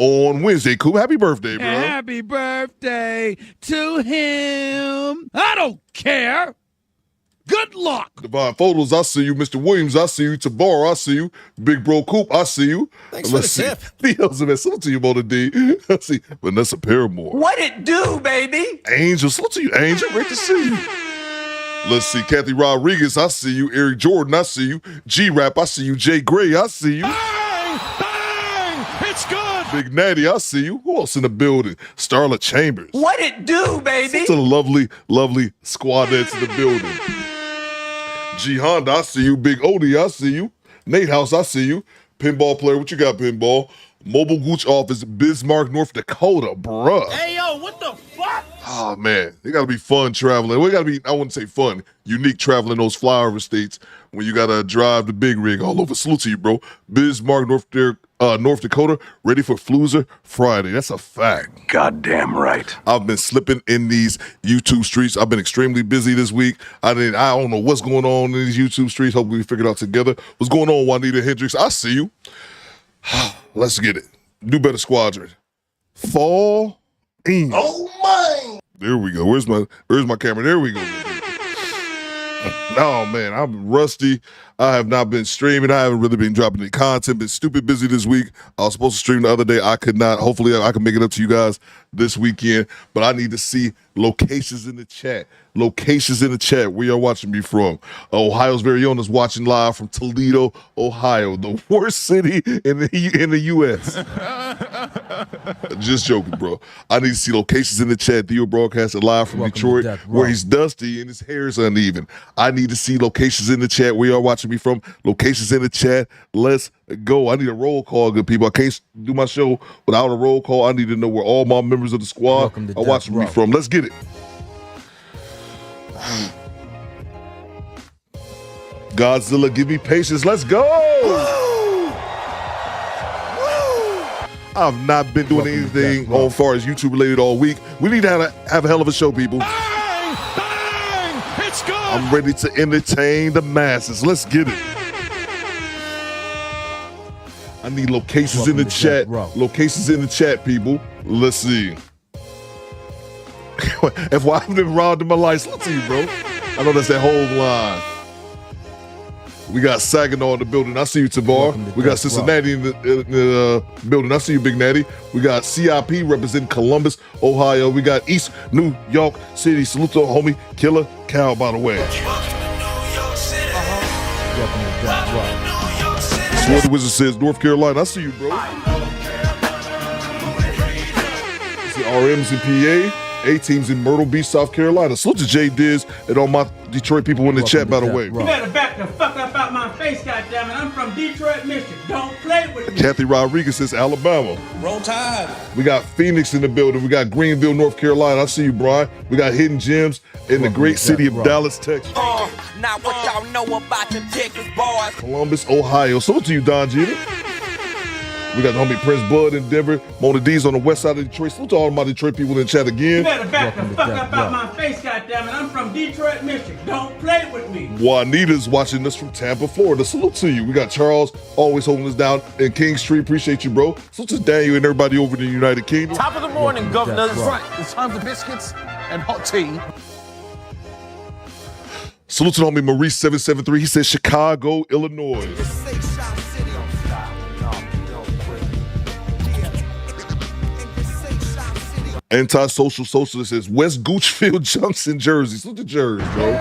on Wednesday. Coop, happy birthday, bro. Happy birthday to him. I don't care. Good luck. Divine Photos, I see you. Mr. Williams, I see you. Tabar, I see you. Big Bro Coop, I see you. Thanks for the tip. Theo's man, salute to you, Mona D. I see Vanessa Paramore. What it do, baby? Angel, salute to you, Angel. Great to see you. Let's see, Kathy Rodriguez, I see you. Eric Jordan, I see you. G-Rap, I see you. Jay Gray, I see you. Bang! Bang! It's good. Big Natty, I see you. Who else in the building? Starla Chambers. What it do, baby? To the lovely, lovely squad that's in the building. G Honda, I see you. Big Odie, I see you. Nate House, I see you. Pinball player, what you got, Pinball? Mobile Gooch office, Bismarck, North Dakota, bruh. Hey, yo, what the fuck? Oh, man, it got to be fun traveling. Well, it got to be, I wouldn't say fun, unique traveling those flyover states when you got to drive the big rig all over. Salute to you, bro. Bismarck, North Dakota, ready for Floozer Friday. That's a fact. Goddamn right. I've been slipping in these YouTube streets. I've been extremely busy this week. I don't know what's going on in these YouTube streets. Hopefully we figure it out together. What's going on, Juanita Hendricks? I see you. Let's get it. Do Better Squadron. Fall in. Oh my! There we go. Where's my camera? There we go. Oh man, I'm rusty. I have not been streaming. I haven't really been dropping any content. Been stupid busy this week. I was supposed to stream the other day. I could not. Hopefully I can make it up to you guys this weekend. But I need to see locations in the chat. Locations in the chat where y'all watching me from. Ohio's very own is watching live from Toledo, Ohio, the worst city in the U.S. Just joking, bro. I need to see locations in the chat. Theo broadcasting live from Detroit, where he's dusty and his hair is uneven. I need to see locations in the chat where y'all watching me from. Locations in the chat. Let's go. I need a roll call, good people. I can't do my show without a roll call. I need to know where all my members of the squad are watching me from. Let's get it. Godzilla, give me patience. Let's go. I've not been doing anything on far as YouTube related all week. We need to have a hell of a show, people. Bang! Bang! It's good. I'm ready to entertain the masses. Let's get it. I need locations in the chat. Locations in the chat, people. Let's see. If I've been robbed in my life, let's see, bro. I know that's that whole line. We got Saginaw in the building. I see you, Tabar. We got Cincinnati in the building. I see you, Big Natty. We got CIP representing Columbus, Ohio. We got East New York City. Salute to homie Killer Cow, by the way. Swarty Wizard says North Carolina. I see you, bro. I see RMs in PA. A-teams in Myrtle Beach, South Carolina. Salute to J Diz and all my Detroit people in the chat, by the way. You better back the fuck up out my face, goddammit. I'm from Detroit, Michigan. Don't play with me. Kathy Rodriguez says Alabama. Roll Tide. We got Phoenix in the building. We got Greenville, North Carolina. I see you, Brian. We got Hidden Gems in the great city of Dallas, Texas. Not what y'all know about them Texas boys. Columbus, Ohio. Salute to you, Don Jeter. We got the homie Prince Bud in Denver. Mona D's on the west side of Detroit. Salute to all my Detroit people in the chat again. You better back the fuck up out my face, goddammit. I'm from Detroit, Michigan. Don't play with me. Juanita's watching us from Tampa, Florida. Salute to you. We got Charles always holding us down in King Street. Appreciate you, bro. Salute to Daniel and everybody over in the United Kingdom. Top of the morning, governors. Right. It's time for biscuits and hot tea. Salute to the homie Maurice 773. He says Chicago, Illinois. Anti-social socialist says West Goochfield Junction, Jersey. Salute to Jersey, bro.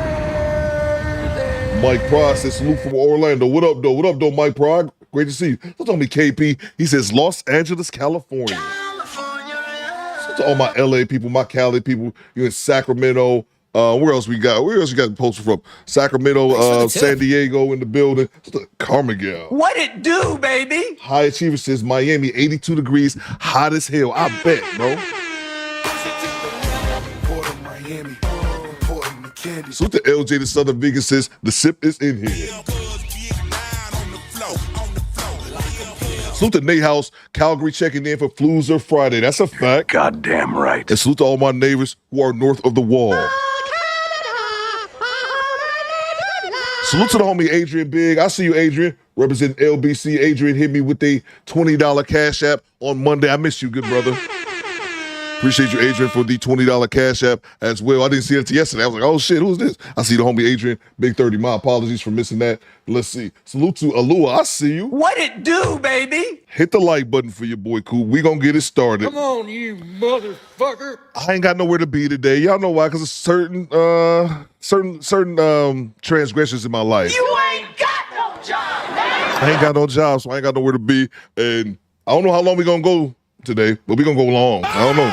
Mike Pride says salute from Orlando. What up, though? What up, though, Mike Pride? Great to see you. Salute to me, KP. He says Los Angeles, California. Salute to all my LA people, my Cali people. You in Sacramento. Where else we got? Where else you got the poster from? Sacramento, San Diego in the building. Carmigale. What it do, baby? High Achiever says Miami, 82 degrees, hot as hell. I bet, bro. Salute to LJ the Southern Vegan says the sip is in here. Salute to Nate House, Calgary checking in for Floozer Friday. That's a fact. Goddamn right. And salute to all my neighbors who are north of the wall. Salute to the homie Adrian Big. I see you, Adrian. Represent LBC. Adrian hit me with a $20 cash app on Monday. I miss you, good brother. Appreciate you, Adrian, for the $20 cash app as well. I didn't see it until yesterday. I was like, oh shit, who's this? I see the homie Adrian, Big 30. My apologies for missing that. Let's see. Salute to Alua. I see you. What it do, baby? Hit the like button for your boy Coop. We gonna get it started. Come on, you motherfucker. I ain't got nowhere to be today. Y'all know why? Because of certain transgressions in my life. You ain't got no job, man. I ain't got no job, so I ain't got nowhere to be. And I don't know how long we gonna go today, but we gonna go long. I don't know.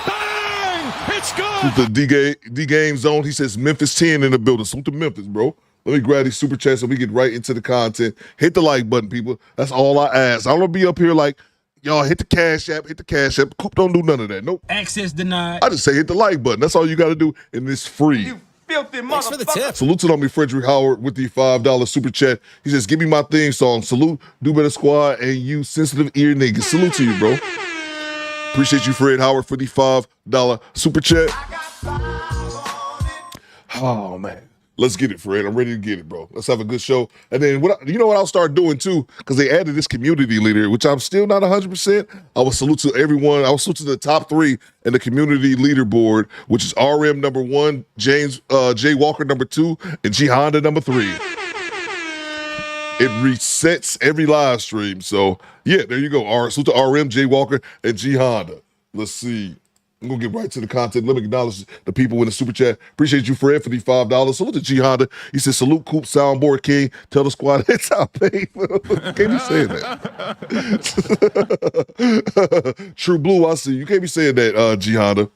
Bang! It's good. The D Game Zone, he says Memphis 10 in the building. Salute to Memphis, bro. Let me grab these super chats so we get right into the content. Hit the like button, people. That's all I ask. I don't want to be up here like, y'all hit the cash app, hit the cash app. Coop don't do none of that. Nope. Access denied. I just say hit the like button. That's all you got to do, and it's free. You filthy motherfucker. Thanks for the tip. Salute to homie Frederick Howard with the $5 super chat. He says, give me my theme song. Salute, Do Better Squad, and you sensitive ear niggas. Salute to you, bro. Appreciate you, Fred Howard, for the $5 super chat. Oh, man. Let's get it, Fred. I'm ready to get it, bro. Let's have a good show. And then, you know what I'll start doing, too? Because they added this community leader, which I'm still not 100%. I will salute to everyone. I will salute to the top 3 in the community leaderboard, which is RM number 1, James J. Walker number 2, and G. Honda number 3. It resets every live stream. So, yeah, there you go. Salute to RM, J. Walker, and G. Honda. Let's see. I'm going to get right to the content. Let me acknowledge the people in the super chat. Appreciate you, Fred, for the $5. Salute to G. Honda. He says, salute, Coop, Soundboard King. Tell the squad it's our pay. Can't be saying that. True Blue, I see you. Can't be saying that, G. Honda.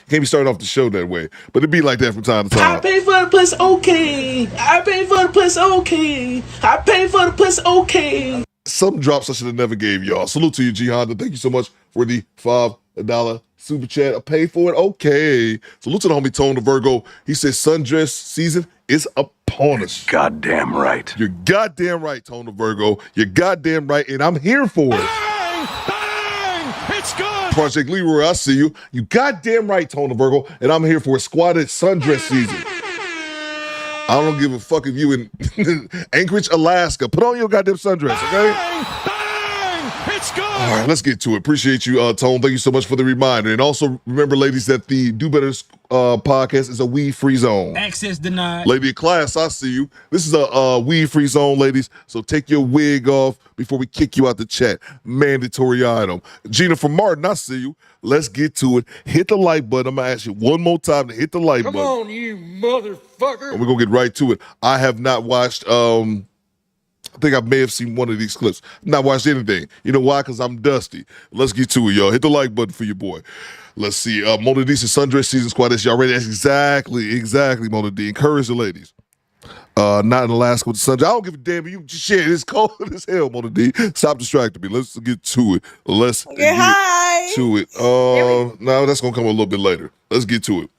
Can't be starting off the show that way. But it be like that from time to time. I pay for the plus, okay. I pay for the plus, okay. I pay for the plus, okay. Some drops I should have never gave y'all. Salute to you, G. Honda. Thank you so much for the $5 super chat. I pay for it. Okay. Salute to the homie Tone the Virgo. He says sundress season is upon us. Goddamn right. You're goddamn right, Tone the Virgo. You're goddamn right, and I'm here for it. Bang! Bang! It's good. Project Leroy, I see you. You goddamn right, Tone the Virgo, and I'm here for a squatted sundress season. I don't give a fuck if you in Anchorage, Alaska. Put on your goddamn sundress, okay? Bang! Bang! It's good. All right, let's get to it. Appreciate you, Tone. Thank you so much for the reminder. And also remember, ladies, that the Do Better podcast is a weed-free zone. Access denied. Lady of class, I see you. This is a weed-free zone, ladies. So take your wig off before we kick you out the chat. Mandatory item. Gina from Martin, I see you. Let's get to it. Hit the like button. I'm going to ask you one more time to hit the like button. Come on, you motherfucker. And we're going to get right to it. I have not watched, I think I may have seen one of these clips. Not watched anything. You know why? Because I'm dusty. Let's get to it, y'all. Hit the like button for your boy. Let's see. Mona D's sundress season squad. Y'all ready? That's exactly, Mona D. Encourage the ladies. Not in Alaska with the sundress. I don't give a damn. You shit. It's cold as hell, Mona D. Stop distracting me. Let's get to it. Let's get to it. Now that's gonna come a little bit later. Let's get to it.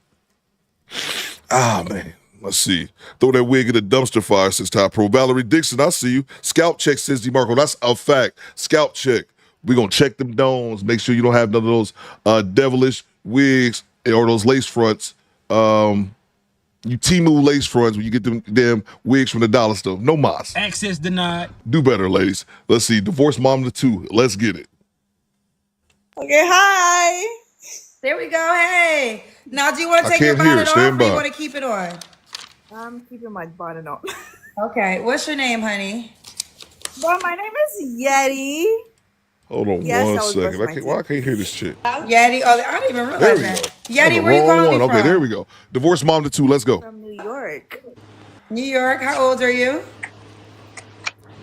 Ah, man. Let's see. Throw that wig in the dumpster fire, says Top Pro. Valerie Dixon, I see you. Scalp check, says DeMarco. That's a fact. Scalp check. We're going to check them domes. Make sure you don't have none of those devilish wigs or those lace fronts. You Temu lace fronts when you get them damn wigs from the dollar store. No mas. Access denied. Do better, ladies. Let's see. Divorce Mom to 2. Let's get it. Okay, hi. There we go. Hey. Now, do you want to take your bonnet off or you want to keep it on? I'm keeping my bonnet on. Okay. What's your name, honey? Well, my name is Yeti. Hold on one second. Why I can't hear this shit? Yeti. Oh, I didn't even realize that. Yeti, where you calling me from? Okay, there we go. Divorce Mom to 2. Let's go. From New York. New York. How old are you?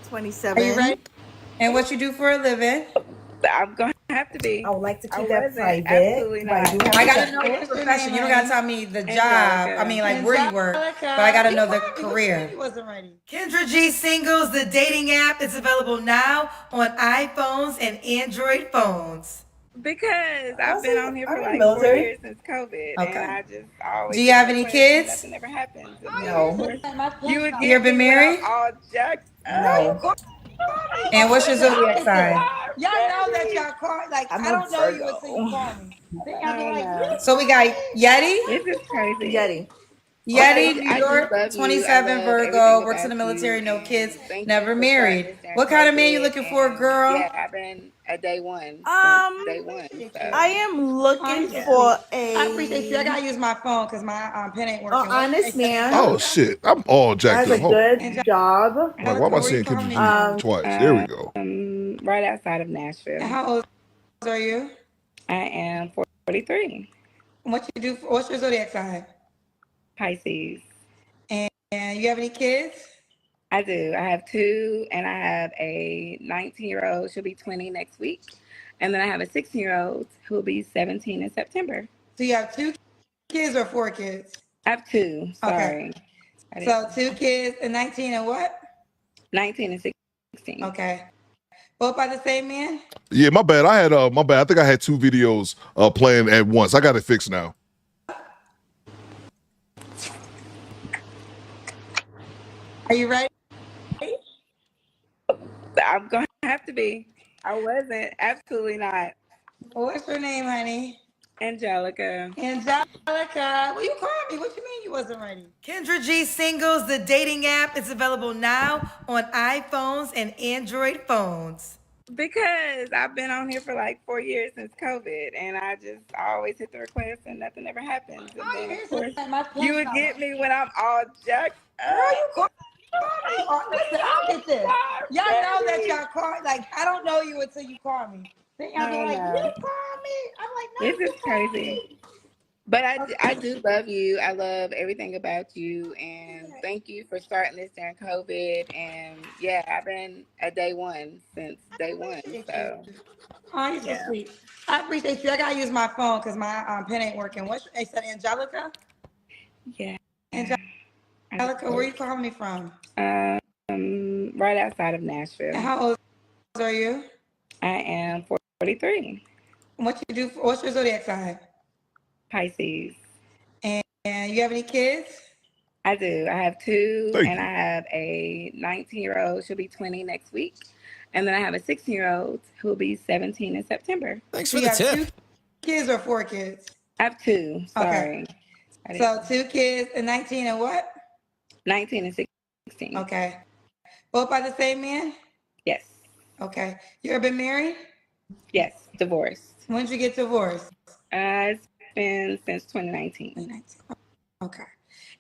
27. Are you ready? And what you do for a living? I'm going to have to be. I would like to keep that private. Absolutely not. I got to know your profession. You don't got to tell me the job. I mean, like where you work. But I got to know the career. Kendra G Singles, the dating app, is available now on iPhones and Android phones. Because I've been on here for like 4 years since COVID. Okay. And I just always. Do you have any kids? Nothing ever happens. No. You ever been married? All jacked. No. And what's your zodiac sign? Y'all know that y'all call like I don't know you until you call me. So we got Yeti. This is crazy. Yeti. Yeti, New I just York, love you. I 27, love Virgo, everything works in the about military, you. no And kids, thank you never for starting married. this during What kind of man you COVID. looking for, And girl? yeah, I've been a day one since day one. So I am looking yeah. for I appreciate you. I a gotta use my phone because my pen ain't working. honest man Oh shit, I'm all that jacked has up. a Hold on. good job. I'm like, why am I Where you seeing Kendra calling me G from? twice? There we go. Right outside of And Nashville. how old are you? I am 43. What you do? What's your zodiac sign? Pisces. And you have any kids? I do. I have two, and I have a 19-year-old. She'll be 20 next week. And then I have a 16-year-old who will be 17 in September. So you have 2 kids or 4 kids? I have 2. Okay. Sorry. So 2 kids and 19 and what? 19 and 16. Okay. Both by the same man? Yeah, my bad. My bad. I think I had 2 videos playing at once. I got it fixed now. Are you ready? I'm going to have to be. I wasn't. Absolutely not. What's your name, honey? Angelica. Angelica. Well, you called me. What you mean you wasn't ready? Kendra G Singles, the dating app, is available now on iPhones and Android phones. Because I've been on here for like 4 years since COVID, and I always hit the request, and nothing ever happens. And then, of course, you would get me when I'm all jacked up. Girl, you called me. Listen, I'll get this. Y'all know that y'all call. Like, I don't know you until you call me. Then y'all be like, you call me? I'm like, no, This is crazy. But I do love you. I love everything about you. And thank you for starting this during COVID. And yeah, I've been a day one since day one. So oh, you're so sweet. I appreciate you. I gotta use my phone because my pen ain't working. What's your, said Angelica? yeah. Angelica, where you calling me from? Right outside of Nashville. And how old are you? I am 43. What you do? What's your zodiac sign? Pisces. And you have any kids? I do. I have 2, Thank and you. I have a 19-year-old. She'll be 20 next week. And then I have a 16-year-old who will be 17 in September. Thanks for the tip. 2 kids or 4 kids? I have 2. Sorry. Okay. So 2 kids and 19 and what? 19 and 16. Okay. Both by the same man? Yes. Okay. You ever been married? Yes. Divorced. When did you get divorced? It's been since 2019. 2019. Okay.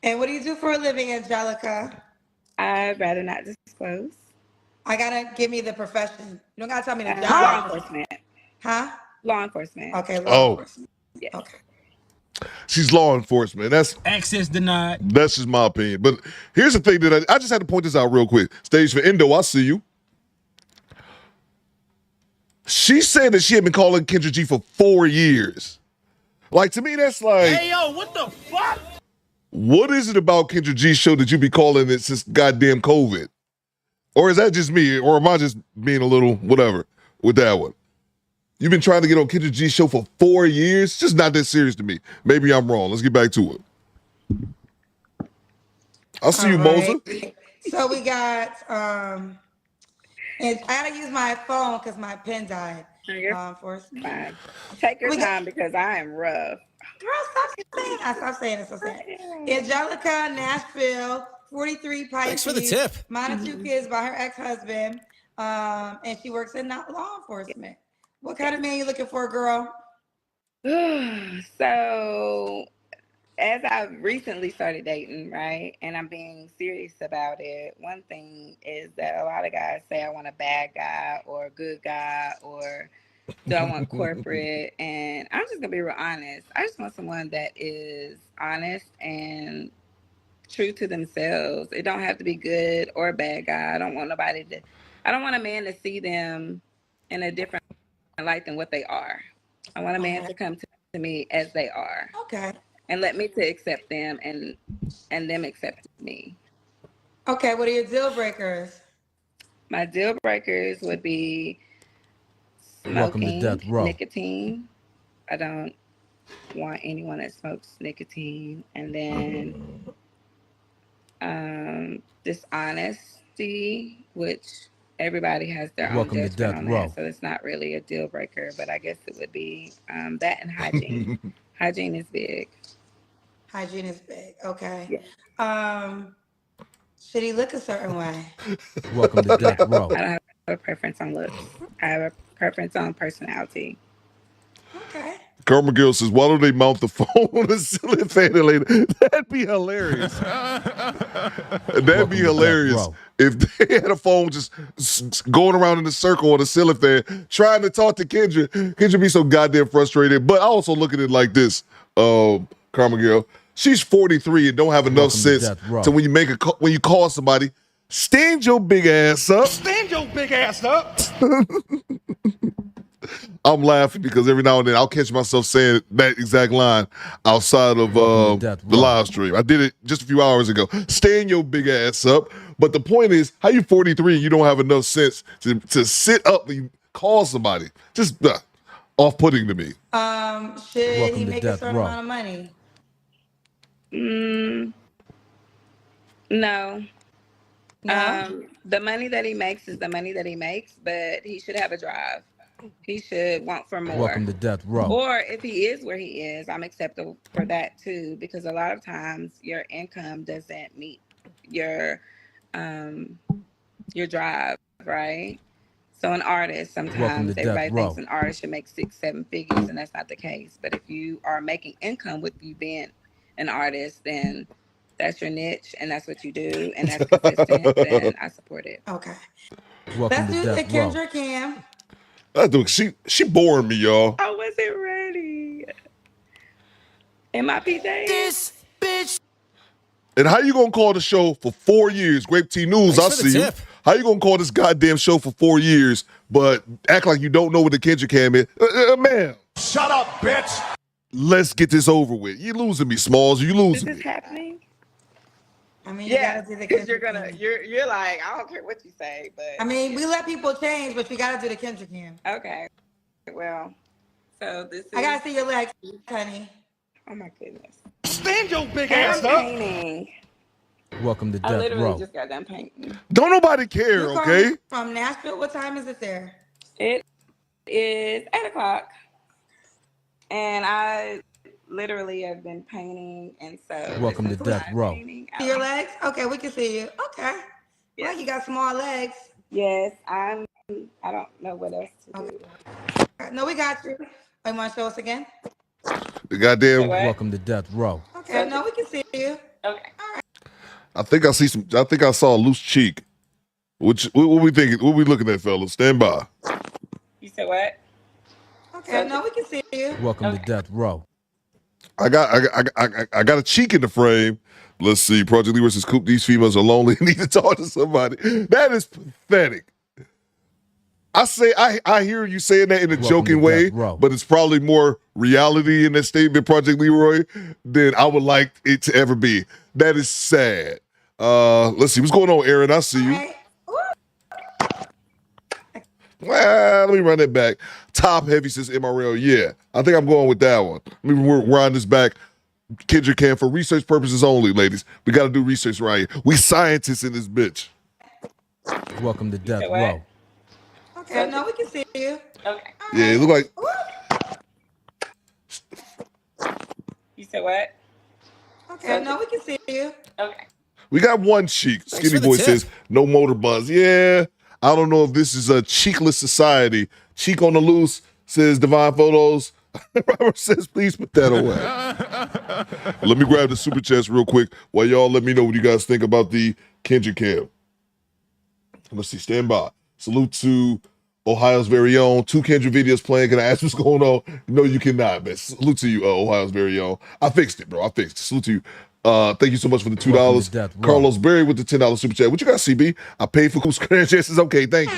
And what do you do for a living, Angelica? I'd rather not disclose. I gotta give me the profession. You don't gotta tell me the Law job. enforcement. Huh? Law enforcement. Okay, law enforcement. Yes. Okay. She's law enforcement. That's Access denied. just my opinion. But here's the thing that I just had to point this out real quick. Stage for Indo, I see you. She said that she had been calling Kendra G for 4 years. Like, to me, that's like, Hey, yo, what the fuck? what is it about Kendra G's show that you be calling it since goddamn COVID? Or is that just me? Or am I just being a little whatever with that one? You've been trying to get on Kendra G's show for 4 years? It's just not that serious to me. Maybe I'm wrong. Let's get back to it. I'll see you, Moser. So we got, and I gotta use my phone because my pen died. You're fine. Take your time because I am rough. Girl, stop saying it. Stop saying it. Stop saying it. Angelica, Nashville, 43 Pisces. Thanks for the tip. Mine 2 kids by her ex-husband. And she works in law enforcement. What kind of man you looking for, girl? So, as I've recently started dating, right, and I'm being serious about it, one thing is that a lot of guys say, I want a bad guy or a good guy, or do I want corporate? And I'm just going to be real honest. I just want someone that is honest and true to themselves. It don't have to be good or a bad guy. I don't want a man to see them in a different light than what they are. I want a man to come to me as they are. Okay. And let me to accept them and them accept me. Okay, what are your deal breakers? My deal breakers would be smoking, nicotine. I don't want anyone that smokes nicotine. And then dishonesty, which everybody has their own judgment on that, so it's not really a deal breaker, but I guess it would be that and hygiene. Hygiene is big. Hygiene is big. Okay. Yeah. Should he look a certain way? Welcome to Death Row. I don't have a preference on looks. I have a preference on personality. Okay. Karma Girl says, why don't they mount the phone on the ceiling fan later? That'd be hilarious. That'd be hilarious if they had a phone just going around in a circle on a ceiling fan trying to talk to Kendra. Kendra be so goddamn frustrated. But I also look at it like this, Karma Girl. She's 43 and don't have enough sense to when you call somebody, stand your big ass up. Stand your big ass up. I'm laughing because every now and then I'll catch myself saying that exact line outside of the live stream. I did it just a few hours ago. Stand your big ass up. But the point is, how you 43 and you don't have enough sense to sit up and call somebody? Just off-putting to me. Should he make a certain amount of money? No. The money that he makes is the money that he makes, but he should have a drive. He should want for more. Welcome to Death Row. Or if he is where he is, I'm acceptable for that too, because a lot of times your income doesn't meet your drive, right? So an artist, sometimes everybody thinks an artist should make 6-7 figures, and that's not the case. But if you are making income with you being an artist, then that's your niche and that's what you do and that's consistent, then I support it. Okay. Let's do the Kendra Cam. She boring me, y'all. I wasn't ready. In my PJs. This bitch. And how you gonna call the show for 4 years? Grape Tea News, I see you. How you gonna call this goddamn show for 4 years, but act like you don't know what the Kendra Cam is? Man. Shut up, bitch. Let's get this over with. You losing me, Smalls. You losing me. This is happening. I mean, yeah, because you're like, I don't care what you say, but I mean, we let people change, but you gotta do the Kendra Cam. Okay. Well, so this is I gotta see your legs, honey. Oh my goodness. Stand your big ass up. Painting. Welcome to Death I Row. literally just got done painting. Don't nobody care, okay? From Nashville, what time is it there? It is 8:00. And I literally have been painting, and so welcome to Death Row. See your legs? Okay, we can see you. Okay. Yeah, well, you got small legs. Yes, I don't know what else to do. No, we got you. You want to show us again? The goddamn. Welcome to Death Row. Okay, no, we can see you. Okay. All right. I think I saw a loose cheek. What we thinking? What we looking at, fellas? Stand by. You said what? Okay, no, we can see you. Welcome to Death Row. I got a cheek in the frame. Let's see. Project Lee versus Coop. These females are lonely and need to talk to somebody. That is pathetic. I hear you saying that in a joking way, but it's probably more reality in that statement, Project Leroy, than I would like it to ever be. That is sad. Let's see. What's going on, Aaron? I see you. Well, let me run it back. Top heavy says MRL. Yeah, I think I'm going with that one. Let me rewind this back. Kendra Cam for research purposes only, ladies. We got to do research right here. We scientists in this bitch. Welcome to Death Row. Okay, no, we can see you. Okay. Yeah, it look like. You said what? Okay, no, we can see you. Okay. We got one cheek. Skinny Boy says no motor buzz. Yeah, I don't know if this is a cheekless society. Cheek on the loose says Divine Photos. Robert says please put that away. Let me grab the super chats real quick while y'all let me know what you guys think about the Kendra Cam. Let's see. Stand by. Salute to Ohio's very own. 2 Kendra videos playing. Can I ask what's going on? No, you cannot, man. Salute to you, Ohio's very own. I fixed it, bro. I fixed it. Salute to you. Thank you so much for the $2. Carlos Berry with the $10 super chat. What you got, CB? I paid for Coop's chances. Okay, thank you.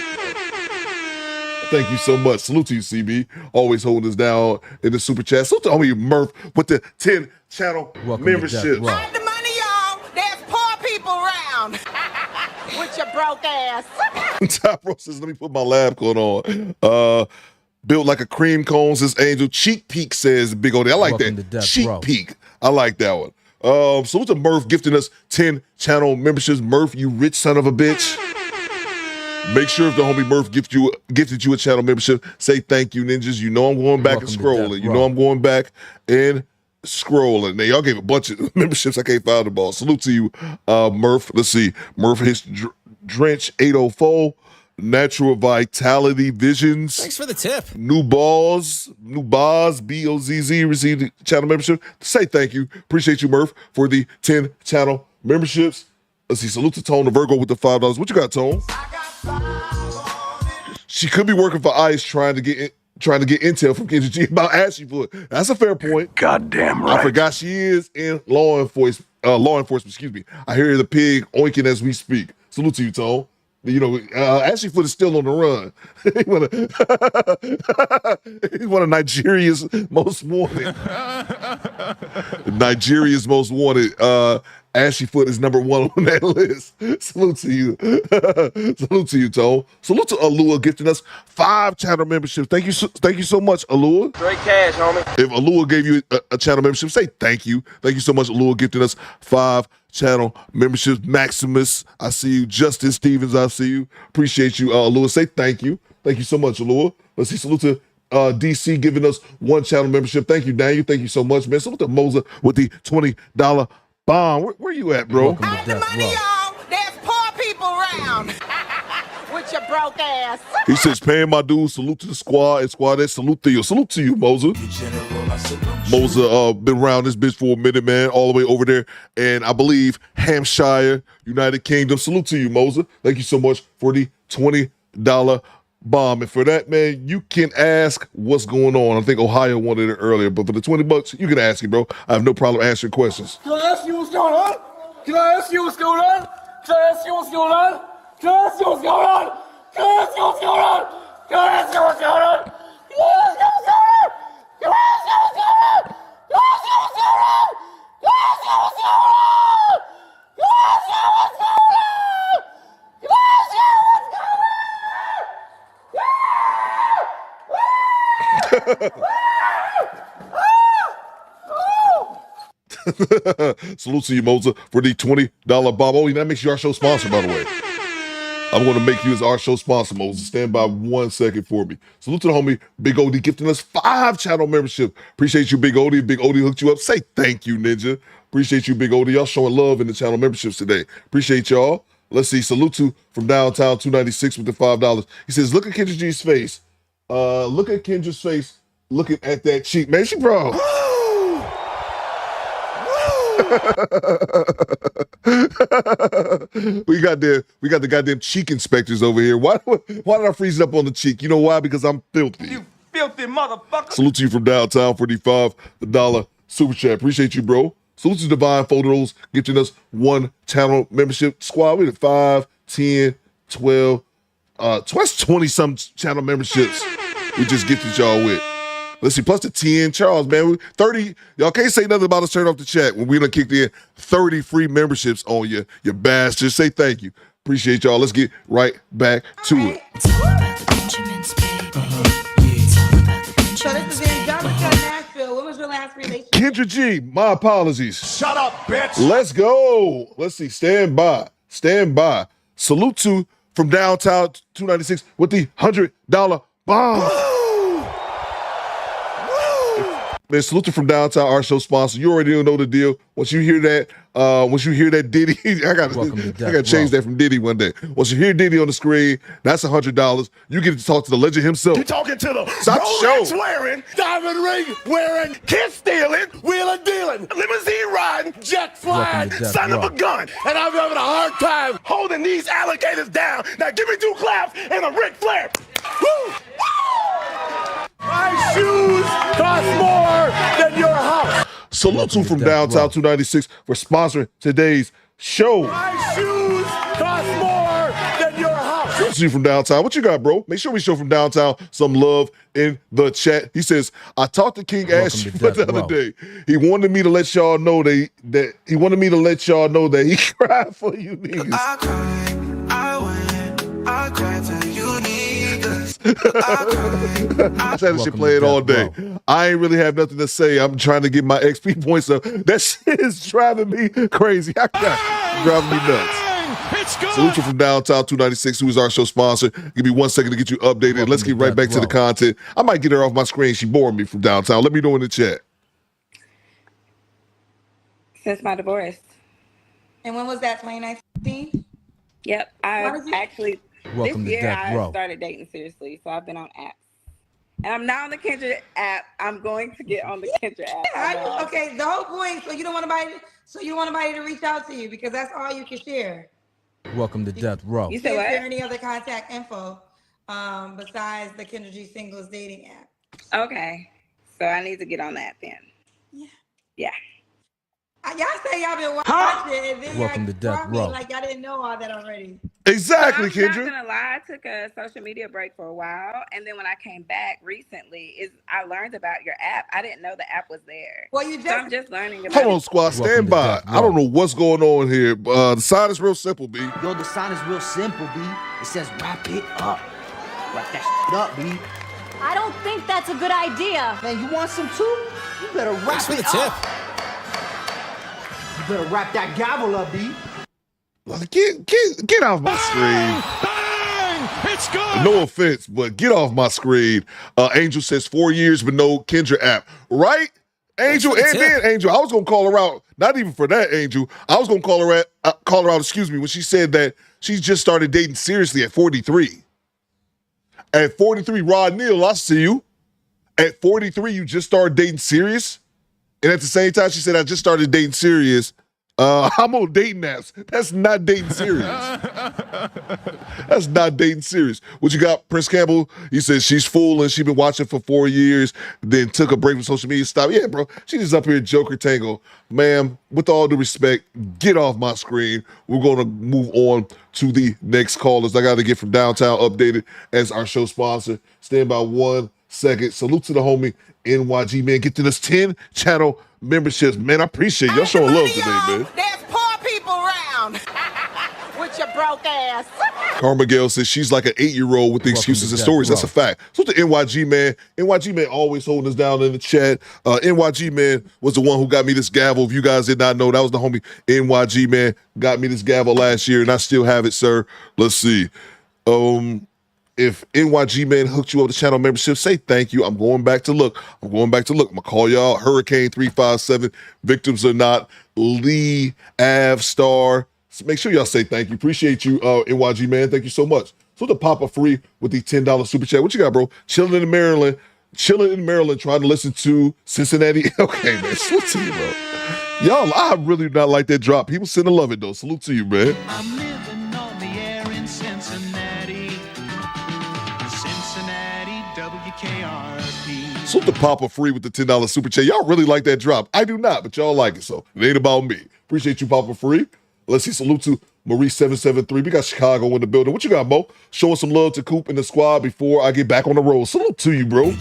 Thank you so much. Salute to you, CB. Always holding us down in the super chat. Salute to homie Murph with the 10 channel membership. Find the money, y'all. There's poor people around. With your broke ass. Top Row says, let me put my lab coat on. Built like a cream cone, says Angel. Cheek Peak says Big O. I like that. Cheek Peak. I like that one. So what's a Murph gifting us 10 channel memberships? Murph, you rich son of a bitch. Make sure if the homie Murph gifted you a channel membership, say thank you, ninjas. You know I'm going back and scrolling. You know I'm going back and scrolling. Now, y'all gave a bunch of memberships. I can't find them all. Salute to you, Murph. Let's see. Murph hits Drench 804. Natural Vitality Visions. Thanks for the tip. New Boz, B-O-Z-Z, received the channel membership. Say thank you. Appreciate you, Murph, for the 10 channel memberships. Let's see. Salute to Tone, the Virgo with the $5. What you got, Tone? She could be working for ICE trying to get intel from Kendra G about Ashley Foot. That's a fair point. Goddamn right. I forgot she is in law enforcement. Excuse me. I hear the pig oinking as we speak. Salute to you, Tone. You know, Ashley Foot is still on the run. He's one of Nigeria's most wanted. Nigeria's most wanted. Ashley Foot is number 1 on that list. Salute to you. Salute to you, Tone. Salute to Alua gifting us 5 channel memberships. Thank you so much, Alua. Straight cash, homie. If Alua gave you a channel membership, say thank you. Thank you so much, Alua, gifting us 5 channel memberships. Maximus, I see you. Justin Stevens, I see you. Appreciate you, Alua. Say thank you. Thank you so much, Alua. Let's see. Salute to DC giving us 1 channel membership. Thank you, Daniel. Thank you so much, man. Salute to Moza with the $20 bomb. Where you at, bro? I have the money, y'all. There's poor people around. With your broke ass. He says, paying my dues. Salute to the squad and squadette. Salute to you. Salute to you, Moza. Moza been around this bitch for a minute, man, all the way over there. And I believe Hampshire, United Kingdom. Salute to you, Moza. Thank you so much for the $20 bomb. And for that, man, you can ask what's going on. I think Ohio wanted it earlier, but for the $20, you can ask it, bro. I have no problem answering questions. Can I ask you what's going on? Can I ask you what's going on? Can I ask you what's going on? Can I ask you what's going on? Can I ask you what's going on? Can I ask you what's going on? Can I ask you what's going on? Can I ask you what's going on? Can I ask you what's going on? Can I ask you what's going on? Can I ask you what's going on? Can I ask you what's going on? Salute to you, Moza, for the $20 bomb. Oh, that makes you our show sponsor, by the way. I'm going to make you as our show sponsor, Moses. Stand by 1 second for me. Salute to the homie Big Odie gifting us 5 channel membership. Appreciate you, Big Odie. Big Odie hooked you up. Say thank you, Ninja. Appreciate you, Big Odie. Y'all showing love in the channel memberships today. Appreciate y'all. Let's see. Salute to from downtown 296 with the $5. He says, look at Kendra G's face. Look at Kendra's face looking at that cheek. Man, she bro. we got the goddamn cheek inspectors over here. Why did I freeze it up on the cheek? You know why? Because I'm filthy. You filthy motherfucker. Salute to you from downtown for the $5 super chat. Appreciate you, bro. Salute to Divine Photos gifting us 1 channel membership. Squad, we did 5, 10, 12, 20-some channel memberships we just gifted y'all with. Let's see, plus the 10. Charles, man, 30. Y'all can't say nothing about us turning off the chat when we done kicked in 30 free memberships on you bastards. Say thank you. Appreciate y'all. Let's get right back to it. So this is Angelica, Nashville. What was your last relationship? Kendra G, my apologies. Shut up, bitch. Let's go. Let's see, stand by. Salute to from downtown 296 with the $100 bomb. Man, salute to from downtown, our show sponsor. You already know the deal. Once you hear that Diddy, I gotta change that from Diddy one day. Once you hear Diddy on the screen, that's $100. You get to talk to the legend himself. You're talking to the Stop Rolex wearing, diamond ring wearing, kid stealing, wheeling dealing, limousine riding, jet flying, son of a gun. And I'm having a hard time holding these alligators down. Now give me 2 claps and a Ric Flair. Woo! My shoes cost more than your house. Salute to from downtown 296 for sponsoring today's show. My shoes cost more than your house. Salute to you from downtown. What you got, bro? Make sure we show from downtown some love in the chat. He says, I talked to King Ashley the other day. He wanted me to let y'all know that he cried for you niggas. I cried, I cried for you niggas. I had this shit playing all day. I ain't really have nothing to say. I'm trying to get my XP points up. That shit is driving me crazy. Driving me nuts. Salute you from downtown 296, who is our show sponsor. Give me 1 second to get you updated. Let's get right back to the content. I might get her off my screen. She bored me from downtown. Let me know in the chat. Since my divorce. And when was that, 2019? Yep. Welcome this to year Death I Row. started dating seriously, so I've been on apps. And I'm not on the Kendra app. I'm going to get on the Kendra app. Okay, the whole point, so you don't want anybody to reach out to you because that's all you can share. Welcome to Death Row. You said what? Is there any other contact info besides the Kendra G Singles dating app? Okay. So I need to get on that then. Yeah. Y'all say y'all been watching and then Welcome to Death Row. Like y'all didn't know all that already. Exactly, So I'm Kendra. not gonna lie, I took a social media break for a while, and then when I came back recently, I learned about your app. I didn't know the app was there. Well, I'm just learning about Hold on, squad. Stand by. I don't know what's going on here. The sign is real simple, B. Yo, the sign is real simple, B. It says wrap it up. Wrap that shit up, B. I don't think that's a good idea. Man, you want some too? You better wrap it up. You better wrap that gavel up, B. Get off my screen. Bang! It's good. No offense, but get off my screen. Angel says 4 years with no Kendra app. Right? Angel, and then Angel. I was gonna call her out. Not even for that, Angel. I was gonna call her out, excuse me, when she said that she just started dating seriously at 43. At 43, Rod Neal, I see you. At 43, you just started dating serious? And at the same time, she said, I just started dating serious. I'm on dating apps. That's not dating serious. That's not dating serious. What you got, Prince Campbell? He says she's fooling. She's been watching for 4 years, then took a break from social media. Stop. Yeah, bro. She's just up here Joker Tango. Ma'am, with all due respect, get off my screen. We're going to move on to the next callers. I got to get from Downtown updated as our show sponsor. Stand by 1 second. Salute to the homie NYG, man. Get to this 10 channel memberships. Man, I appreciate y'all showing love today, man. There's poor people around with your broke ass. Karma Gale says she's like an 8-year-old with the excuses and stories. That's a fact. So the NYG man. NYG man always holding us down in the chat. NYG man was the one who got me this gavel. If you guys did not know, that was the homie NYG man. Got me this gavel last year, and I still have it, sir. Let's see. If NYG man hooked you up to channel membership, say thank you. I'm going back to look. I'm going to call y'all Hurricane 357. Victims or not. Lee, Av, Star. So make sure y'all say thank you. Appreciate you, NYG man. Thank you so much. So the Papa Free with the $10 super chat. What you got, bro? Chilling in Maryland, trying to listen to Cincinnati. Okay, man. Salute to you, bro. Y'all, I really not like that drop. People send to love it, though. Salute to you, man. I'm living on the air in Cincinnati. Cincinnati, WKRP. Salute the Papa Free with the $10 super chat. Y'all really like that drop. I do not, but y'all like it, so it ain't about me. Appreciate you, Papa Free. Let's see. Salute to Marie773. We got Chicago in the building. What you got, Mo? Showing some love to Coop and the squad before I get back on the road. Salute to you, bro.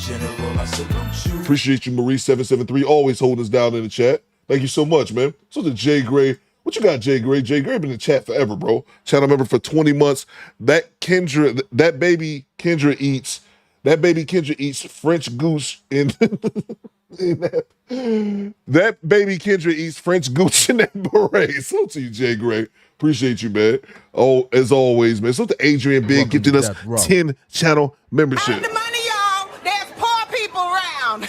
Appreciate you, Marie773. Always holding us down in the chat. Thank you so much, man. So the Jay Gray. What you got, Jay Gray? Jay Gray been in the chat forever, bro. Channel member for 20 months. That baby Kendra eats French goose in that baby Kendra eats French goose in that beret. Salute to you, Jay Gray. Appreciate you, man. Oh, as always, man. Salute to Adrian Big gifting us 10 channel membership. The money, y'all. There's poor people around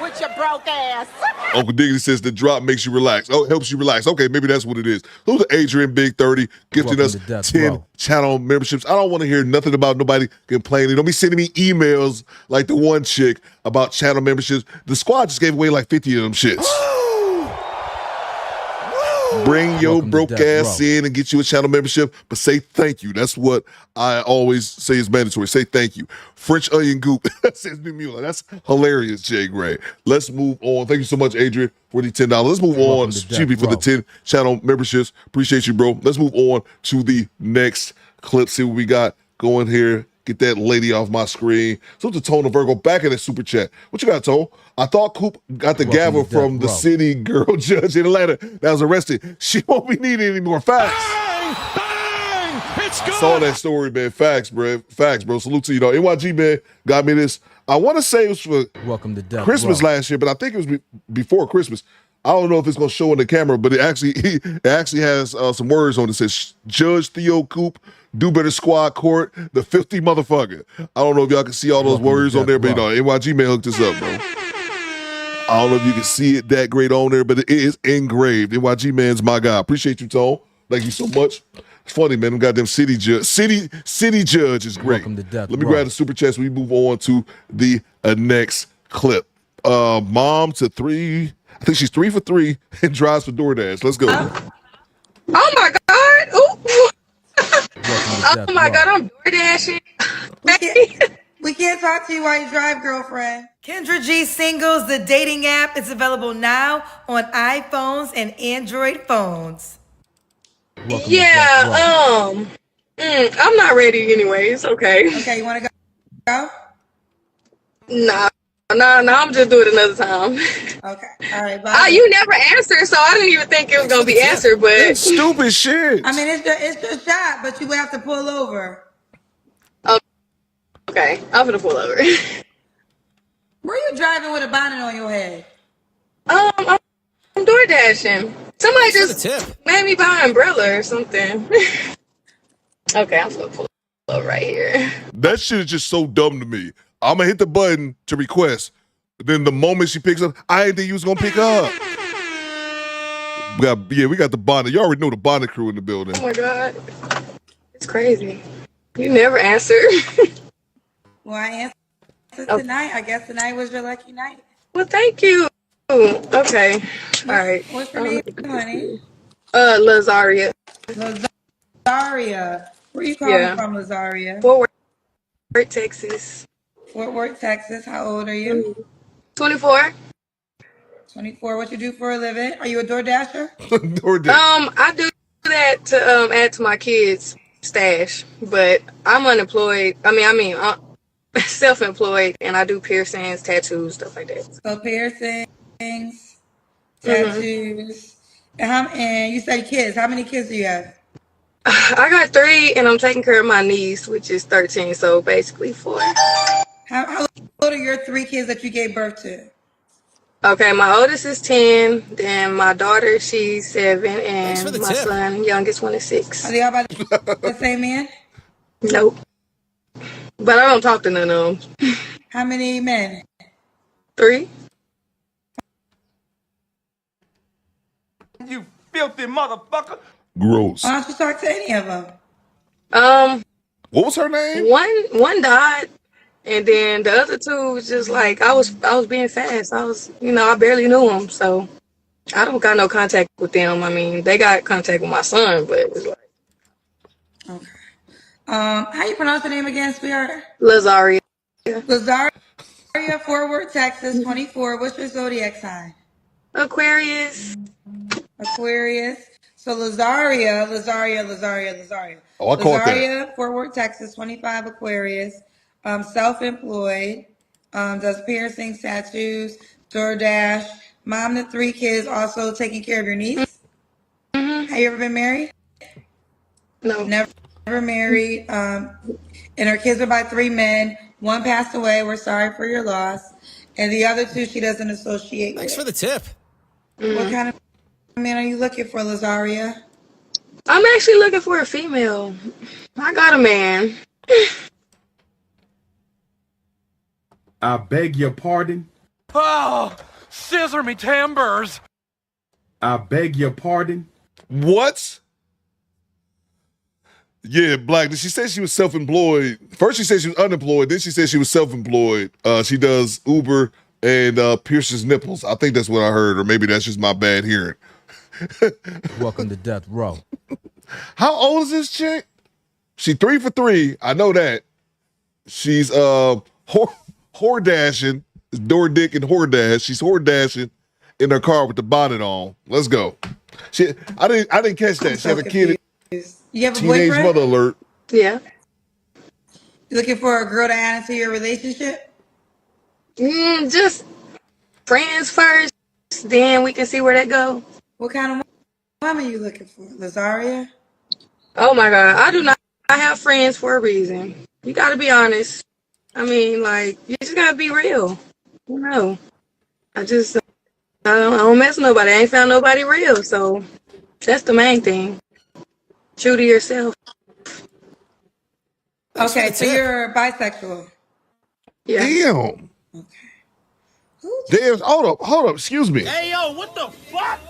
with your broke ass. Uncle Diggity says the drop makes you relax. Oh, it helps you relax. Okay, maybe that's what it is. Those are Adrian Big 30 gifting us 10 channel memberships. I don't want to hear nothing about nobody complaining. Don't be sending me emails like the one chick about channel memberships. The squad just gave away like 50 of them shits. Bring your broke ass in and get you a channel membership, but say thank you. That's what I always say is mandatory. Say thank you. French onion goop says New Mueller. That's hilarious, Jay Gray. Let's move on. Thank you so much, Adrian, for the $10. Let's move on. Excuse me for the 10 channel memberships. Appreciate you, bro. Let's move on to the next clip. See what we got going here. Get that lady off my screen. So to Tone of Virgo back in the super chat. What you got, Tone? I thought Coop got the gavel from the city girl judge in Atlanta that was arrested. She won't be needed anymore. Facts. Bang! Bang! It's good. I saw that story, man. Facts, bro. Facts, bro. Salute to you, though. NYG, man, got me this. I want to say it was for Christmas last year, but I think it was before Christmas. I don't know if it's going to show in the camera, but it actually has some words on it. It says, Judge Theo Coop, do better squad court, the filthy motherfucker. I don't know if y'all can see all those words on there, but you know, NYG man hooked us up, bro. I don't know if you can see it that great on there, but it is engraved. NYG man's my guy. Appreciate you, Tone. Thank you so much. It's funny, man. Them goddamn city judge is great. Welcome to Death Let me Row. grab the super chats. We move on to the next clip. Mom to 3. I think she's 3 for 3 and drives for DoorDash. Let's go. Oh my God! Ooh. Oh my God! I'm door dashing. We can't talk to you while you drive, girlfriend. Kendra G Singles, the dating app, is available now on iPhones and Android phones. Yeah. I'm not ready anyways. Okay. Okay, you want to go? Nah. I'm just doing it another time. Okay. All right. Bye. You never answered, so I didn't even think it was gonna be answered. But that's stupid shit. I mean, it's your shot, but you have to pull over. Okay, I'm gonna pull over. Where you driving with a bonnet on your head? I'm door dashing. Somebody just made me buy an umbrella or something. Okay, I'm gonna pull over right here. That shit is just so dumb to me. I'm gonna hit the button to request. But then the moment she picks up, I didn't think you was gonna pick up. We got the bonnet. You already know the bonnet crew in the building. Oh my God, it's crazy. You never answer. Well, I answered tonight. I guess tonight was your lucky night. Well, thank you. Okay. All right. What's your name, honey? Lazaria. Lazaria. Where you calling from, Lazaria? Fort Worth, Texas. Fort Worth, Texas. How old are you? 24. 24. What you do for a living? Are you a DoorDasher? I do that to add to my kids' stash, but I'm unemployed. I'm self-employed, and I do piercings, tattoos, stuff like that. So piercings, tattoos, and you said kids. How many kids do you have? I got 3, and I'm taking care of my niece, which is 13, so basically 4. How old are your 3 kids that you gave birth to? Okay, my oldest is 10, then my daughter, she's 7, and my son, youngest one, is 6. Are they all by the same man? Nope. But I don't talk to none of them. How many men? 3. You filthy motherfucker. Gross. Why don't you talk to any of them? What was her name? One died, and then the other 2 was just like I was being fast. I barely knew them, so I don't got no contact with them. I mean, they got contact with my son, but it's like. Okay. How you pronounce the name again, sweetheart? Lazaria. Lazaria, Fort Worth, Texas, 24. What's your zodiac sign? Aquarius. So Lazaria. Oh, I caught that. Lazaria, Fort Worth, Texas, 25, Aquarius. Self-employed. Does piercings, tattoos, DoorDash. Mom to 3 kids, also taking care of your niece. Have you ever been married? No. Never married. And her kids are by 3 men. 1 passed away. We're sorry for your loss. And the other 2 she doesn't associate with. Thanks for the tip. What kind of man are you looking for, Lazaria? I'm actually looking for a female. I got a man. I beg your pardon. Oh, scissor me timbers. I beg your pardon. What? Yeah, Black. She said she was self-employed. First she said she was unemployed. Then she said she was self-employed. She does Uber and pierces nipples. I think that's what I heard, or maybe that's just my bad hearing. Welcome to Death Row. How old is this chick? She 3 for 3. I know that. She's whore dashing. Door dick and whore dash. She's whore dashing in her car with the bonnet on. Let's go. I didn't catch that. She had a kid. You have a Teenage boyfriend? mother alert. Yeah. You looking for a girl to add into your relationship? Just friends first, then we can see where that goes. What kind of woman are you looking for, Lazaria? Oh my God, I do not have friends for a reason. You got to be honest. I mean, like, you just got to be real. No, I don't mess with nobody. I ain't found nobody real, so that's the main thing. True to yourself. Okay, so you're bisexual. Yeah. Damn. Damn, hold up, excuse me. Hey, yo, what the fuck?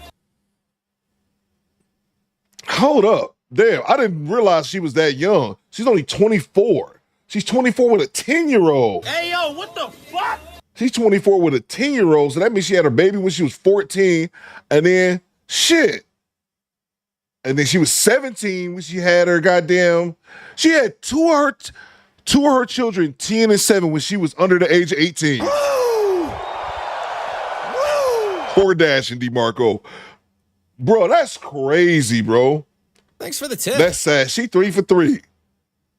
Hold up. Damn, I didn't realize she was that young. She's only 24. She's 24 with a 10-year-old. Hey, yo, what the fuck? She's 24 with a 10-year-old, so that means she had her baby when she was 14, and then shit. And then she was 17 when she had her goddamn. She had two of her children, 10 and 7, when she was under the age of 18. Poor Dash and DeMarco. Bro, that's crazy, bro. Thanks for the tip. That's sad. She 3 for 3.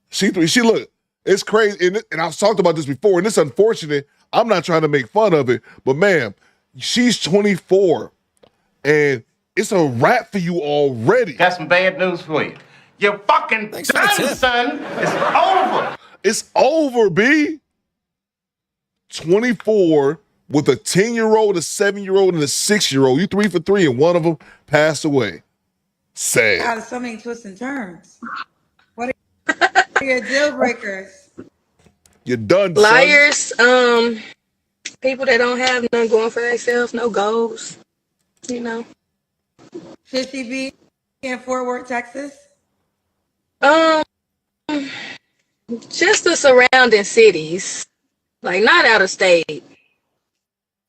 She look, it's crazy. And I've talked about this before, and it's unfortunate. I'm not trying to make fun of it, but man, she's 24, and it's a wrap for you already. Got some bad news for you. You're fucking done, son. It's over. It's over, B. 24 with a 10-year-old, a 7-year-old, and a 6-year-old. You 3 for 3, and one of them passed away. Sad. God, so many twists and turns. What are your deal breakers? You're done, Liars, people that don't have none going for themselves, no goals, you know. Should she be in Fort Worth, Texas? Just the surrounding cities, like not out of state.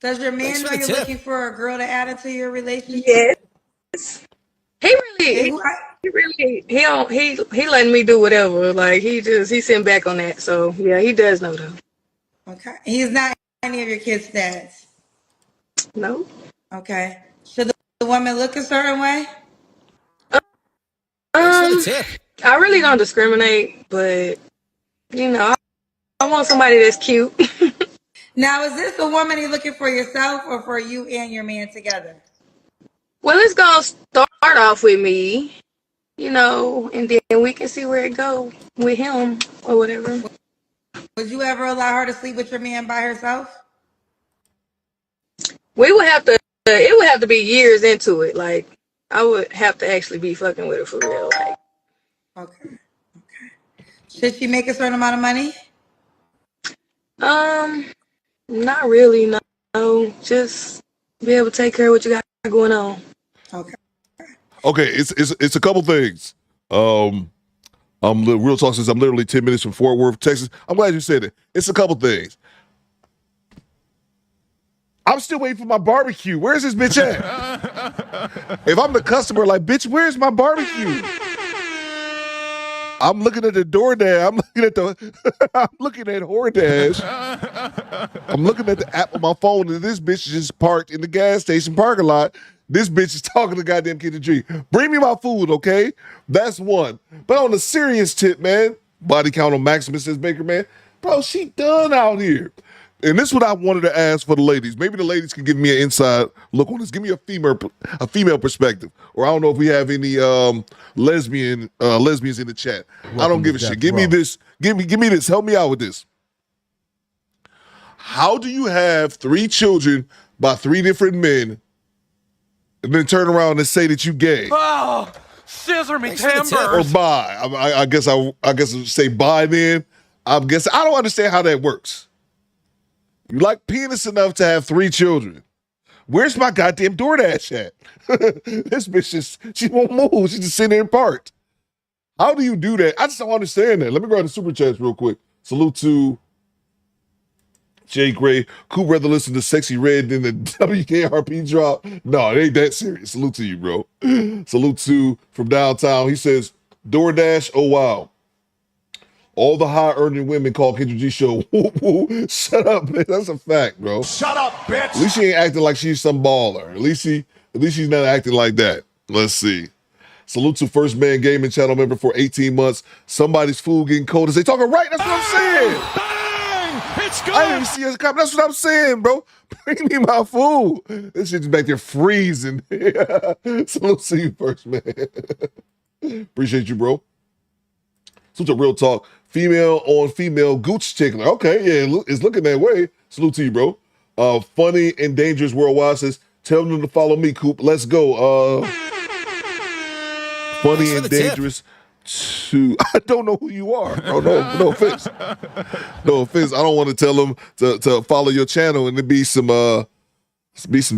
Does your man know you're looking for a girl to add into your relationship? Yes. He letting me do whatever. Like he sitting back on that. So yeah, he does know though. Okay. He's not any of your kids' dads? No. Okay. Should the woman look a certain way? I really don't discriminate, but you know, I want somebody that's cute. Now, is this the woman you're looking for yourself or for you and your man together? Well, it's gonna start off with me, you know, and then we can see where it goes with him or whatever. Would you ever allow her to sleep with your man by herself? We would have to. It would have to be years into it. Like I would have to actually be fucking with her for real. Like. Okay. Should she make a certain amount of money? Not really. No. Just be able to take care of what you got going on. Okay, it's a couple things. Real talk, since I'm literally 10 minutes from Fort Worth, Texas. I'm glad you said it. It's a couple things. I'm still waiting for my barbecue. Where's this bitch at? If I'm the customer, like, bitch, where's my barbecue? I'm looking at the DoorDash. I'm looking at HoreDash. I'm looking at the app on my phone, and this bitch is just parked in the gas station parking lot. This bitch is talking to goddamn Kid G. Bring me my food, okay? That's one. But on the serious tip, man, body count on Maximus, says Baker, man. Bro, she done out here. And this is what I wanted to ask for the ladies. Maybe the ladies can give me an inside look on this. Give me a female perspective. Or I don't know if we have any lesbians in the chat. I don't give a shit. Give me this. Give me this. Help me out with this. How do you have 3 children by 3 different men and then turn around and say that you gay? Oh, scissor me timbers. Or bi. I guess I would say bi then. I don't understand how that works. You like penis enough to have 3 children. Where's my goddamn DoorDash at? This bitch she won't move. She's just sitting there and parked. How do you do that? I just don't understand that. Let me grab the super chats real quick. Salute to Jay Gray. Cool brother listen to Sexy Red than the WKRP drop. No, it ain't that serious. Salute to you, bro. Salute to from downtown. He says, DoorDash, oh wow. All the high-earning women call Kendra G show. Shut up, man. That's a fact, bro. Shut up, bitch. At least she ain't acting like she's some baller. At least she's not acting like that. Let's see. Salute to First Man Gaming channel member for 18 months. Somebody's food getting cold as they talking right. That's what I'm saying. Bang! It's good. I didn't even see us coming. That's what I'm saying, bro. Bring me my food. This shit's back there freezing. Salute to you, First Man. Appreciate you, bro. Salute to Real Talk. Female on female gooch tickler. Okay, yeah, it's looking that way. Salute to you, bro. Funny and Dangerous Worldwide says, tell them to follow me, Coop. Let's go. Funny and Dangerous. to. I don't know who you are. Oh, no offense. No offense. I don't want to tell them to follow your channel and to be some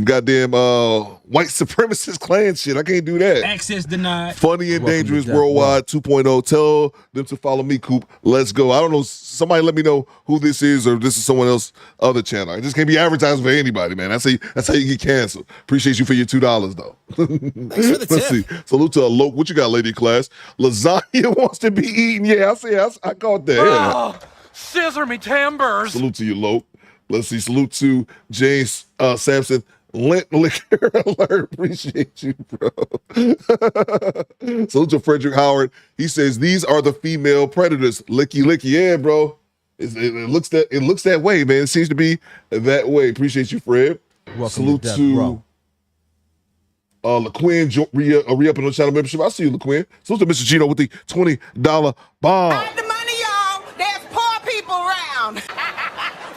goddamn white supremacist Klan shit. I can't do that. Access denied. Funny and dangerous worldwide 2.0. Tell them to follow me, Coop. Let's go. I don't know. Somebody let me know who this is, or this is someone else other channel. I just can't be advertising for anybody, man. That's how you get canceled. Appreciate you for your $2 though. Thanks for the tip. Let's see. Salute to Alok. What you got, lady class? Lasagna wants to be eaten. Yeah, I caught that. Oh, scissor me timbers. Salute to you, Lope. Let's see. Salute to James Sampson. Lint liquor alert. Appreciate you, bro. Salute to Frederick Howard. He says these are the female predators. Licky licky. Yeah, bro. It looks that way, man. It seems to be that way. Appreciate you, Fred. Salute to LaQuinn re-upping on the channel membership. I see you, LaQuinn. Salute to Mr. Gino with the $20 bomb. Hide the money, y'all. There's poor people around.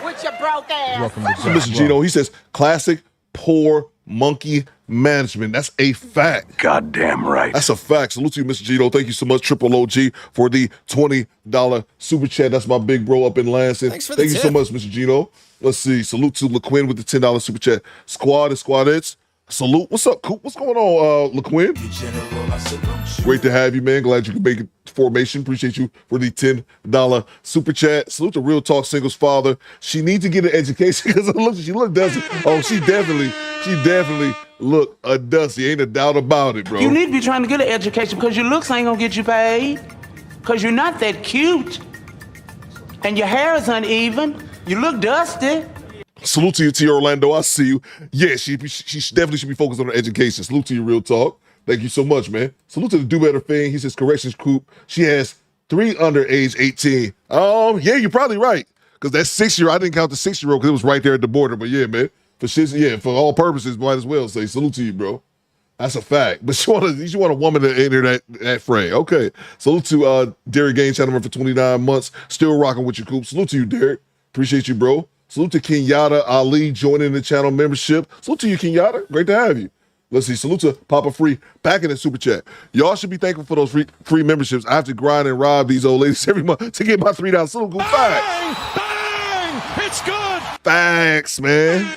With your broke ass. Welcome to Mr. Gino. He says classic poor monkey management. That's a fact. Goddamn right. That's a fact. Salute to you, Mr. Gino. Thank you so much, Triple OG, for the $20 super chat. That's my big bro up in Lansing. Thanks for the Thank you so much, Mr. Gino. Let's see. Salute to LaQuinn with the $10 super chat. Squad and squadettes. Salute. What's up, Coop? What's going on, LaQuinn? Great to have you, man. Glad you could make it formation. Appreciate you for the $10 super chat. Salute to Real Talk Singles father. She needs to get an education because she look dusty. Oh, she definitely look a dusty. Ain't a doubt about it, bro. You need to be trying to get an education because your looks ain't gonna get you paid. Because you're not that cute. And your hair is uneven. You look dusty. Salute to you, T. Orlando. I see you. Yeah, she definitely should be focused on her education. Salute to you, Real Talk. Thank you so much, man. Salute to the Do Better thing. He says, corrections, Coop. She has 3 under age 18. Yeah, you're probably right. Because that 6-year, I didn't count the 6-year-old because it was right there at the border. But yeah, man, for all purposes, might as well say salute to you, bro. That's a fact. But you want a woman to enter that fray. Okay. Salute to Derek Gaines, channel member for 29 months. Still rocking with you, Coop. Salute to you, Derek. Appreciate you, bro. Salute to Kenyatta Ali joining the channel membership. Salute to you, Kenyatta. Great to have you. Let's see. Salute to Papa Free back in the super chat. Y'all should be thankful for those free memberships. I have to grind and rob these old ladies every month to get my $3. Salute, go facts. Bang! It's good. Facts, man.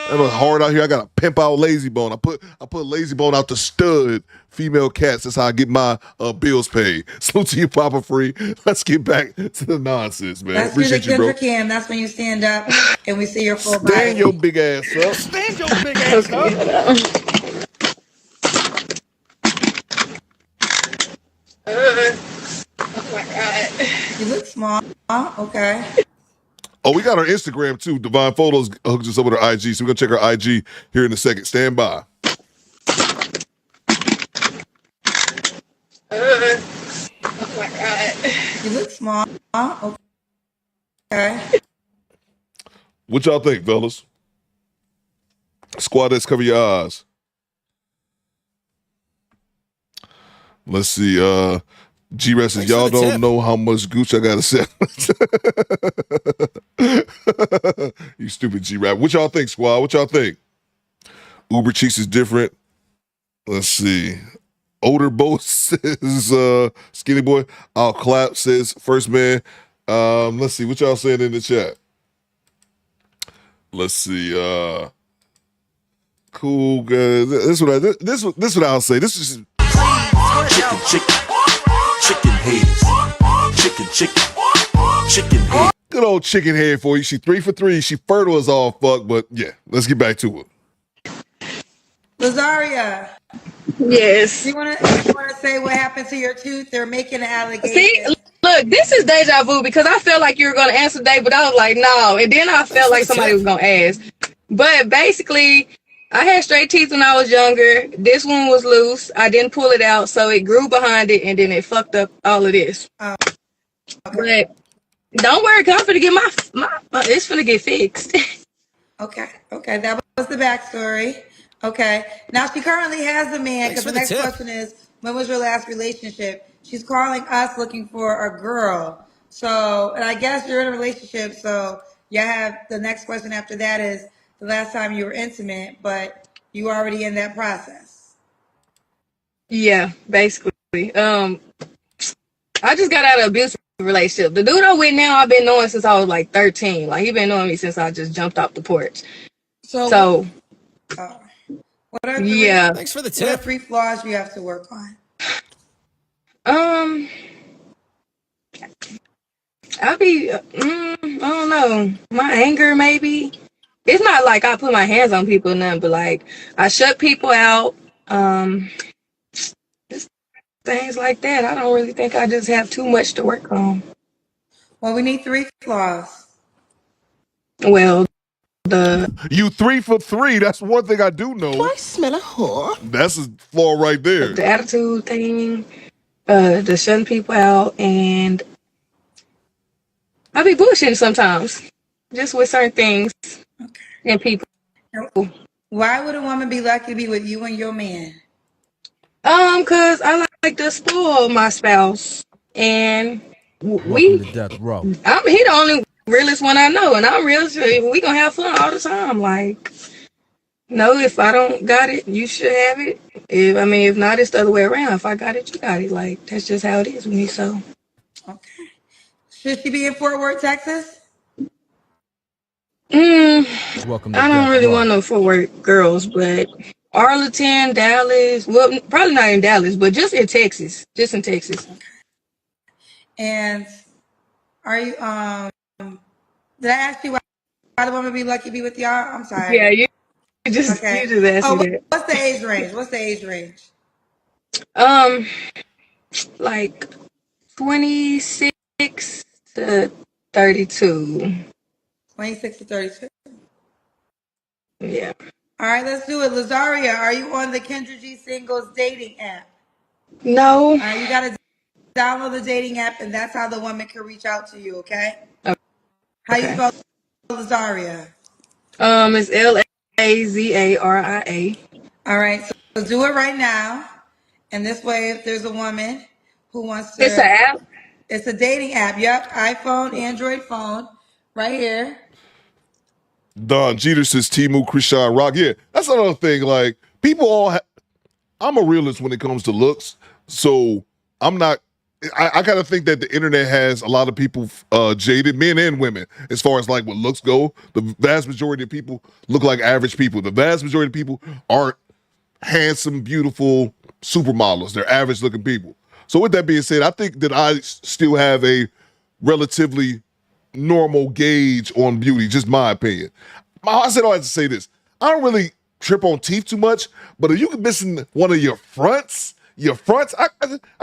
That was hard out here. I got to pimp out Lazy Bone. I put Lazy Bone out to stud female cats. That's how I get my bills paid. Salute to you, Papa Free. Let's get back to the nonsense, man. That's Appreciate you, bro. Cam. That's when you stand up and we see your full body. Stand your big ass up. Stand your big ass up. Oh my God. You look small. Okay. Oh, we got our Instagram too. Divine Photos hooked us up with our IG, so we're gonna check our IG here in a second. Stand by. Oh my God. You look small. Okay. What y'all think, fellas? Squadettes, cover your eyes. Let's see. G-Rest says, y'all don't know how much gooch I gotta sell. You stupid G-Rap. What y'all think, squad? What y'all think? Uber Cheeks is different. Let's see. Older Bo says, Skinny Boy. I'll clap says, First Man. Let's see. What y'all saying in the chat? Let's see. Cool guys. This is what I'll say. This is chicken haters. Chicken haters. Good old chicken head for you. She 3 for 3. She fertile as all fuck, but yeah, let's get back to it. Lazaria. Yes. You wanna say what happened to your tooth? They're making an allegation. See, look, this is deja vu because I felt like you were gonna answer today, but I was like, no. And then I felt like somebody was gonna ask. But basically, I had straight teeth when I was younger. This one was loose. I didn't pull it out, so it grew behind it, and then it fucked up all of this. Okay. But don't worry, cause I'm finna get my it's finna get fixed. Okay, that was the backstory. Okay, now she currently has a man. Because the next question is, when was your last relationship? She's calling us looking for a girl. So, and I guess you're in a relationship. So, you have the next question after that is the last time you were intimate, but you already in that process. Yeah, basically. I just got out of an abusive relationship. The dude I'm with now, I've been knowing since I was like 13. Like he been knowing me since I just jumped off the porch. So what are three, yeah. Thanks for the tip. What are 3 flaws you have to work on? I don't know. My anger, maybe. It's not like I put my hands on people or nothing, but like I shut people out. Just things like that. I don't really think I just have too much to work on. Well, we need 3 flaws. Well, you 3 for 3. That's one thing I do know. Do I smell a whore? That's a flaw right there. The attitude thing, the shutting people out, and I be bullshitting sometimes, just with certain things and people. Why would a woman be lucky to be with you and your man? Cause I like to spoil my spouse, and Welcome to death row. he the only realest one I know, and I'm real sure we gonna have fun all the time. Like, no, if I don't got it, you should have it. If not, it's the other way around. If I got it, you got it. Like, that's just how it is with me. So, okay. Should she be in Fort Worth, Texas? Welcome to I don't death really row. want no Fort Worth girls, but Arlington, Dallas. Well, probably not in Dallas, but just in Texas. Just in Texas. And are you did I ask you why the woman be lucky to be with y'all? I'm sorry. Yeah, you just asked me that. What's the age range? What's the age range? Like 26 to 32. 26 to 32. Yeah. All right, let's do it. Lazaria, are you on the Kendra G Singles dating app? No. All right, you got to download the dating app, and that's how the woman can reach out to you, okay? How you spell Lazaria? It's Lazaria. All right, so do it right now. And this way, if there's a woman who wants to... It's an app? It's a dating app. Yep, iPhone, Android phone, right here. Don Jeter says Timu, Krishan Rock. Yeah, that's another thing. Like, people all I'm a realist when it comes to looks. So I'm not, I kind of think that the internet has a lot of people jaded, men and women, as far as like what looks go. The vast majority of people look like average people. The vast majority of people aren't handsome, beautiful supermodels. They're average looking people. So with that being said, I think that I still have a relatively normal gauge on beauty, just my opinion. I said I had to say this. I don't really trip on teeth too much, but if you missing one of your fronts, I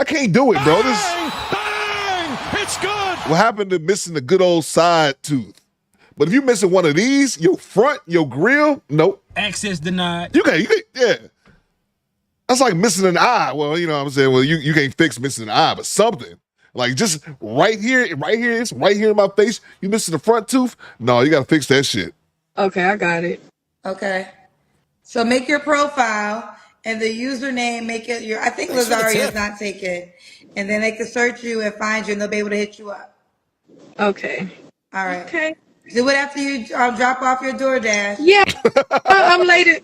can't do it, bro. Bang! It's good! What happened to missing the good old side tooth? But if you missing one of these, your front, your grill, nope. Access denied. You can't, yeah. That's like missing an eye. Well, you know what I'm saying? Well, you can't fix missing an eye, but something. Like just right here, it's right here in my face. You missing the front tooth? No, you gotta fix that shit. Okay, I got it. Okay. So make your profile and the username, make it your, I think Lazaria is not taken. And then they can search you and find you and they'll be able to hit you up. Okay. All right. Okay. Do it after you drop off your DoorDash. Yeah. I'm late.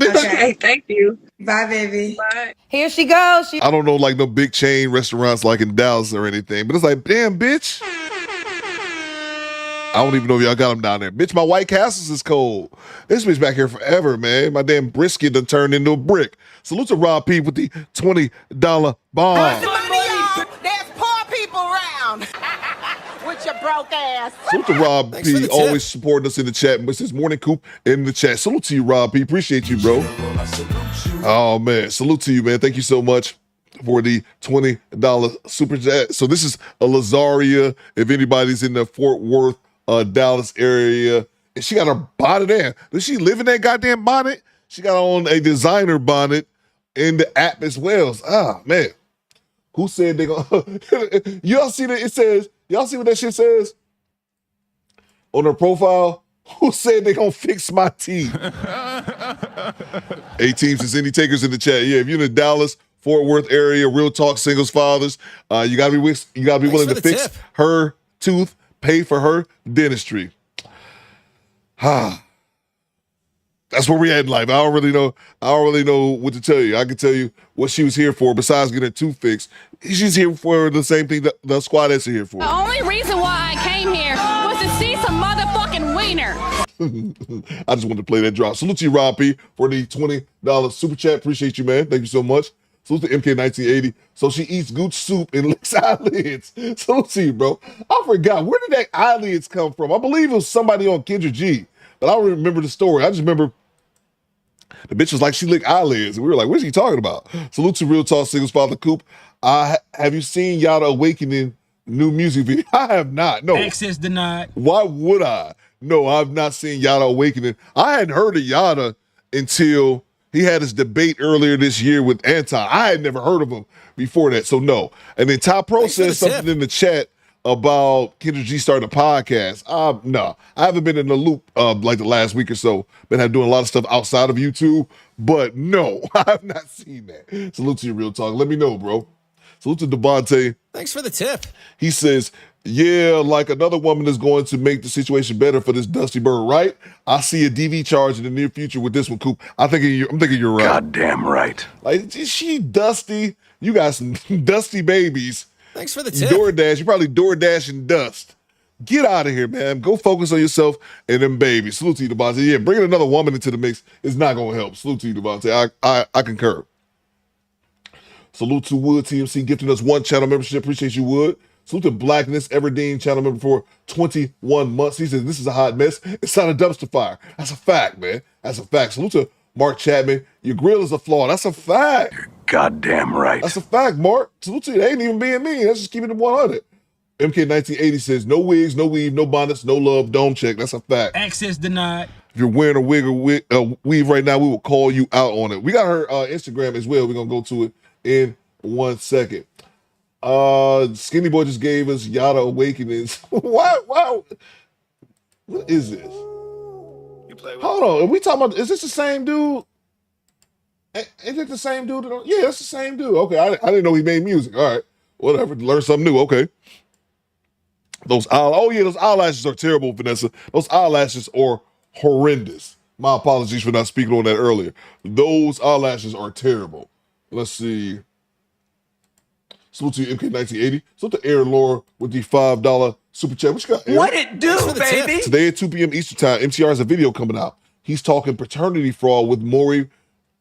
Okay, thank you. Bye, baby. Bye. Here she goes. I don't know like no big chain restaurants like in Dallas or anything, but it's like, damn, bitch. I don't even know if y'all got them down there. Bitch, my White Castles is cold. This bitch back here forever, man. My damn brisket done turned into a brick. Salute to Rob P with the $20 bomb. There's poor people around. With your broke ass. Salute to Rob P, always supporting us in the chat. But says Morning Coop in the chat. Salute to you, Rob P. Appreciate you, bro. Oh, man. Salute to you, man. Thank you so much for the $20 super chat. So this is a Lazaria. If anybody's in the Fort Worth, Dallas area, and she got her bonnet in. Does she live in that goddamn bonnet? She got on a designer bonnet in the app as well. Ah, man. Who said they gonna y'all see that it says, y'all see what that shit says? On her profile? Who said they gonna fix my teeth? A-Teams is any takers in the chat. Yeah, if you're in the Dallas, Fort Worth area, real talk singles fathers, you gotta be willing to fix her tooth, pay for her dentistry. That's where we at in life. I don't really know what to tell you. I can tell you what she was here for. Besides getting her tooth fixed, she's here for the same thing that the squadettes are here for. The only reason why I came here was to see some motherfucking wiener. I just wanted to play that drop. Salute to you, Rob P, for the $20 super chat. Appreciate you, man. Thank you so much. Salute to MK1980. So she eats gooch soup and licks eyelids. Salute to you, bro. I forgot. Where did that eyelids come from? I believe it was somebody on Kendra G, but I don't remember the story. I just remember the bitch was like, she licked eyelids. And we were like, what's he talking about? Salute to Real Talk Singles Father Coop. Have you seen Yada Awakening new music video? I have not. No. Access denied. Why would I? No, I've not seen Yada Awakening. I hadn't heard of Yada until he had his debate earlier this year with Anton. I had never heard of him before that, so no. And then Top Pro says something in the chat about Kendra G starting a podcast. No, I haven't been in the loop like the last week or so. Been doing a lot of stuff outside of YouTube, but no, I have not seen that. Salute to you, Real Talk. Let me know, bro. Salute to Devontae. Thanks for the tip. He says, yeah, like another woman is going to make the situation better for this Dusty Bird, right? I see a DV charge in the near future with this one, Coop. I'm thinking you're right. Goddamn right. Like, is she dusty? You got some dusty babies. Thanks for the tip. DoorDash. You probably DoorDash and dust. Get out of here, man. Go focus on yourself and them babies. Salute to you, Devontae. Yeah, bringing another woman into the mix is not going to help. Salute to you, Devontae. I concur. Salute to Wood TMC gifting us 1 channel membership. Appreciate you, Wood. Salute to Blackness Everdeen channel member for 21 months. He says, this is a hot mess. It's not a dumpster fire. That's a fact, man. That's a fact. Salute to Mark Chapman. Your grill is a flaw. That's a fact. You're goddamn right. That's a fact, Mark. Salute to you. They ain't even being mean. That's just keeping it 100. MK1980 says, no wigs, no weave, no bonnets, no love, dome check. That's a fact. Access denied. If you're wearing a wig or weave right now, we will call you out on it. We got her Instagram as well. We're going to go to it in 1 second. Skinny Boy just gave us Yada Awakenings. Wow. What is this? Hold on. Are we talking about, is this the same dude? Is it the same dude? Yeah, that's the same dude. Okay, I didn't know he made music. All right. Whatever. Learn something new. Okay. Those eyelashes are terrible, Vanessa. Those eyelashes are horrendous. My apologies for not speaking on that earlier. Those eyelashes are terrible. Let's see. Salute to you, MK1980. Salute to Aaron Laura with the $5 super chat. What you got, Aaron? What it do, baby? Today at 2 p.m. Eastern Time, MTR has a video coming out. He's talking paternity fraud with Maury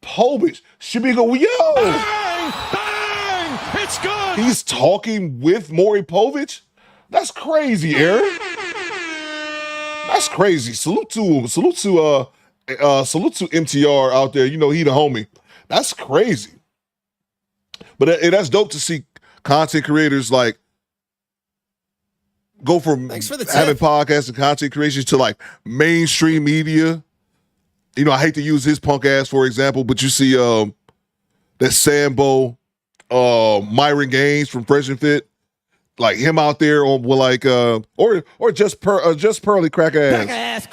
Povich. Should be go, yo! Bang! Bang! It's good! He's talking with Maury Povich? That's crazy, Aaron. That's crazy. Salute to him. Salute to MTR out there. You know, he the homie. That's crazy. But that's dope to see content creators like go from having podcasts and content creation to like mainstream media. You know, I hate to use his punk ass for example, but you see that Sambo, Myron Gaines from Fresh and Fit, like him out there on like or just Pearly Crack Ass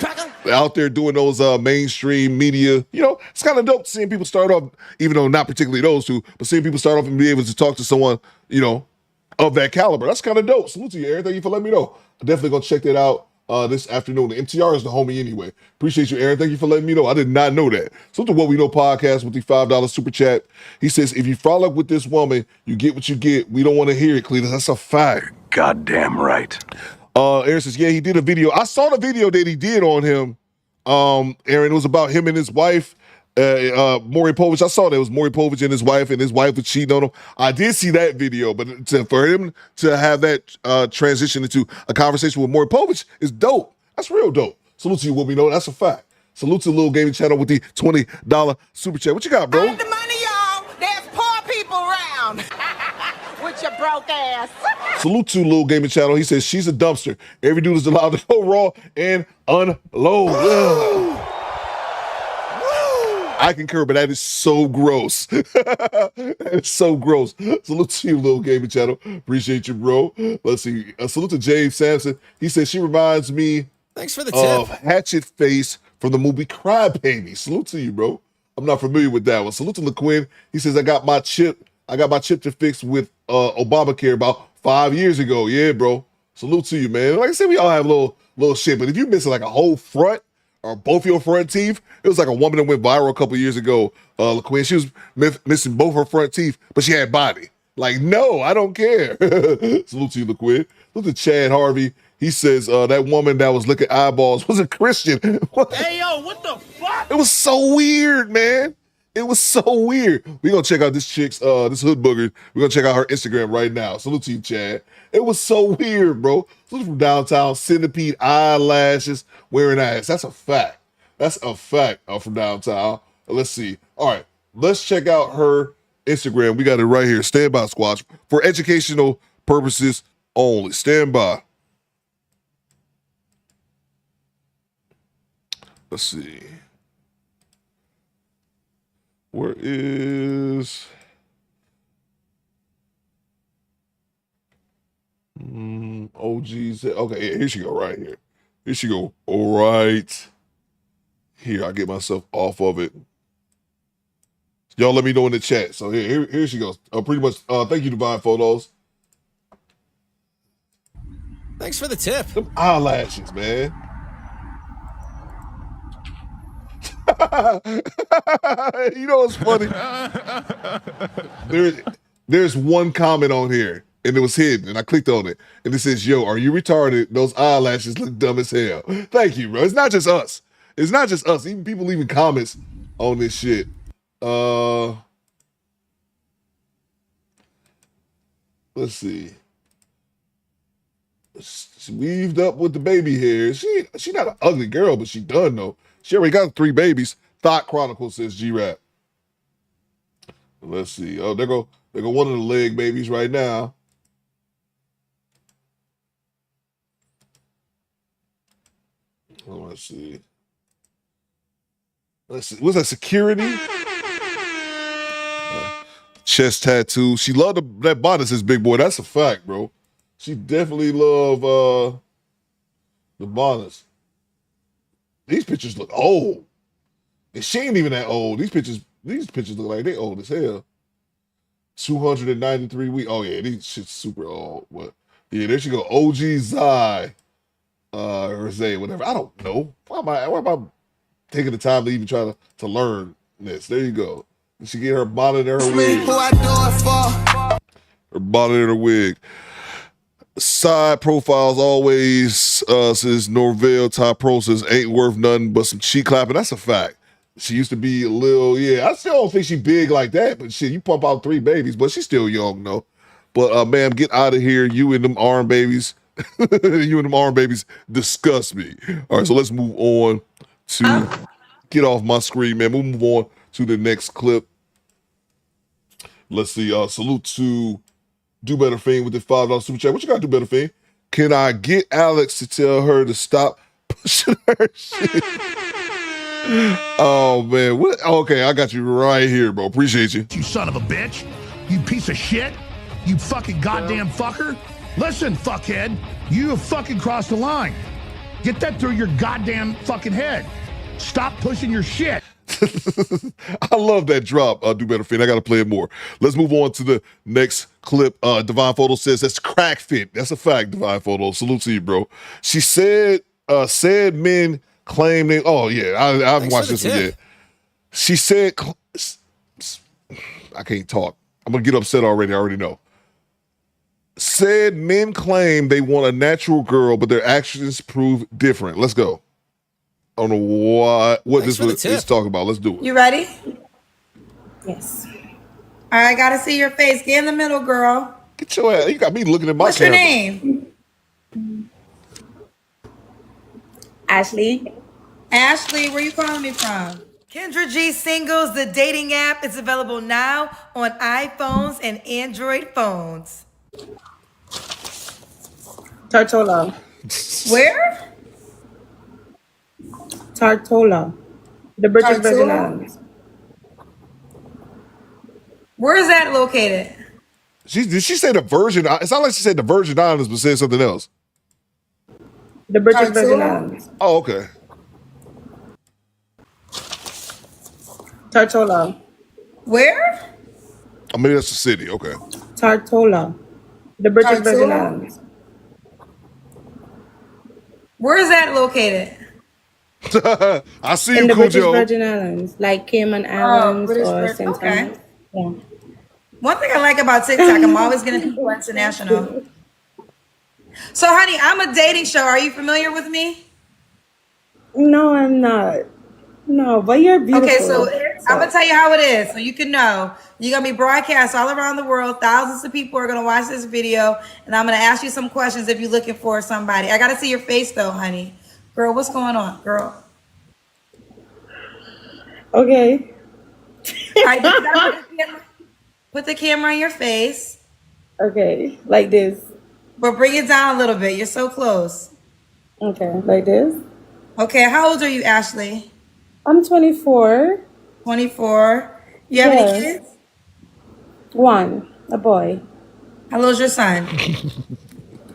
out there doing those mainstream media. You know, it's kind of dope seeing people start off, even though not particularly those two, but seeing people start off and be able to talk to someone, you know, of that caliber. That's kind of dope. Salute to you, Aaron. Thank you for letting me know. I'm definitely gonna check that out this afternoon. The MTR is the homie anyway. Appreciate you, Aaron. Thank you for letting me know. I did not know that. Salute to What We Know podcast with the $5 super chat. He says, if you follow up with this woman, you get what you get. We don't want to hear it, Cletus. That's a fact. Goddamn right. Aaron says, yeah, he did a video. I saw the video that he did on him. Aaron, it was about him and his wife, Maury Povich. I saw that it was Maury Povich and his wife was cheating on him. I did see that video, but for him to have that transition into a conversation with Maury Povich is dope. That's real dope. Salute to you, What We Know. That's a fact. Salute to Lil Gaming Channel with the $20 super chat. What you got, bro? I have the money, y'all. There's poor people around. With your broke ass. Salute to Lil Gaming Channel. He says she's a dumpster. Every dude is allowed to go raw and unload. I concur, but that is so gross. That is so gross. Salute to you, Lil Gaming Channel. Appreciate you, bro. Let's see. Salute to James Sampson. He says she reminds me Thanks for the of tip. Hatchet Face from the movie Cry Baby. Salute to you, bro. I'm not familiar with that one. Salute to LaQuinn. He says I got my chip to fix with Obamacare about 5 years ago. Yeah, bro. Salute to you, man. Like I said, we all have little shit, but if you're missing like a whole front Are both your front teeth? It was like a woman that went viral a couple years ago, LaQuinn. She was missing both her front teeth, but she had body. Like, no, I don't care. Salute to you, LaQuinn. Look at Chad Harvey. He says that woman that was licking eyeballs was a Christian. Hey, yo, what the fuck? It was so weird, man. It was so weird. We're going to check out this chick's, this hood booger. We're going to check out her Instagram right now. Salute to you, Chad. It was so weird, bro. Salute from downtown, centipede, eyelashes, wearing ass. That's a fact. That's a fact from downtown. Let's see. All right, let's check out her Instagram. We got it right here. Stand by, Squash. For educational purposes only. Stand by. Let's see. Where is OG's? Okay, here she go right here. Here she go right here. I get myself off of it. Y'all let me know in the chat. So here she goes. Pretty much. Thank you, Divine Photos. Thanks for the tip. Them eyelashes, man. You know what's funny? There's one comment on here, and it was hidden, and I clicked on it, and it says, "Yo, are you retarded? Those eyelashes look dumb as hell." Thank you, bro. It's not just us. It's not just us. Even people leaving comments on this shit. Let's see. She weaved up with the baby hair. She not an ugly girl, but she done though. She already got 3 babies. Thought Chronicle says G-Rap. Let's see. Oh, there go one of the leg babies right now. Oh, let's see. What's that? Security? Chest tattoo. She loved that bodice, this big boy. That's a fact, bro. She definitely loved the bodice. These pictures look old. And she ain't even that old. These pictures look like they old as hell. 293 weeks. Oh yeah, these shit's super old. But yeah, there she go. OG Zai. Or Zay, whatever. I don't know. Why am I taking the time to even try to learn this? There you go. She get her bonnet and her wig. Who I do it for? Her bonnet and her wig. Side profiles always says Norvell. Top Pro says ain't worth nothing but some cheek clapping. That's a fact. She used to be a little, I still don't think she big like that, but shit, you pump out 3 babies, but she's still young though. But ma'am, get out of here. You and them arm babies. You and them arm babies disgust me. All right, so let's move on to get off my screen, man. We'll move on to the next clip. Let's see. Salute to Do Better Fame with the $5 super chat. What you got to Do Better Fame? Can I get Alex to tell her to stop pushing her shit? Oh, man. What? Okay, I got you right here, bro. Appreciate you. You son of a bitch. You piece of shit. You fucking goddamn fucker. Listen, fuckhead. You have fucking crossed the line. Get that through your goddamn fucking head. Stop pushing your shit. I love that drop, Do Better Fame. I got to play it more. Let's move on to the next clip. Divine Photo says that's crack fit. That's a fact, Divine Photo. Salute to you, bro. She said men claim they. Oh, yeah. I haven't watched this one yet. She said, I can't talk. I'm going to get upset already. I already know. Said men claim they want a natural girl, but their actions prove different. Let's go. I don't know what this is talking about. Let's do it. You ready? Yes. All right, I gotta see your face. Get in the middle, girl. Get your ass. You got me looking at my What's camera. your name? Ashley. Ashley, where you calling me from? Kendra G Singles, the dating app, is available now on iPhones and Android phones. Tortola. Where? Tortola. The British Virgin Islands. Where is that located? Did she say the Virgin? It's not like she said the Virgin Islands, but said something else. The British Virgin Islands. Oh, okay. Tortola. Where? Oh, maybe that's the city. Okay. Tortola. The British Virgin Islands. Where is that located? I see In you, the British Cujo. Virgin Islands, like Cayman Oh, Islands British or Virgin. St. Okay. Thomas. Yeah. One thing I like about TikTok, I'm always getting people international. So, honey, I'm a dating show. Are you familiar with me? No, I'm not. No, but you're beautiful. Okay, so I'm gonna tell you how it is, so you can know. You're gonna be broadcast all around the world. Thousands of people are gonna watch this video, and I'm gonna ask you some questions if you're looking for somebody. I gotta see your face though, honey. Girl, what's going on, girl? Okay. All right, you gotta put the camera on your face. Okay, like this. But bring it down a little bit. You're so close. Okay, like this. Okay, how old are you, Ashley? I'm 24. 24. You have any kids? One, a boy. How old's your son?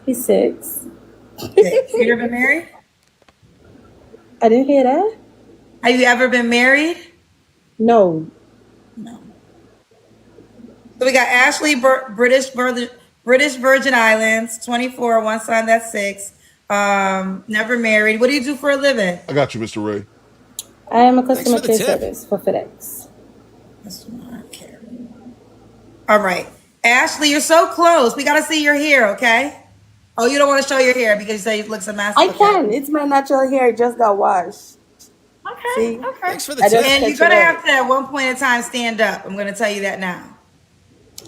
He's 6. Okay. You ever been married? I didn't hear that. Have you ever been married? No. No. So we got Ashley, British Virgin Islands, 24, one son, that's 6. Never married. What do you do for a living? I got you, Mr. Ray. I am a customer care service for FedEx. Customer care. All right. Ashley, you're so close. We got to see your hair, okay? Oh, you don't want to show your hair because you say it looks a mess. I can. It's my natural hair. It just got washed. Okay. See? Okay. Thanks for the tip. And you're going to have to, at one point in time, stand up. I'm going to tell you that now.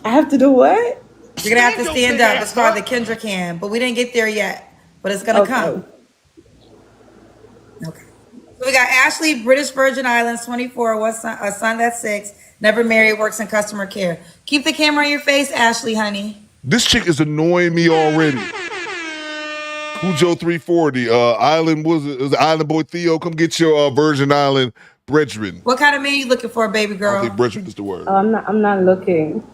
I have to do what? You're going to have to stand up. It's called the Kendra Cam, but we didn't get there yet. But it's going to come. Okay. So we got Ashley, British Virgin Islands, 24, a son that's 6, never married, works in customer care. Keep the camera on your face, Ashley, honey. This chick is annoying me already. Cujo 340, Island was it Island Boy Theo? Come get your Virgin Island brethren. What kind of man you looking for, baby girl? I think brethren is the word. I'm not looking.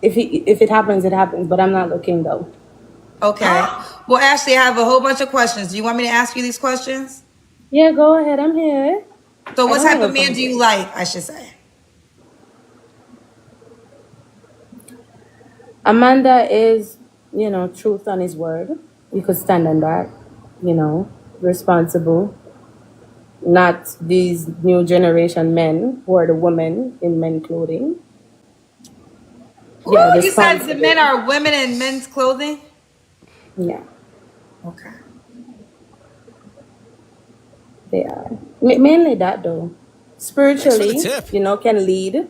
If it happens, it happens. But I'm not looking though. Okay. Well, Ashley, I have a whole bunch of questions. Do you want me to ask you these questions? Yeah, go ahead. I'm here. So what type of man do you like, I should say? Amanda is, truth on his word. You could stand on that. Responsible. Not these new generation men who are the women in men clothing. Yeah, you said the men are women in men's clothing? Yeah. Okay. They are. Mainly that though. Spiritually, can lead.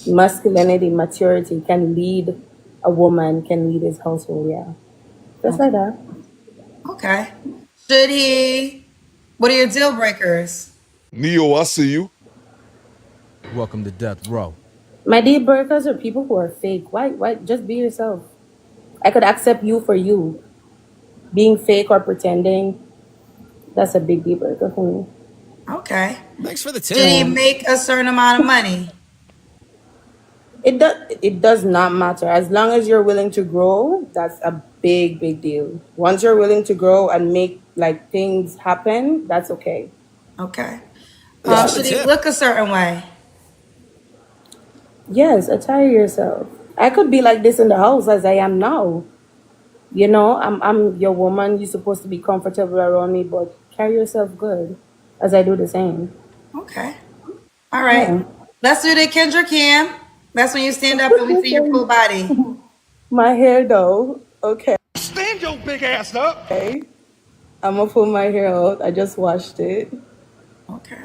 Masculinity, maturity can lead a woman, can lead his household, yeah. Just like that. Okay. What are your deal breakers? Neo, I see you. Welcome to Death Row. My deal breakers are people who are fake. Why? Just be yourself. I could accept you for you. Being fake or pretending, that's a big deal breaker for me. Okay. Thanks for the tip. Did he make a certain amount of money? It does not matter. As long as you're willing to grow, that's a big deal. Once you're willing to grow and make things happen, that's okay. Okay. Should he look a certain way? Yes, attire yourself. I could be like this in the house as I am now. I'm your woman. You're supposed to be comfortable around me, but carry yourself good as I do the same. Okay. All right. Yeah. Let's do the Kendra Cam. That's when you stand up and we see your full body. My hair though. Okay. Stand your big ass up. Okay. I'm gonna pull my hair out. I just washed it. Okay.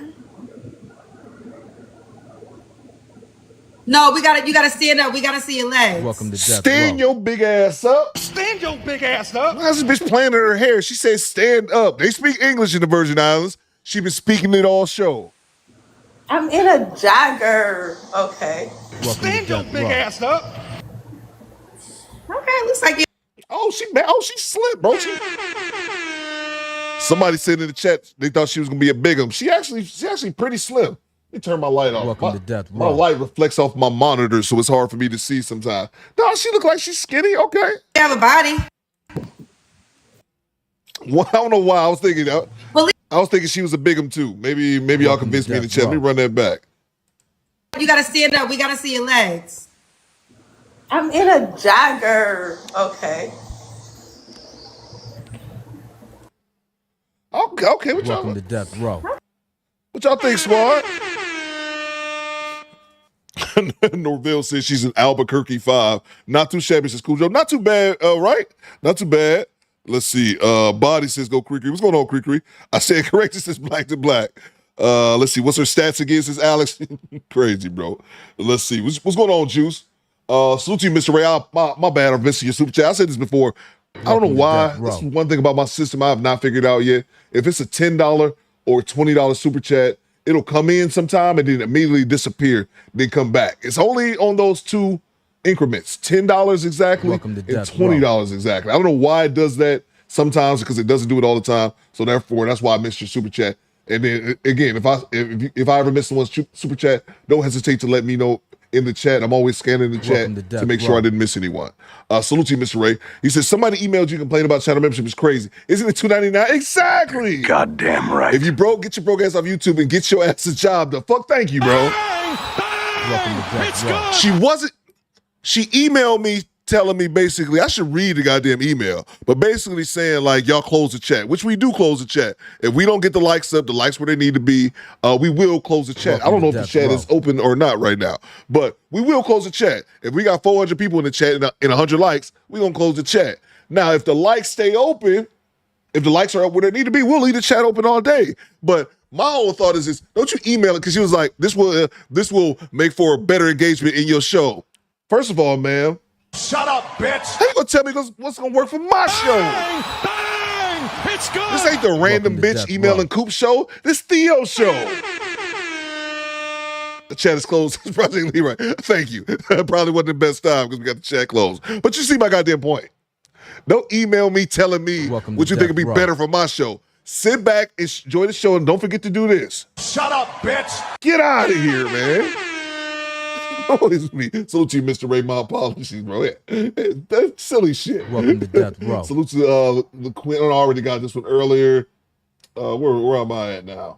No, you gotta stand up. We gotta see your legs. Welcome to Death Stand your big ass up. Stand your big ass up. Why is this bitch playing in her hair? She says stand up. They speak English in the Virgin Islands. She been speaking it all show. I'm in a jogger. Okay. Stand your big ass up. Okay, looks like you. Oh, she slipped, bro. Somebody said in the chat they thought she was gonna be a bigum. She actually pretty slim. Let me turn my light off. Welcome to Death My Row. light reflects off my monitor, so it's hard for me to see sometimes. No, she look like she's skinny. Okay. You have a body. Well, I don't know why I was thinking that. I was thinking she was a bigum too. Maybe y'all convinced me in the chat. Let me run that back. You gotta stand up. We gotta see your legs. I'm in a jogger. Okay. Okay, what y'all? Welcome to Death Row. What y'all think, squad? Norville says she's an Albuquerque 5. Not too shabby, says Cool Joe. Not too bad, right? Not too bad. Let's see. Body says go Creekery. What's going on, Creekery? I said correct. It says black to black. Let's see. What's her stats again? Says Alex. Crazy, bro. Let's see. What's going on, Juice? Salute to you, Mr. Ray. My bad. I'm missing your super chat. I said this before. I don't know why. This is one thing about my system I have not figured out yet. If it's a $10 or $20 super chat, it'll come in sometime and then immediately disappear, then come back. It's only on those two increments, $10 exactly and $20 exactly. I don't know why it does that sometimes because it doesn't do it all the time. So therefore, that's why I missed your super chat. And then again, if I ever miss someone's super chat, don't hesitate to let me know in the chat. I'm always scanning the chat to make sure I didn't miss anyone. Salute to you, Mr. Ray. He says, somebody emailed you complaining about channel membership is crazy. Isn't it $2.99? Exactly. Goddamn right. If you broke, get your broke ass off YouTube and get your ass a job. The fuck, thank you, bro. She emailed me telling me basically, I should read the goddamn email, but basically saying like, y'all close the chat, which we do close the chat. If we don't get the likes up, the likes where they need to be, we will close the chat. I don't know if the chat is open or not right now, but we will close the chat. If we got 400 people in the chat and 100 likes, we're going to close the chat. Now, if the likes stay open, if the likes are up where they need to be, we'll leave the chat open all day. But my whole thought is this, don't you email it, because she was like, this will make for a better engagement in your show. First of all, man, shut up, bitch. How you gonna tell me what's gonna work for my show? Bang! It's good. This ain't the random bitch emailing Coop show. This Theo's show. The chat is closed. It's probably right. Thank you. Probably wasn't the best time because we got the chat closed. But you see my goddamn point. Don't email me telling me what you think would be better for my show. Sit back, enjoy the show, and don't forget to do this. Shut up, bitch. Get out of here, man. Oh, it's me. Salute to you, Mr. Ray. My apologies, bro. Yeah. That's silly shit. Welcome to Death Row. Salute to the Quinn. I already got this one earlier. Where am I at now?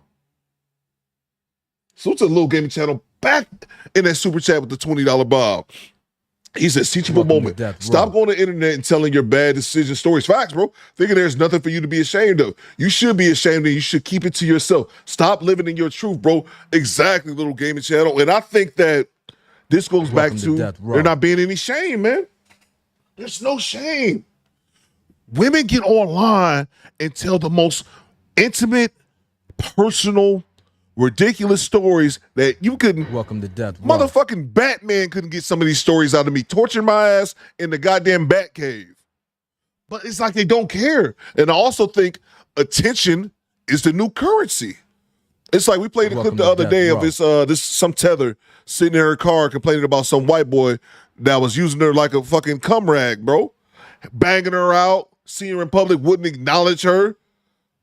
Salute to the Little Gaming Channel back in that super chat with the $20 Bob. He says, teachable moment. Stop going to the internet and telling your bad decision stories. Facts, bro. Thinking there's nothing for you to be ashamed of. You should be ashamed and you should keep it to yourself. Stop living in your truth, bro. Exactly, Little Gaming Channel. And I think that this goes back to there not being any shame, man. There's no shame. Women get online and tell the most intimate, personal, ridiculous stories that you couldn't. Welcome to Death Row. Motherfucking Batman couldn't get some of these stories out of me. Torture my ass in the goddamn Bat Cave. But it's like they don't care. And I also think attention is the new currency. It's like we played a clip the other day of this some tether sitting in her car complaining about some white boy that was using her like a fucking cum rag, bro. Banging her out, seeing her in public, wouldn't acknowledge her.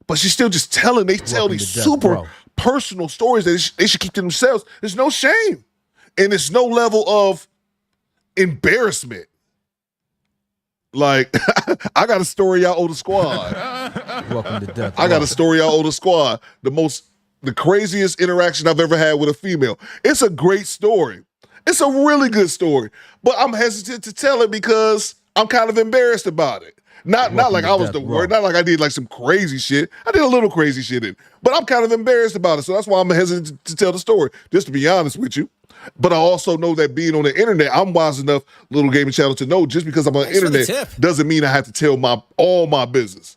But she's still just telling. They tell these super personal stories that they should keep to themselves. There's no shame. And there's no level of embarrassment. Like, I got a story y'all owe the squad. Welcome to Death Row. I got a story y'all owe the squad. The craziest interaction I've ever had with a female. It's a great story. It's a really good story. But I'm hesitant to tell it because I'm kind of embarrassed about it. Not like I was the word, not like I did like some crazy shit. I did a little crazy shit in, but I'm kind of embarrassed about it. So that's why I'm hesitant to tell the story, just to be honest with you. But I also know that being on the internet, I'm wise enough, Little Gaming Channel, to know just because I'm on the internet doesn't mean I have to tell all my business.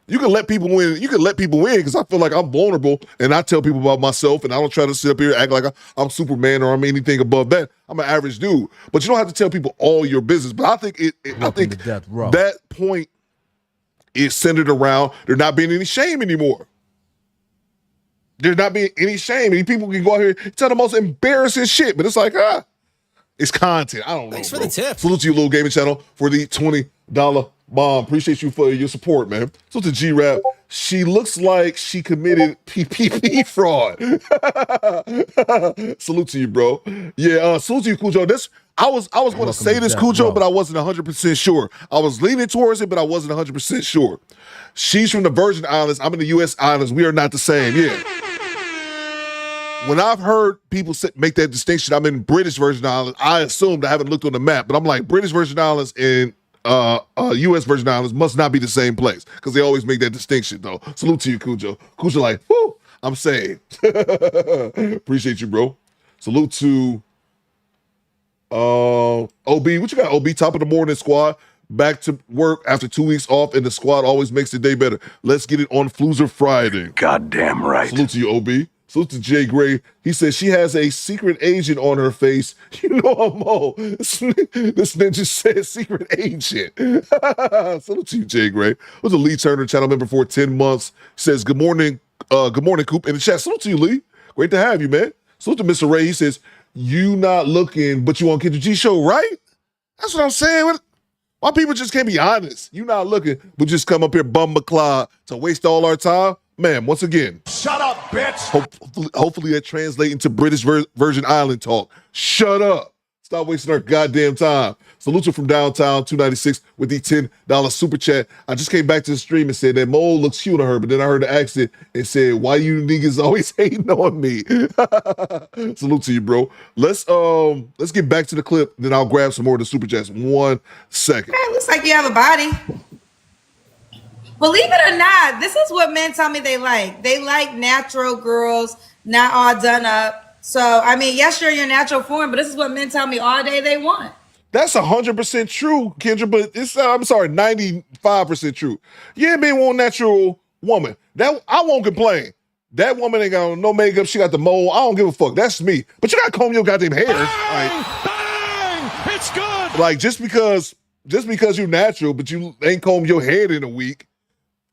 You can let people win. You can let people in because I feel like I'm vulnerable and I tell people about myself and I don't try to sit up here and act like I'm Superman or I'm anything above that. I'm an average dude. But you don't have to tell people all your business. But I think that point is centered around there not being any shame anymore. There's not being any shame. And people can go out here and tell the most embarrassing shit. But it's like, it's content. I don't know. Thanks for the tip. Salute to you, Little Gaming Channel, for the $20 bomb. Appreciate you for your support, man. So to G-Rap, she looks like she committed PPP fraud. Salute to you, bro. Yeah, salute to you, Cujo. I was going to say this, Cujo, but I wasn't 100% sure. I was leaning towards it, but I wasn't 100% sure. She's from the Virgin Islands. I'm in the U.S. Islands. We are not the same. Yeah. When I've heard people make that distinction, I'm in British Virgin Islands. I assumed I haven't looked on the map, but I'm like British Virgin Islands and U.S. Virgin Islands must not be the same place because they always make that distinction, though. Salute to you, Cujo. Cujo like, whoo, I'm saved. Appreciate you, bro. Salute to OB. What you got, OB? Top of the morning, squad. Back to work after 2 weeks off, and the squad always makes the day better. Let's get it on Floozer Friday. Goddamn right. Salute to you, OB. Salute to Jay Gray. He says she has a secret agent on her face. You know I'm all. This ninja said secret agent. Salute to you, Jay Gray. Was a Lee Turner channel member for 10 months. Says good morning, Coop in the chat. Salute to you, Lee. Great to have you, man. Salute to Mr. Ray. He says you not looking, but you on Kendra G show, right? That's what I'm saying. Why people just can't be honest? You not looking, but just come up here bum McCloud to waste all our time? Man, once again. Shut up, bitch. Hopefully that translates into British Virgin Island talk. Shut up. Stop wasting our goddamn time. Salute you from downtown 296 with the $10 super chat. I just came back to the stream and said that mole looks cute on her, but then I heard the accent and said, why you niggas always hating on me? Salute to you, bro. Let's get back to the clip, then I'll grab some more of the super chats. 1 second. It looks like you have a body. Believe it or not, this is what men tell me they like. They like natural girls, not all done up. So, I mean, yes, you're your natural form, but this is what men tell me all day they want. That's 100% true, Kendra, but it's, I'm sorry, 95% true. Yeah, men want natural woman. That I won't complain. That woman ain't got no makeup. She got the mole. I don't give a fuck. That's me. But you got to comb your goddamn hair. Bang! It's good. Like, just because you're natural, but you ain't combed your head in a week,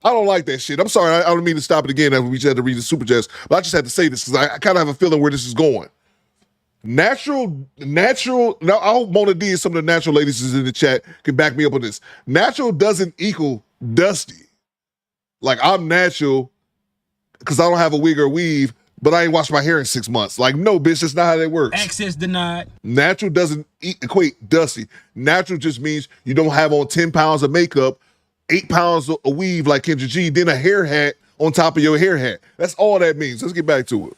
I don't like that shit. I'm sorry. I don't mean to stop it again after we just had to read the super chats, but I just had to say this because I kind of have a feeling where this is going. Natural. Now, I hope Mona D and some of the natural ladies is in the chat can back me up on this. Natural doesn't equal dusty. Like, I'm natural because I don't have a wig or weave, but I ain't washed my hair in 6 months. Like, no, bitch, that's not how that works. Access denied. Natural doesn't equate dusty. Natural just means you don't have on 10 pounds of makeup, 8 pounds of weave like Kendra G, then a hair hat on top of your hair hat. That's all that means. Let's get back to it.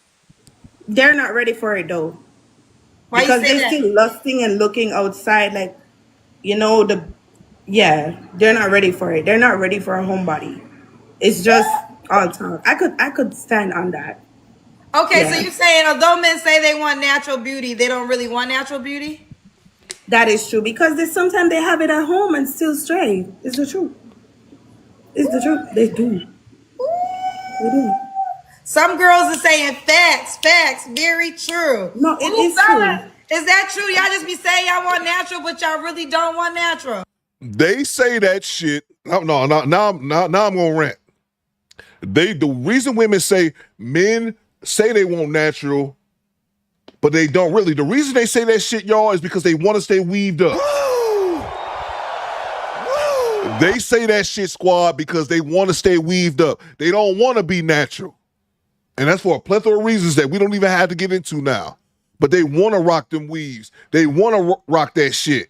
They're not ready for it though. Why because you say they're that? still lusting and looking outside, like, you know, they're not ready for it. They're not ready for a homebody. It's just all time. I could stand on that. Okay, Yeah. so you're saying although men say they want natural beauty, they don't really want natural beauty? That is true because sometimes they have it at home and still stray. It's the truth. It's the truth. They do. They do. Some girls are saying facts, very true. No, it is true. Is that true? Y'all just be saying y'all want natural, but y'all really don't want natural. They say that shit. No, now I'm gonna rant. The reason women say men say they want natural, but they don't really. The reason they say that shit, y'all, is because they want to stay weaved up. They say that shit, squad, because they want to stay weaved up. They don't want to be natural. And that's for a plethora of reasons that we don't even have to get into now. But they want to rock them weaves. They want to rock that shit.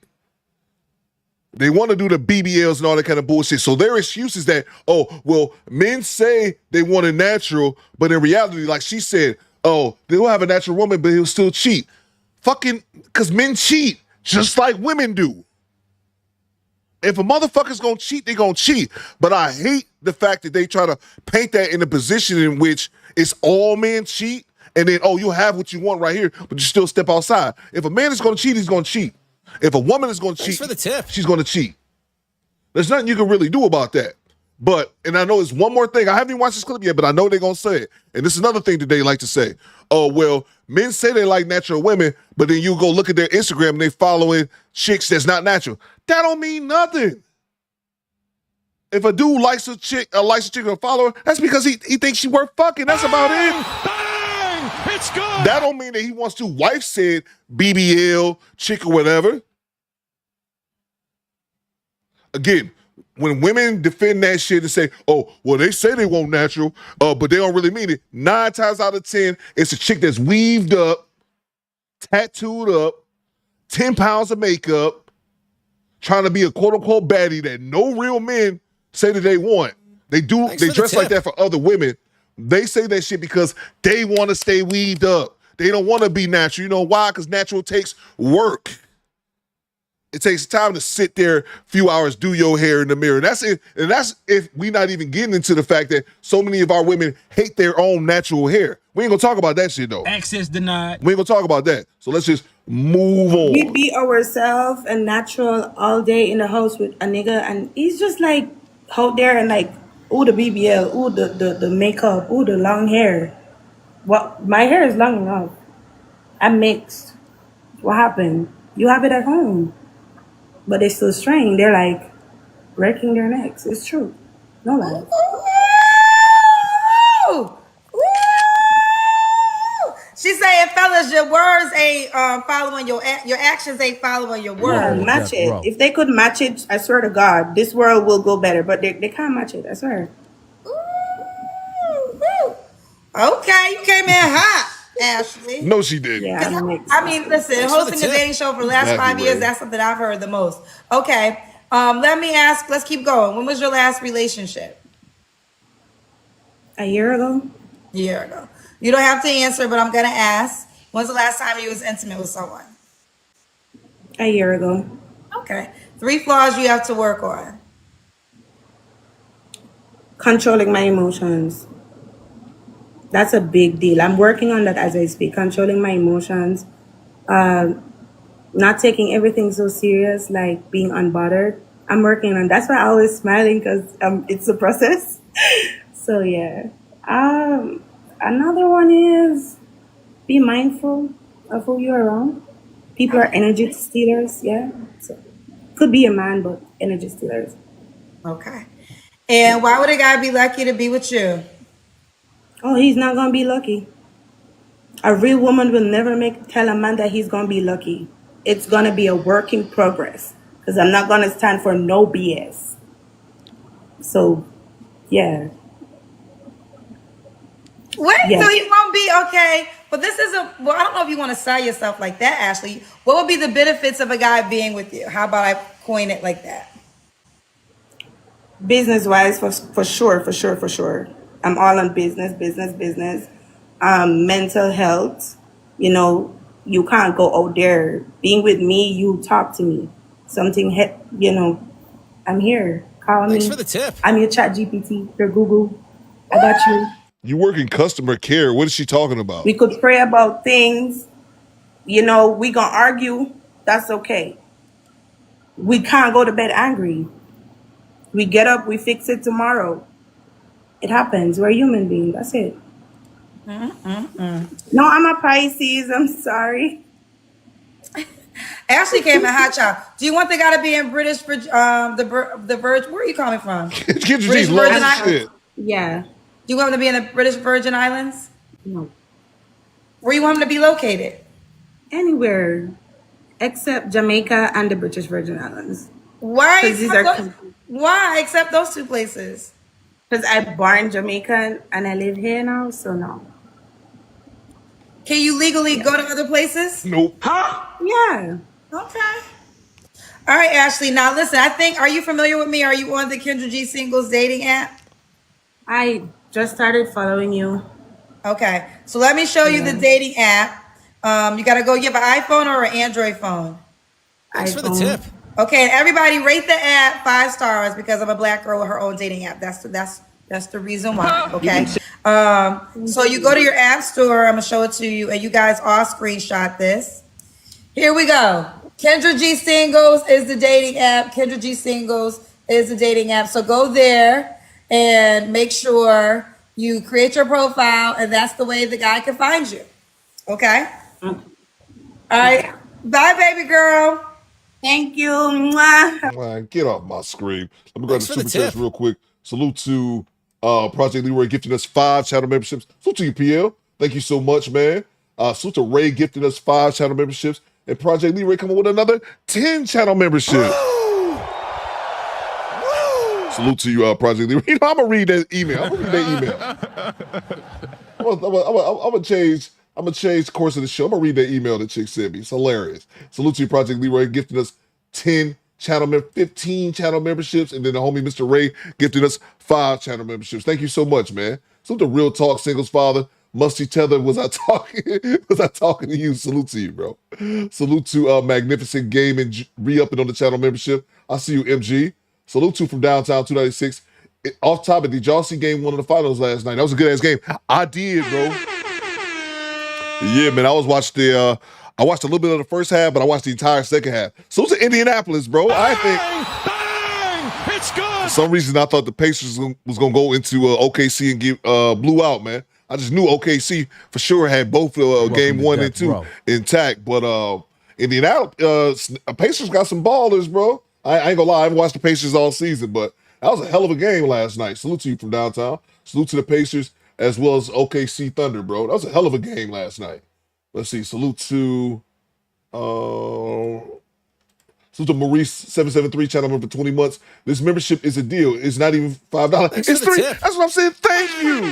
They want to do the BBLs and all that kind of bullshit. So their excuse is that, oh, well, men say they want it natural, but in reality, like she said, oh, they'll have a natural woman, but he'll still cheat. Fucking, because men cheat just like women do. If a motherfucker's gonna cheat, they gonna cheat. But I hate the fact that they try to paint that in a position in which it's all men cheat, and then, oh, you have what you want right here, but you still step outside. If a man is gonna cheat, he's gonna cheat. If a woman is gonna cheat, for the tip. She's gonna cheat. There's nothing you can really do about that. But, and I know it's one more thing. I haven't even watched this clip yet, but I know they're gonna say it. And this is another thing that they like to say. Oh, well, men say they like natural women, but then you go look at their Instagram and they following chicks that's not natural. That don't mean nothing. If a dude likes a chick or follower, that's because he thinks she worth fucking. That's about it. Bang! It's good. That don't mean that he wants to. Wife said BBL, chick or whatever. Again, when women defend that shit and say, oh, well, they say they want natural, but they don't really mean it. 9 times out of 10, it's a chick that's weaved up, tattooed up, 10 pounds of makeup, trying to be a quote-unquote baddie that no real men say that they want. They dress like that for other women. They say that shit because they want to stay weaved up. They don't want to be natural. You know why? Because natural takes work. It takes time to sit there a few hours, do your hair in the mirror. That's it. And that's if we not even getting into the fact that so many of our women hate their own natural hair. We ain't gonna talk about that shit though. Access denied. We ain't gonna talk about that. So let's just move on. We be ourselves and natural all day in the house with a nigga, and he's just like out there and like, ooh, the BBL, ooh, the makeup, ooh, the long hair. What? My hair is long enough. I'm mixed. What happened? You have it at home. But they still straying. They're like breaking their necks. It's true. No lie. Ooh. Ooh. She's saying, fellas, your words ain't following your actions ain't following your words. Yeah, match it. If they could match it, I swear to God, this world will go better. But they can't match it. I swear. Ooh. Okay, you came in hot, Ashley. No, she didn't. Yeah, I mean, listen, hosting a dating show for the last 5 years, that's something I've heard the most. Okay, let me ask, let's keep going. When was your last relationship? A year ago. Year ago. You don't have to answer, but I'm going to ask. When's the last time you was intimate with someone? A year ago. Okay. 3 flaws you have to work on. Controlling my emotions. That's a big deal. I'm working on that as I speak. Controlling my emotions. Not taking everything so serious, like being unbothered. I'm working on. That's why I'm always smiling, because it's a process. So yeah. Another one is be mindful of who you're around. People are energy stealers. Yeah. So could be a man, but energy stealers. Okay. And why would a guy be lucky to be with you? Oh, he's not gonna be lucky. A real woman will never tell a man that he's gonna be lucky. It's gonna be a work in progress, because I'm not gonna stand for no BS. So, yeah. Wait, Yes. so he won't be okay. But this is I don't know if you want to sell yourself like that, Ashley. What would be the benefits of a guy being with you? How about I coin it like that? Business-wise, for sure. I'm all on business. Mental health. You know, you can't go out there. Being with me, you talk to me. I'm here. Call me. Thanks for the tip. I'm your chat GPT, your Google. I got you. You work in customer care. What is she talking about? We could pray about things. We gonna argue. That's okay. We can't go to bed angry. We get up, we fix it tomorrow. It happens. We're human beings. That's it. No, I'm a Pisces. I'm sorry. Ashley came in hot child. Do you want the guy to be in British, the Virgin? Where are you coming from? British Virgin Islands. Yeah. Do you want him to be in the British Virgin Islands? No. Where you want him to be located? Anywhere except Jamaica and the British Virgin Islands. Why? Why except those 2 places? Because I'm born Jamaican and I live here now, so no. Can you legally go to other places? Nope. Huh? Yeah. Okay. All right, Ashley. Now listen, are you familiar with me? Are you on the Kendra G Singles dating app? I just started following you. Okay. So let me show you the dating app. You got to go, you have an iPhone or an Android phone? Thanks for the tip. Okay, and everybody rate the app 5 stars, because I'm a black girl with her own dating app. That's the reason why. Okay. So you go to your app store. I'm gonna show it to you, and you guys all screenshot this. Here we go. Kendra G Singles is the dating app. Kendra G Singles is the dating app. So go there and make sure you create your profile, and that's the way the guy can find you. Okay. All right. Bye, baby girl. Thank you. Mwah. Man, get off my screen. Let me go to the super chats real quick. Salute to Project Leroy gifting us 5 channel memberships. Salute to you, PL. Thank you so much, man. Salute to Ray gifting us 5 channel memberships. And Project Leroy coming with another 10 channel memberships. Salute to you, Project Leroy. You know, I'm going to read that email. I'm going to change the course of the show. I'm going to read that email that chick sent me. It's hilarious. Salute to you, Project Leroy, gifting us 15 channel memberships. And then the homie, Mr. Ray, gifting us 5 channel memberships. Thank you so much, man. Salute to Real Talk Singles Father. Musty Tether, was I talking? Was I talking to you? Salute to you, bro. Salute to Magnificent Game and re-upping on the channel membership. I see you, MG. Salute to from downtown 296. Off topic, did y'all see game 1 of the finals last night? That was a good ass game. I did, bro. Yeah, man. I watched a little bit of the first half, but I watched the entire second half. So it's Indianapolis, bro. I think It's good. for some reason I thought the Pacers was gonna go into OKC and get blew out, man. I just knew OKC for sure had both game 1 and 2 intact, but Indianapolis Pacers got some ballers, bro. I ain't gonna lie, I haven't watched the Pacers all season, but that was a hell of a game last night. Salute to you from downtown. Salute to the Pacers as well as OKC Thunder, bro. That was a hell of a game last night. Let's see. Salute to Maurice 773 channel member for 20 months. This membership is a deal. It's not even $5. It's $3. That's what I'm saying. Thank you.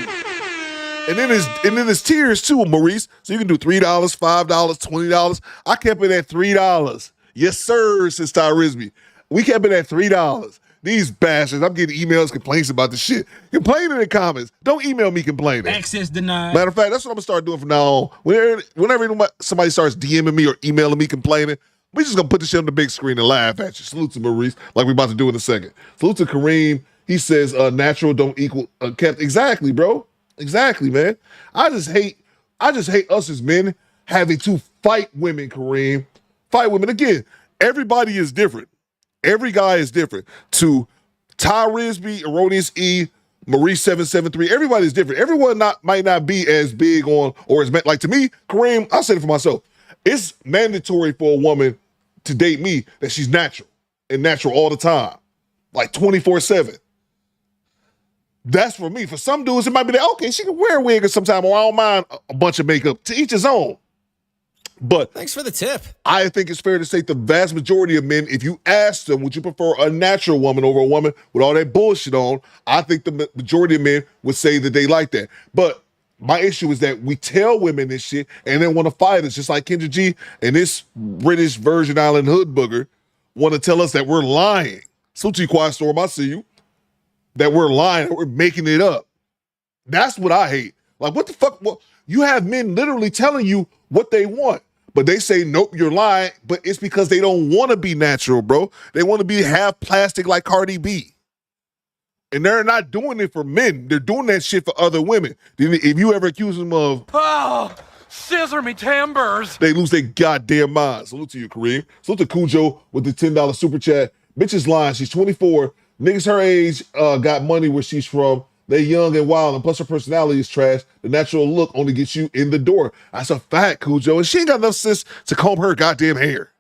And then there's tiers too, Maurice. So you can do $3, $5, $20. I kept it at $3. Yes, sir, says Tyrisby. We kept it at $3. These bastards, I'm getting emails, complaints about the shit. Complain in the comments. Don't email me complaining. Access denied. Matter of fact, that's what I'm gonna start doing from now on. Whenever somebody starts DMing me or emailing me complaining, we just gonna put this shit on the big screen and laugh at you. Salute to Maurice, like we're about to do in a second. Salute to Kareem. He says natural don't equal kept. Exactly, bro. Exactly, man. I just hate us as men having to fight women, Kareem. Fight women. Again, everybody is different. Every guy is different. To Ty Risby, Erroneous E, Maurice 773, everybody's different. Everyone might not be as big on or as like to me, Kareem, I'll say it for myself. It's mandatory for a woman to date me that she's natural and natural all the time. Like 24/7. That's for me. For some dudes, it might be that, okay, she can wear a wig or sometime, or I don't mind a bunch of makeup. To each his own. But thanks for the tip. I think it's fair to say the vast majority of men, if you ask them, would you prefer a natural woman over a woman with all that bullshit on? I think the majority of men would say that they like that. But my issue is that we tell women this shit and then want to fight us, just like Kendra G and this British Virgin Island hood booger want to tell us that we're lying. So to you, Quiet Storm, I see you. That we're lying, that we're making it up. That's what I hate. Like, what the fuck? Well, you have men literally telling you what they want. But they say, nope, you're lying. But it's because they don't want to be natural, bro. They want to be half plastic like Cardi B. And they're not doing it for men. They're doing that shit for other women. If you ever accuse them of, Oh, scissor me timbers. they lose their goddamn mind. Salute to you, Kareem. Salute to Cujo with the $10 super chat. Bitch is lying. She's 24. Niggas her age got money where she's from. They young and wild, and plus her personality is trash. The natural look only gets you in the door. That's a fact, Cujo. And she ain't got enough sense to comb her goddamn hair.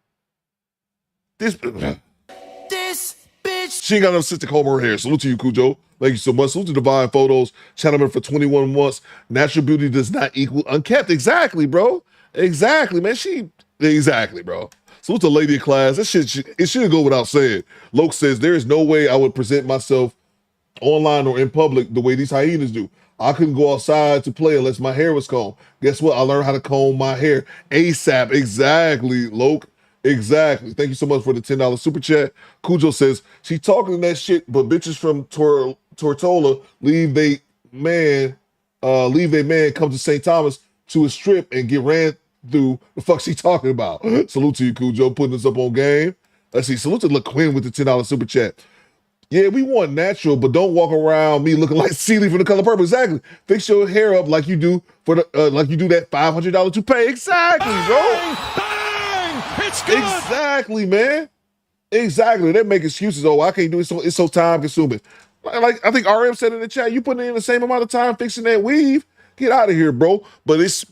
This bitch. She ain't got enough sense to comb her hair. Salute to you, Cujo. Thank you so much. Salute to Divine Photos. Channel member for 21 months. Natural beauty does not equal unkept. Exactly, bro. Exactly, man. Exactly, bro. Salute to Lady of Class. That shit, it shouldn't go without saying. Loke says, there is no way I would present myself online or in public the way these hyenas do. I couldn't go outside to play unless my hair was combed. Guess what? I learned how to comb my hair ASAP. Exactly, Loke. Exactly. Thank you so much for the $10 super chat. Cujo says, she talking that shit, but bitches from Tortola leave they man come to St. Thomas to a strip and get ran through. The fuck she talking about? Salute to you, Cujo, putting us up on game. Let's see. Salute to LaQuinn with the $10 super chat. Yeah, we want natural, but don't walk around me looking like Celie from The Color Purple. Exactly. Fix your hair up like you do for the like you do that $500 toupee. Exactly, bro. Bang! It's good. Exactly, man. Exactly. They make excuses. Oh, I can't do it. It's so time consuming. Like I think RM said in the chat, you putting in the same amount of time fixing that weave. Get out of here, bro. But it's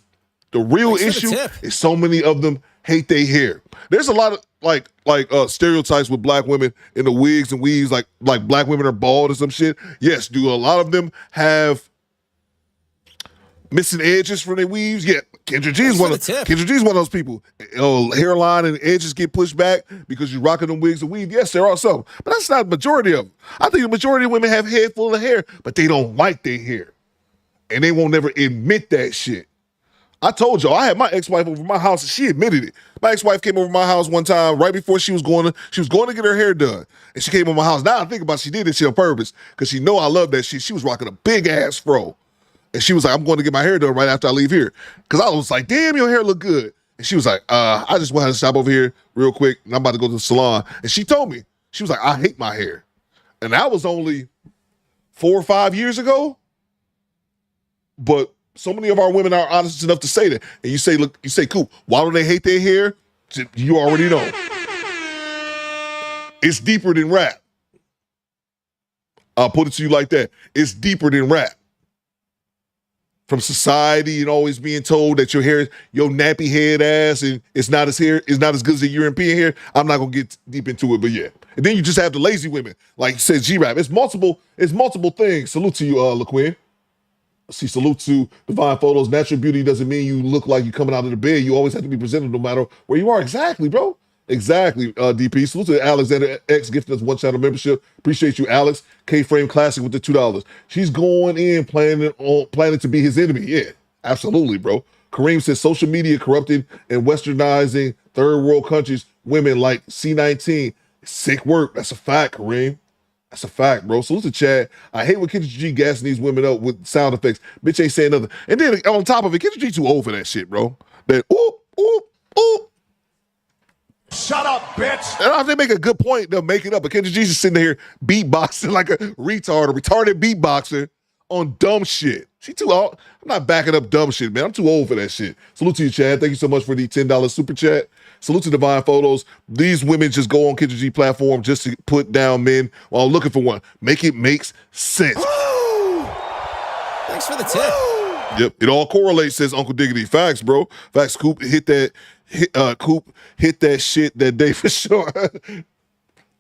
the real issue is so many of them hate their hair. There's a lot of like stereotypes with black women in the wigs and weaves, like black women are bald or some shit. Yes, do a lot of them have missing edges from their weaves? Yeah, Kendra G is one of those people. Hairline and edges get pushed back because you're rocking them wigs and weave. Yes, there are some, but that's not the majority of them. I think the majority of women have head full of hair, but they don't like their hair, and they won't never admit that shit. I told y'all, I had my ex-wife over my house and she admitted it. My ex-wife came over my house one time right before she was going to get her hair done. And she came over my house. Now I think about it, she did this shit on purpose because she know I love that shit. She was rocking a big ass fro. And she was like, I'm going to get my hair done right after I leave here. Because I was like, damn, your hair look good. And she was like, I just went to shop over here real quick, and I'm about to go to the salon. And she told me, she was like, I hate my hair. And that was only 4 or 5 years ago. But so many of our women are honest enough to say that. And you say, look, you say, Coop, why do they hate their hair? You already know. It's deeper than rap. I'll put it to you like that. It's deeper than rap. From society and always being told that your hair, your nappy head ass, and it's not as good as the European hair. I'm not gonna get deep into it, but yeah. And then you just have the lazy women, like you said, G-Rap. It's multiple things. Salute to you, LaQuinn. See, salute to Divine Photos. Natural beauty doesn't mean you look like you're coming out of the bed. You always have to be presented no matter where you are. Exactly, bro. Exactly, DP. Salute to Alexander X gifting us 1 channel membership. Appreciate you, Alex. K-Frame Classic with the $2. She's going in planning to be his enemy. Yeah, absolutely, bro. Kareem says social media corrupting and westernizing third world countries, women like C19. Sick work. That's a fact, Kareem. That's a fact, bro. Salute to Chad. I hate when Kendra G gassing these women up with sound effects. Bitch ain't saying nothing. And then on top of it, Kendra G too old for that shit, bro. That oop, oop, oop. Shut up, bitch. And if they make a good point, they'll make it up. But Kendra G's just sitting there beatboxing like a retarded beatboxer on dumb shit. She too old. I'm not backing up dumb shit, man. I'm too old for that shit. Salute to you, Chad. Thank you so much for the $10 super chat. Salute to Divine Photos. These women just go on Kendra G platform just to put down men while looking for one. Make it makes sense. Thanks for the tip. Yep, it all correlates, says Uncle Diggity. Facts, bro. Facts. Coop hit that shit that day for sure.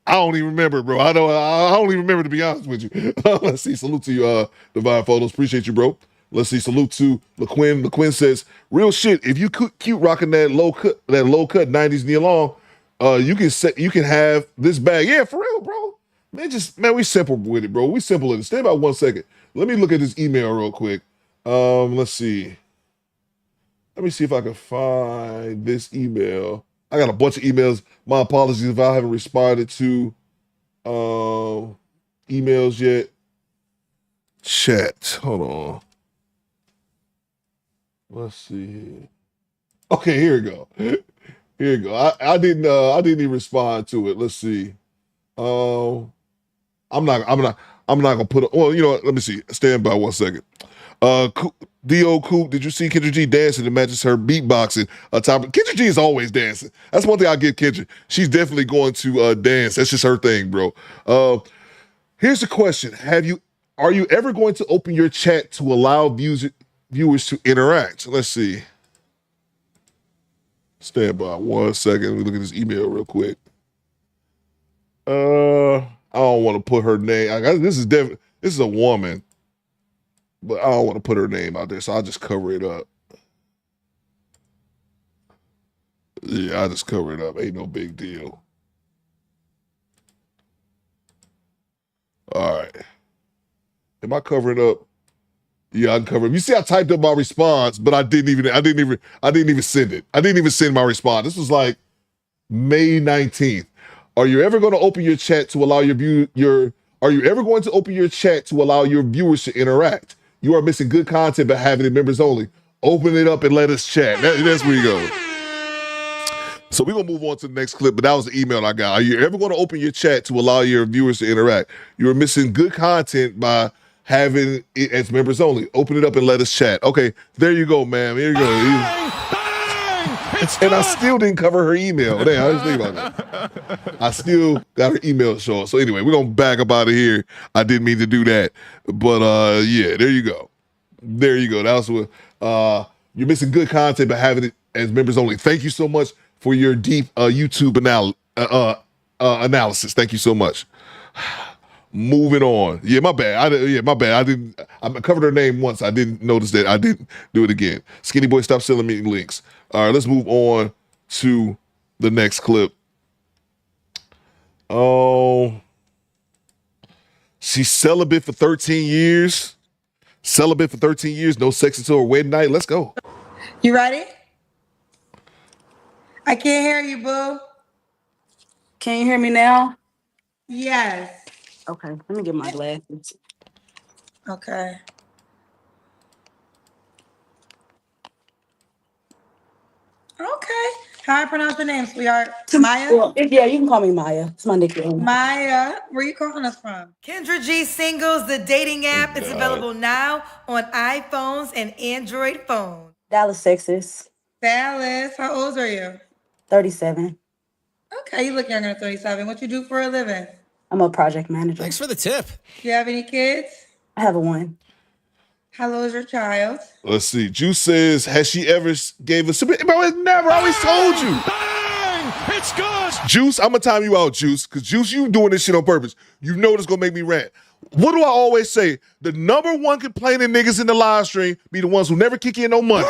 I don't even remember, bro. I don't even remember, to be honest with you. Let's see. Salute to you, Divine Photos. Appreciate you, bro. Let's see. Salute to LaQuinn. LaQuinn says, real shit. If you cute rocking that low cut 90s knee long, you can have this bag. Yeah, for real, bro. Man, we simple with it, bro. We simple with it. Stay about 1 second. Let me look at this email real quick. Let's see. Let me see if I can find this email. I got a bunch of emails. My apologies if I haven't responded to emails yet. Chat. Hold on. Let's see here. Okay, here we go. Here we go. I didn't even respond to it. Let's see. I'm not gonna put it. Well, you know what? Let me see. Stand by 1 second. D.O. Coop, did you see Kendra G dancing that matches her beatboxing? Kendra G is always dancing. That's one thing I give Kendra. She's definitely going to dance. That's just her thing, bro. Here's the question: are you ever going to open your chat to allow viewers to interact? Let's see. Stand by 1 second. Let me look at this email real quick. I don't want to put her name. This is a woman. But I don't want to put her name out there, so I'll just cover it up. Yeah, I'll just cover it up. Ain't no big deal. All right. Am I covering up? Yeah, I'm covering. You see, I typed up my response, but I didn't even send it. I didn't even send my response. This was like May 19th. Are you ever going to open your chat to allow Are you ever going to open your chat to allow your viewers to interact? You are missing good content by having it members only. Open it up and let us chat. That's where you go. So we're going to move on to the next clip, but that was the email I got. Are you ever going to open your chat to allow your viewers to interact? You are missing good content by having it as members only. Open it up and let us chat. Okay, there you go, ma'am. Here you go. And I still didn't cover her email. Damn, I just think about that. I still got her email short. So anyway, we're going to back up out of here. I didn't mean to do that. But yeah, there you go. There you go. That was what you're missing good content by having it as members only. Thank you so much for your deep YouTube analysis. Thank you so much. Moving on. Yeah, my bad. I covered her name once. I didn't notice that. I didn't do it again. Skinny Boy, stop selling me links. All right, let's move on to the next clip. Oh, she's celibate for 13 years. Celibate for 13 years. No sex until her wedding night. Let's go. You ready? I can't hear you, boo. Can you hear me now? Yes. Okay, let me get my glasses. Okay. How I pronounce your name, sweetheart? Maya? Well, yeah, you can call me Maya. It's my nickname. Maya, where you calling us from? Kendra G Singles, the dating app, is available now on iPhones and Android phones. Dallas, Texas. Dallas, how old are you? 37. Okay, you look younger than 37. What you do for a living? I'm a project manager. Thanks for the tip. Do you have any kids? I have a one. How old is your child? Let's see. Juice says, has she ever gave us? Bro, it's never. I always told you. Bang! It's good. Juice, I'm gonna time you out, Juice, because Juice, you doing this shit on purpose. You know this gonna make me rant. What do I always say? The number one complaining niggas in the live stream be the ones who never kick in no money.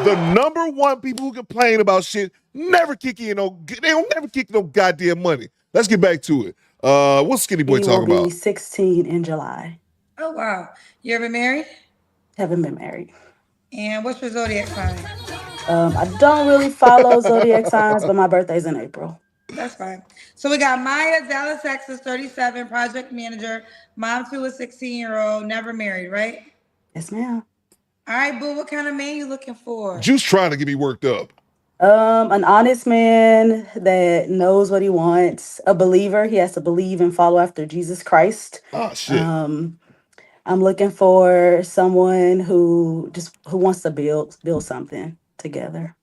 The number one people who complain about shit never kick in no. They don't never kick no goddamn money. Let's get back to it. What's Skinny Boy talking about? He will be 16 in July. Oh, wow. You ever married? Haven't been married. And what's your zodiac sign? I don't really follow zodiac signs, but my birthday's in April. That's fine. So we got Maya, Dallas, Texas, 37, project manager, mom to a 16-year-old, never married, right? Yes, ma'am. All right, boo, what kind of man you looking for? Juice trying to get me worked up. An honest man that knows what he wants, a believer. He has to believe and follow after Jesus Christ. Oh, shit. I'm looking for someone who wants to build something together.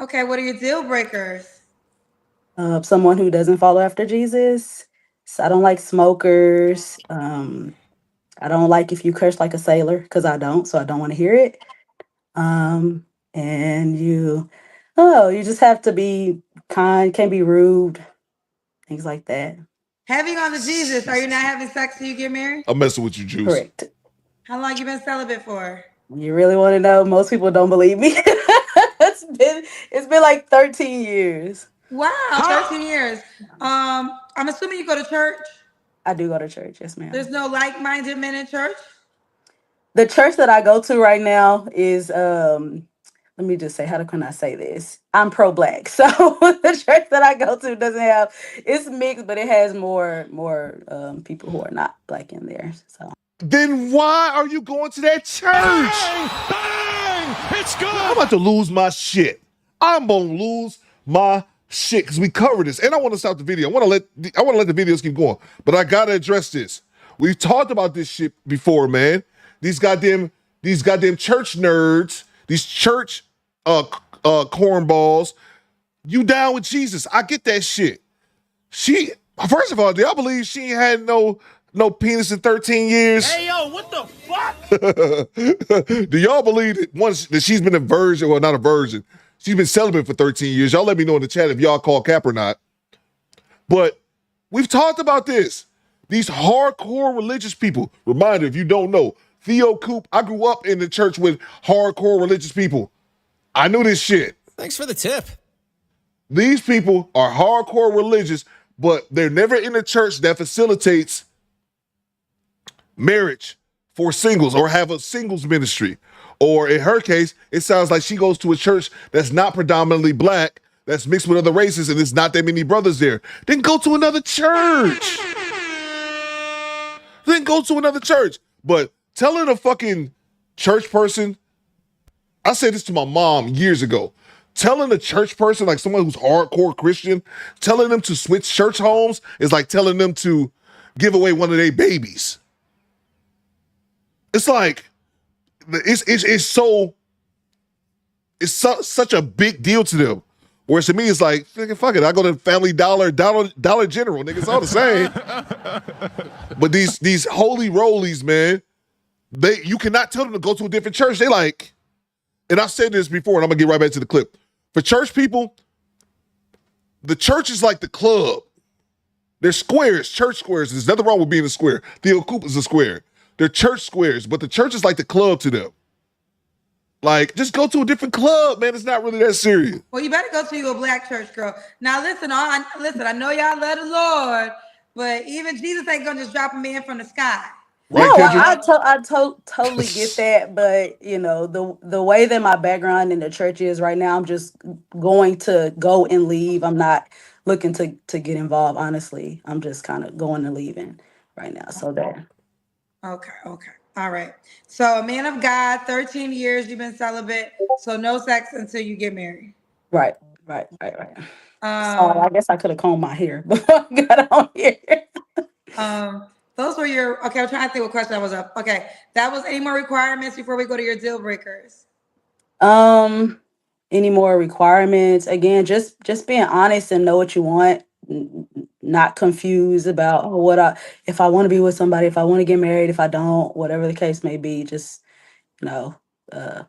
Okay, what are your deal breakers? Someone who doesn't follow after Jesus. So I don't like smokers. I don't like if you curse like a sailor, because I don't, so I don't want to hear it. And you just have to be kind, can't be rude, things like that. Heavy on the Jesus. Are you not having sex till you get married? I'm messing with you, Juice. Correct. How long you been celibate for? You really want to know? Most people don't believe me. It's been like 13 years. Wow, 13 years. I'm assuming you go to church? I do go to church, yes, ma'am. There's no like-minded men in church? The church that I go to right now is, let me just say, how can I say this? I'm pro-Black. So the church that I go to doesn't have, it's mixed, but it has more people who are not Black in there. So then why are you going to that church? Bang! It's good. I'm about to lose my shit. I'm gonna lose my shit because we covered this, and I want to stop the video. I want to let the videos keep going, but I gotta address this. We've talked about this shit before, man. These goddamn church nerds, these church cornballs. You down with Jesus? I get that shit. First of all, do y'all believe she ain't had no penis in 13 years? Hey, yo, what the fuck? Do y'all believe that she's been a virgin, well, not a virgin, she's been celibate for 13 years? Y'all let me know in the chat if y'all call cap or not. But we've talked about this. These hardcore religious people. Reminder, if you don't know, Theo Coop, I grew up in the church with hardcore religious people. I knew this shit. Thanks for the tip. These people are hardcore religious, but they're never in a church that facilitates marriage for singles or have a singles ministry. Or in her case, it sounds like she goes to a church that's not predominantly Black, that's mixed with other races, and there's not that many brothers there. Then go to another church. But telling a fucking church person, I said this to my mom years ago, telling a church person, like someone who's hardcore Christian, telling them to switch church homes is like telling them to give away one of their babies. It's like, it's such a big deal to them. Whereas to me, it's like, fuck it, I go to Family Dollar General, nigga, it's all the same. But these holy rollies, man, you cannot tell them to go to a different church. They like, and I've said this before, and I'm gonna get right back to the clip. For church people, the church is like the club. They're squares, church squares. There's nothing wrong with being a square. Theo Coop is a square. They're church squares, but the church is like the club to them. Like, just go to a different club, man. It's not really that serious. Well, you better go to a Black church, girl. Now, listen, I know y'all love the Lord, but even Jesus ain't gonna just drop a man from the sky. Right, no, I totally get that, but you know, the way that my background in the church is right now, I'm just going to go and leave. I'm not looking to get involved, honestly. I'm just kind of going and leaving right now. So there. Okay. All right. So a man of God, 13 years you've been celibate, so no sex until you get married. Right. Sorry, I guess I could have combed my hair before I got on here. Those were your, okay, I'm trying to think what question I was up. Okay, that was any more requirements before we go to your deal breakers? Any more requirements? Again, just being honest and know what you want. Not confused about if I want to be with somebody, if I want to get married, if I don't, whatever the case may be. Just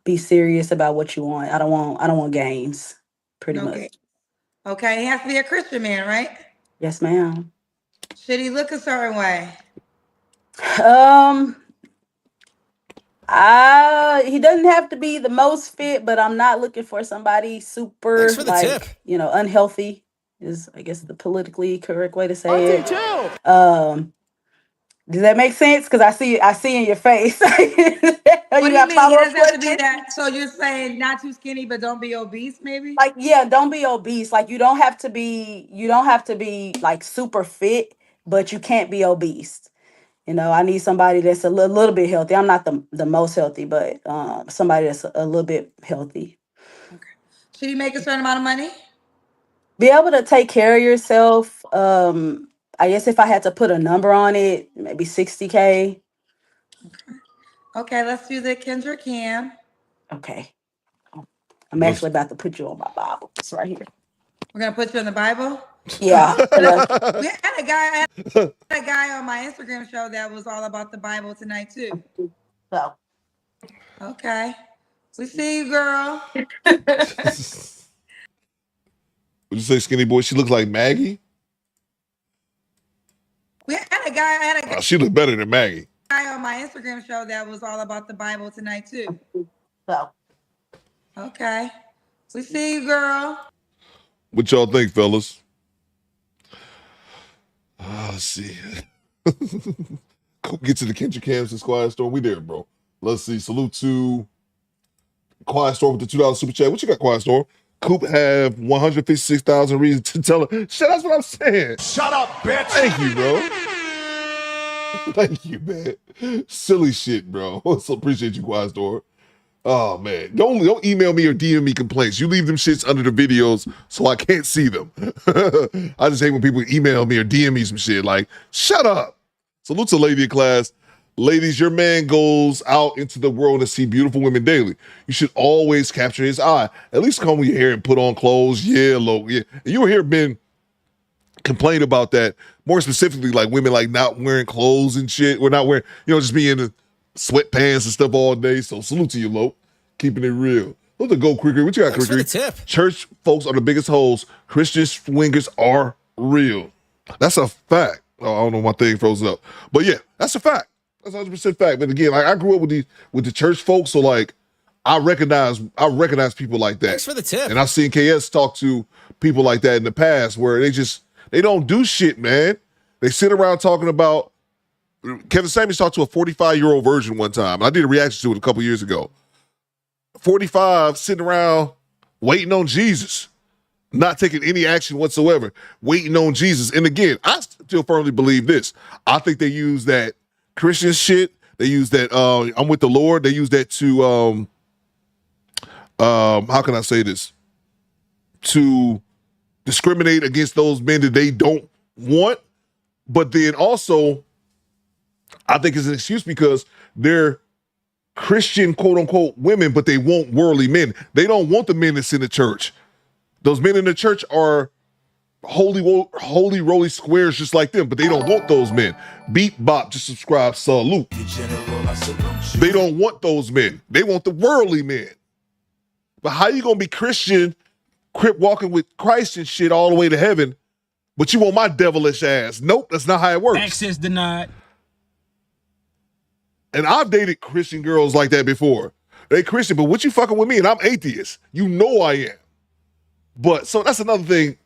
be serious about what you want. I don't want games. Pretty much. Okay, he has to be a Christian man, right? Yes, ma'am. Should he look a certain way? He doesn't have to be the most fit, but I'm not looking for somebody super unhealthy is, I guess, the politically correct way to say it. Does that make sense? Because I see in your face. What do you mean? He doesn't have to be that. So you're saying not too skinny, but don't be obese, maybe? Like, yeah, don't be obese. Like, you don't have to be like super fit, but you can't be obese. I need somebody that's a little bit healthy. I'm not the most healthy, but somebody that's a little bit healthy. Okay. Should you make a certain amount of money? Be able to take care of yourself. I guess if I had to put a number on it, maybe 60K. Okay, let's do the Kendra Cam. Okay. I'm actually about to put you on my Bible. It's right here. We're gonna put you in the Bible? Yeah. We had a guy on my Instagram show that was all about the Bible tonight too. So. Okay. We see you, girl. Would you say skinny boy? She looks like Maggie? We had a guy she looked better than Maggie. On my Instagram show that was all about the Bible tonight too. So. Okay. We see you, girl. What y'all think, fellas? Let's see. Get to the Kendra Cams and Quiet Storm. We there, bro. Let's see. Salute to Quiet Storm with the $2 super chat. What you got, Quiet Storm? Coop have 156,000 reasons to tell her. Shut, that's what I'm saying. Shut up, bitch. Thank you, bro. Thank you, man. Silly shit, bro. So appreciate you, Quiet Storm. Oh, man. Don't email me or DM me complaints. You leave them shits under the videos so I can't see them. I just hate when people email me or DM me some shit. Like, shut up. Salute to Lady in Class. Ladies, your man goes out into the world to see beautiful women daily. You should always capture his eye. At least comb your hair and put on clothes. Yeah, low. Yeah. And you were here, Ben, complain about that. More specifically, like women like not wearing clothes and shit. Or not wearing, just being in the sweatpants and stuff all day. So salute to you, Lope. Keeping it real. Look at Go Creeker. What you got, Creeker? Church folks are the biggest hoes. Christian swingers are real. That's a fact. Oh, I don't know, my thing froze up. But yeah, that's a fact. That's 100% fact. But again, like I grew up with the church folks, so like I recognize people like that. Thanks for the tip. And I've seen KS talk to people like that in the past where they don't do shit, man. They sit around talking about. Kevin Samuels talked to a 45-year-old virgin one time. I did a reaction to it a couple years ago. 45 sitting around waiting on Jesus, not taking any action whatsoever, waiting on Jesus. And again, I still firmly believe this. I think they use that Christian shit. They use that I'm with the Lord. They use that to how can I say this? To discriminate against those men that they don't want. But then also, I think it's an excuse because they're Christian, quote unquote, women, but they want worldly men. They don't want the men that's in the church. Those men in the church are holy roly squares just like them, but they don't want those men. Beat bop, just subscribe, salute. They don't want those men. They want the worldly men. But how you gonna be Christian, crip walking with Christ and shit all the way to heaven, but you want my devilish ass? Nope, that's not how it works. Access denied. And I've dated Christian girls like that before. They Christian, but what you fucking with me? And I'm atheist. You know I am. But so that's another thing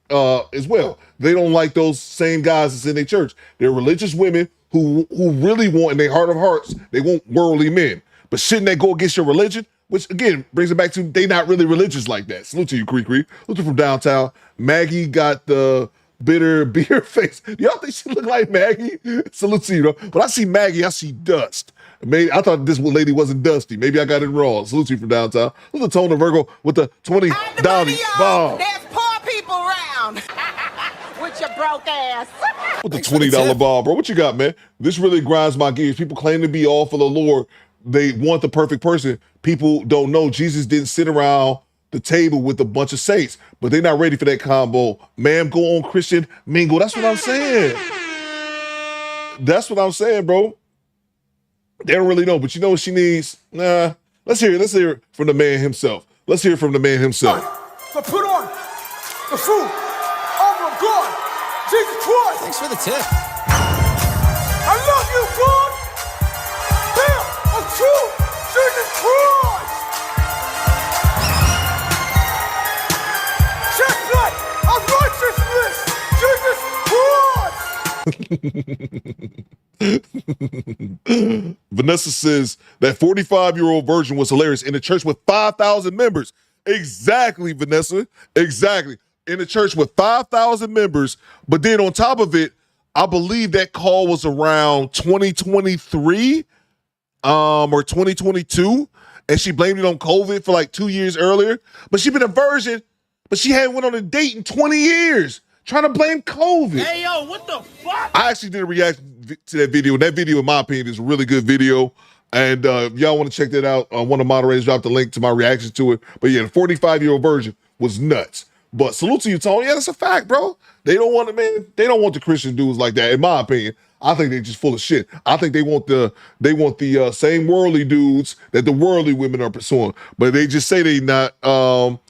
as well. They don't like those same guys that's in their church. They're religious women who really want, in their heart of hearts, they want worldly men. But shouldn't that go against your religion? Which again brings it back to they not really religious like that. Salute to you, Creek. Salute to from downtown. Maggie got the bitter, beer face. Y'all think she look like Maggie? Salute to you, though. When I see Maggie, I see dust. Maybe I thought this lady wasn't dusty. Maybe I got it wrong. Salute to you from downtown. Who's the Tone of Virgo with the $20 bomb? There's poor people around. With your broke ass. With the $20 bomb, bro. What you got, man? This really grinds my gears. People claim to be all for the Lord. They want the perfect person. People don't know Jesus didn't sit around the table with a bunch of saints, but they're not ready for that combo. Ma'am, go on Christian mingle. That's what I'm saying. That's what I'm saying, bro. They don't really know, but you know what she needs? Nah. Let's hear it from the man himself. Let's hear it from the man himself. So put on the fruit of God, Jesus Christ. Thanks for the tip. I love you, God. Damn, I'm true. Jesus Christ. Checkmate of righteousness. Jesus Christ. Vanessa says that 45-year-old virgin was hilarious in a church with 5,000 members. Exactly, Vanessa. Exactly. In a church with 5,000 members. But then on top of it, I believe that call was around 2023 or 2022. And she blamed it on COVID for like 2 years earlier. But she been a virgin, but she hadn't went on a date in 20 years. Trying to blame COVID. Hey, yo, what the fuck? I actually did a reaction to that video. And that video, in my opinion, is a really good video. And y'all want to check that out. One of the moderators dropped the link to my reaction to it. But yeah, the 45-year-old virgin was nuts. But salute to you, Tony. Yeah, that's a fact, bro. They don't want it, man. They don't want the Christian dudes like that, in my opinion. I think they're just full of shit. I think they want the same worldly dudes that the worldly women are pursuing. But they just say they not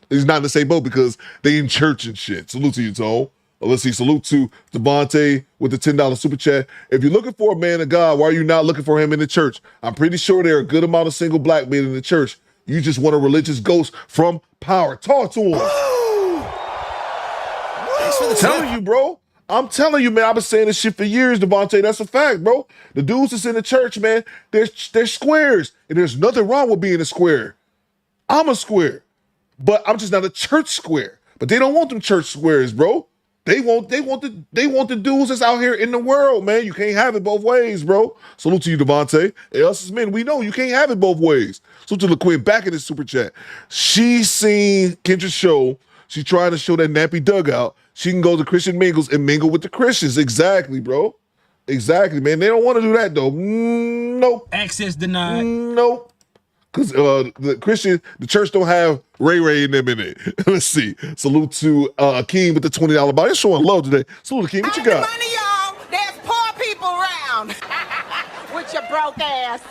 it's not in the same boat because they in church and shit. Salute to you, Tone. Let's see. Salute to Devontae with the $10 super chat. If you're looking for a man of God, why are you not looking for him in the church? I'm pretty sure there are a good amount of single black men in the church. You just want a religious ghost from power. Talk to him. I'm telling you, bro. I'm telling you, man. I've been saying this shit for years, Devontae. That's a fact, bro. The dudes that's in the church, man, they're squares. And there's nothing wrong with being a square. I'm a square. But I'm just not a church square. But they don't want them church squares, bro. They want the dudes that's out here in the world, man. You can't have it both ways, bro. Salute to you, Devontae. And us as men, we know you can't have it both ways. Salute to LaQuinn back in this super chat. She seen Kendra's show. She tried to show that nappy dugout. She can go to Christian mingles and mingle with the Christians. Exactly, bro. Exactly, man. They don't want to do that, though. Nope. Access denied. Nope. Because the church don't have Ray in them in it. Let's see. Salute to Akeem with the $20 buy. It's showing love today. Salute, Akeem. What you got? Money, y'all. There's poor people around. With your broke ass.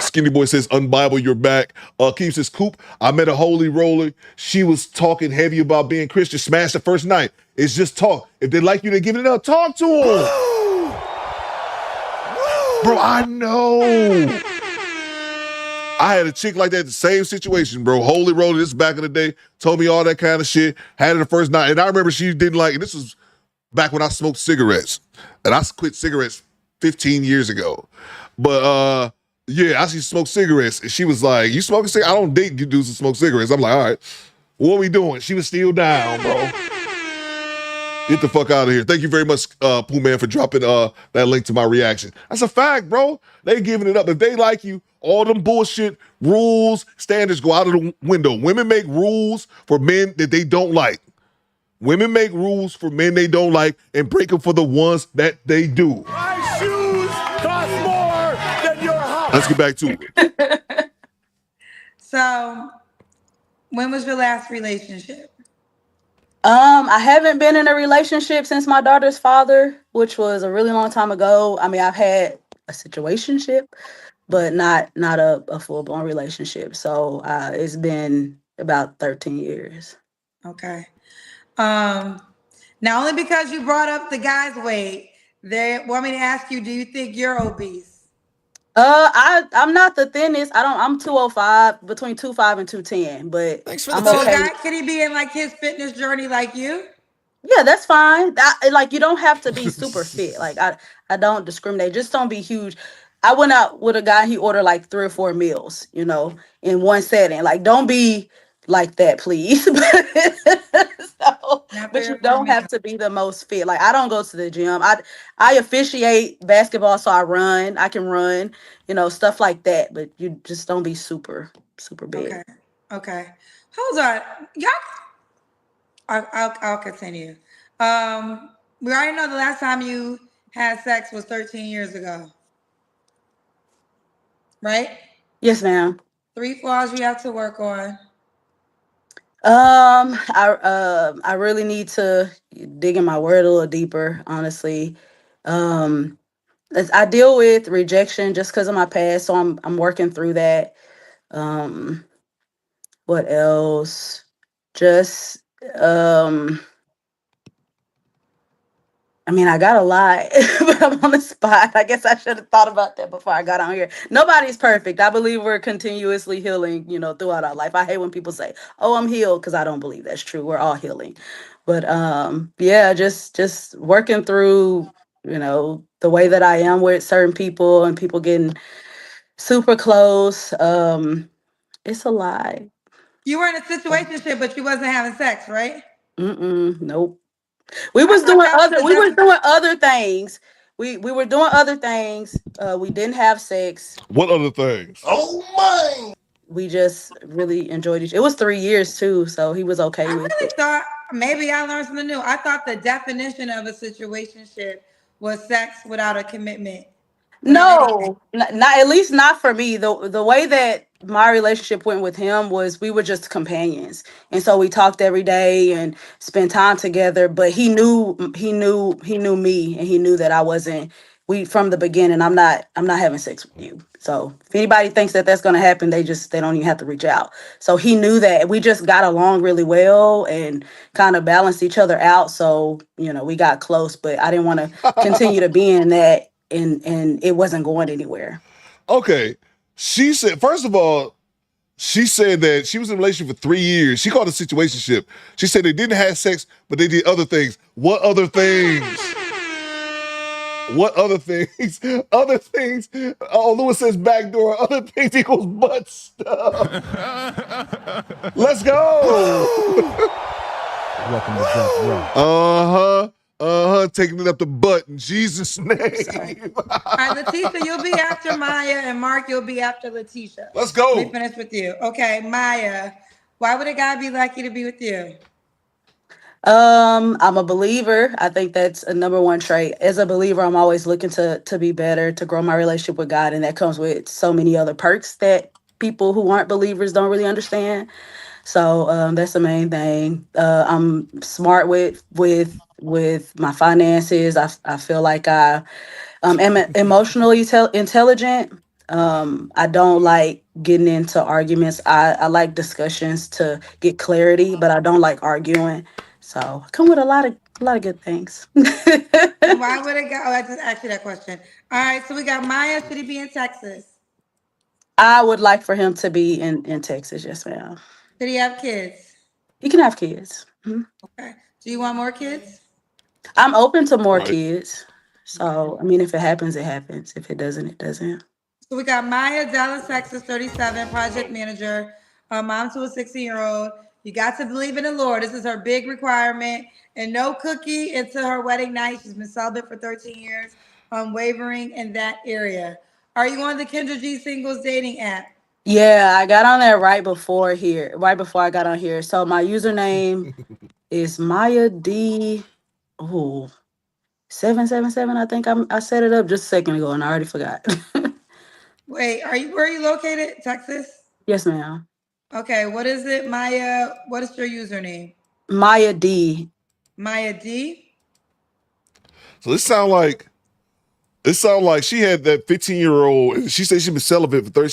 Skinny Boy says, unbible, you're back. Akeem says, Coop, I met a holy roller. She was talking heavy about being Christian. Smashed the first night. It's just talk. If they like you, they're giving it up. Talk to them. Bro, I know. I had a chick like that, the same situation, bro. Holy roller, this back in the day, told me all that kind of shit. Had it the first night. And I remember she didn't like it. This was back when I smoked cigarettes. And I quit cigarettes 15 years ago. But yeah, I used to smoke cigarettes. And she was like, you smoking cigarettes? I don't date you dudes who smoke cigarettes. I'm like, all right, what are we doing? She was still down, bro. Get the fuck out of here. Thank you very much, Pooh Man, for dropping that link to my reaction. That's a fact, bro. They giving it up. If they like you, all them bullshit rules, standards go out of the window. Women make rules for men that they don't like. Women make rules for men they don't like and break them for the ones that they do. My shoes cost more than your house. Let's get back to it. So, when was your last relationship? I haven't been in a relationship since my daughter's father, which was a really long time ago. I mean, I've had a situationship, but not a full-blown relationship. So it's been about 13 years. Okay. Now, only because you brought up the guy's weight, they want me to ask you, do you think you're obese? I'm not the thinnest. I'm 205, between 2.5 and 210, but thanks for I'm the okay. Guy, could he be in like his fitness journey like you? Yeah, that's fine. Like, you don't have to be super fit. Like, I don't discriminate. Just don't be huge. I went out with a guy, he ordered like 3 or 4 meals, in one setting. Like, don't be like that, please. But you don't have to be the most fit. Like I don't go to the gym. I officiate basketball, so I run. I can run, stuff like that. But you just don't be super big. Okay. Hold on. Y'all. I'll continue. We already know the last time you had sex was 13 years ago. Right? Yes, ma'am. 3 flaws you have to work on. I really need to dig in my word a little deeper, honestly. I deal with rejection just because of my past, so I'm working through that. What else? Just I got a lot, but I'm on the spot. I guess I should have thought about that before I got on here. Nobody's perfect. I believe we're continuously healing, throughout our life. I hate when people say, "Oh, I'm healed," because I don't believe that's true. We're all healing. But yeah, just working through, the way that I am with certain people and people getting super close. It's a lot. You were in a situationship, but you wasn't having sex, right? Nope. We was doing other things. We were doing other things. We didn't have sex. What other things? Oh my! We just really enjoyed each. It was 3 years too, so he was okay with I it. thought maybe I learned something new. I thought the definition of a situationship was sex without a commitment. No, not at least not for me. The way that my relationship went with him was we were just companions, and so we talked every day and spent time together. But he knew me, and he knew that I wasn't. We from the beginning. I'm not having sex with you. So if anybody thinks that that's gonna happen, they don't even have to reach out. So he knew that we just got along really well and kind of balanced each other out. So we got close, but I didn't want to continue to be in that. And it wasn't going anywhere. Okay. She said, first of all, she said that she was in a relationship for 3 years. She called it a situationship. She said they didn't have sex, but they did other things. What other things? What other things? Other things. Oh, Lewis says backdoor. Other things equals butt stuff. Let's go. Welcome to Death Row. Taking it up the butt in Jesus' name. All right, Letitia, you'll be after Maya, and Mark, you'll be after Letitia. Let's go. We finish with you. Okay, Maya, why would a guy be lucky to be with you? I'm a believer. I think that's a number one trait. As a believer, I'm always looking to be better, to grow my relationship with God, and that comes with so many other perks that people who aren't believers don't really understand. So that's the main thing. I'm smart with my finances. I feel like I am emotionally intelligent. I don't like getting into arguments. I like discussions to get clarity, but I don't like arguing. So I come with a lot of good things. Why would a guy? Oh, I just asked you that question. All right, so we got Maya. Should he be in Texas? I would like for him to be in Texas. Yes, ma'am. Should he have kids? He can have kids. Mm-hmm. Okay. Do you want more kids? I'm open to more kids. So, if it happens, it happens. If it doesn't, it doesn't. So we got Maya, Dallas, Texas, 37, project manager, mom to a 16-year-old. You got to believe in the Lord. This is her big requirement. And no cookie until her wedding night. She's been celibate for 13 years, wavering in that area. Are you on the Kendra G singles dating app? Yeah, I got on there right before I got on here. So my username is Maya D. Oh, 777. I think I set it up just a second ago and I already forgot. Wait, where are you located? Texas? Yes, ma'am. Okay, what is it, Maya? What is your username? Maya D. Maya D. So it sound like she had that 15-year-old, and she said she been celibate for 30.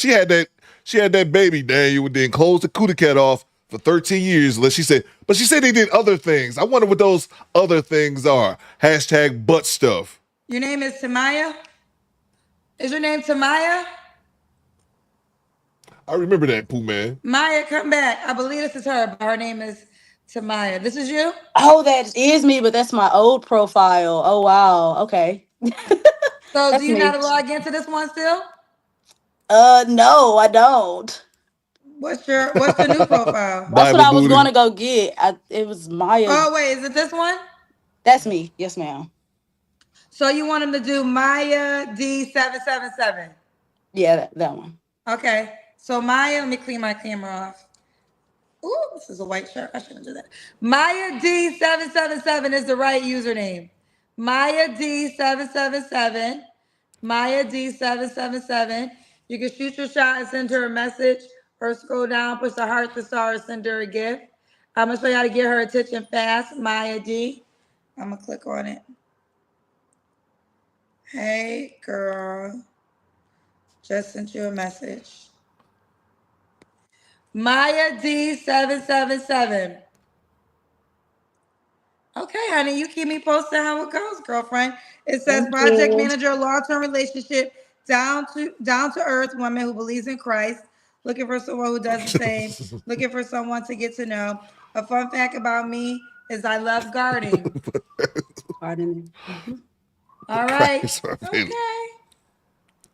She had that baby, Daniel, and then closed the cootie cat off for 13 years. She said they did other things. I wonder what those other things are. # butt stuff. Your name is Tamaya? Is your name Tamaya? I remember that, Pooh Man. Maya, come back. I believe this is her, but her name is Tamaya. This is you? Oh, that is me, but that's my old profile. Oh, wow. Okay. So That's do you me. know how to log into this one still? No, I don't. What's the new profile? That's what Bible I was booty. going to go get. It was Maya. Oh wait, is it this one? That's me. Yes, ma'am. So you want him to do Maya D777? Yeah, that one. Okay. So Maya, let me clean my camera off. Ooh, this is a white shirt. I shouldn't do that. Maya D777 is the right username. Maya D777. Maya D777. You can shoot your shot and send her a message, or scroll down, push the heart, the star, and send her a gift. I'm gonna show you how to get her attention fast. Maya D. I'm gonna click on it. Hey girl, just sent you a message. Maya D777. Okay, honey, you keep me posted how it goes, girlfriend. It says Thank project you. manager, long-term relationship, down to earth woman who believes in Christ, looking for someone who does the same, looking for someone to get to know. A fun fact about me is I love gardening. Gardening. All right. Okay.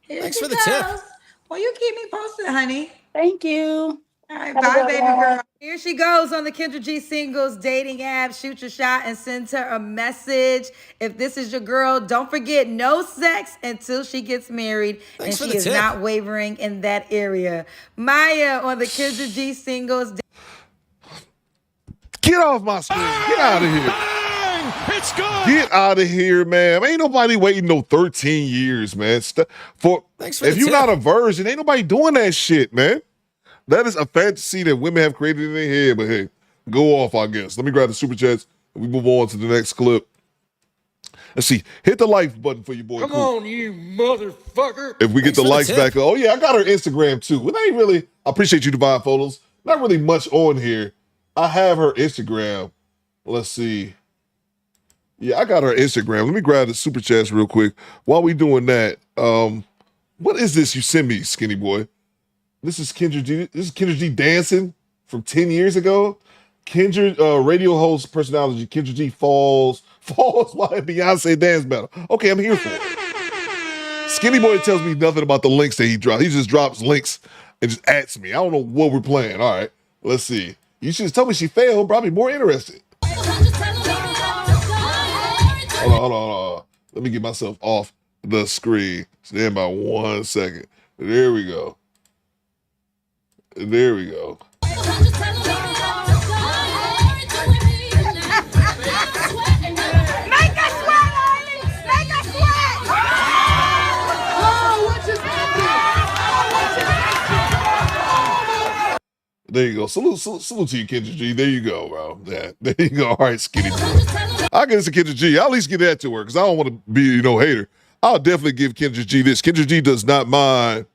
Here Thanks she for the goes. tip. Well, you keep me posted, honey. Thank you. All right, Have a bye, good baby one. girl. Here she goes on the Kendra G Singles dating app. Shoot your shot and send her a message. If this is your girl, don't forget no sex until she gets married. Thanks for and the she is tip. not wavering in that area. Maya on the Kendra G Singles. Get off my screen. Get out of here. It's good. Get out of here, man. Ain't nobody waiting no 13 years, man. Thanks for If the you're tip. not a virgin, ain't nobody doing that shit, man. That is a fantasy that women have created in their head, but hey, go off, I guess. Let me grab the super chats and we move on to the next clip. Let's see. Hit the like button for your boy. Come Cool. on, you motherfucker. If we get Thanks the for the likes tip. back up. Oh, yeah, I got her Instagram too. Well, ain't really, I appreciate you, Divine Photos. Not really much on here. I have her Instagram. Let's see. Yeah, I got her Instagram. Let me grab the super chats real quick. While we doing that, what is this you send me, skinny boy? This is Kendra G. This is Kendra G dancing from 10 years ago. Kendra, radio host personality, Kendra G falls while at Beyonce dance battle. Okay, I'm here for it. Skinny boy tells me nothing about the links that he drops. He just drops links and just adds me. I don't know what we're playing. All right, let's see. You should have told me she failed. Probably more interested. Hold on. Let me get myself off the screen. Stand by 1 second. There we go. There we go. Make us sweat, Arlie! Make us sweat! Oh, what just happened? There you go. Salute to you, Kendra G. There you go, bro. Yeah, there you go. All right, skinny boy. I'll get this to Kendra G. I'll at least get that to her because I don't want to be, hater. I'll definitely give Kendra G this. Kendra G does not mind.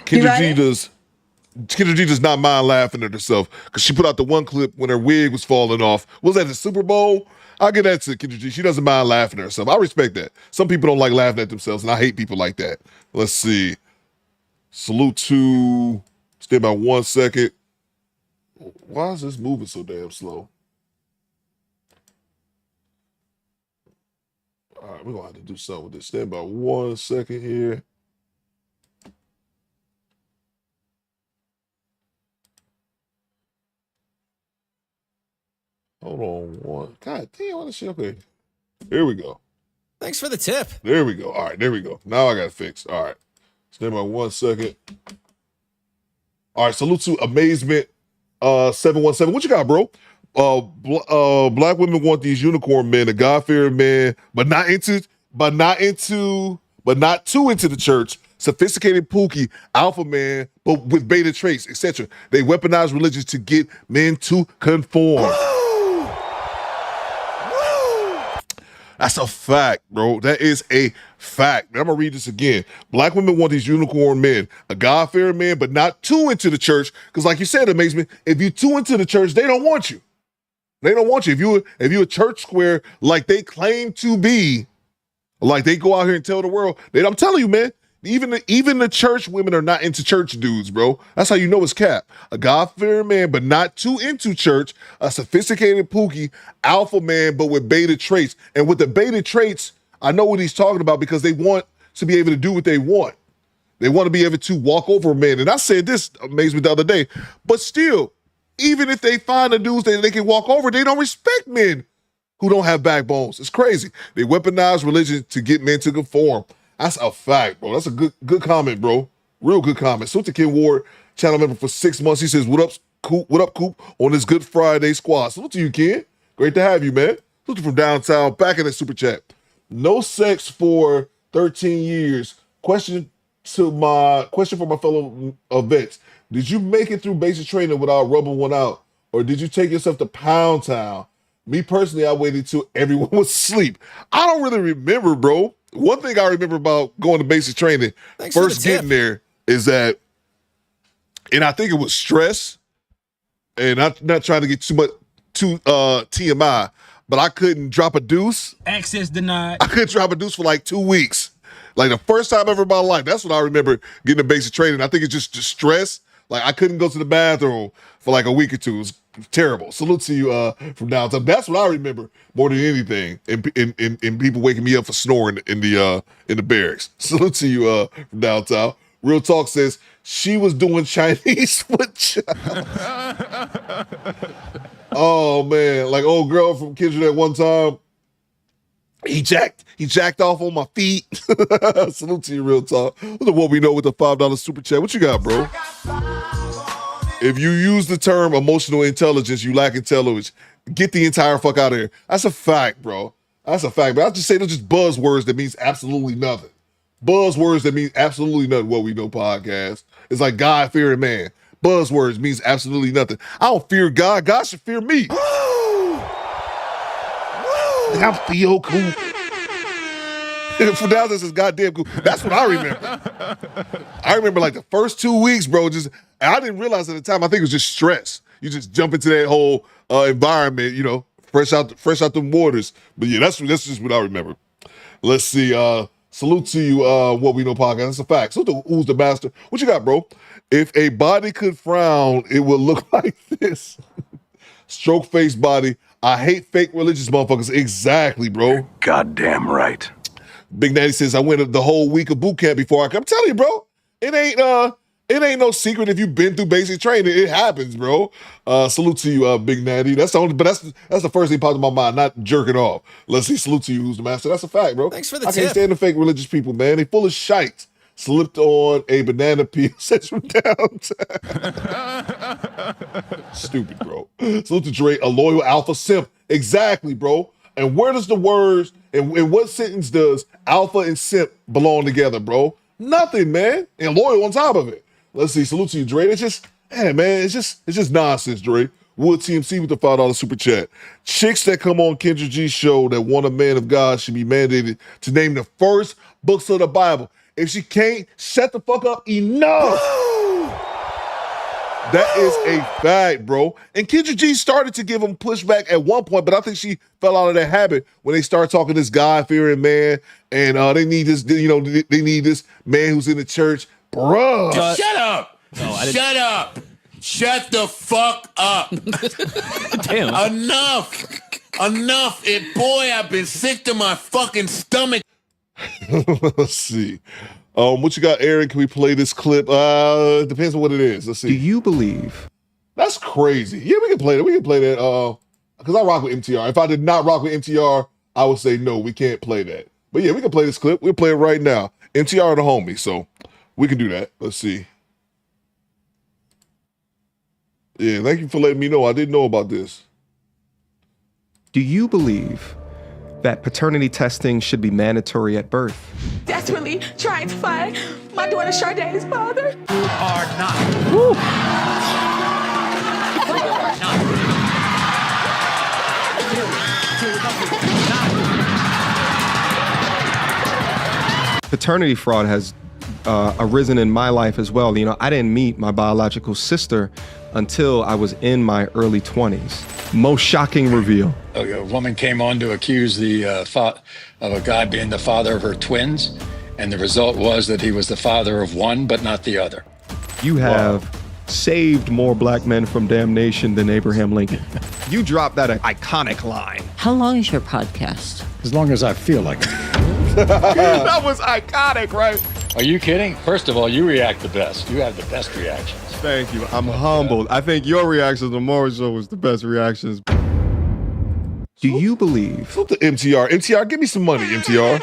Kendra G does not mind laughing at herself because she put out the one clip when her wig was falling off. Was that the Super Bowl? I'll get that to Kendra G. She doesn't mind laughing at herself. I respect that. Some people don't like laughing at themselves, and I hate people like that. Let's see. Salute to... Stay by 1 second. Why is this moving so damn slow? All right, we're going to have to do something with this. Stand by 1 second here. Hold on one. God damn, what is shit? Okay. Here we go. Thanks for the tip. There we go. All right, there we go. Now I got it fixed. All right. Stand by 1 second. All right, salute to Amazement 717. What you got, bro? Black women want these unicorn men, a God-fearing man, but not too into the church, sophisticated pookie, alpha man, but with beta traits, etc. They weaponize religions to get men to conform. That's a fact, bro. That is a fact. I'm going to read this again. Black women want these unicorn men, a God-fearing man, but not too into the church. Because like you said, Amazement, if you too into the church, they don't want you. They don't want you. If you a church square like they claim to be, like they go out here and tell the world, I'm telling you, man, even the church women are not into church dudes, bro. That's how you know it's cap. A God-fearing man, but not too into church, a sophisticated pookie, alpha man, but with beta traits. And with the beta traits, I know what he's talking about because they want to be able to do what they want. They want to be able to walk over a man. And I said this, amazed me the other day, but still, even if they find the dudes that they can walk over, they don't respect men who don't have backbones. It's crazy. They weaponize religion to get men to conform. That's a fact, bro. That's a good comment, bro. Real good comment. So to Ken Ward, channel member for 6 months. He says, what up, Coop, on this Good Friday squad. Salute to you, Ken. Great to have you, man. Salute from downtown. Back in the super chat. No sex for 13 years. Question for my fellow vets. Did you make it through basic training without rubbing one out? Or did you take yourself to Pound Town? Me personally, I waited till everyone was asleep. I don't really remember, bro. One thing I remember about going to basic training, first getting there, is that, and I think it was stress, and I'm not trying to get too TMI, but I couldn't drop a deuce. Access denied. I couldn't drop a deuce for like 2 weeks. Like the first time ever in my life. That's what I remember getting to basic training. I think it's just stress. Like I couldn't go to the bathroom for like a week or two. It was terrible. Salute to you from downtown. That's what I remember more than anything. And people waking me up for snoring in the barracks. Salute to you from downtown. Real Talk says she was doing Chinese foot. Oh man, like old girl from Kendrick at one time. He jacked off on my feet. Salute to you, Real Talk. Look at what we know with the $5 super chat. What you got, bro? If you use the term emotional intelligence, you lack intelligence. Get the entire fuck out of here. That's a fact, bro. That's a fact. But I just say they're just buzzwords that means absolutely nothing. Buzzwords that mean absolutely nothing. What we know podcast. It's like God fearing man. Buzzwords means absolutely nothing. I don't fear God. God should fear me. I'm Theo Coop. For now, this is goddamn cool. That's what I remember. I remember like the first 2 weeks, bro. I didn't realize at the time. I think it was just stress. You just jump into that whole environment, you know, fresh out the waters. But yeah, that's just what I remember. Let's see. Salute to you, What We Know podcast. That's a fact. Salute to Who's the Master. What you got, bro? If a body could frown, it would look like this. Stroke face body. I hate fake religious motherfuckers. Exactly, bro. Goddamn right. Big Natty says I went the whole week of boot camp before I come. I'm telling you, bro, it ain't no secret if you've been through basic training. It happens, bro. Salute to you, Big Natty. That's the first thing popped in my mind, not jerking off. Let's see. Salute to you, Who's the Master. That's a fact, bro. Thanks for the I tip. can't stand the fake religious people, man. They full of shite. Slipped on a banana peel. Sets from downtown. Stupid, bro. Salute to Dre, a loyal alpha simp. Exactly, bro. And where does the words, and in what sentence does alpha and simp belong together, bro? Nothing, man. And loyal on top of it. Let's see. Salute to you, Dre. It's just, man, it's just nonsense, Dre. Wood TMC with the $5 super chat. Chicks that come on Kendra G's show that want a man of God should be mandated to name the first books of the Bible. If she can't, shut the fuck up enough. That is a fact, bro. And Kendra G started to give him pushback at one point, but I think she fell out of that habit when they started talking this God-fearing man, and they need this, they need this man who's in the church. Bruh. Shut up. Shut up. Shut the fuck up. Damn. Enough. Boy, I've been sick to my fucking stomach. Let's see. What you got, Aaron? Can we play this clip? It depends on what it is. Let's see. Do you believe? That's crazy. Yeah, we can play that. We can play that. Because I rock with MTR. If I did not rock with MTR, I would say no, we can't play that. But yeah, we can play this clip. We'll play it right now. MTR are the homie, so we can do that. Let's see. Yeah, thank you for letting me know. I didn't know about this. Do you believe that paternity testing should be mandatory at birth? Desperately trying to find my daughter Shardae's father. You are not. Woo. Paternity fraud has arisen in my life as well. You know, I didn't meet my biological sister until I was in my early 20s. Most shocking reveal. A woman came on to accuse of a guy being the father of her twins, and the result was that he was the father of one, but not the other. You have saved more black men from damnation than Abraham Lincoln. You dropped that iconic line. How long is your podcast? As long as I feel like it. That was iconic, right? Are you kidding? First of all, you react the best. You have the best reactions. Thank you. I'm humbled. I think your reactions on Maury's show was the best reactions. Do you believe? Salute to MTR. MTR, give me some money, MTR.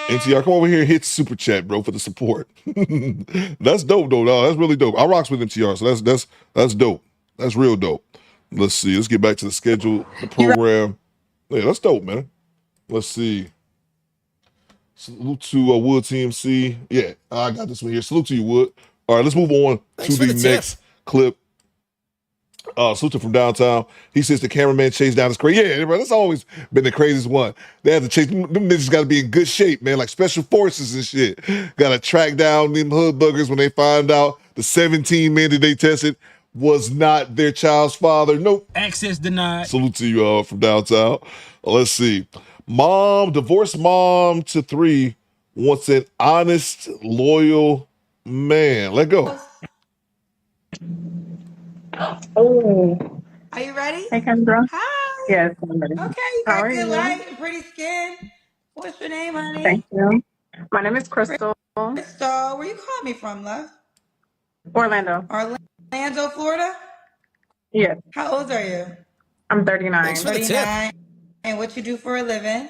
MTR, come over here and hit super chat, bro, for the support. That's dope, though. No, that's really dope. I rocks with MTR, so that's dope. That's real dope. Let's see. Let's get back to the schedule, the program. Yeah, that's dope, man. Let's see. Salute to Wood TMC. Yeah, I got this one here. Salute to you, Wood. All right, let's move on to the next clip. Salute to from downtown. He says the cameraman chased down his crazy. Yeah, bro, that's always been the craziest one. They have to chase them niggas. Got to be in good shape, man, like special forces and shit. Got to track down them hood buggers when they find out the 17 men that they tested was not their child's father. Nope. Access denied. Salute to you from downtown. Let's see. Divorced mom to 3 wants an honest, loyal man. Let go. Oh. Are you ready? Hey, Kendra. Hi. Yes, I'm ready. Okay, you How got are good you? light and pretty skin. What's your name, honey? Thank you. My name is Crystal. Crystal. Where you calling me from, love? Orlando. Orlando, Florida? Yes. How old are you? I'm 39. Thanks for the 39. And what you do for a living?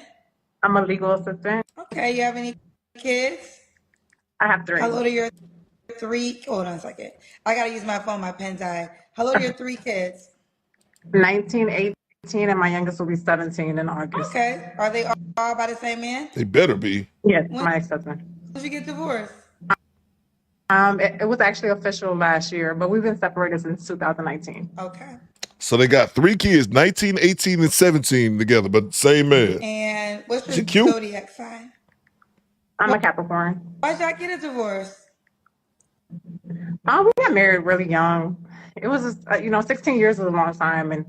I'm a legal assistant. Okay, you have any kids? I have 3. How old are your 3? Hold on a second. I gotta use my phone, my pen died. How old are your 3 kids? 19, 18, and my youngest will be 17 in August. Okay. Are they all by the same man? They better be. Yes, my ex-husband. When did you get divorced? It was actually official last year, but we've been separated since 2019. Okay. So they got 3 kids, 19, 18, and 17 together, but same man. And what's Is your it cute? zodiac sign? I'm a Capricorn. Why'd y'all get a divorce? We got married really young. It was, 16 years is a long time, and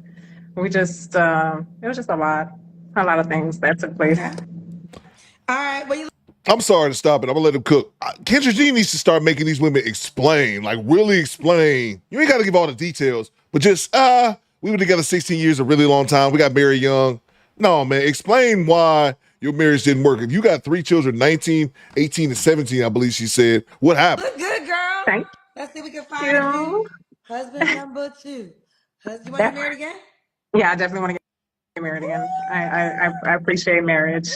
we just, it was just a lot of things that took place. Okay. All right, well, I'm sorry to stop it. I'm gonna let him cook. Kendra G needs to start making these women explain, like really explain. You ain't got to give all the details, but just we were together 16 years, a really long time. We got married young. No, man, explain why your marriage didn't work. If you got 3 children, 19, 18, and 17, I believe she said, what happened? look good, girl. Thank Let's see if we can find you. Husband number 2. You want to get married again? Yeah, I definitely want to get married again. I appreciate marriage.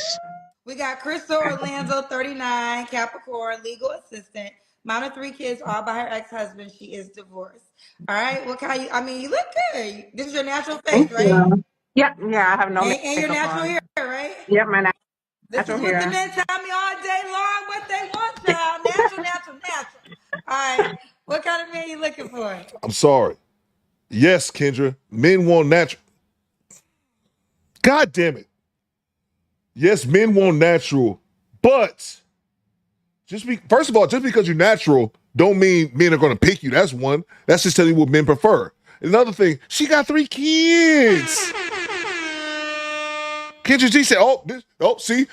We got Crystal Orlando, 39, Capricorn, legal assistant, mom of 3 kids, all by her ex-husband. She is divorced. All right. What kind you? I mean, you look good. This is your natural face, right? Yeah, I have no makeup and your natural on. hair, right? Yep, my natural This is what hair. the men tell me all day long. What they want, child. Natural. All right. What kind of man you looking for? I'm sorry. Yes, Kendra, men want natural. God damn it. Yes, men want natural, but first of all, just because you're natural don't mean men are going to pick you. That's one. That's just telling you what men prefer. Another thing, she got 3 kids. Kendra G said, see,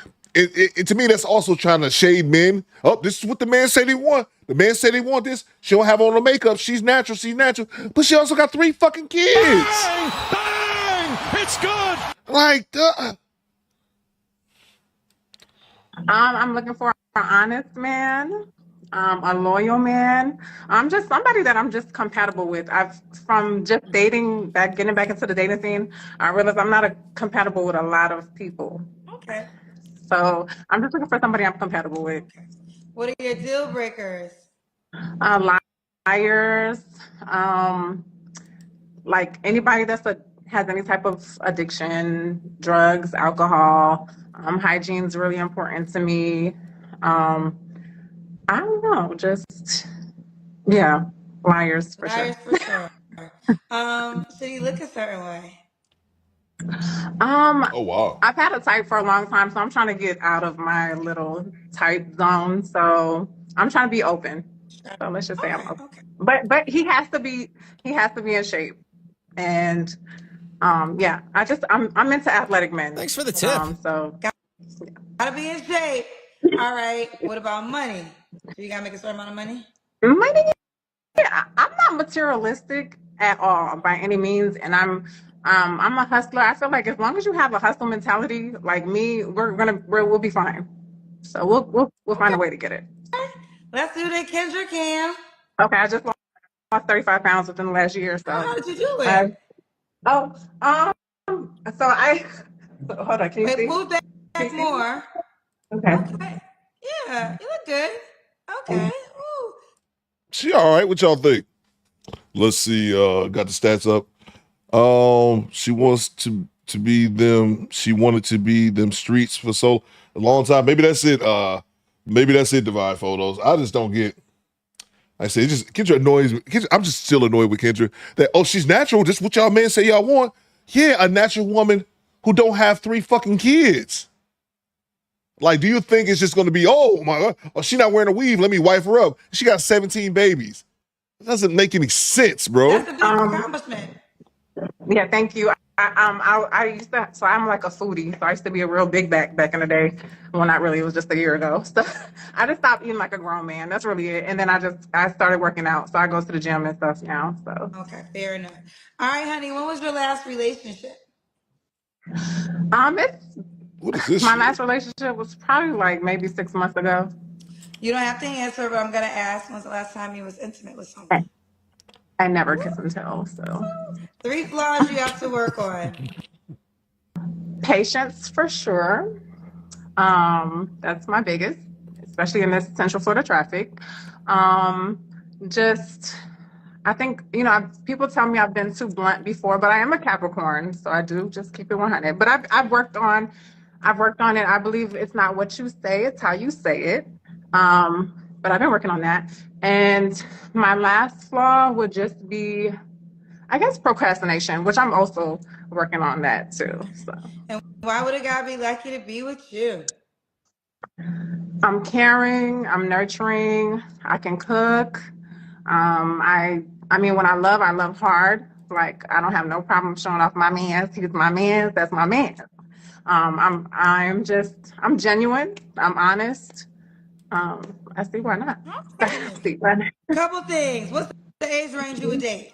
to me, that's also trying to shade men. Oh, this is what the man said he want. The man said he want this. She don't have on the makeup. She's natural. But she also got 3 fucking kids. Bang! It's good. Like, I'm looking for an honest man, a loyal man. I'm just somebody that I'm just compatible with. From just getting back into the dating scene, I realized I'm not compatible with a lot of people. Okay. So I'm just looking for somebody I'm compatible with. What are your deal breakers? Liars, like anybody has any type of addiction, drugs, alcohol. Hygiene's really important to me. I don't know, just liars for sure. Liars for sure. Should he look a certain way? oh wow. I've had a type for a long time, so I'm trying to get out of my little type zone. So I'm trying to be open. So let's just say I'm open. Okay. But he has to be in shape. And I'm into athletic men. Thanks for the tip. So gotta be in shape. All right. What about money? So you gotta make a certain amount of money? Money? Yeah, I'm not materialistic at all by any means, and I'm a hustler. I feel like as long as you have a hustle mentality like me, we'll be fine. So we'll find a way to get it. Let's do the Kendra Cam. Okay, I just lost 35 pounds within the last year. So How did you do it? So hold on, can you see? Move back more. Okay. Yeah, you look good. Okay. Ooh. She all right. What y'all think? Let's see. Got the stats up. She wants to be them. She wanted to be them streets for so a long time. Maybe that's it. Maybe that's it. Divide photos. I just don't get. I say just Kendra annoys me. I'm just still annoyed with Kendra that she's natural. Just what y'all men say y'all want. Yeah, a natural woman who don't have 3 fucking kids. Like, do you think it's just going to be my God, she not wearing a weave? Let me wife her up. She got 17 babies. It doesn't make any sense, bro. That's a big accomplishment. Yeah, thank you. I used to, so I'm like a foodie. So I used to be a real big back in the day. Well, not really. It was just a year ago. So I just stopped eating like a grown man. That's really it. And then I started working out. So I go to the gym and stuff now. So okay, fair enough. All right, honey. When was your last relationship? What is this? My last relationship was probably like maybe 6 months ago. You don't have to answer, but I'm gonna ask. When's the last time you was intimate with someone? I never kiss and tell. So 3 flaws you have to work on. Patience for sure. That's my biggest, especially in this Central Florida traffic. I think, people tell me I've been too blunt before, but I am a Capricorn, so I do just keep it 100. But I've worked on it. I believe it's not what you say, it's how you say it. But I've been working on that. And my last flaw would just be, I guess, procrastination, which I'm also working on that too. So. And why would a guy be lucky to be with you? I'm caring, I'm nurturing, I can cook. I mean, when I love hard. Like, I don't have no problem showing off my man. He's my man, that's my man. I'm genuine, I'm honest. I see why not. Couple things. What's the age range you would date?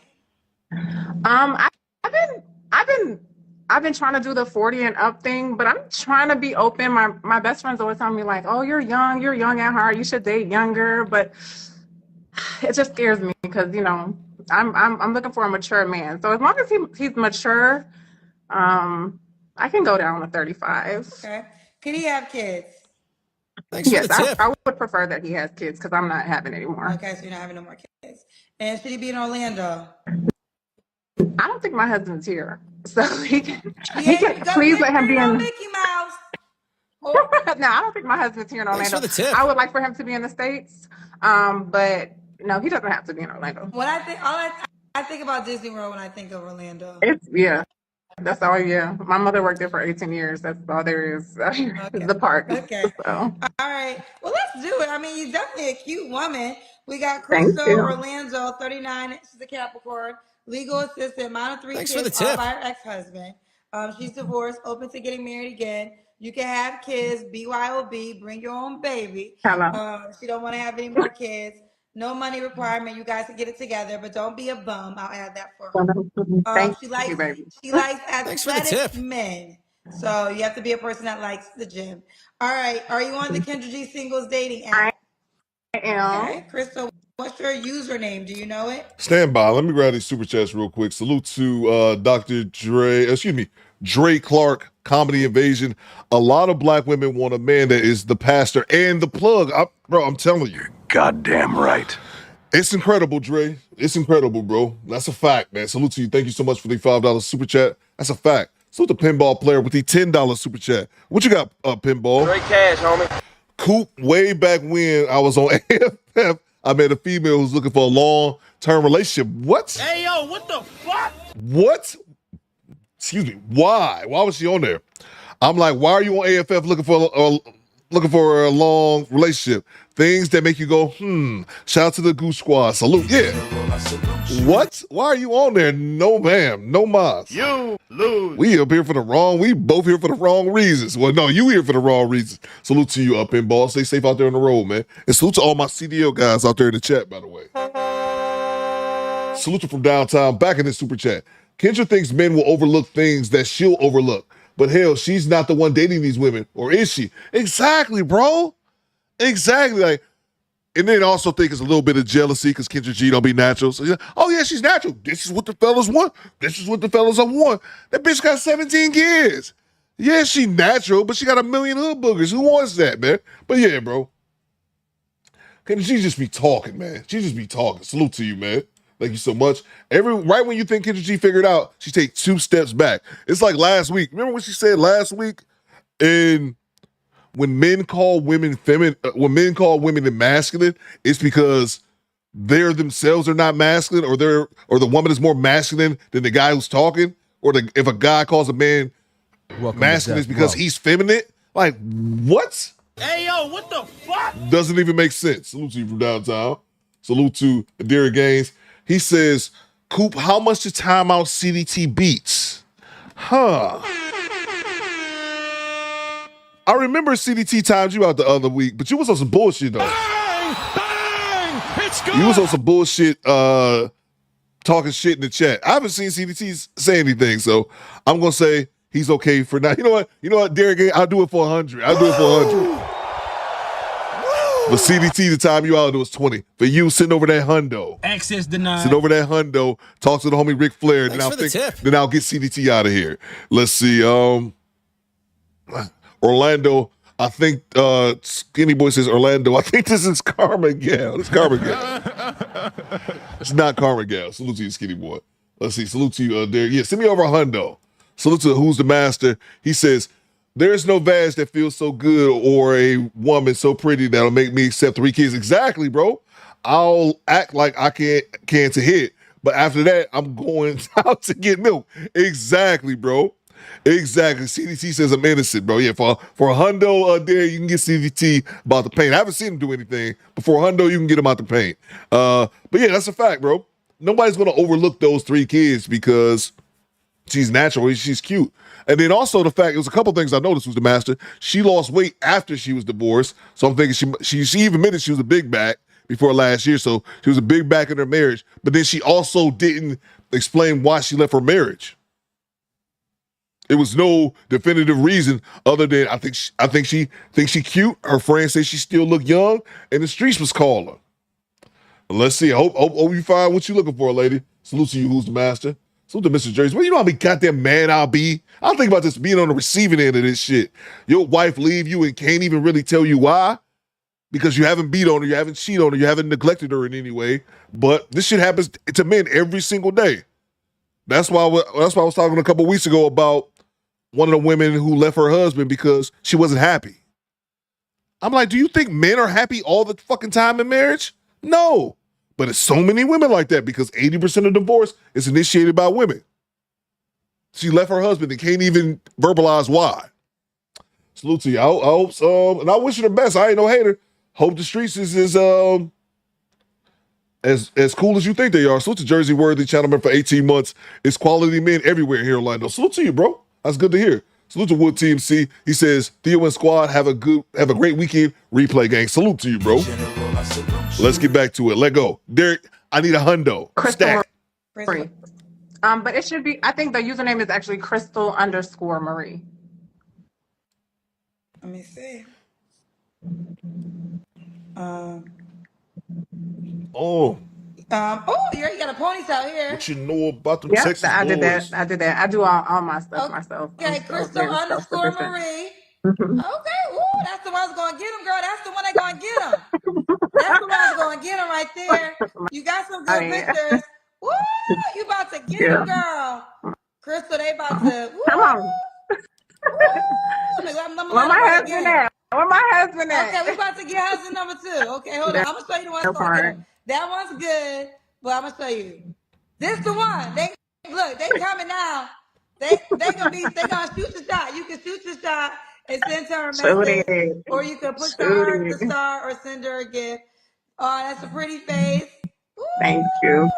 I've been trying to do the 40 and up thing, but I'm trying to be open. My best friends always tell me like, "Oh, you're young at heart. You should date younger." But it just scares me because I'm looking for a mature man. So as long as he's mature, I can go down to 35. Okay. Can he have kids? Yes, I would prefer that he has kids because I'm not having any more. Okay, so you're not having no more kids. And should he be in Orlando? I don't think my husband's here, so he can please let him be in Mickey Mouse. No, I don't think my husband's here in Orlando. I would like for him to be in the States, but no, he doesn't have to be in Orlando. When I think about Disney World when I think of Orlando. That's all. Yeah, my mother worked there for 18 years. That's all there is. The park. Okay. So. All right. Well, let's do it. I mean, you're definitely a cute woman. We got Crystal Orlando, 39. She's a Capricorn. Legal assistant, mom of 3 kids, all by her ex-husband. She's divorced, open to getting married again. You can have kids, BYOB, bring your own baby. She don't want to have any more kids. No money requirement. You guys can get it together, but don't be a bum. I'll add that for her. She likes athletic men. So you have to be a person that likes the gym. All right. Are you on the Kendra G Singles dating app? I am. Okay. Crystal, what's your username? Do you know it? Stand by. Let me grab these super chats real quick. Salute to Dr. Dre Clark, Comedy Invasion. A lot of black women want a man that is the pastor and the plug. I'm telling you. Goddamn right. It's incredible, Dre. It's incredible, bro. That's a fact, man. Salute to you. Thank you so much for the $5 super chat. That's a fact. Salute the pinball player with the $10 super chat. What you got, pinball? Straight cash, homie. Coop, way back when I was on AFF, I met a female who's looking for a long-term relationship. What? Hey, yo, what the fuck? What? Excuse me. Why? Why was she on there? I'm like, why are you on AFF looking for a long relationship? Things that make you go, Shout out to the Goose Squad. Salute. Yeah. What? Why are you on there? No, ma'am. No mas. You lose. We both here for the wrong reasons. Well, no, you here for the wrong reasons. Salute to you, pinball. Stay safe out there on the road, man. And salute to all my CDL guys out there in the chat, by the way. Salute to from downtown, back in the super chat. Kendra thinks men will overlook things that she'll overlook. But hell, she's not the one dating these women. Or is she? Exactly, bro. Exactly. Like, and then also think it's a little bit of jealousy because Kendra G don't be natural. So, oh yeah, she's natural. This is what the fellas want. This is what the fellas want. That bitch got 17 kids. Yeah, she natural, but she got a million hood boogers. Who wants that, man? But yeah, bro. Kendra G just be talking, man. She just be talking. Salute to you, man. Thank you so much. Right when you think Kendra G figured out, she take 2 steps back. It's like last week. Remember what she said last week? And when men call women feminine, when men call women masculine, it's because they're themselves are not masculine, or the woman is more masculine than the guy who's talking, or if a guy calls a man masculine, it's because he's feminine. Like what? Hey, yo, what the fuck? Doesn't even make sense. Salute to you from downtown. Salute to Darian Gaines. He says, Coop, how much to time out CDT beats? Huh. I remember CDT timed you out the other week, but you was on some bullshit though. Bang! Bang! It's good. You was on some bullshit, talking shit in the chat. I haven't seen CDT say anything, so I'm gonna say he's okay for now. You know what, Derek? I'll do it for 100. I'll do it for 100. But CDT, the time you out, it was 20. For you, send over that hundo. Access denied. Send over that hundo. Talk to the homie Ric Flair. Then I'll get CDT out of here. Let's see. Orlando. I think Skinny Boy says Orlando. I think this is Karma Gal. It's Karma Gal. It's not Karma Gal. Salute to you, Skinny Boy. Let's see. Salute to you, Derek. Yeah, send me over a hundo. Salute to Who's the Master. He says, there's no vag that feels so good or a woman so pretty that'll make me accept 3 kids. Exactly, bro. I'll act like I can to hit, but after that, I'm going out to get milk. Exactly, bro. Exactly. CDT says I'm innocent, bro. Yeah, for a hundo there, you can get CDT about the paint. I haven't seen him do anything, but for a hundo, you can get him out the paint. But yeah, that's a fact, bro. Nobody's going to overlook those 3 kids because she's natural, she's cute. And then also the fact, it was a couple things I noticed was the master. She lost weight after she was divorced. So I'm thinking she even admitted she was a big back before last year. So she was a big back in her marriage. But then she also didn't explain why she left her marriage. It was no definitive reason other than I think she thinks she cute. Her friends say she still look young, and the streets was calling her. Let's see. I hope you find what you looking for, lady. Salute to you, Who's the Master. Salute to Mr. Jersey. Well, you know how many goddamn man I'll be. I'll think about this being on the receiving end of this shit. Your wife leave you and can't even really tell you why, because you haven't beat on her, you haven't cheated on her, you haven't neglected her in any way. But this shit happens to men every single day. That's why I was talking a couple weeks ago about one of the women who left her husband because she wasn't happy. I'm like, do you think men are happy all the fucking time in marriage? No. But it's so many women like that because 80% of divorce is initiated by women. She left her husband and can't even verbalize why. Salute to you. I hope so. And I wish her the best. I ain't no hater. Hope the streets is as cool as you think they are. Salute to Jersey Worthy, channel member for 18 months. It's quality men everywhere here in Orlando. Salute to you, bro. That's good to hear. Salute to Wood Team C. He says, Theo and squad, have a great weekend. Replay gang. Salute to you, bro. Let's get back to it. Let go. Derek, I need a hundo. Stack. Marie. But it should be, I think the username is actually Crystal_Marie. Let me see. Oh, you got a ponytail here. What you know about them Yep, Texas I did boys? that. I did that. I do all my stuff myself. Okay, Crystal_Marie. Okay, that's the one that's gonna get him, girl. That's the one that's gonna get him. That's the one that's gonna get him right there. You got some good pictures. Woo, you about to get him, girl. Crystal, they about to. Woo, come on. Where my husband at? Where my husband at? Okay, we about to get husband number 2. Okay, hold on. I'm gonna show you the one that's gonna get him. That one's good, but I'm gonna show you. This the one. They coming now. They gonna shoot the shot. You can shoot the shot and send her a message, or you can put her the star or send her a gift. Oh, that's a pretty face. Woo! Thank you.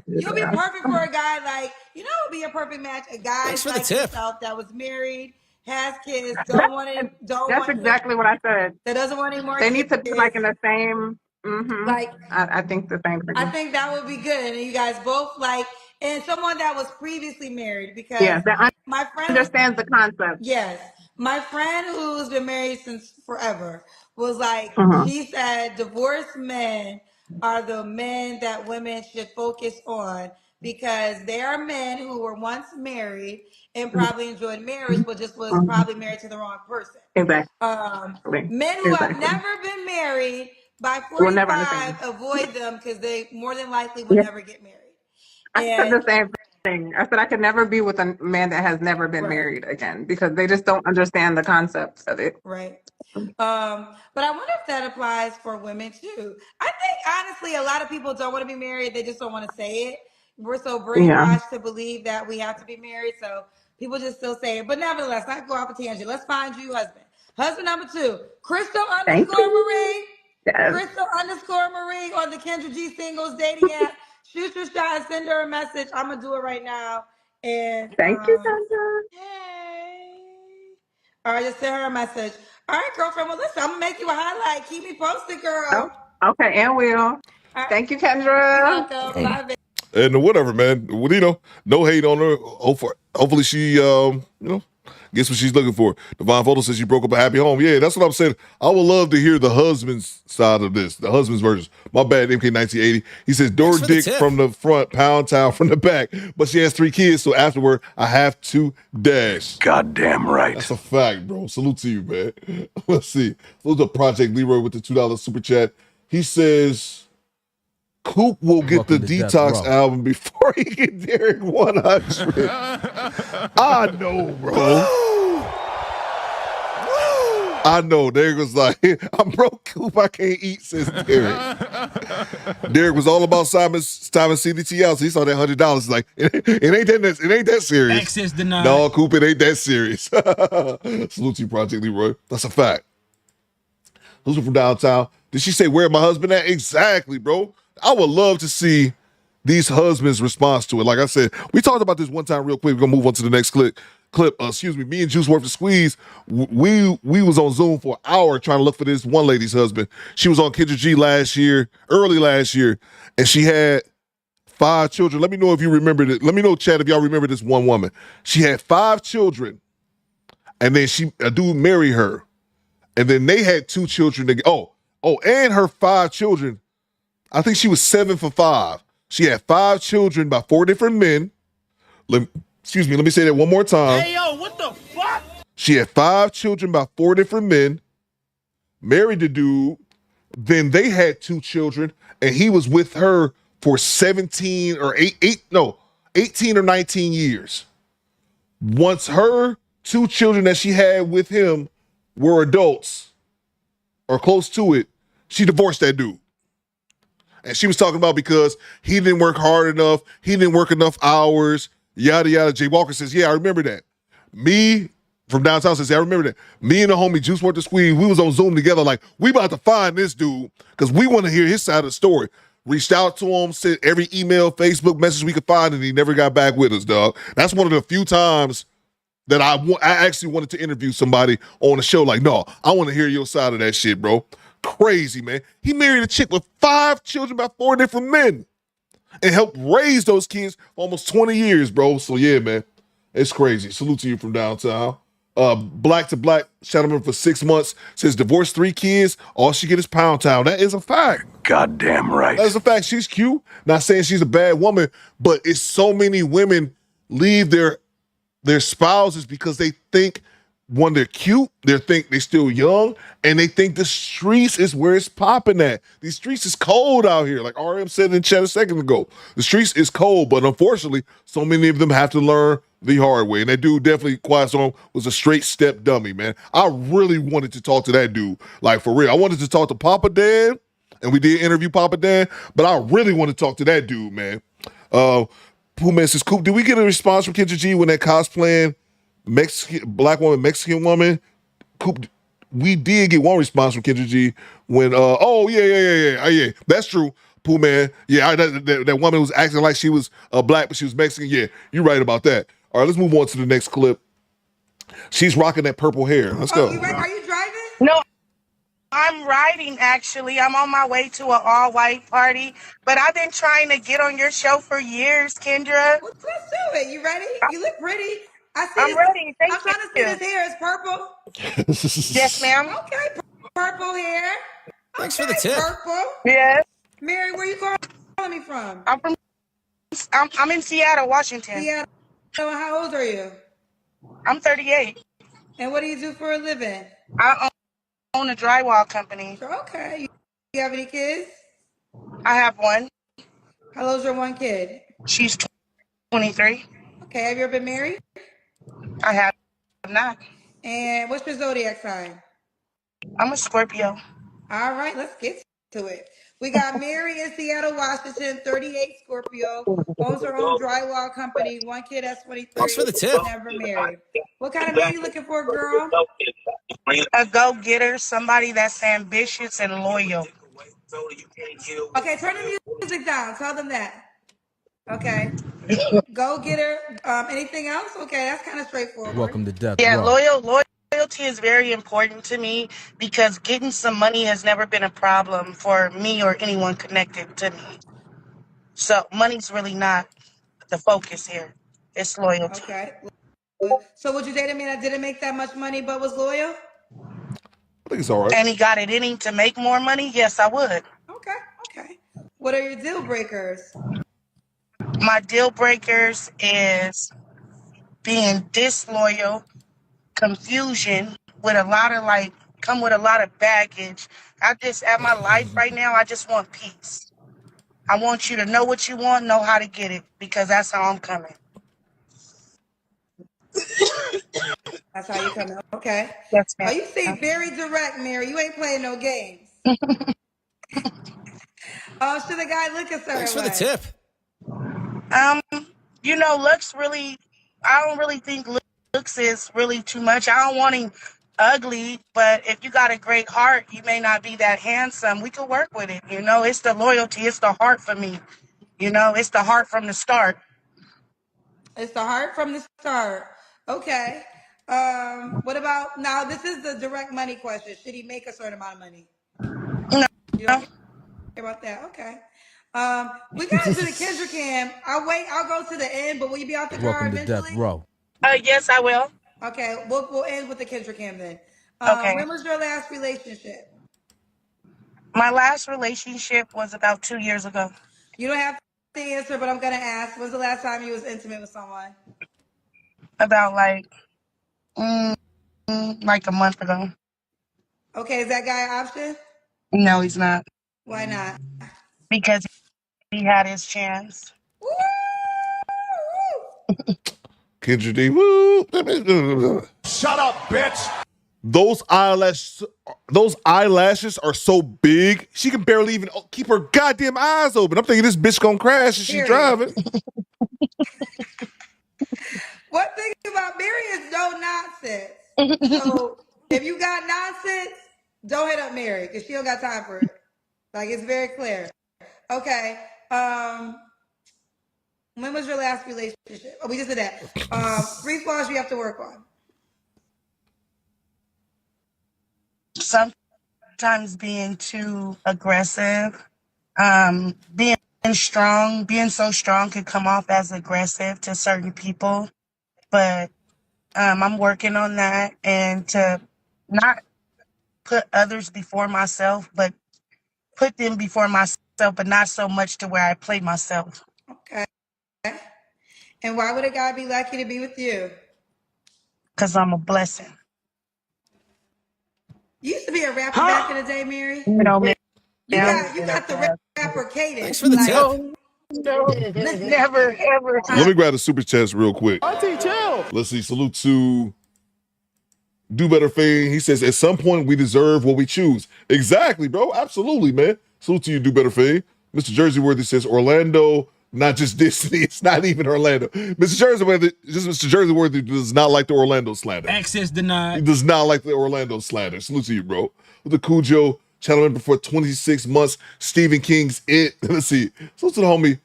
You'll be perfect for a guy like, it would be a perfect match. A guy like yourself that was married, has kids, That's exactly what I said. That doesn't want any more They kids. need to be like in the same, I think the same thing. I think that would be good. And you guys both and someone that was previously married, because that my friend understands the concept. Yes. My friend who's been married since forever was like, she said divorced men are the men that women should focus on because they are men who were once married and probably enjoyed marriage, but just was probably married to the wrong person. Men who have never been married by We'll never understand. 45 avoid them because they more than likely will never get married. I said the same thing. I said I could never be with a man that has never been married again because they just don't understand the concept of it. Right. But I wonder if that applies for women too. I think honestly, a lot of people don't want to be married. They just don't want to say it. We're so brainwashed to believe that we have to be married. So people just still say it. But nevertheless, not go off a tangent. Let's find you husband. Husband number 2, Crystal underscore Marie. Crystal underscore Marie on the Kendra G Singles dating app. Shoot your shot and send her a message. I'm gonna do it right now. And Thank you, Sandra. all right, just send her a message. All right, girlfriend. Well, listen, I'm gonna make you a highlight. Keep me posted, girl. Okay, and will. Thank you, Kendra. You're welcome. Bye, baby. And whatever, man. Well, no hate on her. Hopefully she, gets what she's looking for. Divine Photo says she broke up a happy home. Yeah, that's what I'm saying. I would love to hear the husband's side of this, the husband's version. My bad, MK1980. He says, door dick from the front, pound town from the back. But she has 3 kids, so afterward, I have to dash. Goddamn right. That's a fact, bro. Salute to you, man. Let's see. Salute to Project Leroy with the $2 super chat. He says, Coop will get the Detox album before he get Derek 100. I know, bro. I know. Derek was like, I'm broke, Coop. I can't eat, says Derek. Derek was all about Simon CDT out, so he saw that $100. He's like, it ain't that serious. Access denied. No, Coop, it ain't that serious. Salute to you, Project Leroy. That's a fact. Who's from downtown? Did she say where my husband at? Exactly, bro. I would love to see these husbands' response to it. Like I said, we talked about this one time real quick. We're gonna move on to the next clip. Me and Juice Worth the Squeeze. We was on Zoom for an hour trying to look for this one lady's husband. She was on Kendra G early last year, and she had 5 children. Let me know if you remember it. Let me know, chat, if y'all remember this one woman. She had 5 children, and then a dude married her, and then they had 2 children. And her 5 children. I think she was 7 for 5. She had 5 children by 4 different men. Let me say that one more time. Hey, yo, what the fuck? She had 5 children by 4 different men, married the dude, then they had 2 children, and he was with her for 18 or 19 years. Once her 2 children that she had with him were adults, or close to it, she divorced that dude. And she was talking about because he didn't work hard enough, he didn't work enough hours, yada, yada. Jay Walker says, yeah, I remember that. Me from downtown says, yeah, I remember that. Me and the homie Juice Worth the Squeeze, we was on Zoom together like, we about to find this dude because we want to hear his side of the story. Reached out to him, sent every email, Facebook message we could find, and he never got back with us, dog. That's one of the few times that I actually wanted to interview somebody on the show. Like, no, I want to hear your side of that shit, bro. Crazy, man. He married a chick with 5 children by 4 different men and helped raise those kids for almost 20 years, bro. So, yeah, man, it's crazy. Salute to you from downtown. Black to Black, shot him for 6 months, says divorced 3 kids, all she get is Pound Town. That is a fact. Goddamn right. That's a fact. She's cute. Not saying she's a bad woman, but it's so many women leave their spouses because they think, one, they're cute, they think they're still young, and they think the streets is where it's popping at. These streets is cold out here. Like RM said in the chat a second ago. The streets is cold, but unfortunately, so many of them have to learn the hard way. And that dude definitely, quiet storm, was a straight step dummy, man. I really wanted to talk to that dude. Like, for real. I wanted to talk to Papa Dan, and we did interview Papa Dan, but I really want to talk to that dude, man. Pooh Man says, Coop, did we get a response from Kendra G when that cosplaying black woman, Mexican woman? Coop, we did get one response from Kendra G when, yeah. That's true, Pooh Man. Yeah, that woman was acting like she was black, but she was Mexican. Yeah, you're right about that. All right, let's move on to the next clip. She's rocking that purple hair. Let's go. Are you driving? No, I'm riding, actually. I'm on my way to an all-white party, but I've been trying to get on your show for years, Kendra. Let's do it. You ready? You look pretty. I see I'm his, ready. Thank I'm trying to see you. his hair. It's purple. Yes, ma'am. Okay, purple hair. Thanks for the Okay, tip. purple. Yes. Mary, where you calling me from? I'm in Seattle, Washington. Seattle. How old are you? I'm 38. And what do you do for a living? I own a drywall company. Okay. You have any kids? I have one. How old's your one kid? She's 23. Okay, have you ever been married? I have not. And what's your zodiac sign? I'm a Scorpio. All right, let's get to it. We got Mary in Seattle, Washington, 38, Scorpio, owns her own drywall company, one kid that's 23, Thanks for the tip. never married. What kind of man you looking for, girl? A go-getter, somebody that's ambitious and loyal. Okay, turn the music down. Tell them that. Okay. Go-getter. Anything else? Okay, that's kind of straightforward. Welcome to Death Yeah, Row. loyalty is very important to me because getting some money has never been a problem for me or anyone connected to me. So money's really not the focus here. It's loyalty. Okay. So would you date a man that didn't make that much money but was loyal? I think it's all right. And he got it in him to make more money? Yes, I would. Okay. What are your deal breakers? My deal breakers is being disloyal, confusion with a lot of come with a lot of baggage. At my life right now, I just want peace. I want you to know what you want, know how to get it, because that's how I'm coming. That's how you coming. Okay. Yes, ma'am. You seem very direct, Mary. You ain't playing no games. Should the guy look a certain Thanks for way? the tip. Looks really, I don't really think looks is really too much. I don't want him ugly, but if you got a great heart, you may not be that handsome. We could work with it. It's the loyalty. It's the heart for me. It's the heart from the start. It's the heart from the start. Okay. What about, now this is the direct money question. Should he make a certain amount of money? No. You don't care about that? Okay. We got into the Kendrick cam. I'll go to the end, but will you be out the car Welcome to eventually? Death Row. Yes, I will. Okay, we'll end with the Kendrick cam then. Okay. When was your last relationship? My last relationship was about 2 years ago. You don't have to answer, but I'm gonna ask. When's the last time you was intimate with someone? About like a month ago. Okay, is that guy an option? No, he's not. Why not? Because he had his chance. Kendra D. Woo. Shut up, bitch. Those eyelashes are so big, she can barely even keep her goddamn eyes open. I'm thinking this bitch gonna crash as she's driving. One thing about Mary is no nonsense. So if you got nonsense, don't hit up Mary because she don't got time for it. Like, it's very clear. Okay. When was your last relationship? Oh, we just did that. 3 flaws you have to work on. Sometimes being too aggressive, being so strong can come off as aggressive to certain people. But I'm working on that, and to not put others before myself, but put them before myself, but not so much to where I play myself. Okay. And why would a guy be lucky to be with you? Because I'm a blessing. You used to be a rapper back in the day, Mary. You got the rapper cadence. Thanks for the tip. No, never, ever. Let me grab the super chats real quick. Let's see. Salute to Do Better Fame. He says, at some point, we deserve what we choose. Exactly, bro. Absolutely, man. Salute to you, Do Better Fame. Mr. Jersey Worthy says, Orlando, not just Disney. It's not even Orlando. Mr. Jersey Worthy does not like the Orlando slander. Access denied. He does not like the Orlando slander. Salute to you, bro. With the Cujo, channel member for 26 months. Stephen King's It. Let's see. Salute to the homie.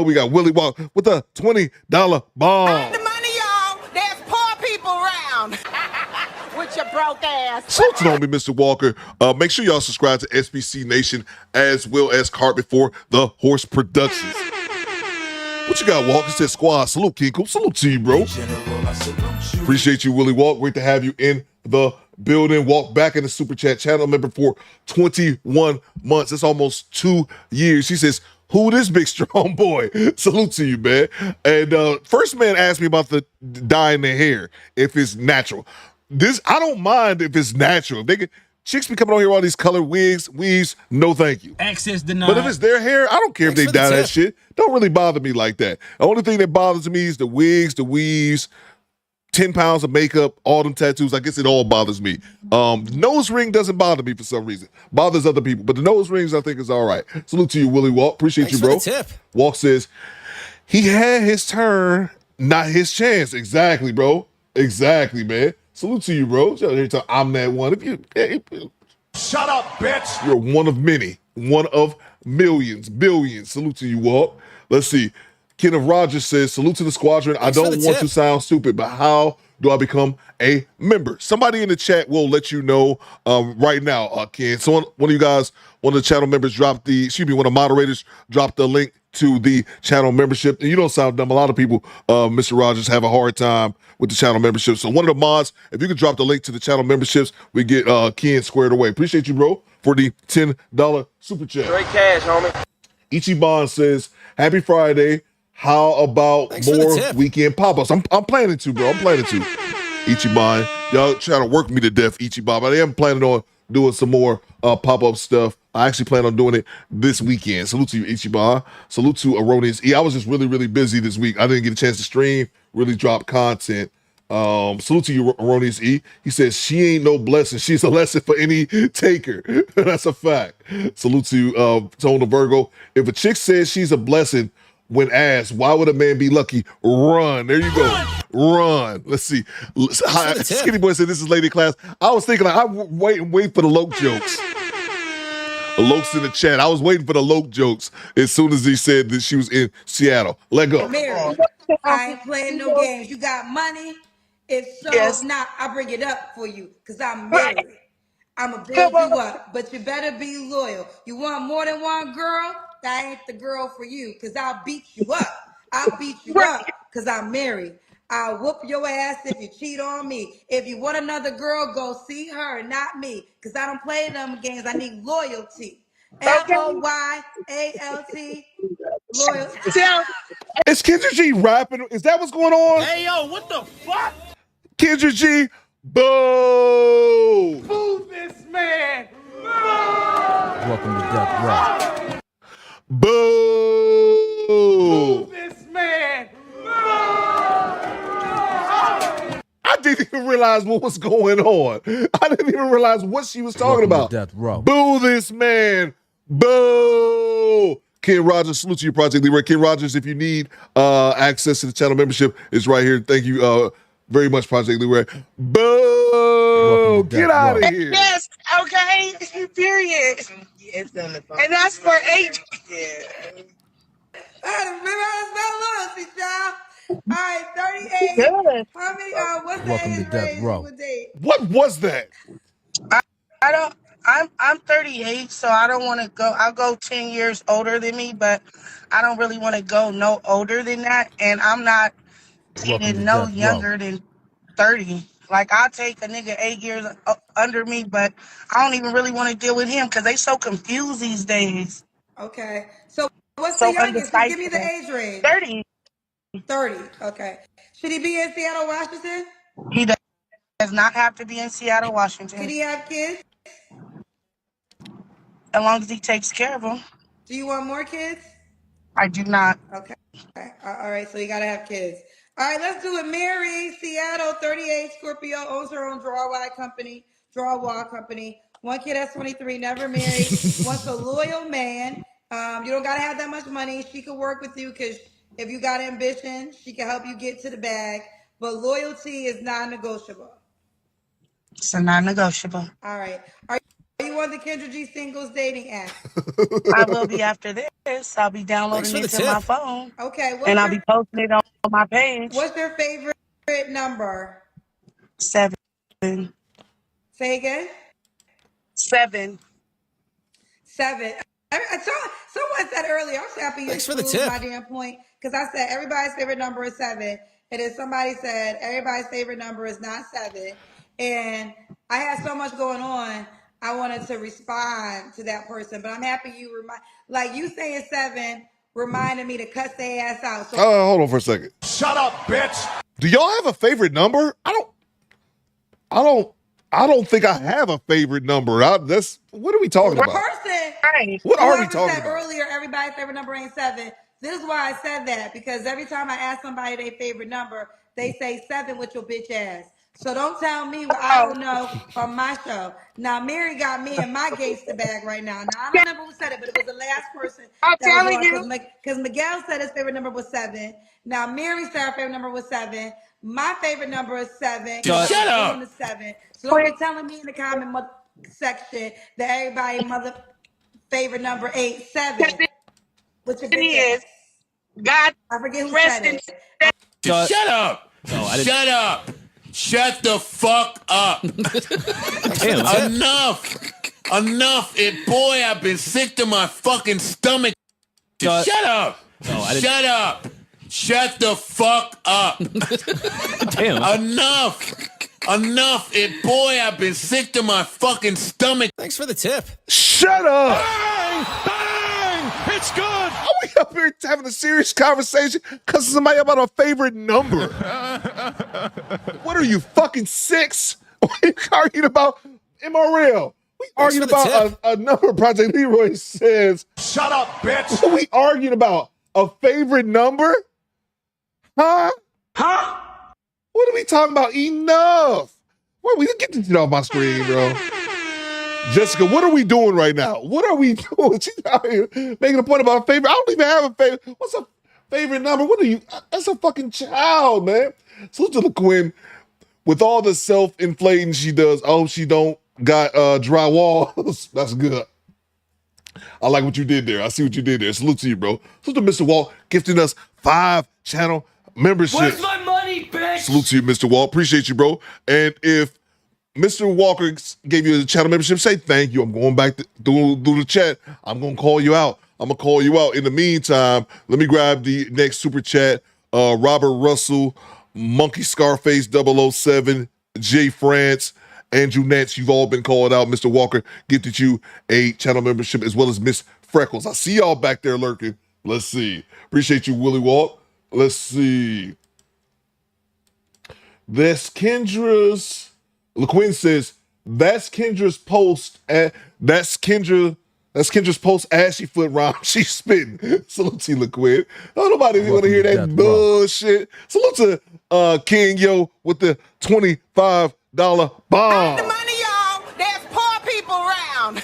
We got Willie Walk with a $20 bomb. The money, y'all. There's poor people around. With your broke ass. Salute to the homie, Mr. Walker. Make sure y'all subscribe to SBC Nation as well as Carpet for the Horse Productions. What you got, Walk? It says squad. Salute, Kinko. Salute to you, bro. Appreciate you, Willie Walk. Great to have you in the building. Walk back in the super chat, channel member for 21 months. It's almost 2 years. She says, who this big strong boy? Salute to you, man. And first man asked me about the dyeing their hair, if it's natural. I don't mind if it's natural. If they can, chicks be coming on here with all these colored weaves, no thank you. Access denied. But if it's their hair, I don't care if they dye that shit. Don't really bother me like that. The only thing that bothers me is the wigs, the weaves, 10 pounds of makeup, all them tattoos. I guess it all bothers me. Nose ring doesn't bother me for some reason. Bothers other people. But the nose rings, I think, is all right. Salute to you, Willie Walk. Appreciate you, bro. Walk says, he had his turn, not his chance. Exactly, bro. Exactly, man. Salute to you, bro. I'm that one. Shut up, bitch. You're one of many. One of millions. Billions. Salute to you, Walk. Let's see. Kenneth Rogers says, salute to the squadron. I don't want to sound stupid, but how do I become a member? Somebody in the chat will let you know right now, Ken. So one of you guys, one of the channel members one of the moderators dropped the link to the channel membership. And you don't sound dumb. A lot of people, Mr. Rogers, have a hard time with the channel membership. So one of the mods, if you could drop the link to the channel memberships, we get Ken squared away. Appreciate you, bro, for the $10 super chat. Straight cash, homie. Ichiban says, happy Friday. How about more weekend pop-ups? I'm planning to, bro. I'm planning to. Ichiban. Y'all trying to work me to death, Ichiban. But I am planning on doing some more pop-up stuff. I actually plan on doing it this weekend. Salute to you, Ichiban. Salute to Erroneous E. I was just really, really busy this week. I didn't get a chance to stream, really drop content. Salute to you, Erroneous E. He says, she ain't no blessing. She's a lesson for any taker. That's a fact. Salute to Tone the Virgo. If a chick says she's a blessing, when asked, why would a man be lucky? Run. There you go. Run. Let's see. Skinny Boy said, this is lady class. I was thinking, like, I'm waiting for the Loke jokes. Loke's in the chat. I was waiting for the Loke jokes as soon as he said that she was in Seattle. Let go. Mary, I ain't playing no games. You got money? If so, not, I'll bring it up for you because I'm married. I'ma build you up, but you better be loyal. You want more than one girl? That ain't the girl for you because I'll beat you up. I'll beat you up because I'm married. I'll whoop your ass if you cheat on me. If you want another girl, go see her, not me, because I don't play them games. I need loyalty. Loyalty. Loyalty. Is Kendra G rapping? Is that what's going on? Hey, yo, what the fuck? Kendra G, boo! Boo this man. Welcome to Death Row. Boo! Boo this man. I didn't even realize what was going on. I didn't even realize what she was talking about. Death Row. Boo this man. Boo! Ken Rogers, salute to you, Project Leroy. Ken Rogers, if you need access to the channel membership, it's right here. Thank you very much, Project Leroy. Boo! Get out of here. Yes, okay. Period. And that's for age. Remember how to spell loyalty, child. All right, 38. Good. How many? What's the Welcome to age Death range you Row. would date? What was that? I don't. I'm 38, so I don't want to go. I'll go 10 years older than me, but I don't really want to go no older than that. And I'm not dating no younger than 30. Like, I'll take a nigga 8 years under me, but I don't even really want to deal with him because they so confused these days. Okay. So what's So the youngest? Just give me the undecisive. age range. 30. 30. Okay. Should he be in Seattle, Washington? He does not have to be in Seattle, Washington. Could he have kids? As long as he takes care of them. Do you want more kids? I do not. Okay. All right. So you got to have kids. All right. Let's do it. Mary, Seattle, 38, Scorpio, owns her own draw company. One kid has 23, never married. Wants a loyal man. You don't got to have that much money. She could work with you because if you got ambition, she can help you get to the bag. But loyalty is non-negotiable. It's a non-negotiable. All right. Are you on the Kendra G Singles dating app? I will be after this. I'll be downloading it to my phone. Okay. And I'll be posting it on my page. What's your favorite number? 7. Say again? 7. 7. Someone said earlier, I'm happy you proved my damn point, because I said everybody's favorite number is 7, and then somebody said everybody's favorite number is not 7, and I had so much going on. I wanted to respond to that person, but I'm happy you like you saying 7 reminded me to cuss their ass out. So hold on for a second. Shut up, bitch. Do y'all have a favorite number? I don't think I have a favorite number. What are we talking about? What are we talking about? Earlier, everybody's favorite number ain't 7. This is why I said that, because every time I ask somebody their favorite number, they say 7 with your bitch ass. So don't tell me what I don't know on my show. Now, Mary got me in my gangster bag right now. Now, I don't remember who said it, but it was the last person I'm that was telling on, because Miguel said his favorite number was 7. Now, Mary said her favorite number was 7. My favorite number is 7. Shut up. 7. So don't be telling me in the comment section that everybody favorite number 8, 7. What's your bitch ass? God, I forget who said it. Shut up. Shut up. Shut the fuck up. Enough. Boy, I've been sick to my fucking stomach. Shut up. Shut up. Shut the fuck up. Enough. Boy, I've been sick to my fucking stomach. Thanks for the tip. Shut up. Bang! It's good. Are we up here having a serious conversation because somebody about a favorite number? What are you, fucking 6? What are you arguing about? MRL. We arguing about a number. Project Leroy says. Shut up, bitch. What are we arguing about? A favorite number? Huh? What are we talking about? Enough. What, we get this shit off my screen, bro. Jessica, what are we doing right now? What are we doing? She's out here making a point about a favorite. I don't even have a favorite. What's a favorite number? What are you? That's a fucking child, man. Salute to LaQuinn. With all the self-inflating she does, I hope she don't got dry walls. That's good. I like what you did there. I see what you did there. Salute to you, bro. Salute to Mr. Walt gifting us 5 channel memberships. Where's my money, bitch? Salute to you, Mr. Walt. Appreciate you, bro. And if Mr. Walker gave you a channel membership, say thank you. I'm going back through the chat. I'm going to call you out. I'm going to call you out. In the meantime, let me grab the next super chat. Robert Russell, Monkey Scarface 007, Jay France, Andrew Nance, you've all been called out. Mr. Walker gifted you a channel membership, as well as Miss Freckles. I see y'all back there lurking. Let's see. Appreciate you, Willie Walt. Let's see. That's Kendra's. LaQuinn says, that's Kendra's post. That's Kendra's post ashy foot rhyme. She's spitting. Salute to LaQuinn. Don't nobody want to hear that bullshit. Salute to King Yo with the $25 bomb. The money, y'all. There's poor people around.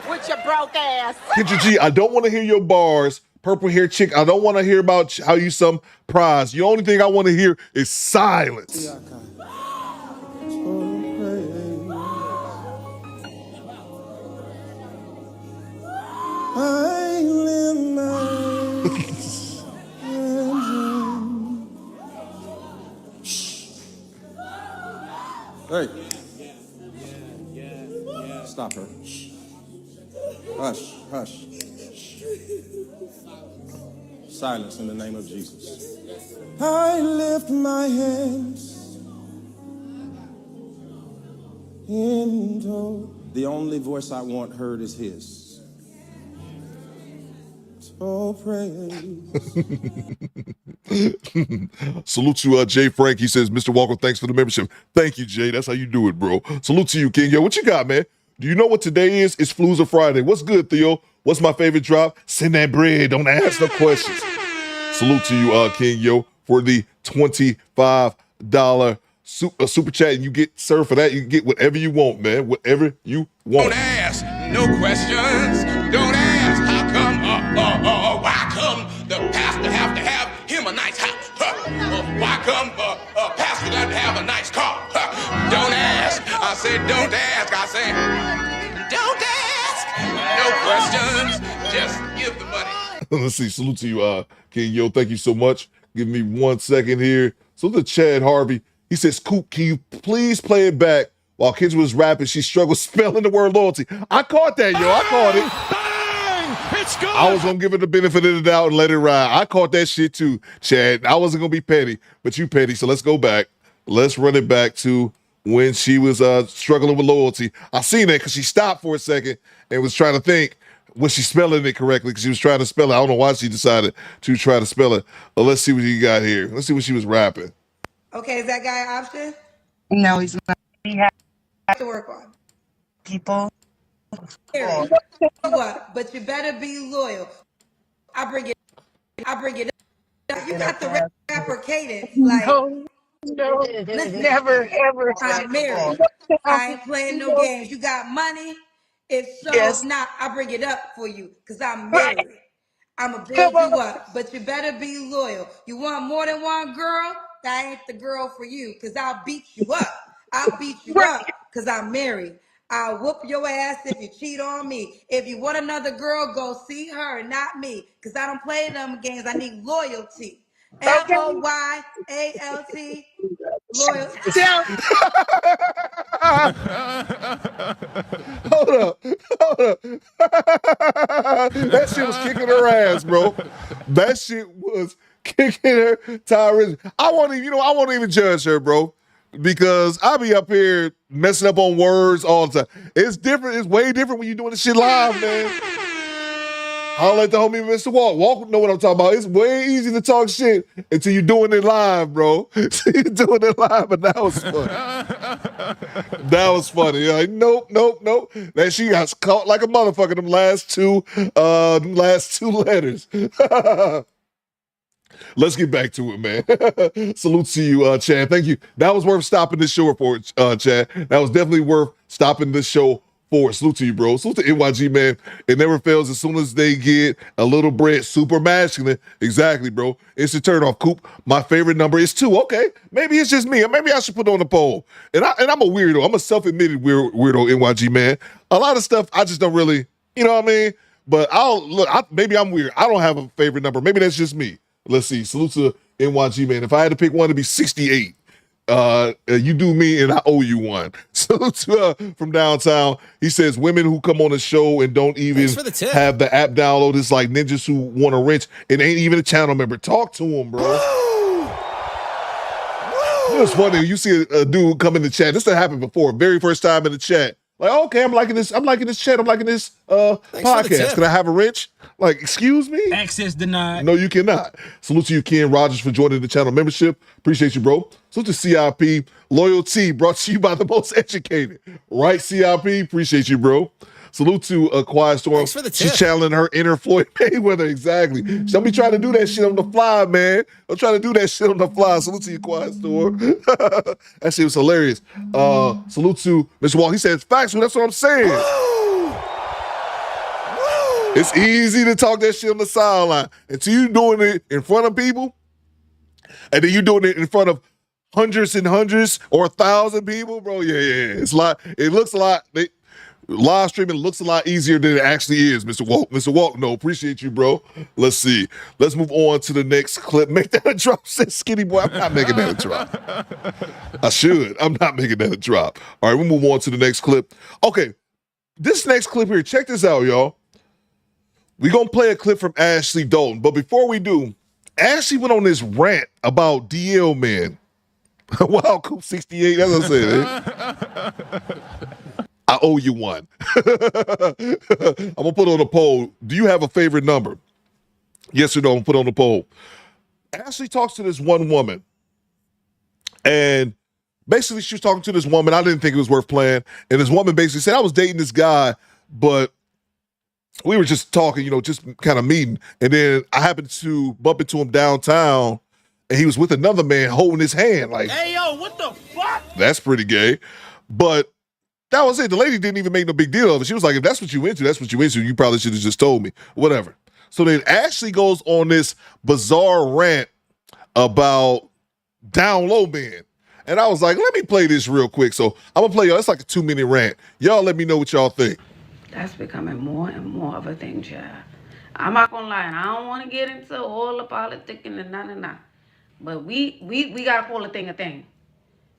With your broke ass. Kendra G, I don't want to hear your bars. Purple hair chick, I don't want to hear about how you some prize. The only thing I want to hear is silence. I live my Hey. Stop her. Hush, hush. Silence in the name of Jesus. I lift my hands into The only voice I want heard is his. so praise. Salute to Jay Frank. He says, Mr. Walker, thanks for the membership. Thank you, Jay. That's how you do it, bro. Salute to you, King. Yo, what you got, man? Do you know what today is? It's Floozer Friday. What's good, Theo? What's my favorite drop? Send that bread. Don't ask no questions. Salute to you, King Yo, for the $25 super chat. And you get served for that. You can get whatever you want, man. Whatever you want. Don't ask no questions. Don't ask how come, why come the pastor have to have him a nice house? Why come pastor got to have a nice car? Don't ask. I said don't ask. I said don't ask. No questions. Just give the money. Let's see. Salute to you, King Yo. Thank you so much. Give me 1 second here. Salute to Chad Harvey. He says, Coop, can you please play it back? While Kendra was rapping, she struggled spelling the word loyalty. I caught that, yo. I caught it. It's good. I was gonna give it the benefit of the doubt and let it ride. I caught that shit too, Chad. I wasn't gonna be petty, but you petty. So let's go back. Let's run it back to when she was struggling with loyalty. I seen that because she stopped for a second and was trying to think, was she spelling it correctly? Because she was trying to spell it. I don't know why she decided to try to spell it. But let's see what you got here. Let's see what she was rapping. Okay, is that guy an option? No, he's not. He has To work on. people. Marry you up, but you better be loyal. I bring it up. You got the rapper cadence. Like, No, listen, never, ever. I'm married. I ain't playing no games. You got money? If so, Yes. not, I bring it up for you because I'm Right. married. I'ma Come build on. you up, but you better be loyal. You want more than one girl? That ain't the girl for you because I'll beat you up. I'll beat you up because I'm married. I'll whoop your ass if you cheat on me. If you want another girl, go see her and not me because I don't play them games. I need loyalty. Okay. Loyalty. Loyalty. Tell Hold up. That shit was kicking her ass, bro. That shit was kicking her tires. I won't even judge her, bro. Because I be up here messing up on words all the time. It's different. It's way different when you're doing this shit live, man. I'll let the homie Mr. Walk. Walk know what I'm talking about. It's way easy to talk shit until you're doing it live, bro. You're doing it live, but that was funny. That was funny. You're like, nope. That she got caught like a motherfucker. Them last two letters. Let's get back to it, man. Salute to you, Chad. Thank you. That was worth stopping this show for, Chad. That was definitely worth stopping this show for. Salute to you, bro. Salute to NYG, man. It never fails as soon as they get a little bread. Super masculine. Exactly, bro. It's a turn off. Coop, my favorite number is 2. Okay. Maybe it's just me. Or maybe I should put it on the poll. And I'm a weirdo. I'm a self-admitted weirdo, NYG, man. A lot of stuff I just don't really, you know what I mean? But maybe I'm weird. I don't have a favorite number. Maybe that's just me. Let's see. Salute to NYG, man. If I had to pick one, it'd be 68. You do me and I owe you one. Salute to from downtown. He says women who come on the show and don't even have the app download is like ninjas who want a wrench and ain't even a channel member. Talk to him, bro. It's funny. You see a dude come in the chat. This done happened before. Very first time in the chat. Like, okay, I'm liking this chat. I'm liking this podcast. Can I have a wrench? Like, excuse me? Access denied. No, you cannot. Salute to you, Ken Rogers, for joining the channel membership. Appreciate you, bro. Salute to CIP. Loyalty brought to you by the most educated. Right, CIP? Appreciate you, bro. Salute to Quiet Storm. She's channeling her inner Floyd Mayweather. Exactly. Don't be trying to do that shit on the fly, man. Don't try to do that shit on the fly. Salute to you, Quiet Storm. That shit was hilarious. Salute to Mr. Wall. He said it's factual. That's what I'm saying. It's easy to talk that shit on the sideline until you doing it in front of people, and then you doing it in front of hundreds and hundreds or 1,000 people, bro. Yeah. It's a lot. It looks a lot. Live streaming looks a lot easier than it actually is, Mr. Walk. Mr. Walk, no, appreciate you, bro. Let's see. Let's move on to the next clip. Make that a drop, says Skinny Boy. I'm not making that a drop. I should. I'm not making that a drop. All right, we'll move on to the next clip. Okay, this next clip here, check this out, y'all. We're going to play a clip from Ashley Dalton. But before we do, Ashley went on this rant about DL man. Wow, Coop 68, that's what I said. I owe you one. I'm going to put on a poll. Do you have a favorite number? Yes or no? I'm going to put on the poll. Ashley talks to this one woman. And basically she was talking to this woman. I didn't think it was worth playing. And this woman basically said, I was dating this guy, but we were just talking, just kind of meeting. And then I happened to bump into him downtown, and he was with another man holding his hand. Like, hey, yo, what the fuck? That's pretty gay. But that was it. The lady didn't even make no big deal of it. She was like, if that's what you into, that's what you into. You probably should have just told me. Whatever. So then Ashley goes on this bizarre rant about down low men. And I was like, let me play this real quick. So I'm going to play y'all. It's like a 2-minute rant. Y'all let me know what y'all think. That's becoming more and more of a thing, child. I'm not gonna lie, and I don't want to get into all the politics and nah. But we gotta call a thing a thing.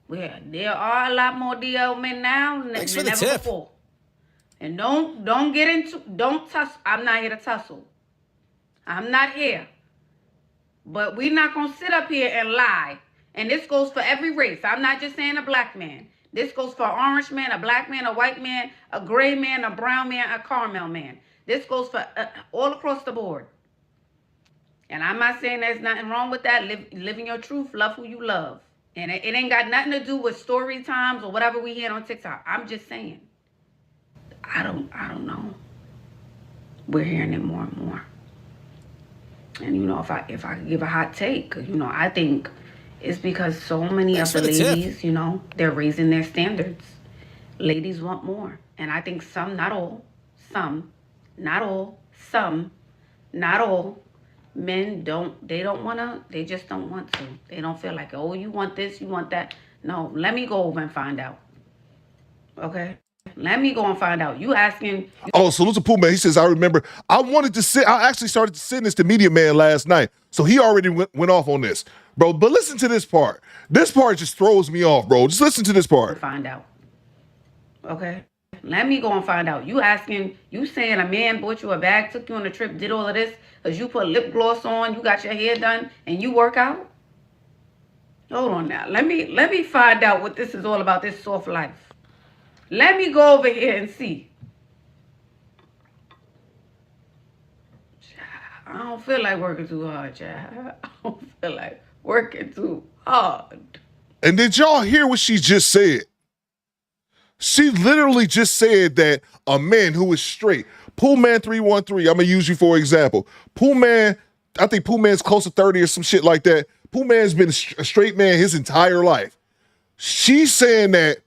Well, there are a lot more DL men now than ever before. And don't get into, don't tussle. I'm not here to tussle. I'm not here. But we're not going to sit up here and lie. And this goes for every race. I'm not just saying a black man. This goes for an orange man, a black man, a white man, a gray man, a brown man, a caramel man. This goes for all across the board. And I'm not saying there's nothing wrong with that. Living your truth, love who you love. And it ain't got nothing to do with story times or whatever we hear on TikTok. I'm just saying. I don't know. We're hearing it more and more. And you know, if I could give a hot take, you know, I think it's because so many of the ladies, you know, they're raising their standards. Ladies want more. And I think some, not all, not all, men they just don't want to. They don't feel like, oh, you want this, you want that. No, let me go over and find out. Okay? Let me go and find out. You asking. Oh, salute to Pooh Man. He says, I remember, I actually started to send this to Media Man last night. So he already went off on this. Bro, but listen to this part. This part just throws me off, bro. Just listen to this part. Find out. Okay? Let me go and find out. You saying a man bought you a bag, took you on a trip, did all of this, because you put lip gloss on, you got your hair done, and you work out? Hold on now. Let me find out what this is all about, this soft life. Let me go over here and see. I don't feel like working too hard, child. I don't feel like working too hard. And did y'all hear what she just said? She literally just said that a man who is straight, Pooh Man 313, I'm going to use you for example. Pooh Man, I think Pooh Man's close to 30 or some shit like that. Pooh Man's been a straight man his entire life. She's saying that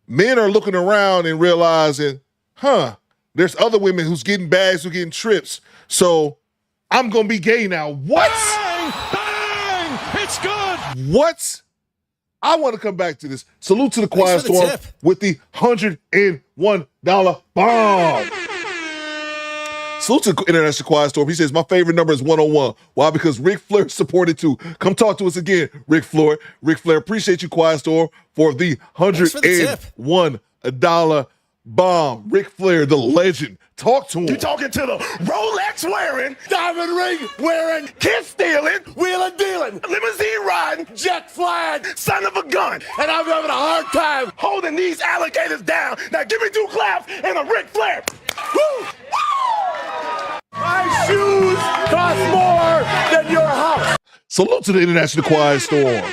men are looking around and realizing, there's other women who's getting bags, who's getting trips. So I'm going to be gay now. What? Bang! Bang! It's good! What? I want to come back to this. Salute to the Quiet Storm with the $101 bomb. Salute to the International Quiet Storm. He says, my favorite number is 101. Why? Because Ric Flair supported too. Come talk to us again, Ric Flair. Ric Flair, appreciate you, Quiet Storm, for the $101 bomb. Ric Flair, the legend. Talk to him. You talking to the Rolex wearing, diamond ring wearing, kiss stealing, wheeler dealing, limousine riding, jet flying, son of a gun. And I'm having a hard time holding these alligators down. Now give me 2 claps and a Ric Flair. Woo! My shoes cost more than your house. Salute to the International Quiet Storm.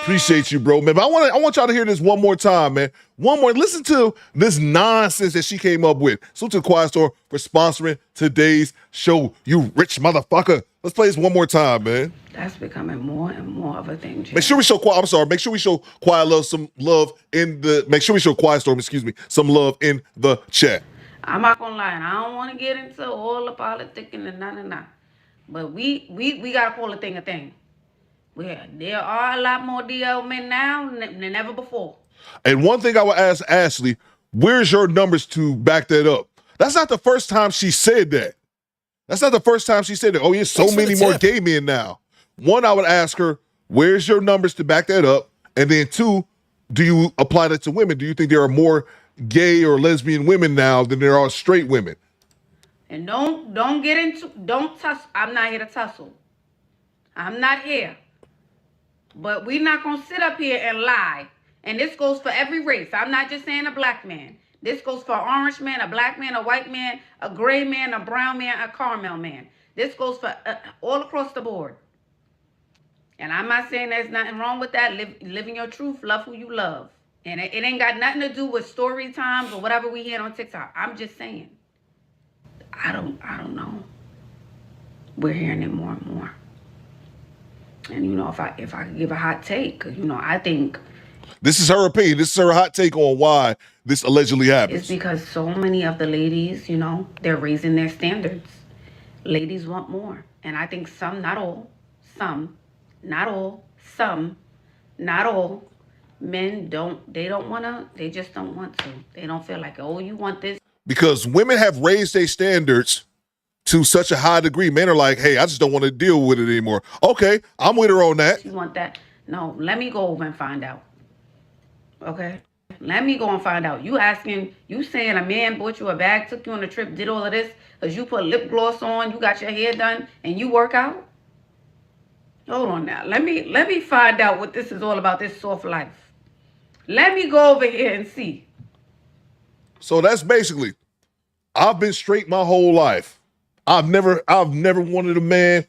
Appreciate you, bro, man. But I want y'all to hear this one more time, man. One more. Listen to this nonsense that she came up with. Salute to the Quiet Storm for sponsoring today's show, you rich motherfucker. Let's play this one more time, man. That's becoming more and more of a thing, Jay. Make sure we show Quiet. I'm sorry. Make sure we show Quiet Love some love in the. Make sure we show Quiet Storm, some love in the chat. I'm not gonna lie, and I don't want to get into all the politicking and nah. But we gotta call a thing a thing. There are a lot more DL men now than ever before. And one thing I would ask Ashley, where's your numbers to back that up? That's not the first time she said that. Oh, yeah, so many more gay men now. One, I would ask her, where's your numbers to back that up? And then 2, do you apply that to women? Do you think there are more gay or lesbian women now than there are straight women? And don't tussle. I'm not here to tussle. I'm not here. But we're not going to sit up here and lie. And this goes for every race. I'm not just saying a black man. This goes for an orange man, a black man, a white man, a gray man, a brown man, a caramel man. This goes for all across the board. And I'm not saying there's nothing wrong with that. Living your truth, love who you love. And it ain't got nothing to do with story times or whatever we hear on TikTok. I'm just saying. I don't know. We're hearing it more and more. And, you know, if I could give a hot take, you know, I think. This is her opinion. This is her hot take on why this allegedly happens. It's because so many of the ladies, you know, they're raising their standards. Ladies want more. And I think some, not all, men they just don't want to. They don't feel like, oh, you want this. Because women have raised their standards to such a high degree. Men are like, hey, I just don't want to deal with it anymore. Okay, I'm with her on that. You want that? No, let me go over and find out. Okay? Let me go and find out. You saying a man bought you a bag, took you on a trip, did all of this because you put lip gloss on, you got your hair done, and you work out? Hold on now. Let me find out what this is all about, this soft life. Let me go over here and see. So that's basically, I've been straight my whole life. I've never wanted a man.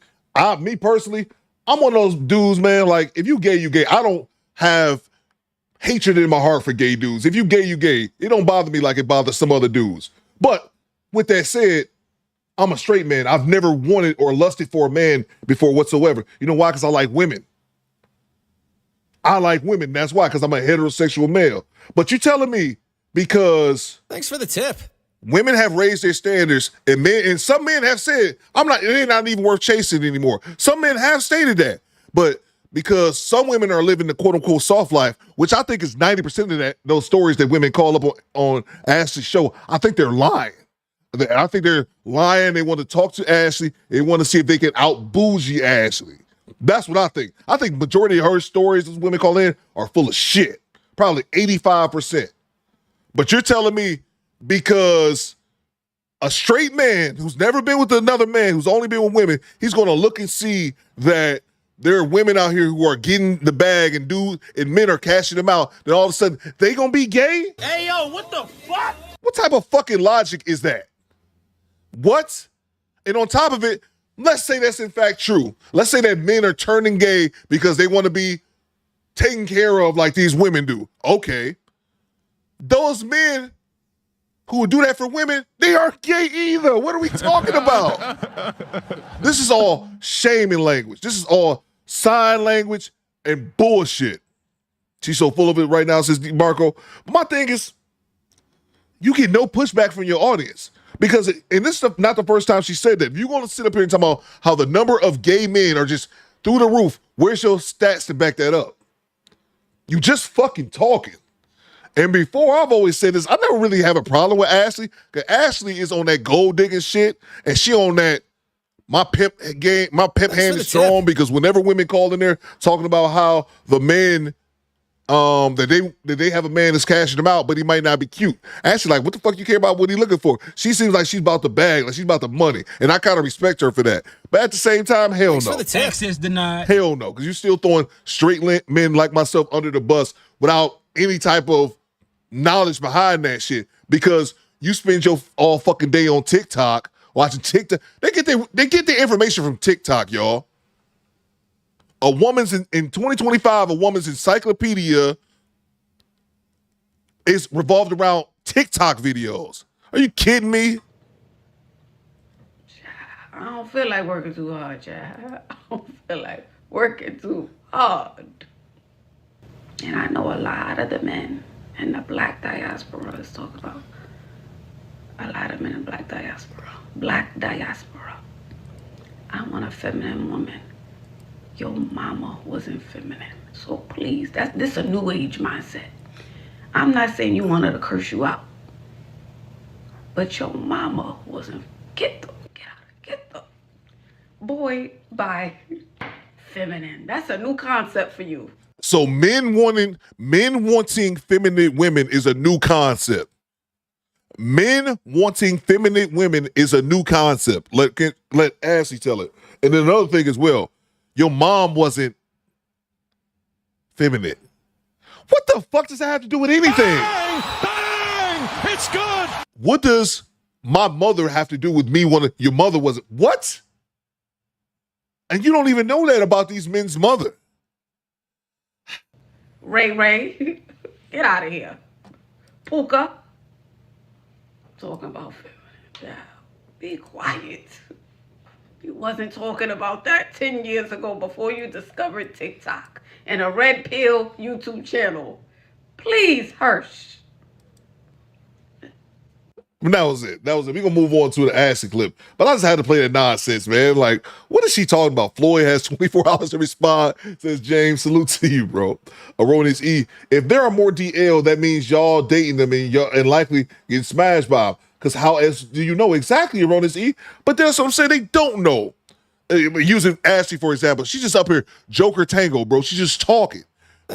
Me personally, I'm one of those dudes, man. Like, if you gay, you gay. I don't have hatred in my heart for gay dudes. If you gay, you gay. It don't bother me like it bothers some other dudes. But with that said, I'm a straight man. I've never wanted or lusted for a man before whatsoever. You know why? Because I like women. I like women. That's why, because I'm a heterosexual male. But you telling me because thanks for the tip. Women have raised their standards, and some men have said, it ain't not even worth chasing anymore. Some men have stated that. But because some women are living the quote-unquote soft life, which I think is 90% of those stories that women call up on Ashley's show, I think they're lying. I think they're lying. They want to talk to Ashley. They want to see if they can out-bougie Ashley. That's what I think. I think majority of her stories, those women call in, are full of shit. Probably 85%. But you're telling me because a straight man who's never been with another man, who's only been with women, he's going to look and see that there are women out here who are getting the bag and men are cashing them out, then all of a sudden they going to be gay? Hey, yo, what the fuck? What type of fucking logic is that? What? And on top of it, let's say that's in fact true. Let's say that men are turning gay because they want to be taken care of like these women do. Okay. Those men who would do that for women, they aren't gay either. What are we talking about? This is all shaming language. This is all sign language and bullshit. She's so full of it right now, says Marco. But my thing is, you get no pushback from your audience. Because, and this is not the first time she said that. If you're going to sit up here and talk about how the number of gay men are just through the roof, where's your stats to back that up? You just fucking talking. And before, I've always said this, I never really have a problem with Ashley, because Ashley is on that gold digging shit, and she on that my pimp hand is strong, because whenever women call in there talking about how the men that they have a man that's cashing them out, but he might not be cute. Ashley, like, what the fuck you care about what he looking for? She seems like she's about the bag, like she's about the money, and I kind of respect her for that. But at the same time, hell no. For the text is denied. Hell no, because you're still throwing straight men like myself under the bus without any type of knowledge behind that shit, because you spend your all fucking day on TikTok watching TikTok. They get their information from TikTok, y'all. In 2025, a woman's encyclopedia is revolved around TikTok videos. Are you kidding me? I don't feel like working too hard, child. I don't feel like working too hard. And I know a lot of the men in the black diaspora is talking about. A lot of men in black diaspora. Black diaspora. I want a feminine woman. Your mama wasn't feminine. So please, this a new age mindset. I'm not saying you want her to curse you out. But your mama wasn't. Get the boy by feminine. That's a new concept for you. So men wanting feminine women is a new concept. Men wanting feminine women is a new concept. Let Ashley tell it. And then another thing as well, your mom wasn't feminine. What the fuck does that have to do with anything? Bang! Bang! It's good! What does my mother have to do with me wanting, your mother wasn't, what? And you don't even know that about these men's mother. Ray, get out of here. Puka. Talking about feminine. Be quiet. You wasn't talking about that 10 years ago before you discovered TikTok and a red pill YouTube channel. Please, hush. That was it. We're going to move on to the Ashley clip. But I just had to play that nonsense, man. Like, what is she talking about? Floyd has 24 hours to respond, says James. Salute to you, bro. Erroneous E. If there are more DL, that means y'all dating them and likely getting smashed by them. Because how else do you know exactly, Erroneous E? But that's what I'm saying. They don't know. Using Ashley, for example, she's just up here, Joker Tango, bro. She's just talking.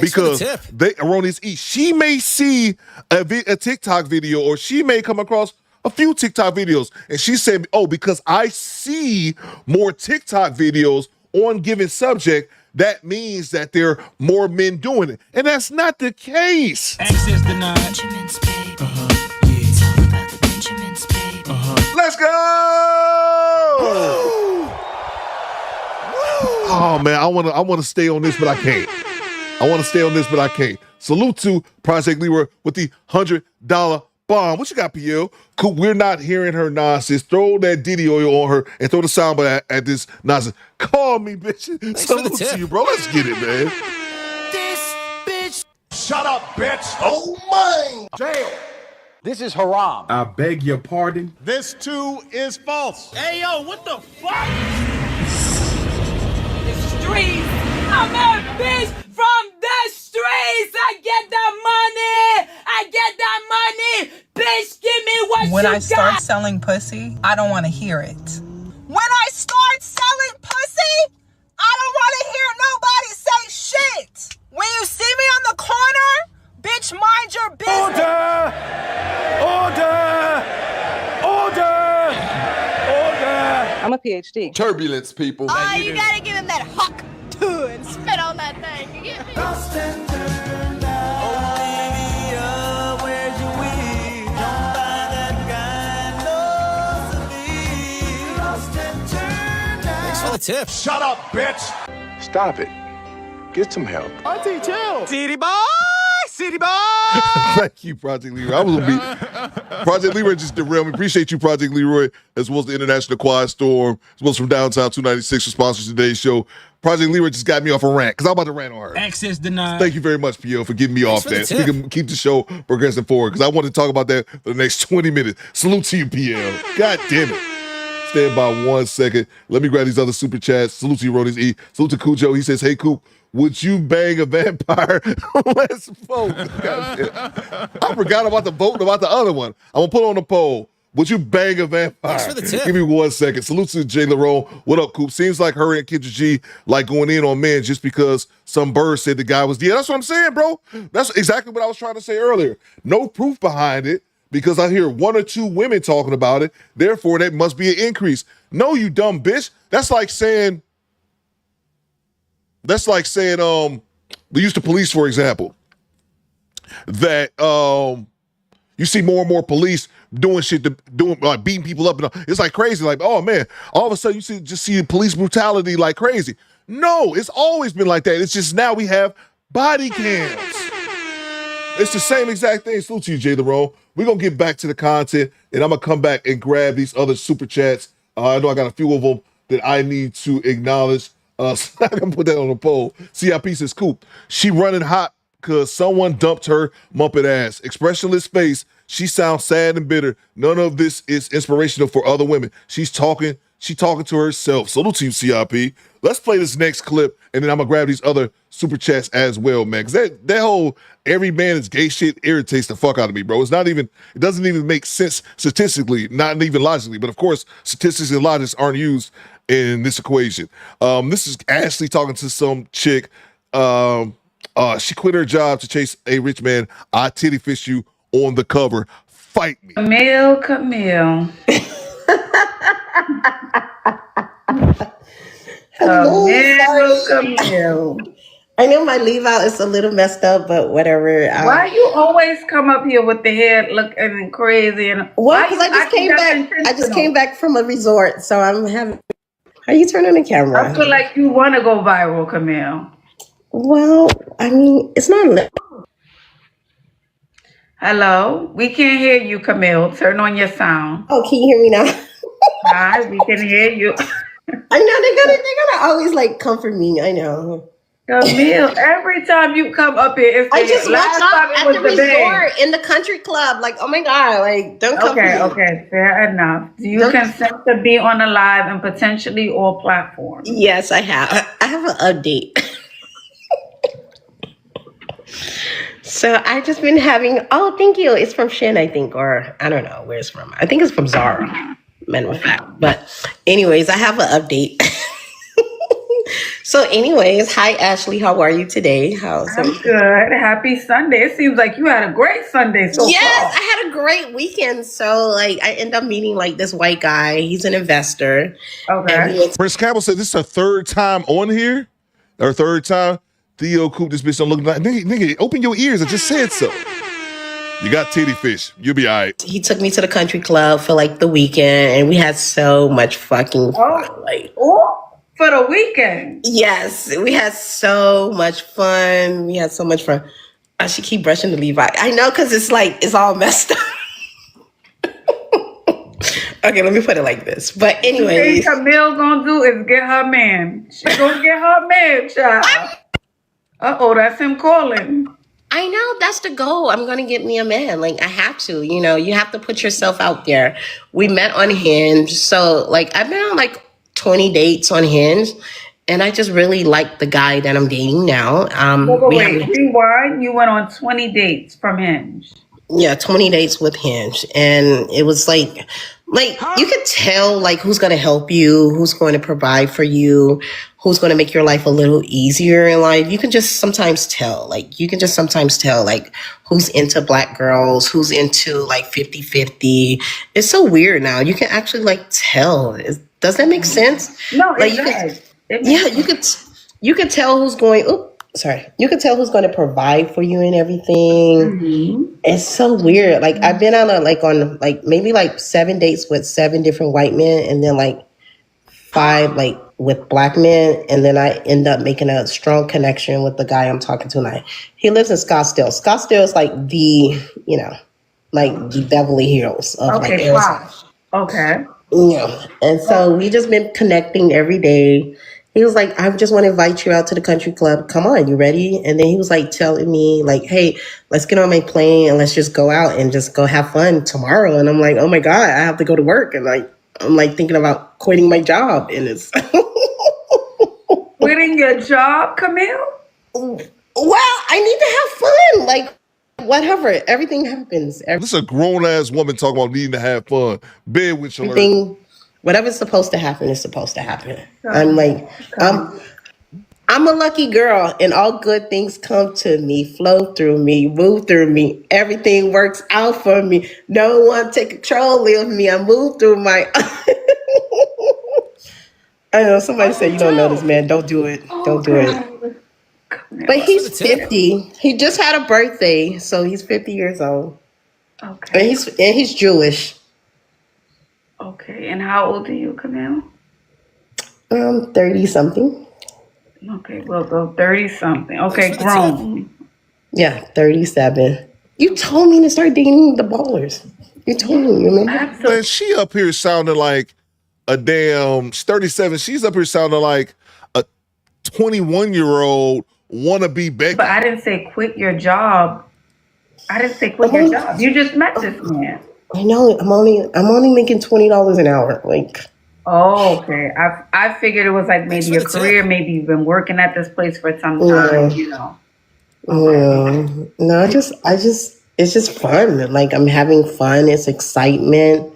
because they erroneous E. She may see a TikTok video, or she may come across a few TikTok videos, and she said, "Oh, because I see more TikTok videos on given subject, that means that there are more men doing it," and that's not the case. Access denied. Let's go! Oh man, I wanna stay on this, but I can't. Salute to Project Leroy with the $100 bomb. What you got, PL? Cool, we're not hearing her nonsense. Throw that Diddy oil on her and throw the soundbite at this nonsense. Call me, bitch. Salute to you, bro. Let's get it, man. This bitch. Shut up, bitch. Oh my. Jail. This is haram. I beg your pardon. This too is false. Hey, yo, what the fuck? The streets. I'm a bitch from the streets. I get that money. Bitch, give me what you got. When I start selling pussy, I don't want to hear it. When I start selling pussy, I don't want to hear nobody say shit. When you see me on the corner, bitch, mind your business. Order! I'm a PhD. Turbulence, people. Oh, you gotta give him that huck too and spit on that thing. You get me? Thanks for the tip. Shut up, bitch. Stop it. Get some help. Auntie, chill. City boy. Thank you, Project Leroy. I was gonna be Project Leroy just derailed me. Appreciate you, Project Leroy, as well as the International Quiet Storm, as well as from Downtown 296 for sponsors today's show. Project Leroy just got me off a rant because I'm about to rant on her. Access denied. Thank you very much, PO, for getting me off that. So we can keep the show progressing forward because I want to talk about that for the next 20 minutes. Salute to you, PL. God damn it. Stand by 1 second. Let me grab these other super chats. Salute to you, Rodies E. Salute to Cujo. He says, "Hey, Coop, would you bang a vampire?" Let's vote. I forgot about the vote and about the other one. I'm going to put on the poll. Would you bang a vampire? Thanks for the tip. Give me 1 second. Salute to Jay Larone. What up, Coop? Seems like her and Kendra G like going in on men just because some bird said the guy was dead. That's what I'm saying, bro. That's exactly what I was trying to say earlier. No proof behind it because I hear one or two women talking about it. Therefore, that must be an increase. No, you dumb bitch. That's like saying, we used to police, for example, that you see more and more police doing shit, doing like beating people up. And it's like crazy. Like, oh man, all of a sudden you see police brutality like crazy. No, it's always been like that. It's just now we have body cams. It's the same exact thing. Salute to you, Jay Larone. We're going to get back to the content, and I'm going to come back and grab these other super chats. I know I got a few of them that I need to acknowledge. So I'm going to put that on the poll. CIP says, Coop, she running hot because someone dumped her muppet ass. Expressionless face. She sounds sad and bitter. None of this is inspirational for other women. She's talking to herself. Salute to you, CIP. Let's play this next clip, and then I'm going to grab these other super chats as well, man. Because that whole every man is gay shit irritates the fuck out of me, bro. It doesn't even make sense statistically, not even logically. But of course, statistics and logic aren't used in this equation. This is Ashley talking to some chick. She quit her job to chase a rich man. I titty fish you on the cover. Fight me. Camille. Camille. I know my leave out is a little messed up, but whatever. Why you always come up here with the head looking crazy? And well, because I just came back from a resort, so I'm having. How you turn on the camera? I feel like you want to go viral, Camille. Well, I mean, it's not. Hello, we can't hear you, Camille. Turn on your sound. Oh, can you hear me now? Hi, we can hear you. I know they're gonna always like comfort me. I know. Camille, every time you come up here, it's I just last watch time it at was the the resort in the country club. Like, oh my god, like don't come. Okay, fair enough. Do you consent to be on a live and potentially all platforms? Yes, I have. I have an update. So I just been having. Oh, thank you. It's from Shin, I think, or I don't know where it's from. I think it's from Zara. Matter of fact, but anyways, I have an update. So, anyways, hi Ashley. How are you today? How's I'm everything? good. Happy Sunday. It seems like you had a great Sunday so Yes, far. I had a great weekend. So, like, I end up meeting like this white guy. He's an investor. And he Okay. went Prince Campbell said this is her third time on here. Her third time. Theo Coop, this bitch don't look like nigga, open your ears. I just said so. You got titty fish. You'll be all right. he took me to the country club for like the weekend, and we had so much fucking fun. Like, for the weekend. Yes, we had so much fun. We had so much fun. I should keep brushing the Levi. I know, because it's like, it's all messed up. Okay, let me put it like this. But anyways. What Camille gonna do is get her man. She gonna get her man, child. Uh-oh, that's him calling. I know, that's the goal. I'm going to get me a man. Like, I have to, you have to put yourself out there. We met on Hinge. So, like, I've been on like 20 dates on Hinge. And I just really like the guy that I'm dating now. Wait, rewind. You went on 20 dates from Hinge. Yeah, 20 dates with Hinge. And it was like you could tell like who's going to help you, who's going to provide for you, who's going to make your life a little easier in life. You can just sometimes tell, like who's into black girls, who's into like 50-50. It's so weird now. You can actually like tell. Does that make sense? No, like, it does. You could tell who's going, you could tell who's going to provide for you and everything. Mm-hmm. It's so weird. Like, I've been on maybe 7 dates with 7 different white men, and then like 5 like with black men, and then I end up making a strong connection with the guy I'm talking to tonight. He lives in Scottsdale. Scottsdale is like the Beverly Hills of like Arizona. Okay. Yeah. And so we just been connecting every day. He was like, I just want to invite you out to the country club. Come on, you ready? And then he was like telling me like, hey, let's get on my plane and let's just go out and just go have fun tomorrow. And I'm like, oh my God, I have to go to work. And I'm like thinking about quitting my job. And it's quitting your job, Camille? Well, I need to have fun. Like, whatever. Everything happens. This is a grown-ass woman talking about needing to have fun. Bed with your everything. Whatever's supposed to happen is supposed to happen. I'm like, I'm a lucky girl, and all good things come to me, flow through me, move through me. Everything works out for me. No one take control of me. I move through my. I know somebody said you don't know this man. Don't do it. Don't do it. But he's 50. He just had a birthday, so he's 50 years old. Okay. And he's Jewish. Okay, and how old are you, Camille? 30 something. Okay, we'll go 30 something. Okay, grown. Yeah, 37. You told me to start dating the ballers. You told me, remember? Man, she up here sounding like a damn 37. She's up here sounding like a 21-year-old wannabe Becky. But I didn't say quit your job. I didn't say quit your job. You just met this man. I know. I'm only making $20 an hour. Like. Oh, okay. I figured it was like maybe a career. Maybe you've been working at this place for some time. No, it's just fun. Like, I'm having fun. It's excitement.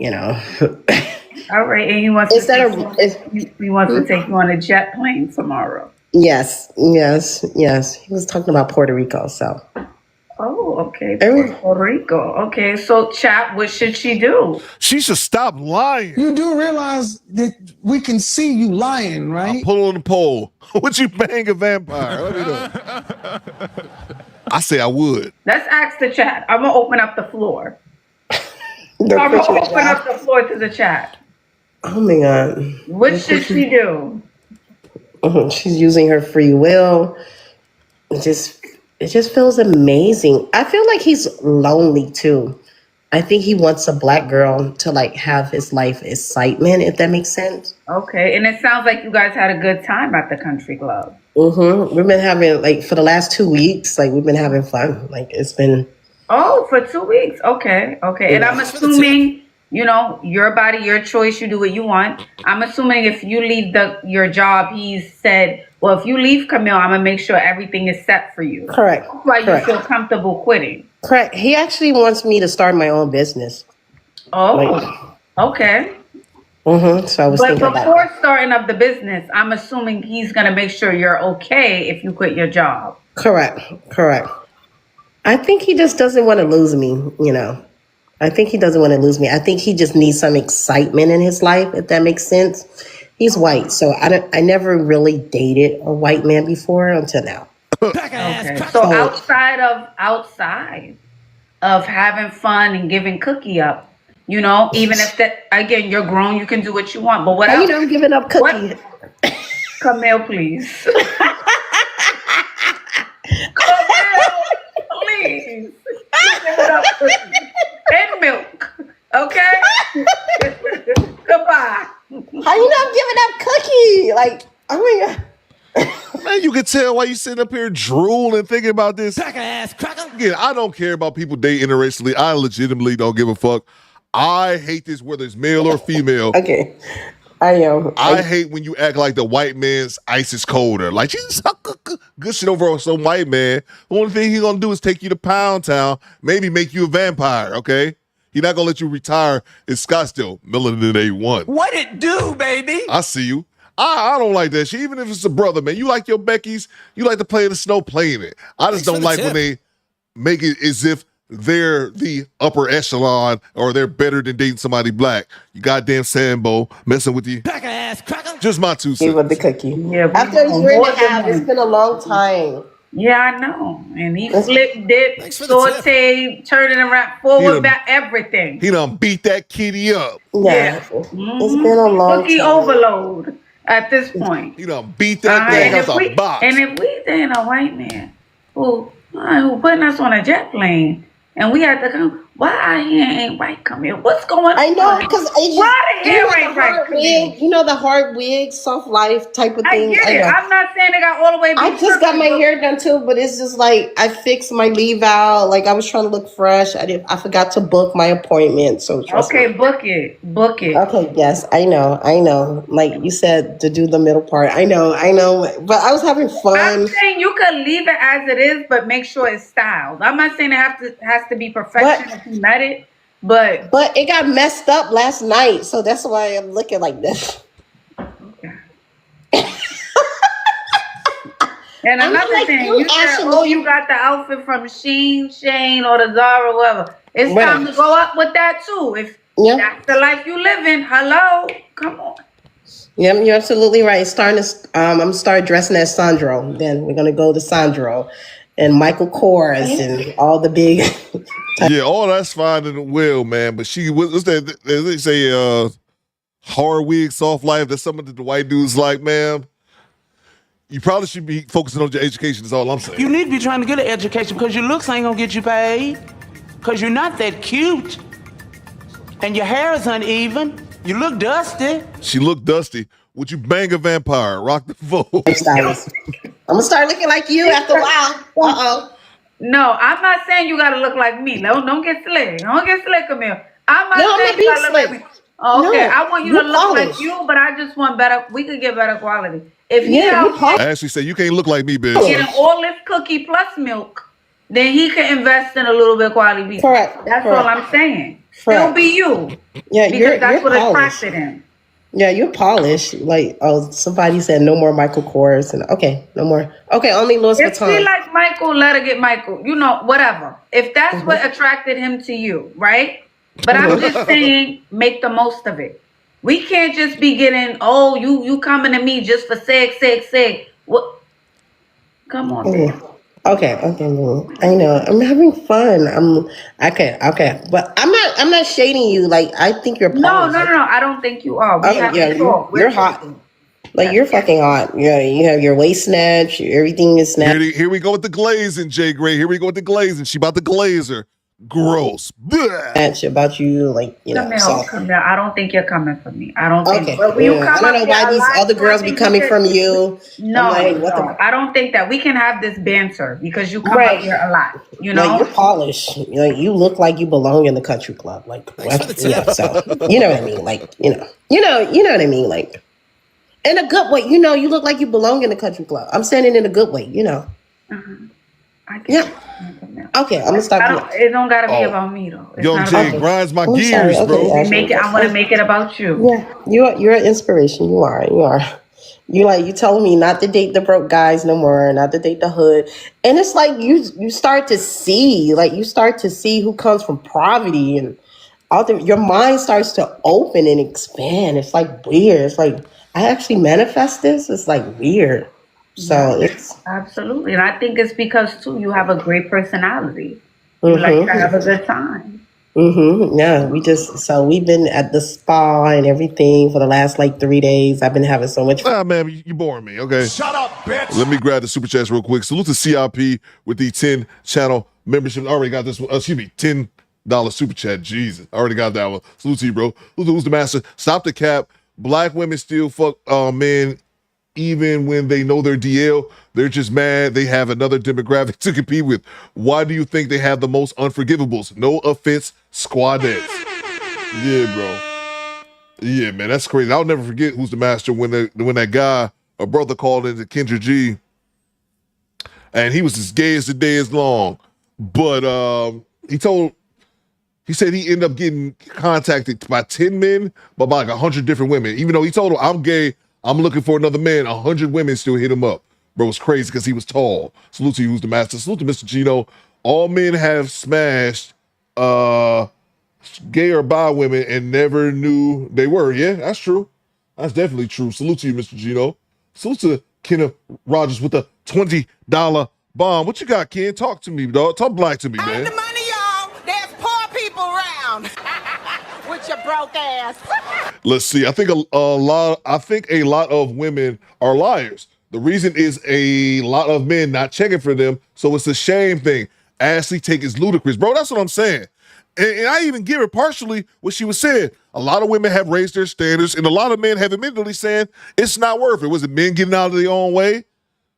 All right, and he wants to take you on a jet plane tomorrow. Yes. He was talking about Puerto Rico, so. Oh, okay. Puerto Rico. Okay, so chat, what should she do? She should stop lying. You do realize that we can see you lying, right? I'll pull on the pole. Would you bang a vampire? Let me know. I say I would. Let's ask the chat. I'm going to open up the floor. I'm going to open up the floor to the chat. Oh, my God. What should she do? She's using her free will. It just feels amazing. I feel like he's lonely too. I think he wants a black girl to like have his life excitement, if that makes sense. Okay, and it sounds like you guys had a good time at the country club. We've been having for the last 2 weeks, we've been having fun. It's been. Oh, for 2 weeks. Okay. Yeah. And I'm assuming, your body, your choice. You do what you want. I'm assuming if you leave your job, he said, well, if you leave, Camille, I'm going to make sure everything is set for you. Correct. That's why you feel comfortable quitting. Correct. He actually wants me to start my own business. Oh, okay. So I was But thinking about before starting up the business, I'm assuming he's gonna make sure you're okay if you quit your job. correct. I think he just doesn't want to lose me, I think he doesn't want to lose me. I think he just needs some excitement in his life, if that makes sense. He's white, so I never really dated a white man before until now. Okay. So outside of having fun and giving cookie up, even if that again you're grown, you can do what you want. But what else? I'm giving up cookie. Camille, please. Camille, please. Give it up cookie and milk. Okay? Goodbye. How you not giving up cookie? Like, oh my God. Man, you can tell why you sitting up here drooling thinking about this. Again, I don't care about people dating interracially. I legitimately don't give a fuck. I hate this whether it's male or female. Okay. I hate when you act like the white man's ice is colder. Like, you just good shit over on some white man. The only thing he gonna do is take you to Pound Town, maybe make you a vampire, okay? He not gonna let you retire in Scottsdale, melanin A1. What it do, baby? I see you. I don't like that shit. Even if it's a brother, man. You like your Becky's, you like to play in the snow, playing it. I just don't like when they make it as if they're the upper echelon or they're better than dating somebody black. You goddamn Sambo messing with you. Just my 2 cents. Give up the cookie. Yeah, after a year and a half, it's been a long time. Yeah, I know. And he flipped, dipped, sauteed, turning around, forward, back, everything. He done beat that kitty up. Yeah. It's been a long cookie time. overload at this point. He done beat that thing out the box. And if we dating a white man who putting us on a jet plane and we had to come, why our hair ain't white? Come here. What's going on? I know, because why the hair ain't white? Wig, the hard wig, soft life type of thing. I get it. I'm not saying they got all the way. I just got my hair done too, but it's just like I fixed my leave out. Like I was trying to look fresh. I forgot to book my appointment. So okay, book it. Okay, yes, I know. Like you said, to do the middle part. I know. But I was having fun. I'm saying you could leave it as it is, but make sure it's styled. I'm not saying it has to be perfection if you met it, but it got messed up last night, so that's why I'm looking like this. And another thing, you said, you got the outfit from Shane, or the Zara, whatever. It's time to go up with that too. If that's the life you live in, hello, come on. Yeah, you're absolutely right. I'm gonna start dressing as Sandro. Then we're gonna go to Sandro and Michael Kors and all the big. Yeah, all that's fine and well, man. But what's that? They say hard wig, soft life. That's something that the white dudes like, man. You probably should be focusing on your education, is all I'm saying. You need to be trying to get an education because your looks ain't gonna get you paid. Because you're not that cute. And your hair is uneven. You look dusty. She looked dusty. Would you bang a vampire? Rock the vote. I'm gonna start looking like you after a while. No, I'm not saying you gotta look like me. No, don't get slick. Don't get slick, Camille. I'm not saying you gotta look like me. Okay, No, I want you to look like you, but I just want better. We could get better quality. If I actually say you can't look like me, bitch. getting all this cookie plus milk, then he can invest in a little bit of quality beef. Correct. That's all I'm saying. Correct. It'll be you. Yeah, because that's what polished. attracted him. Yeah, you're polished. Like, somebody said no more Michael Kors, and okay, no more. Okay, only Louis If Vuitton. she like Michael, let her get Michael. Whatever. If that's what attracted him to you, right? But I'm just saying, make the most of it. We can't just be getting, you coming to me just for sake. What? Come on, baby. Okay. I know. I'm having fun. Okay. But I'm not shading you. Like, I think you're polished. No. I don't think you are. You're hot. Like, you're fucking hot. Yeah, you have your waist snatch. Everything is snatched. Here we go with the glazing, Jay Gray. Here we go with the glazing. She about to glaze her. Gross. Snatch about you, like, Camille, I don't think you're coming for me. I don't think. Okay. But when you come I don't know why these other girls be coming from you. No, I don't think that we can have this banter because you come up here a lot. Like, you're polished. Like, you look like you belong in the country club. Like, so you know what I mean. Like, you know what I mean. Like, in a good way. You look like you belong in the country club. I'm saying it in a good way. I get it. Okay, I'm gonna stop you. It don't gotta be Oh. about me though. It's Young not Jay about me. grinds my I'm gears, sorry. Okay, bro. Ashley. I want to make it about you. Yeah, you're an inspiration. You are. You are. You telling me not to date the broke guys no more, not to date the hood, and it's like you start to see, who comes from poverty, and your mind starts to open and expand. It's like weird. It's like I actually manifest this. It's like weird. So it's Absolutely. And I think it's because too you have a great personality. You like to have a good time. Yeah, we've been at the spa and everything for the last like 3 days. I've been having so much fun. Nah, man, you boring me, okay? Shut up, bitch. Let me grab the super chats real quick. Salute to CIP with the 10 channel membership. I already got this one. Excuse me, $10 super chat. Jesus, I already got that one. Salute to you, bro. Who's the master? Stop the cap. Black women still fuck men even when they know they're DL. They're just mad they have another demographic to compete with. Why do you think they have the most unforgivables? No offense, squadettes. Yeah, bro. Yeah, man, that's crazy. I'll never forget Who's the Master when that guy, a brother, called into Kendra G, and he was as gay as the day is long. But he said he ended up getting contacted by 10 men, but by like 100 different women. Even though he told them, I'm gay, I'm looking for another man, 100 women still hit him up. Bro, it's crazy because he was tall. Salute to you, Who's the Master. Salute to Mr. Gino. All men have smashed gay or bi women and never knew they were. Yeah, that's true. That's definitely true. Salute to you, Mr. Gino. Salute to Kenneth Rogers with the $20 bomb. What you got, Ken? Talk to me, dog. Talk black to me, man. The money, y'all. There's poor people around. With your broke ass. Let's see. I think a lot of women are liars. The reason is a lot of men not checking for them, so it's a shame thing. Ashley take is ludicrous, bro. That's what I'm saying. And I even give her partially what she was saying. A lot of women have raised their standards, and a lot of men have admittedly saying it's not worth it. Was it men getting out of their own way?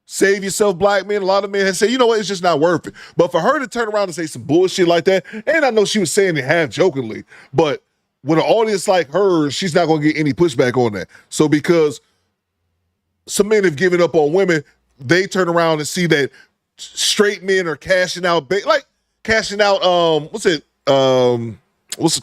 Save yourself, black men. A lot of men have said, you know what, it's just not worth it. But for her to turn around and say some bullshit like that, and I know she was saying it half jokingly, but with an audience like hers, she's not going to get any pushback on that. So because some men have given up on women, they turn around and see that straight men are cashing out, what's the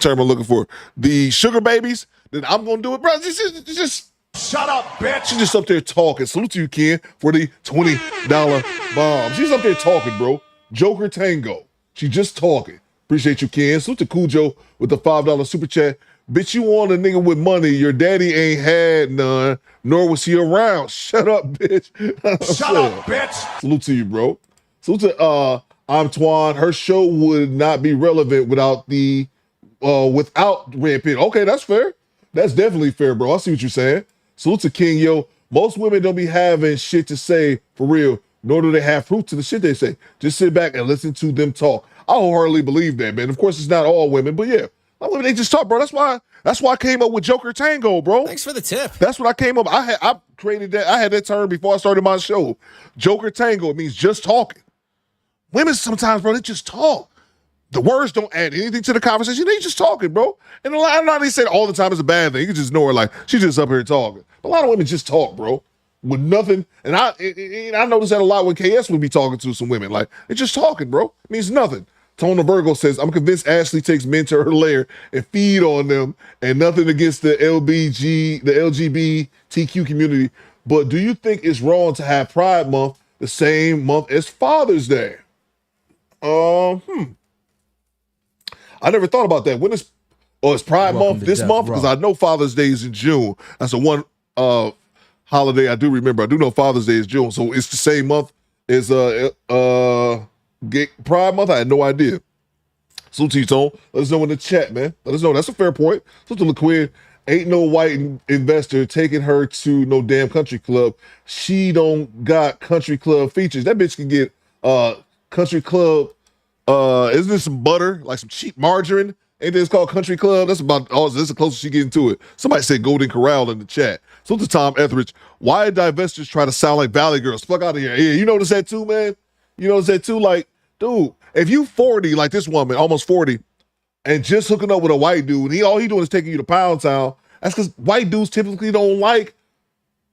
term I'm looking for? The sugar babies, then I'm going to do it, bro. Just shut up, bitch. She's just up there talking. Salute to you, Ken, for the $20 bomb. She's up there talking, bro. Joker Tango. She's just talking. Appreciate you, Ken. Salute to Cujo with the $5 super chat. Bitch, you want a nigga with money. Your daddy ain't had none, nor was he around. Shut up, bitch. Shut up, bitch. Salute to you, bro. Salute to Antoine. Her show would not be relevant without Red Pit. Okay, that's fair. That's definitely fair, bro. I see what you're saying. Salute to King, yo. Most women don't be having shit to say for real, nor do they have proof to the shit they say. Just sit back and listen to them talk. I wholeheartedly believe that, man. Of course, it's not all women, but yeah. Women, they just talk, bro. That's why I came up with Joker Tango, bro. Thanks for the tip. That's what I came up. I created that. I had that term before I started my show. Joker Tango. It means just talking. Women sometimes, bro, they just talk. The words don't add anything to the conversation. They just talking, bro. And a lot of they say all the time it's a bad thing. You can just know her like she's just up here talking. But a lot of women just talk, bro, with nothing. And I noticed that a lot when KS would be talking to some women. Like, they're just talking, bro. It means nothing. Tona Virgo says, I'm convinced Ashley takes men to her lair and feed on them, and nothing against the LGBTQ community. But do you think it's wrong to have Pride Month the same month as Father's Day? I never thought about that. When is Pride Month this month? Because I know Father's Day is in June. That's the one holiday I do remember. I do know Father's Day is June, so it's the same month as Pride Month. I had no idea. Salute to you, Tone. Let us know in the chat, man. Let us know. That's a fair point. Salute to LaQuinn. Ain't no white investor taking her to no damn country club. She don't got country club features. That bitch can get country club. Isn't there some butter, like some cheap margarine? Ain't this called country club? That's about all. This is the closest she getting to it. Somebody said Golden Corral in the chat. So to Tom Etheridge, why divestors try to sound like Valley Girls? Fuck out of here. Yeah, you notice that too, man? You notice that too? Like, dude, if you 40, like this woman, almost 40, and just hooking up with a white dude, and all he doing is taking you to Pound Town, that's because white dudes typically don't like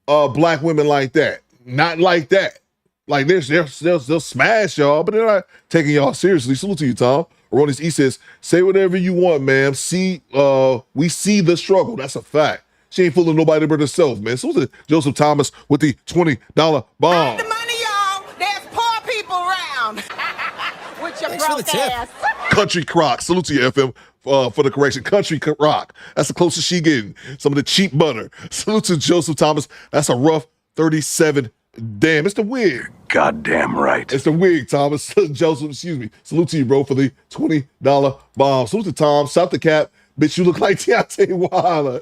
black women like that. Not like that. Like they'll smash y'all, but they're not taking y'all seriously. Salute to you, Tom. Aronis E says, say whatever you want, ma'am. We see the struggle. That's a fact. She ain't fooling nobody but herself, man. Salute to Joseph Thomas with the $20 bomb. Money, y'all. There's poor people around. With your broke ass. Country Crock. Salute to you, FM, for the correction. Country Rock. That's the closest she getting. Some of the cheap butter. Salute to Joseph Thomas. That's a rough 37. Damn, it's the wig. Goddamn right. It's the wig, Thomas. Joseph, excuse me. Salute to you, bro, for the $20 bomb. Salute to Tom. Stop the cap. Bitch, you look like Deontay Wilder.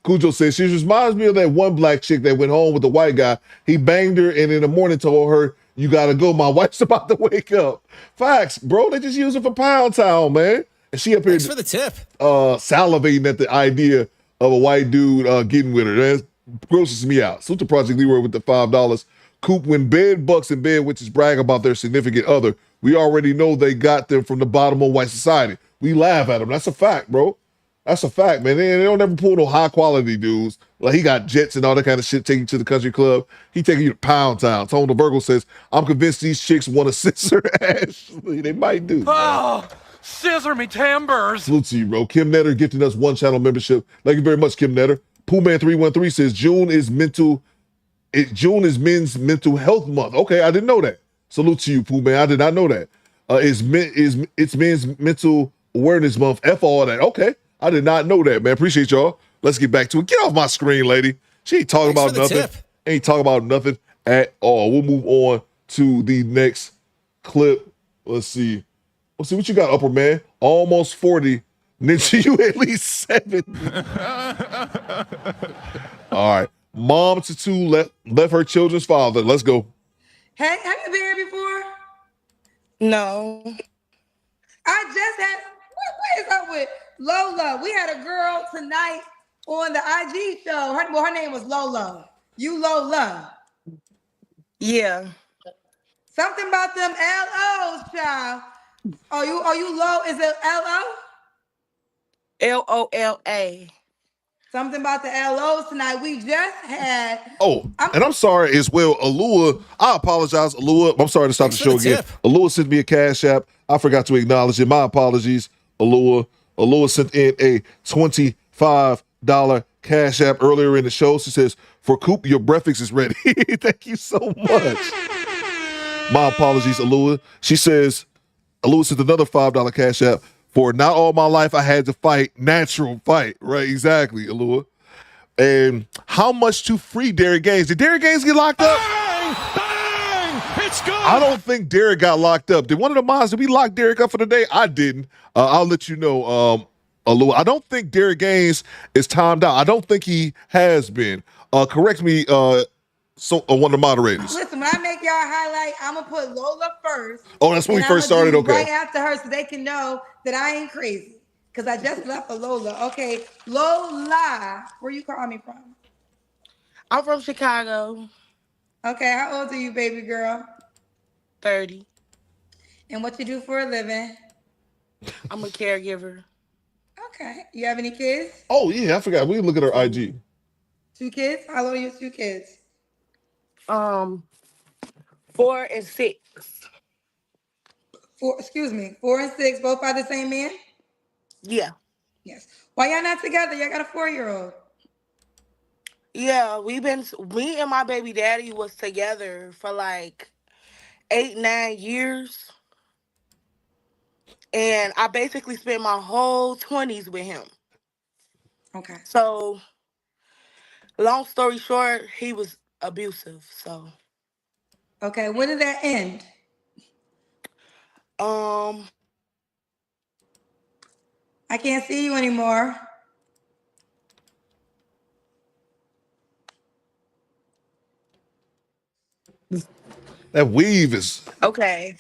Cujo says, she reminds me of that one black chick that went home with the white guy. He banged her and in the morning told her, you gotta go. My wife's about to wake up. Facts, bro. They just use it for Pound Town, man. And she up here for the tip. Salivating at the idea of a white dude getting with her. That grosses me out. Salute to Project Leroy with the $5. Coop, when bed bucks and bed witches brag about their significant other, we already know they got them from the bottom of white society. We laugh at them. That's a fact, bro. That's a fact, man. They don't ever pull no high quality dudes. Like he got jets and all that kind of shit taking you to the country club. He taking you to Pound Town. Tone the Virgo says, I'm convinced these chicks want to scissor Ashley. They might do. Oh, scissor me timbers. Salute to you, bro. Kim Netter gifting us one channel membership. Thank you very much, Kim Netter. Poohman313 says June is men's mental health month. Okay, I didn't know that. Salute to you, Poohman. I did not know that. It's men's mental awareness month. F all that. Okay, I did not know that, man. Appreciate y'all. Let's get back to it. Get off my screen, lady. She ain't talking about nothing. Ain't talking about nothing at all. We'll move on to the next clip. Let's see what you got, upper man. Almost 40. Ninja, you at least 7. All right. Mom to 2 left her children's father. Let's go. Hey, have you been here before? No. I just had, what is up with Lola? We had a girl tonight on the IG show. Her name was Lola. You Lola. Yeah. Something about them LOs, child. Are you low? Is it LO? LOLA. Something about the LOs tonight. We just had. And I'm sorry as well, Alua. I apologize, Alua. I'm sorry to stop the show again. Alua sent me a cash app. I forgot to acknowledge it. My apologies, Alua. Alua sent in a $25 cash app earlier in the show. She says, for Coop, your breakfast is ready. Thank you so much. My apologies, Alua. She says, Alua sent another $5 cash app. For not all my life, I had to fight, natural fight. Right, exactly, Alua. And how much to free Derek Gaines? Did Derek Gaines get locked up? Bang! Bang! It's good! I don't think Derek got locked up. Did one of the mods, did we lock Derek up for the day? I didn't. I'll let you know, Alua. I don't think Derek Gaines is timed out. I don't think he has been. Correct me, one of the moderators. Listen, when I make y'all highlight, I'm going to put Lola first. Oh, that's when we first started? Okay. Right after her so they can know that I ain't crazy. Because I just left for Lola. Okay, Lola, where you calling me from? I'm from Chicago. Okay, how old are you, baby girl? 30. And what you do for a living? I'm a caregiver. Okay. You have any kids? Oh, yeah, I forgot. We can look at her IG. 2 kids? How old are your 2 kids? 4 and 6. 4 and 6, both by the same man? Yeah. Yes. Why y'all not together? Y'all got a 4-year-old. Yeah, me and my baby daddy was together for like 8-9 years. And I basically spent my whole 20s with him. Okay. So, long story short, he was abusive, so. Okay, when did that end? I can't see you anymore. That weave is. Okay.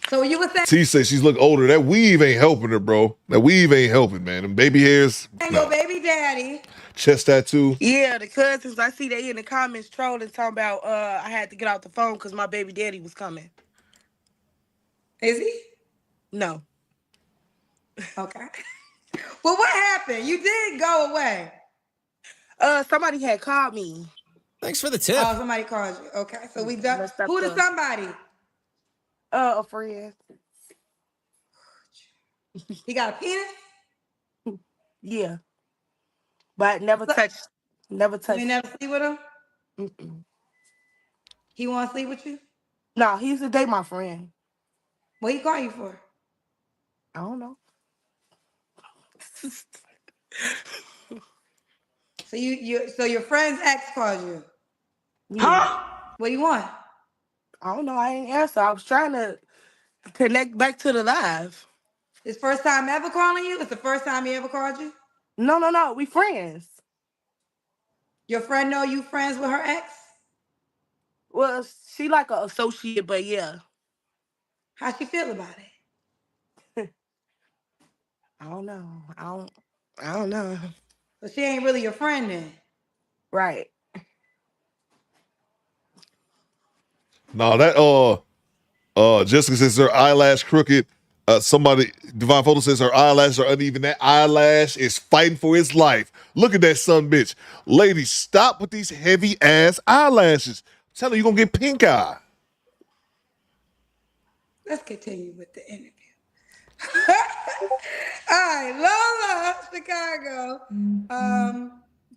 So you were saying. T says she's look older. That weave ain't helping her, bro. That weave ain't helping, man. Them baby hairs. Your baby daddy. Chest tattoo. Yeah, the cousins, I see they in the comments trolling, talking about I had to get off the phone because my baby daddy was coming. Is he? No. Okay. Well, what happened? You did go away. Somebody had called me. Thanks for the tip. Oh, somebody called you. Okay, so we done. Who the somebody? A friend. He got a penis? Yeah. But never touched. Never You touched. ain't never sleep with him? Mm-mm. He want to sleep with you? No, he used to date my friend. What he call you for? I don't know. So so your friend's ex called you? Yeah. What do you want? I don't know. I ain't answer. I was trying to connect back to the live. His first time ever calling you? It's the first time he ever called you? No. We friends. Your friend know you friends with her ex? Well, she like an associate, but yeah. How she feel about it? I don't know. I don't know. So she ain't really your friend then? Right. No, that Jessica says her eyelash crooked. Somebody, Divine Photo says her eyelashes are uneven. That eyelash is fighting for its life. Look at that son bitch. Ladies, stop with these heavy ass eyelashes. I'm telling you, you're gonna get pink eye. Let's continue with the interview. All right, Lola, Chicago.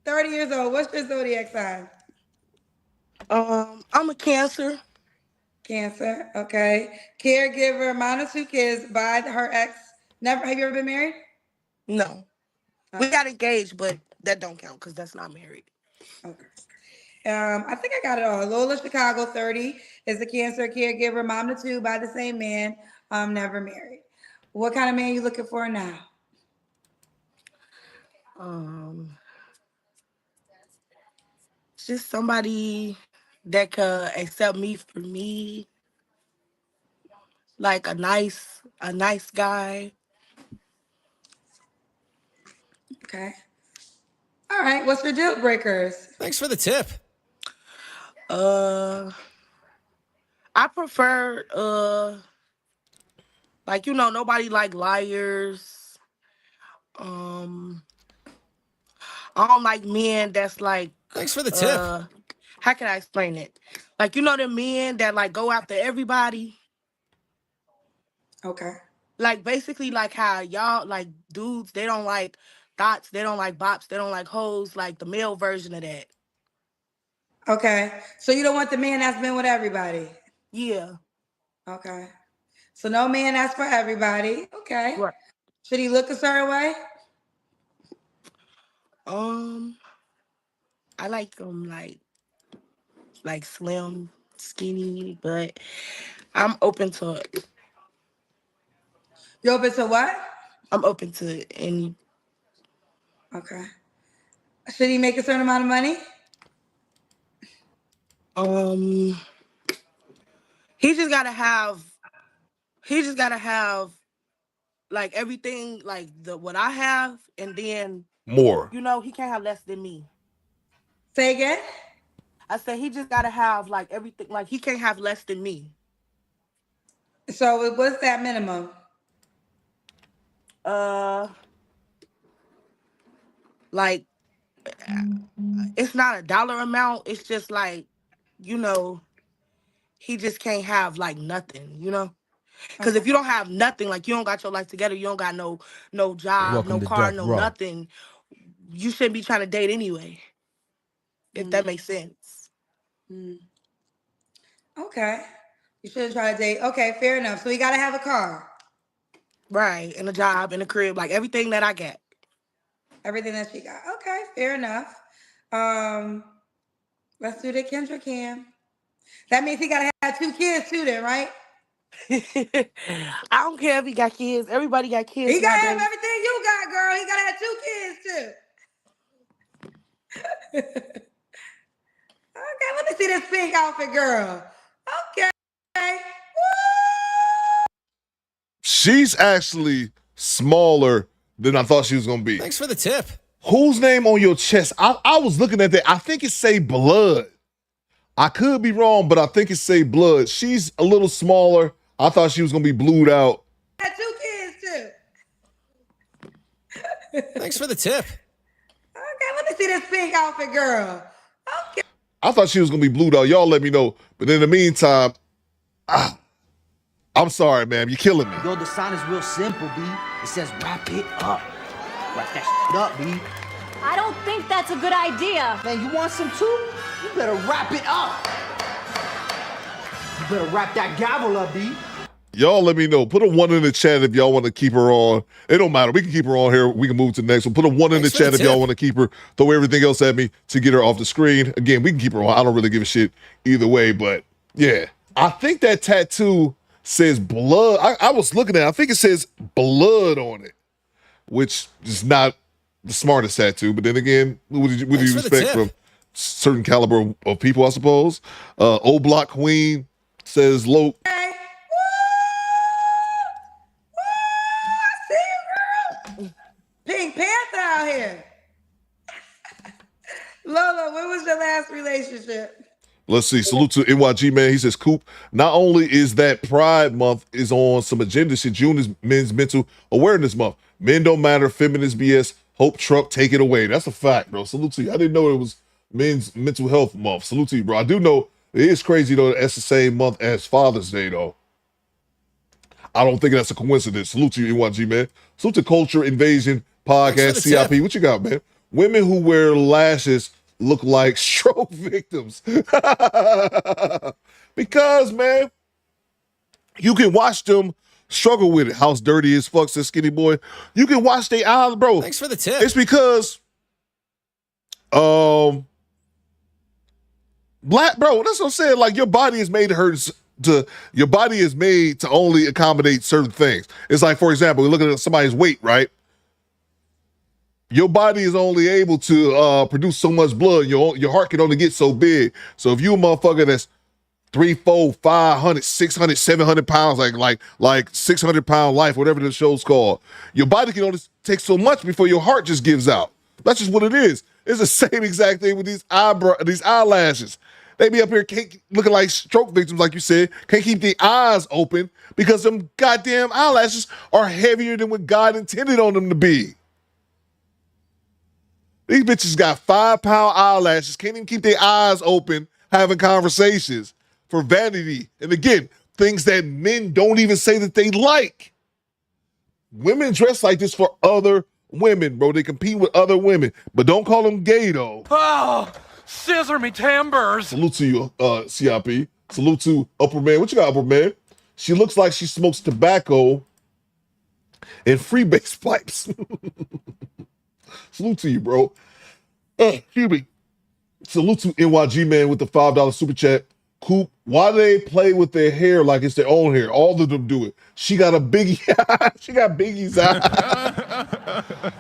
30 years old. What's your zodiac sign? I'm a Cancer. Cancer, okay. Caregiver, mom of 2 kids by her ex. Never. Have you ever been married? No. We got engaged, but that don't count because that's not married. Okay. I think I got it all. Lola, Chicago, 30, is a Cancer caregiver, mom to 2 by the same man, never married. What kind of man you looking for now? Just somebody that could accept me for me. Like a nice guy. Okay. All right. What's your deal breakers? Thanks for the tip. I prefer like nobody like liars. I don't like men that's like Thanks for the tip. How can I explain it? Like the men that like go after everybody. Okay. Like basically like how y'all like dudes, they don't like thoughts, they don't like bops, they don't like hoes, like the male version of that. Okay. So you don't want the man that's been with everybody? Yeah. Okay. So no man that's for everybody. Okay. Right. Should he look a certain way? I like them like slim, skinny, but I'm open to it. You open to what? I'm open to any. Okay. Should he make a certain amount of money? He just gotta have like everything like what I have, and then more. He can't have less than me. Say again? I said he just gotta have like everything, like he can't have less than me. So what's that minimum? Like it's not a dollar amount. It's just like, he just can't have like nothing, Because if you don't have nothing, like you don't got your life together, you don't got no job, Welcome no to car, Death no Row. nothing, you shouldn't be trying to date anyway. If that makes sense. Okay. You shouldn't try to date. Okay, fair enough. So he got to have a car. Right, and a job, and a crib, like everything that I got. Everything that she got. Okay, fair enough. Let's do the Kendra Cam. That means he got to have 2 kids too then, right? I don't care if he got kids. Everybody got kids. He got to have nowadays. everything you got, girl. He got to have 2 kids too. Okay, let me see this pink outfit, girl. Okay. She's actually smaller than I thought she was gonna be. Thanks for the tip. Whose name on your chest? I was looking at that. I think it say blood. I could be wrong, but I think it say blood. She's a little smaller. I thought she was gonna be blued out. Got 2 kids too. Thanks for the tip. Okay, let me see this pink outfit, girl. Okay. I thought she was gonna be blue dog. Y'all let me know. But in the meantime, I'm sorry, man. You're killing me. Yo, the sign is real simple, B. It says wrap it up. Wrap that shit up, B. I don't think that's a good idea. Man, you want some too? You better wrap it up. You better wrap that gavel up, B. Y'all let me know. Put a 1 in the chat if y'all want to keep her on. It don't matter. We can keep her on here. We can move to the next one. Put a 1 in the chat if y'all want to keep her. Throw everything else at me to get her off the screen. Again, we can keep her on. I don't really give a shit either way, but yeah. I think that tattoo says blood. I was looking at it. I think it says blood on it, which is not the smartest tattoo. But then again, what do you expect from certain caliber of people, I suppose? O Block Queen says low. Pink Panther out here. Lola, when was your last relationship? Let's see. Salute to NYG, man. He says, Coop, not only is that Pride Month is on some agenda shit, June is Men's Mental Awareness Month. Men don't matter, feminist BS. Hope Trump take it away. That's a fact, bro. Salute to you. I didn't know it was Men's Mental Health Month. Salute to you, bro. I do know it is crazy, though, that's the same month as Father's Day, though. I don't think that's a coincidence. Salute to you, NYG, man. Salute to Culture Invasion Podcast, CIP. What you got, man? Women who wear lashes look like stroke victims. Because, man, you can watch them struggle with it. House dirty as fuck, says Skinny Boy. You can watch their eyes, bro. Thanks for the tip. It's because, black, bro, that's what I'm saying. Like, your body is made to hurt. Your body is made to only accommodate certain things. It's like, for example, we're looking at somebody's weight, right? Your body is only able to produce so much blood. Your heart can only get so big. So if you a motherfucker that's 3, 4, 500, 600, 700 pounds, like 600 pound life, whatever the show's called, your body can only take so much before your heart just gives out. That's just what it is. It's the same exact thing with these eyelashes. They be up here looking like stroke victims, like you said, can't keep their eyes open because them goddamn eyelashes are heavier than what God intended on them to be. These bitches got 5-pound eyelashes, can't even keep their eyes open having conversations for vanity. And again, things that men don't even say that they like. Women dress like this for other women, bro. They compete with other women, but don't call them gay, though. Oh, scissor me timbers. Salute to you, CIP. Salute to Upper Man. What you got, Upper Man? She looks like she smokes tobacco and freebase pipes. Salute to you, bro. Excuse me. Salute to NYG, man, with the $5 super chat. Coop, why do they play with their hair like it's their own hair? All of them do it. She got a Biggie. She got Biggie's eye.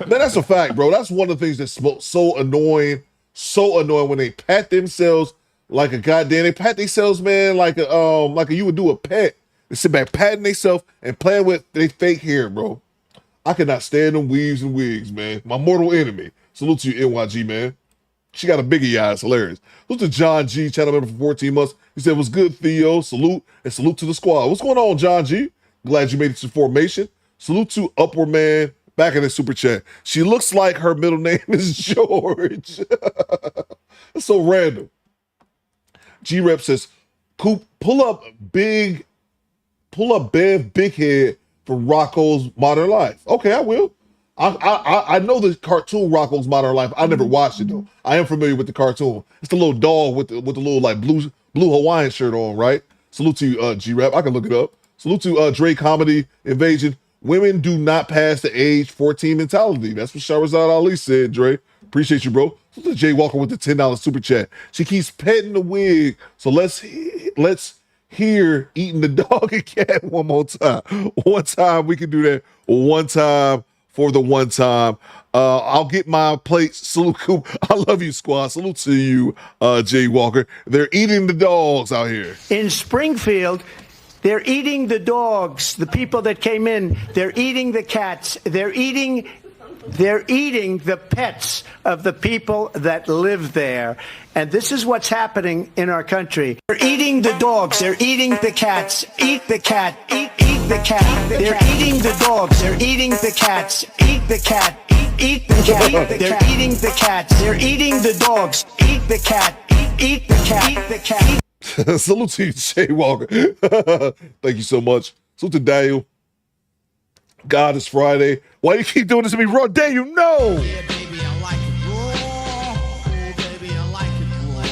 Man, that's a fact, bro. That's one of the things that's so annoying. So annoying when they pat themselves like a goddamn. They pat themselves, man, like you would do a pet. They sit back patting themselves and playing with their fake hair, bro. I cannot stand them weaves and wigs, man. My mortal enemy. Salute to you, NYG, man. She got a Biggie eye. It's hilarious. Salute to John G, channel member for 14 months. He said, what's good, Theo? Salute, and salute to the squad. What's going on, John G? Glad you made it to formation. Salute to Upward Man, back in the super chat. She looks like her middle name is George. That's so random. G-Rep says, Coop, pull up Bev Big Head for Rocco's Modern Life. Okay, I will. I know the cartoon Rocco's Modern Life. I never watched it though. I am familiar with the cartoon. It's the little dog with the little like blue Hawaiian shirt on, right? Salute to you, G-Rap. I can look it up. Salute to Dre Comedy Invasion. Women do not pass the age 14 mentality. That's what Shahrazad Ali said, Dre. Appreciate you, bro. Salute to Jay Walker with the $10 super chat. She keeps petting the wig. So let's hear eating the dog and cat one more time. One time we can do that. One time for the one time. I'll get my plate. Salute, Coop. I love you, squad. Salute to you, Jay Walker. They're eating the dogs out here. In Springfield, they're eating the dogs, the people that came in. They're eating the cats. They're eating the pets of the people that live there. And this is what's happening in our country. They're eating the dogs. They're eating the cats. Eat the cat. Eat the cat. They're eating the dogs. They're eating the cats. Eat the cat. Eat the cat. They're eating the cats. They're eating the dogs. Eat the cat. Eat the cat. Eat the cat. Salute to you, Jay Walker. Thank you so much. Salute to Daniel. God, it's Friday. Why do you keep doing this to me, raw? Daniel, no.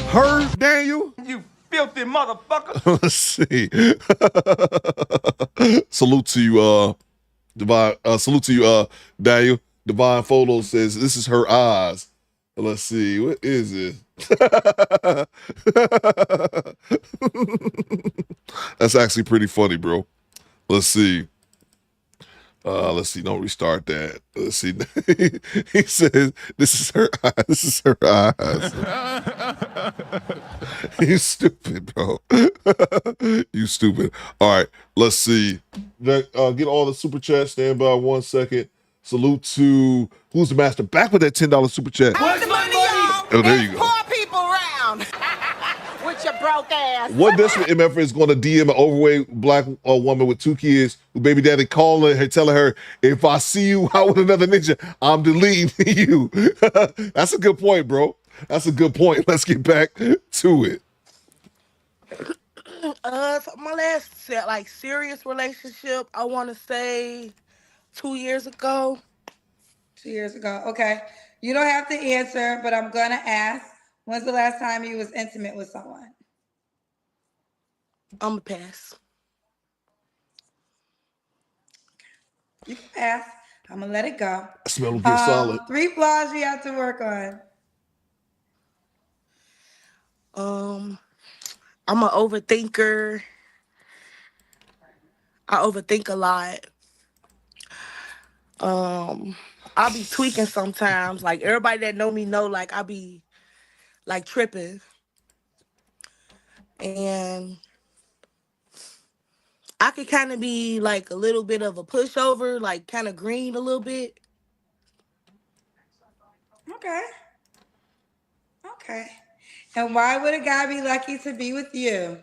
Her, Daniel. You filthy motherfucker. Let's see. Salute to you, Divine. Salute to you, Daniel. Divine Photo says this is her eyes. Let's see. What is it? That's actually pretty funny, bro. Let's see. Let's see. Don't restart that. Let's see. He says, "This is her eyes. This is her eyes." You stupid, bro. You stupid. All right. Let's see. Get all the super chat. Stand by 1 second. Salute to who's the master. Back with that $10 super chat. Where's the money, y'all? Oh, there you go. Poor people round. With your broke ass. What desperate MF is going to DM an overweight black woman with 2 kids, who baby daddy calling her, telling her, if I see you out with another ninja, I'm deleting you. That's a good point, bro. That's a good point. Let's get back to it. My last serious relationship, I want to say 2 years ago. 2 years ago. Okay. You don't have to answer, but I'm gonna ask. When's the last time you was intimate with someone? I'm a pass. You can pass. I'm gonna let it go. I smell get solid. 3 flaws you have to work on. I'm an overthinker. I overthink a lot. I'll be tweaking sometimes. Like everybody that know me know, like I be like tripping. And I could kind of be like a little bit of a pushover, like kind of green a little bit. Okay. Okay. And why would a guy be lucky to be with you?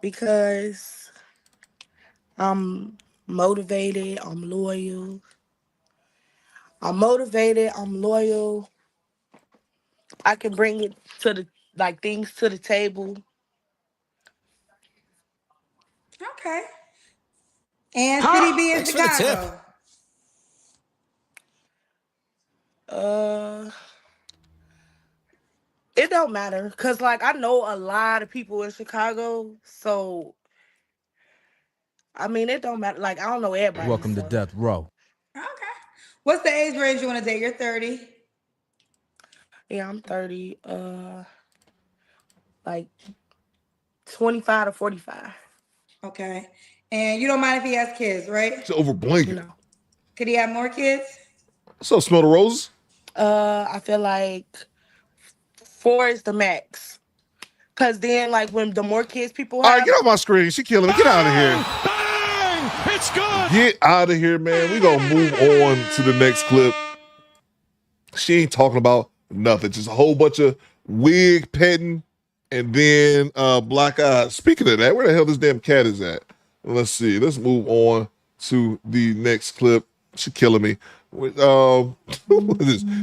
Because I'm motivated, I'm loyal. I'm motivated, I'm loyal. I can bring it to the things to the table. Okay. And should he be in Thanks for the tip. Chicago? It don't matter, cause like I know a lot of people in Chicago, so I mean it don't matter. Like I don't know everybody. Welcome to Death Row. Okay. What's the age range you want to date? You're 30. Yeah, I'm 30. Like 25 to 45. Okay. And you don't mind if he has kids, right? It's over blanket. No. Could he have more kids? What's up, Smell the Roses? I feel like 4 is the max. Cause then like when the more kids people have. All right, get off my screen. She killing me. Get out of here. Bang! It's good. Get out of here, man. We gonna move on to the next clip. She ain't talking about nothing. Just a whole bunch of wig petting and then black eyes. Speaking of that, where the hell this damn cat is at? Let's see. Let's move on to the next clip. She killing me. That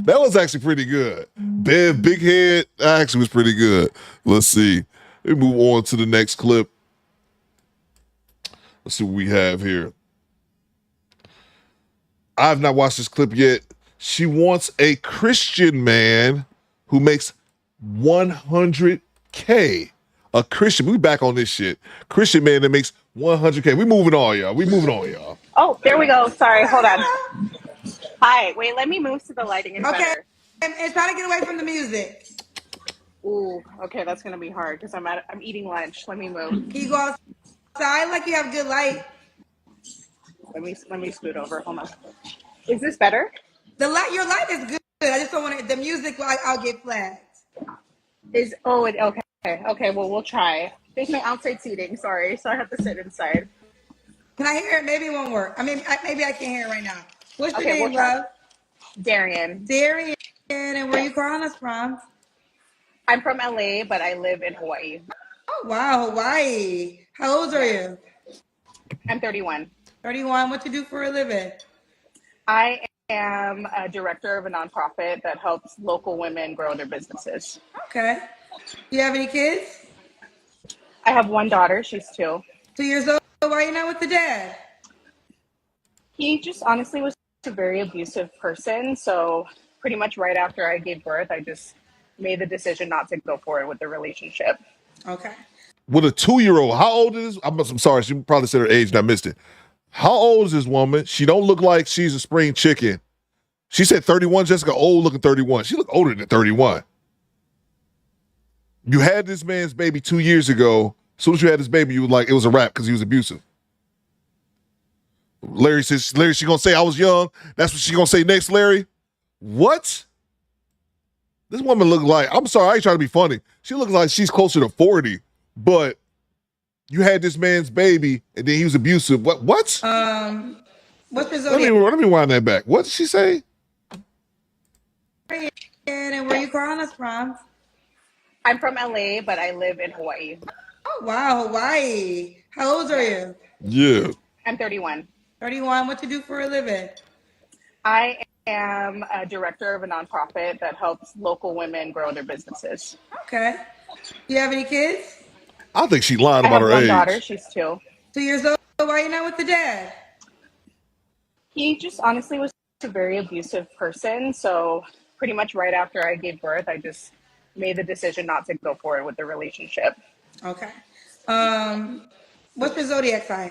was actually pretty good. Big head actually was pretty good. Let's see. We move on to the next clip. Let's see what we have here. I've not watched this clip yet. She wants a Christian man who makes 100K. A Christian. We back on this shit. Christian man that makes 100K. We moving on, y'all. Oh, there we go. Sorry, hold on. Hi. Wait, let me move so the lighting is better. And try to get away from the music. Ooh, okay, that's gonna be hard because I'm eating lunch. Let me move. Can you go outside like you have good light? Let me scoot over. Hold on. Is this better? Your light is good. I just don't want it. The music, I'll get flagged. Okay. Okay, well, we'll try. There's no outside seating, sorry, so I have to sit inside. Can I hear it? Maybe it won't work. Maybe I can't hear it right now. What's your Okay, name, we'll try. love? Darian. Darian, and where you calling us from? I'm from LA, but I live in Hawaii. Oh, wow, Hawaii. How old are you? I'm 31. 31. What you do for a living? I am a director of a nonprofit that helps local women grow their businesses. Okay. Do you have any kids? I have one daughter. She's 2. 2 years old. Why are you not with the dad? He just honestly was a very abusive person. So pretty much right after I gave birth, I just made the decision not to go forward with the relationship. Okay. With a 2-year-old, how old is? I'm sorry, she probably said her age and I missed it. How old is this woman? She don't look like she's a spring chicken. She said 31. Jessica, old looking 31. She look older than 31. You had this man's baby 2 years ago. As soon as you had this baby, you were like, it was a wrap because he was abusive. Larry says, Larry, she gonna say I was young. That's what she gonna say next, Larry. What? This woman look like, I'm sorry, I ain't trying to be funny. She looks like she's closer to 40, but you had this man's baby and then he was abusive. What? What's your zodiac? Let me wind that back. What did she say? And where you calling us from? I'm from LA, but I live in Hawaii. Oh, wow, Hawaii. How old are you? Yeah. I'm 31. 31. What you do for a living? I am a director of a nonprofit that helps local women grow their businesses. Okay. Do you have any kids? I think she lied I about have her one age. daughter. She's 2. 2 years old. Why are you not with the dad? He just honestly was a very abusive person. So pretty much right after I gave birth, I just made the decision not to go forward with the relationship. Okay. What's your zodiac sign?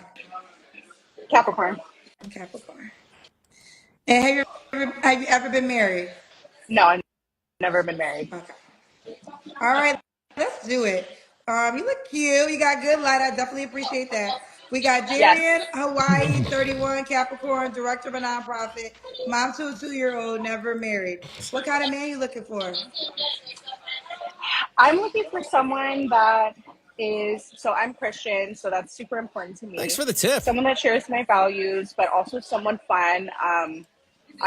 Capricorn. Capricorn. And have you ever been married? No, I've never been married. Okay. All right, let's do it. You look cute. You got good light. I definitely appreciate that. We got Darian, Hawaii, 31, Capricorn, director of a nonprofit, mom to a 2-year-old, never married. What kind of man you looking for? I'm looking for someone that is, so I'm Christian, so that's super important to me. Thanks for the tip. Someone that shares my values, but also someone fun. I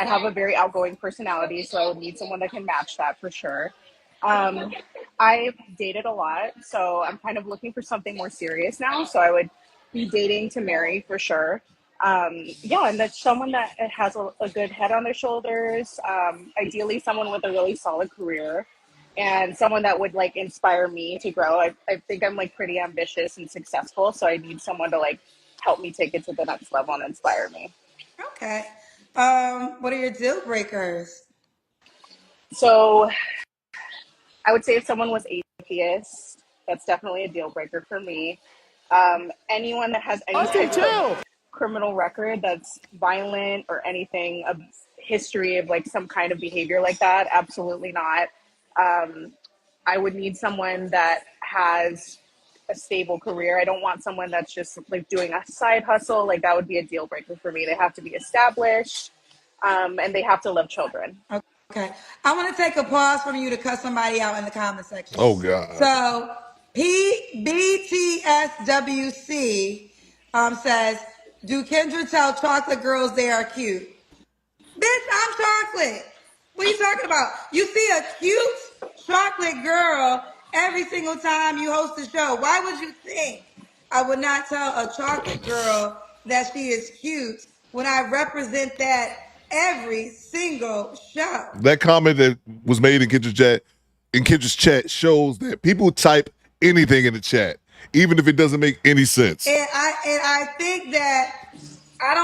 have a very outgoing personality, so I would need someone that can match that for sure. I've dated a lot, so I'm kind of looking for something more serious now. So I would be dating to marry for sure. And that's someone that has a good head on their shoulders. Ideally, someone with a really solid career, and someone that would like inspire me to grow. I think I'm like pretty ambitious and successful, so I need someone to like help me take it to the next level and inspire me. Okay. What are your deal breakers? So I would say if someone was atheist, that's definitely a deal breaker for me. Anyone that has any type of criminal record that's violent or anything, a history of like some kind of behavior like that, absolutely not. I would need someone that has a stable career. I don't want someone that's just like doing a side hustle. Like that would be a deal breaker for me. They have to be established, and they have to love children. Okay. I want to take a pause from you to cut somebody out in the comment section. Oh, God. So BTSWC says, do Kendra tell chocolate girls they are cute? Bitch, I'm chocolate. What are you talking about? You see a cute chocolate girl every single time you host a show. Why would you think I would not tell a chocolate girl that she is cute when I represent that every single show? That comment that was made in Kendra's chat shows that people type anything in the chat, even if it doesn't make any sense. And I think that I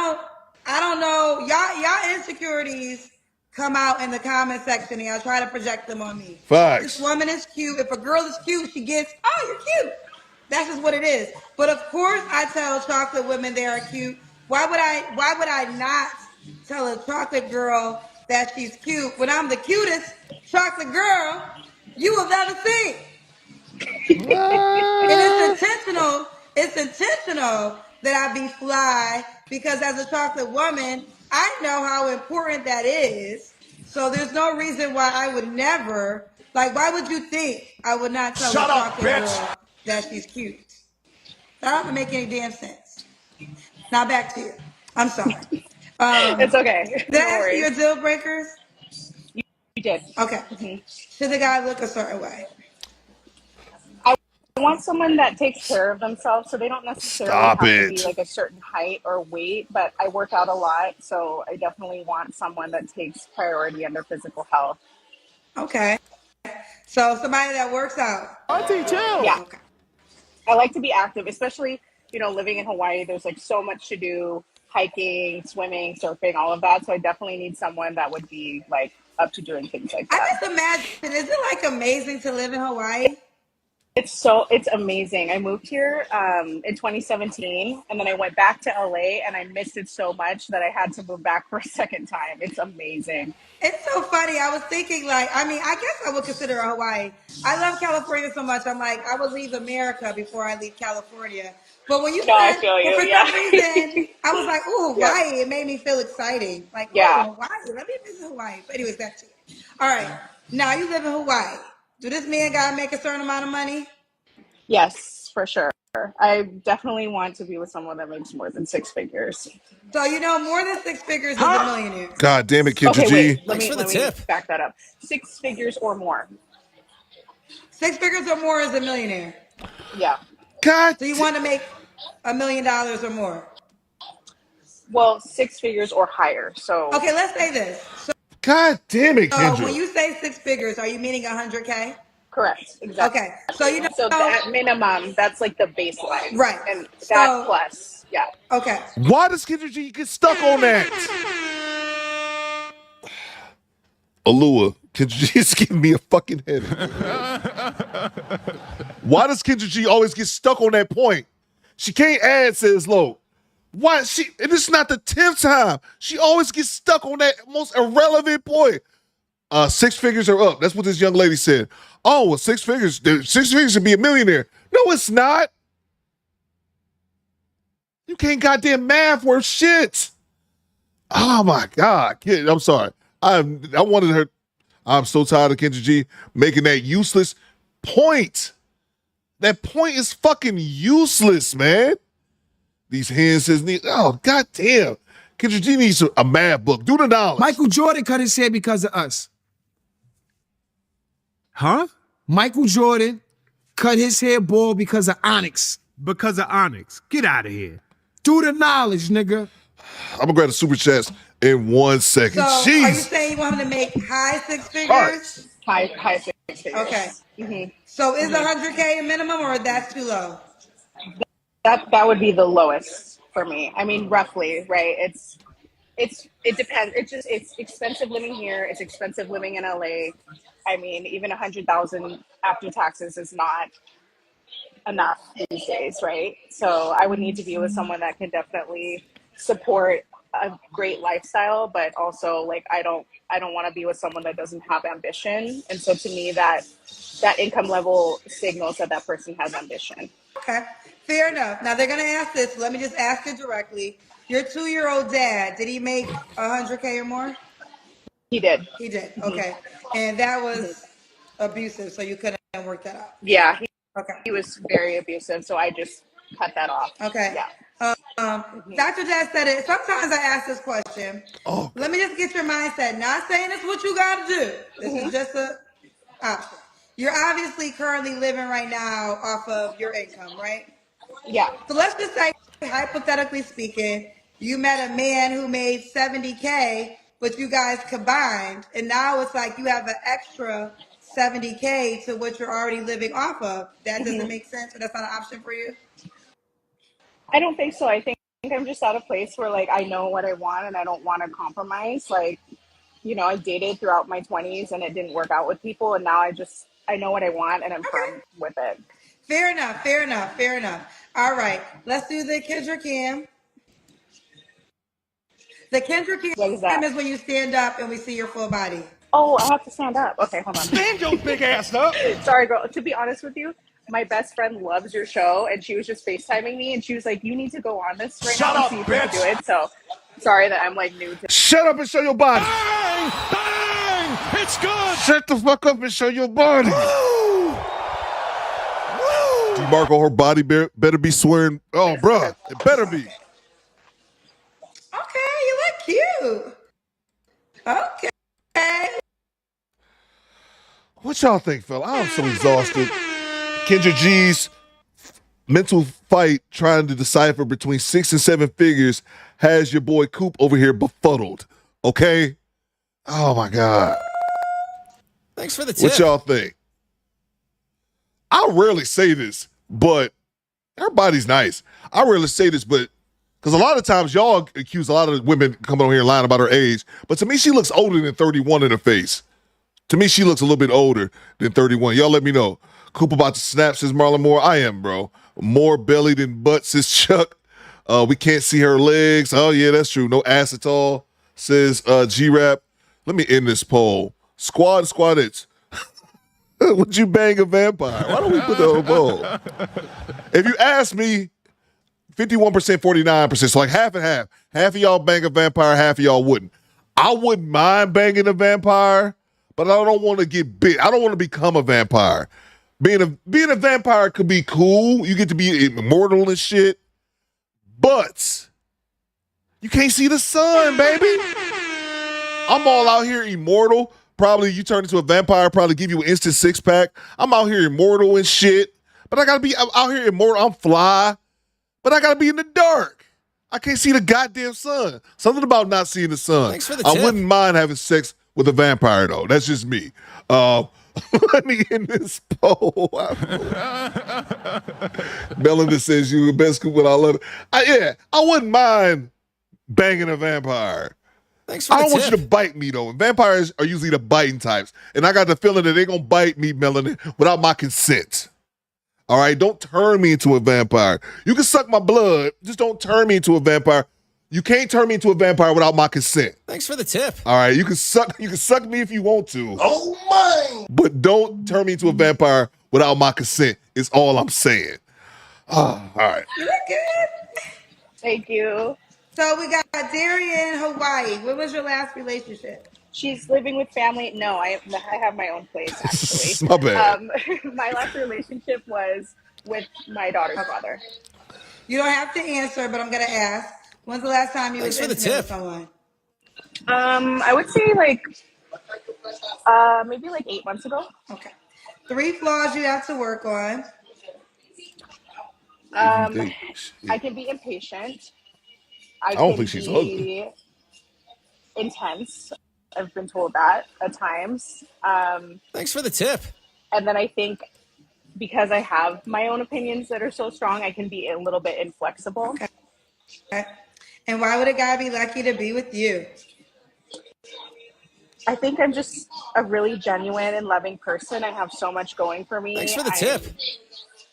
don't know, y'all insecurities come out in the comment section and y'all try to project them on me. Facts. This woman is cute. If a girl is cute, she gets, oh, you're cute. That's just what it is. But of course I tell chocolate women they are cute. Why would I not tell a chocolate girl that she's cute when I'm the cutest chocolate girl you will ever see? And it's intentional that I be fly, because as a chocolate woman, I know how important that is. So there's no reason why I would never, like, why would you think I would not tell a chocolate girl that she's cute? That doesn't make any damn sense. Now back to you. I'm sorry. It's okay. Did I ask you your deal breakers? You did. Okay. Should the guy look a certain way? want someone that takes care of themselves, so they don't necessarily Stop have to be it. like a certain height or weight, but I work out a lot, so I definitely want someone that takes priority under physical health. Okay. So somebody that works out. Auntie, chill. Yeah. Okay. I like to be active, especially, living in Hawaii, there's like so much to do, hiking, swimming, surfing, all of that. So I definitely need someone that would be like up to doing things like I that. just imagine, is it like amazing to live in Hawaii? It's amazing. I moved here in 2017, and then I went back to LA, and I missed it so much that I had to move back for a second time. It's amazing. It's so funny. I was thinking, I guess I would consider Hawaii. I love California so much. I'm like, I would leave America before I leave California. But when you No, I said, feel you. but for Yeah. some reason, I was like, ooh, Yeah. Hawaii. It made me feel exciting. Like, Yeah. oh, Hawaii. Let me visit Hawaii. But anyways, back to it. All right. Now you live in Hawaii. Do this man got to make a certain amount of money? Yes, for sure. I definitely want to be with someone that makes more than six figures. So, more than six figures is a millionaire. God damn it, Kendra Okay, G. wait. Let me back that up. Six figures or more. Six figures or more is a millionaire. Yeah. God. So you want to make $1 million or more? Well, six figures or higher. So okay, let's say this. So, God damn it, Kendra. when you say six figures, are you meaning 100K? correct. Exactly. Okay, so So at minimum, that's like the baseline. Right. And that plus, yeah. Okay. Why does Kendra G get stuck on that? Alua, Kendra G is giving me a fucking headache. Why does Kendra G always get stuck on that point? She can't add, says Lo. Why and it's not the 10th time. She always gets stuck on that most irrelevant point. Six figures are up. That's what this young lady said. Oh, well, six figures should be a millionaire. No, it's not. You can't goddamn math worth shit. Oh my God. Kid, I'm sorry. I wanted her. I'm so tired of Kendra G making that useless point. That point is fucking useless, man. These hands says need. Oh, goddamn. Kendra G needs a math book. Do the knowledge. Michael Jordan cut his hair because of us. Huh? Michael Jordan cut his hair bald because of Onyx. Because of Onyx. Get out of here. Do the knowledge, nigga. I'm gonna grab the super chats in 1 second. So Jeez. are you saying you want him to make high six figures? High six figures. Okay. Mm-hmm. So is 100K a minimum or that's too low? That would be the lowest for me. I mean, roughly, right? It depends. It's expensive living here. It's expensive living in LA. I mean, even 100,000 after taxes is not enough these days, right? So I would need to be with someone that can definitely support a great lifestyle, but also like I don't want to be with someone that doesn't have ambition. And so to me, that income level signals that person has ambition. Okay, fair enough. Now they're gonna ask this. So let me just ask it directly. Your 2-year-old dad, did he make 100K or more? He did. He did. Okay, and that was abusive, so you couldn't work that out. Yeah. Okay. He was very abusive, so I just cut that off. Okay. Yeah. Dr. Jazz said it. Sometimes I ask this question. Oh. Let me just get your mindset. Not saying it's what you got to do. This is just a option. You're obviously currently living right now off of your income, right? Yeah. So let's just say, hypothetically speaking, you met a man who made 70K, but you guys combined, and now it's like you have an extra 70K to what you're already living off of. That doesn't make sense, or that's not an option for you? I don't think so. I think I'm just at a place where like I know what I want and I don't want to compromise. Like, I dated throughout my 20s and it didn't work out with people, and now I know what I want and I'm firm with it. Fair enough. All right, let's do the Kendra Cam. The Kendra Cam is when you stand up and we see your full body. Oh, I have to stand up. Okay, hold on. Stand your big ass up. Sorry, girl. To be honest with you, my best friend loves your show, and she was just FaceTiming me, and she was like, "You need to go on this right Shut now up, and see if you can bitch. do it." So, sorry that I'm like new to. Shut up and show your body. Bang! Bang! It's good. Shut the fuck up and show your body. Woo! Woo! DeMarco, her body better be swearing. Oh, bruh, it better be. Okay, you look cute. Okay. What y'all think, fella? I'm so exhausted. Kendra G's mental fight trying to decipher between 6 and 7 figures has your boy Coop over here befuddled. Okay? Oh my God. Thanks for the tip. What y'all think? I rarely say this, but everybody's nice. I rarely say this, but because a lot of times y'all accuse a lot of women coming on here and lying about her age, but to me, she looks older than 31 in her face. To me, she looks a little bit older than 31. Y'all let me know. Coop about to snap, says Marlon Moore. I am, bro. More belly than butt, says Chuck. We can't see her legs. Oh, yeah, that's true. No ass at all, says G-Rap. Let me end this poll. Squadettes. Would you bang a vampire? Why don't we put the whole poll? If you ask me, 51%, 49%, so like half and half. Half of y'all bang a vampire, half of y'all wouldn't. I wouldn't mind banging a vampire, but I don't want to get bit. I don't want to become a vampire. Being a vampire could be cool. You get to be immortal and shit, but you can't see the sun, baby. I'm all out here immortal. Probably you turn into a vampire, probably give you an instant six-pack. I'm out here immortal and shit, but I gotta be out here immortal. I'm fly, but I gotta be in the dark. I can't see the goddamn sun. Something about not seeing the sun. Thanks for the I tip. wouldn't mind having sex with a vampire, though. That's just me. Let me end this poll. Melinda says you the best Coop, but I love it. I wouldn't mind banging a vampire. Thanks for I the don't want tip. you to bite me, though. Vampires are usually the biting types. And I got the feeling that they're going to bite me, Melanie, without my consent. All right? Don't turn me into a vampire. You can suck my blood. Just don't turn me into a vampire. You can't turn me into a vampire without my consent. Thanks for the tip. All right? You can suck me if you want to. Oh my! But don't turn me into a vampire without my consent is all I'm saying. All right. You're good. Thank you. So we got Darian, Hawaii. When was your last relationship? She's living with family. No, I have my own place, actually. My bad. My last relationship was with my daughter's father. You don't have to answer, but I'm going to ask. When's the last time you Thanks was for the intimate with tip. someone? I would say maybe 8 months ago. Okay. 3 flaws you have to work on. I can be impatient. I don't think she's ugly. Be intense. I've been told that at times. Thanks for the tip. And then I think because I have my own opinions that are so strong, I can be a little bit inflexible. Okay. And why would a guy be lucky to be with you? I think I'm just a really genuine and loving person. I have so much going for me. Thanks for the tip.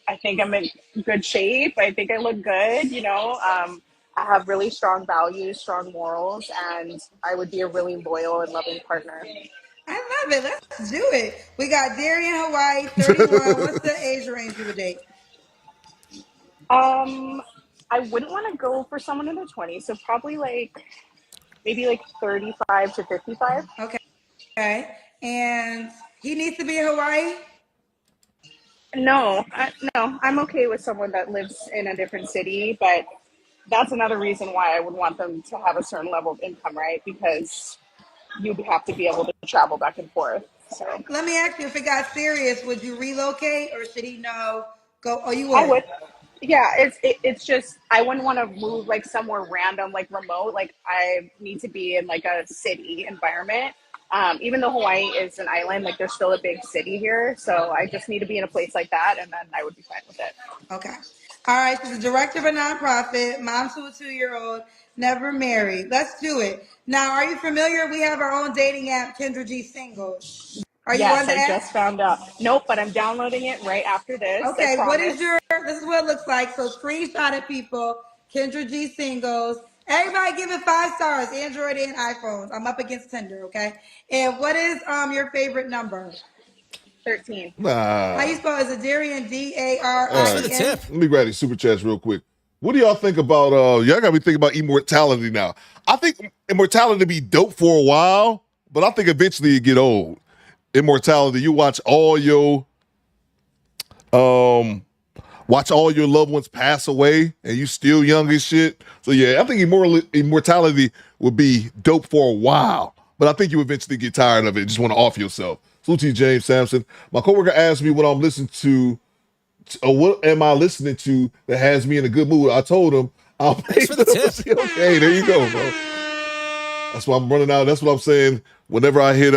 I think I'm in good shape. I think I look good, I have really strong values, strong morals, and I would be a really loyal and loving partner. I love it. Let's do it. We got Darian, Hawaii, 31. What's the age range you would date? I wouldn't want to go for someone in their 20s, so probably maybe 35 to 55. Okay. And he needs to be in Hawaii? No, I'm okay with someone that lives in a different city, but that's another reason why I would want them to have a certain level of income, right? Because you'd have to be able to travel back and forth. So let me ask you, if it got serious, would you relocate or should he know? You would? I would. Yeah, it's just I wouldn't want to move somewhere random, remote. I need to be in a city environment. Even though Hawaii is an island, there's still a big city here. So I just need to be in a place like that, and then I would be fine with it. Okay. All right. She's a director of a nonprofit, mom to a 2-year-old, never married. Let's do it. Now, are you familiar? We have our own dating app, Kendra G Singles. Are you on that? Yes, I just found out. Nope, but I'm downloading it right after this. Okay, this is what it looks like. So screenshot it, people. Kendra G Singles. Everybody give it 5 stars, Android and iPhones. I'm up against Tinder, okay? And what is your favorite number? 13. How you spell? Is it Darian? D-A-R-I-N? Thanks for the tip. Let me grab these super chats real quick. What do y'all think about, y'all gotta be thinking about immortality now. I think immortality be dope for a while, but I think eventually it get old. Immortality, you watch all your loved ones pass away and you still young as shit. So yeah, I think immortality would be dope for a while, but I think you eventually get tired of it and just want to off yourself. Salute to you, James Sampson. My coworker asked me what I'm listening to what am I listening to that has me in a good mood? I told him I'll pay for the pussy. Okay, there you go, bro. That's why I'm running out. That's what I'm saying. Whenever I hit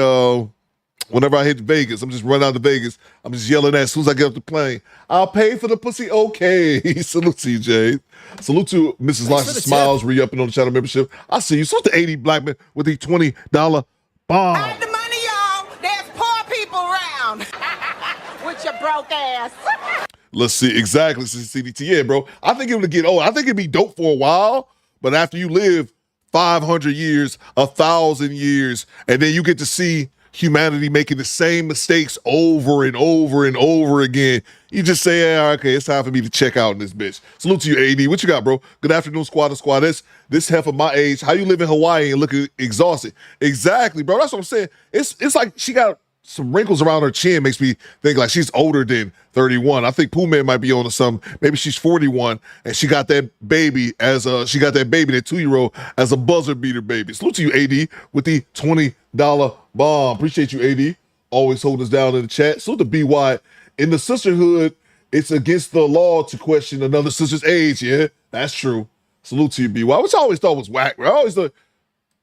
Vegas, I'm just running out to Vegas. I'm just yelling at as soon as I get off the plane. I'll pay for the pussy. Okay. Salute to you, Jay. Salute to Mrs. Lots of Smiles, re-upping on the channel membership. I see you. Salute to 80 black men with the $20 bomb. Hide the money, y'all. There's poor people around. With your broke ass. Let's see. Exactly. CDT. Yeah, bro. I think it would get old. I think it'd be dope for a while, but after you live 500 years, 1,000 years, and then you get to see humanity making the same mistakes over and over and over again, you just say, yeah, okay, it's time for me to check out in this bitch. Salute to you, AD. What you got, bro? Good afternoon, squad to squad. This heifer my age. How you live in Hawaii and looking exhausted? Exactly, bro. That's what I'm saying. It's like she got some wrinkles around her chin, makes me think like she's older than 31. I think Pooh Man might be on to something. Maybe she's 41 and she got that baby that 2-year-old as a buzzer beater baby. Salute to you, AD, with the $20 bomb. Appreciate you, AD. Always hold us down in the chat. Salute to BY. In the sisterhood, it's against the law to question another sister's age. Yeah, that's true. Salute to you, BY, which I always thought was whack. I always thought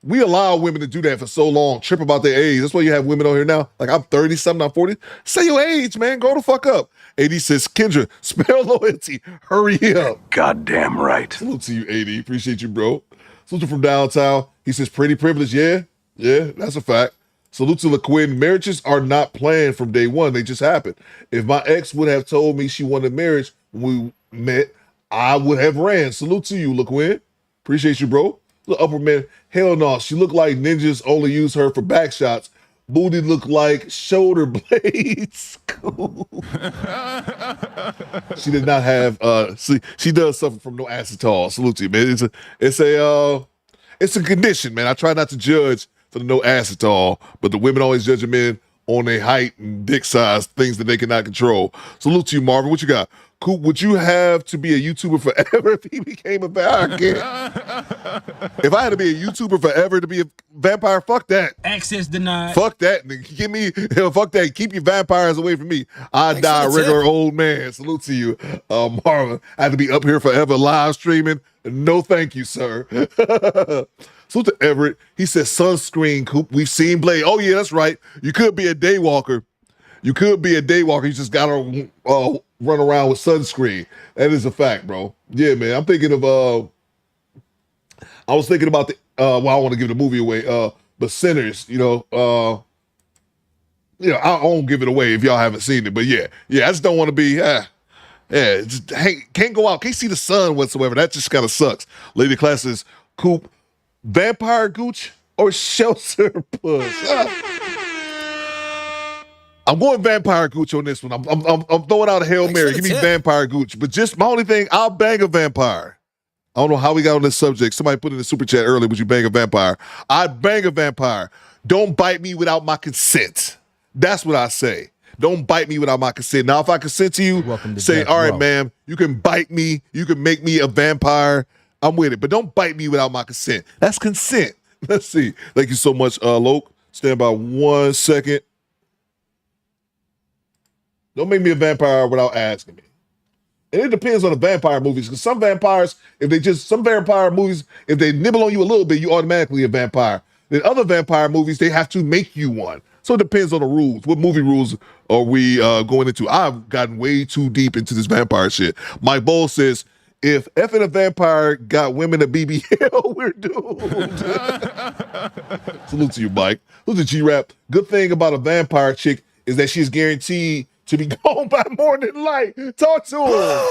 we allow women to do that for so long, trip about their age. That's why you have women on here now. Like, I'm 30-something, I'm 40. Say your age, man. Grow the fuck up. AD says, Kendra, spell loyalty. Hurry up. Goddamn right. Salute to you, AD. Appreciate you, bro. Salute to from downtown. He says, pretty privilege. Yeah, that's a fact. Salute to LaQuinn. Marriages are not planned from day one. They just happen. If my ex would have told me she wanted marriage when we met, I would have ran. Salute to you, LaQuinn. Appreciate you, bro. The upper man, hell no. She looked like ninjas only use her for back shots. Booty looked like shoulder blades. She did not have. She does suffer from no acetol. Salute to you, man. It's a condition, man. I try not to judge for the no acetol, but the women always judge the men on their height and dick size, things that they cannot control. Salute to you, Marvin. What you got? Coop, would you have to be a YouTuber forever if he became a vampire? If I had to be a YouTuber forever to be a vampire, fuck that. Access denied. Fuck that. Give me, fuck that. Keep your vampires away from me. I die a regular old man. Salute to you, Marvin. I have to be up here forever live streaming. No, thank you, sir. Salute to Everett. He says sunscreen, Coop. We've seen Blade. Oh, yeah, that's right. You could be a daywalker. You just got to run around with sunscreen. That is a fact, bro. Yeah, man. I'm thinking of, I was thinking about I don't want to give the movie away, but Sinners, I won't give it away if y'all haven't seen it. But yeah, I just don't want to be, can't go out, can't see the sun whatsoever. That just kind of sucks. Lady Class says, Coop, vampire gooch or shelter puss? I'm going vampire gooch on this one. I'm throwing out a Hail Mary. Give me vampire gooch. But just my only thing, I'll bang a vampire. I don't know how we got on this subject. Somebody put in the super chat earlier, would you bang a vampire? I'd bang a vampire. Don't bite me without my consent. That's what I say. Don't bite me without my consent. Now, if I consent to you, say, all right, ma'am, you can bite me. You can make me a vampire. I'm with it. But don't bite me without my consent. That's consent. Let's see. Thank you so much, Loke. Stand by 1 second. Don't make me a vampire without asking me. And it depends on the vampire movies, because some vampire movies, if they nibble on you a little bit, you automatically a vampire. Then other vampire movies, they have to make you one. So it depends on the rules. What movie rules are we going into? I've gotten way too deep into this vampire shit. Mike Bowl says, if effing a vampire got women at BBL, we're doomed. Salute to you, Mike. Salute to G-Rap. Good thing about a vampire chick is that she's guaranteed to be gone by morning light. Talk to her.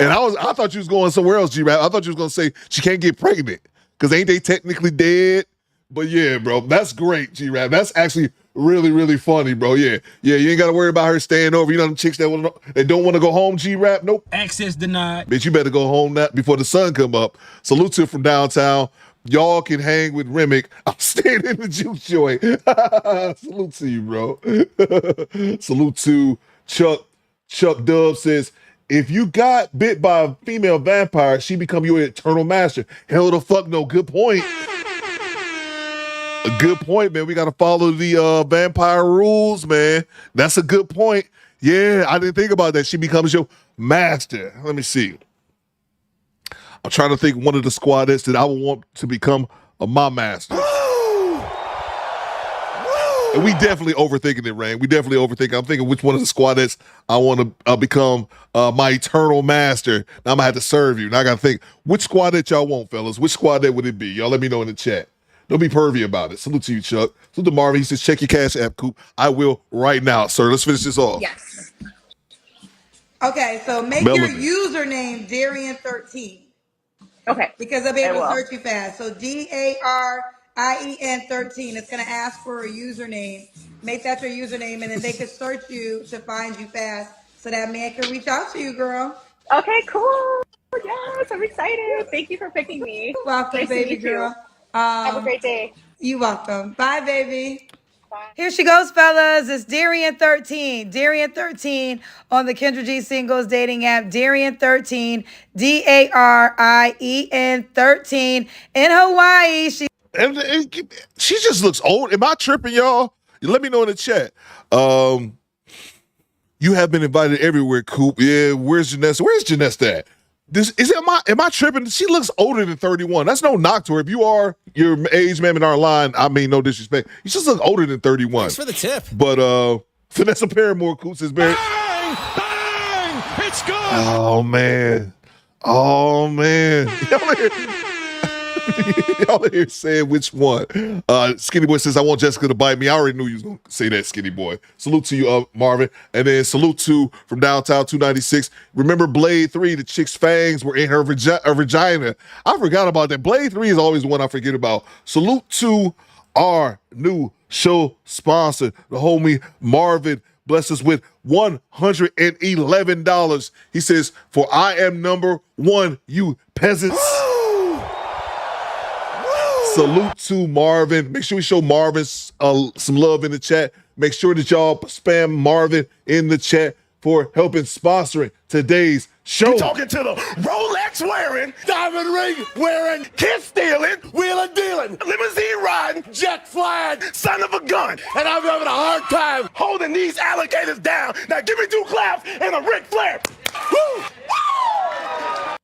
And I thought you was going somewhere else, G-Rap. I thought you was going to say she can't get pregnant because ain't they technically dead? But yeah, bro, that's great, G-Rap. That's actually really, really funny, bro. Yeah, you ain't got to worry about her staying over. You know them chicks that don't want to go home, G-Rap? Nope. Access denied. Bitch, you better go home before the sun come up. Salute to from downtown. Y'all can hang with Remick. I'm staying in the juke joint. Salute to you, bro. Salute to Chuck. Chuck Dub says, if you got bit by a female vampire, she become your eternal master. Hell the fuck no. Good point. A good point, man. We got to follow the vampire rules, man. That's a good point. Yeah, I didn't think about that. She becomes your master. Let me see. I'm trying to think one of the squadettes that I would want to become my master. And we definitely overthinking it, Rain. We definitely overthinking. I'm thinking which one of the squadettes I want to become my eternal master. Now I'm gonna have to serve you. Now I gotta think which squadette y'all want, fellas. Which squadette would it be? Y'all let me know in the chat. Don't be pervy about it. Salute to you, Chuck. Salute to Marvin. He says, check your Cash App, Coop. I will right now, sir. Let's finish this off. Yes. Okay, so make Melanie. your username Darian13. Okay. Because I'll be I able to will. search you fast. So Darien 13. It's gonna ask for a username. Make that your username, and then they can search you to find you fast, so that man can reach out to you, girl. Okay, cool. Yes, I'm excited. Thank you for picking me. Welcome, Nice to baby meet you. girl. Have a great day. You welcome. Bye, baby. Bye. Here she goes, fellas. It's Darian13. Darian13 on the Kendra G Singles dating app. Darian13, Darien 13. In Hawaii, And she just looks old. Am I tripping, y'all? Let me know in the chat. You have been invited everywhere, Coop. Yeah, where's Janessa? Where's Janessa at? Am I tripping? She looks older than 31. That's no knock to her. If you are your age, ma'am, in our line, I mean no disrespect. You just look older than 31. Thanks for the tip. But Vanessa Paramore, Coop says, Bang! Bang! It's good! Oh man. Y'all are here saying which one. Skinny Boy says, I want Jessica to bite me. I already knew you was going to say that, Skinny Boy. Salute to you, Marvin. And then salute to from downtown 296. Remember Blade 3, the chick's fangs were in her vagina. I forgot about that. Blade 3 is always the one I forget about. Salute to our new show sponsor, the homie Marvin. Bless us with $111. He says, for I am number one, you peasants. Salute to Marvin. Make sure we show Marvin some love in the chat. Make sure that y'all spam Marvin in the chat for helping sponsoring today's show. You talking to the Rolex wearing, diamond ring wearing, kiss stealing, wheeling dealing, limousine riding, jet flying, son of a gun. And I'm having a hard time holding these alligators down. Now give me 2 claps and a Ric Flair. Woo!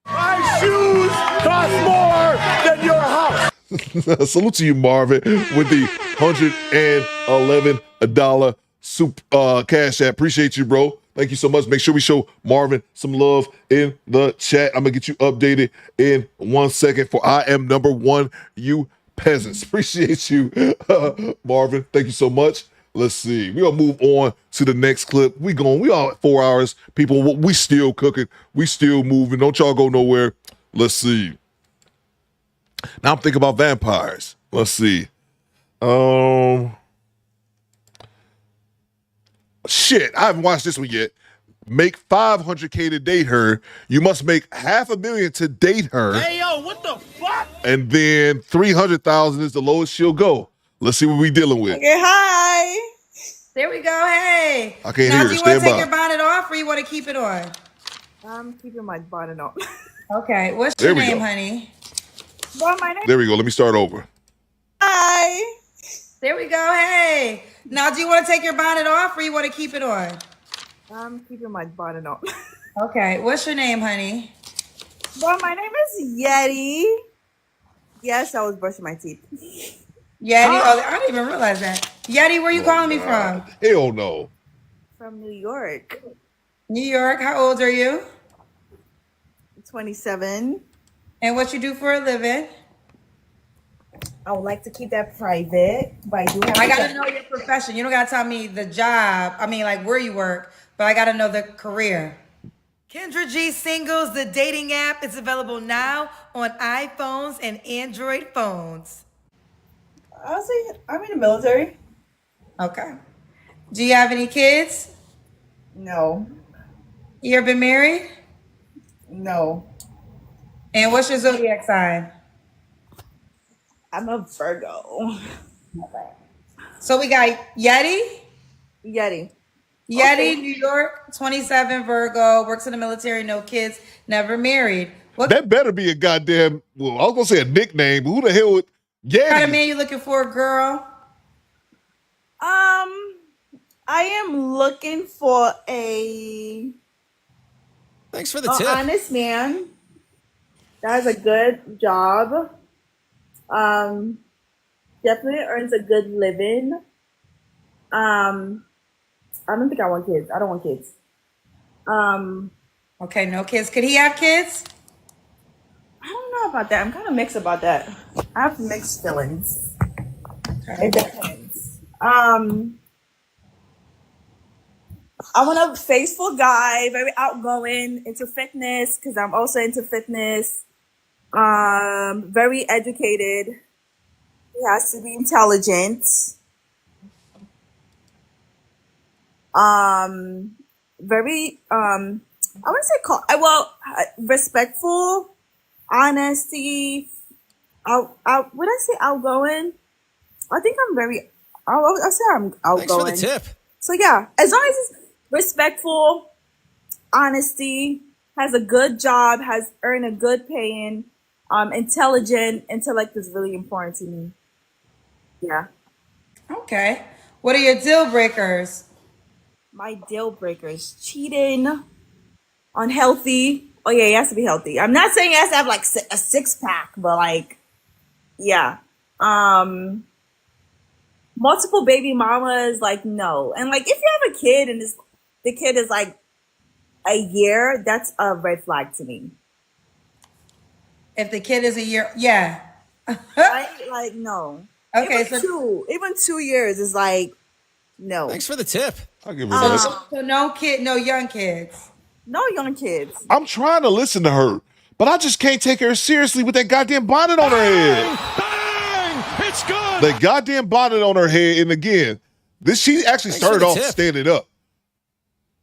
My shoes cost more than your house. Salute to you, Marvin, with the $111 Cash App. Appreciate you, bro. Thank you so much. Make sure we show Marvin some love in the chat. I'm going to get you updated in 1 second for I am number one, you peasants. Appreciate you, Marvin. Thank you so much. Let's see. We're going to move on to the next clip. We all at 4 hours. People, we still cooking. We still moving. Don't y'all go nowhere. Let's see. Now I'm thinking about vampires. Let's see. Shit, I haven't watched this one yet. Make $500K to date her. You must make $500,000 to date her. Hey, yo, what the fuck? And then $300,000 is the lowest she'll go. Let's see what we dealing with. Okay, hi. There we go. Hey. I can't now, hear do it. you want Stand to take by. your bonnet off, or you want to keep it on? I'm keeping my bonnet on. Okay. What's There your we name, go. honey? Well, my name. There we go. Let me start over. Hi. There we go. Hey. Now, do you want to take your bonnet off, or you want to keep it on? I'm keeping my bonnet on. Okay. What's your name, honey? Well, my name is Yeti. Yes, I was brushing my teeth. Yeti. Oh, I didn't even realize that. Yeti, where you calling me from? Hell no. From New York. New York. How old are you? 27. And what you do for a living? I would like to keep that private, but I do have. I gotta know your profession. You don't gotta tell me the job. I mean, like where you work, but I gotta know the career. Kendra G Singles, the dating app, is available now on iPhones and Android phones. I'll say I'm in the military. Okay. Do you have any kids? No. You ever been married? No. And what's your zodiac sign? I'm a Virgo. So we got Yeti. Yeti. Yeti, Okay. New York, 27, Virgo, works in the military, no kids, never married. What That better be a goddamn, well, I was going to say a nickname, but who the hell would, kind of Yeti? man you looking for, girl? I am looking for a Thanks for the tip. honest man that has a good job. Definitely earns a good living. I don't think I want kids. I don't want kids. Okay, no kids. Could he have kids? I don't know about that. I'm kind of mixed about that. I have mixed feelings. It depends. I want a faithful guy, very outgoing, into fitness, because I'm also into fitness. Very educated. He has to be intelligent. Very I want to say respectful, honesty. Would I say outgoing? I think I'm very. I'll say I'm outgoing. Thanks for the tip. So yeah, as long as it's respectful, honesty, has a good job, has earned a good paying, intelligent. Intellect is really important to me. Yeah. Okay. What are your deal breakers? My deal breakers: cheating, unhealthy. Oh yeah, he has to be healthy. I'm not saying he has to have like a 6-pack, but like, yeah. Multiple baby mamas, like no. And like, if you have a kid and the kid is like a year, that's a red flag to me. If the kid is a year, yeah. Right? Like no. Okay, even 2 years is like no. Thanks for the tip. I'll give her that. So no young kids. No young kids. I'm trying to listen to her, but I just can't take her seriously with that goddamn bonnet on her head. Bang! It's good. The goddamn bonnet on her head, and again, she actually started off standing up,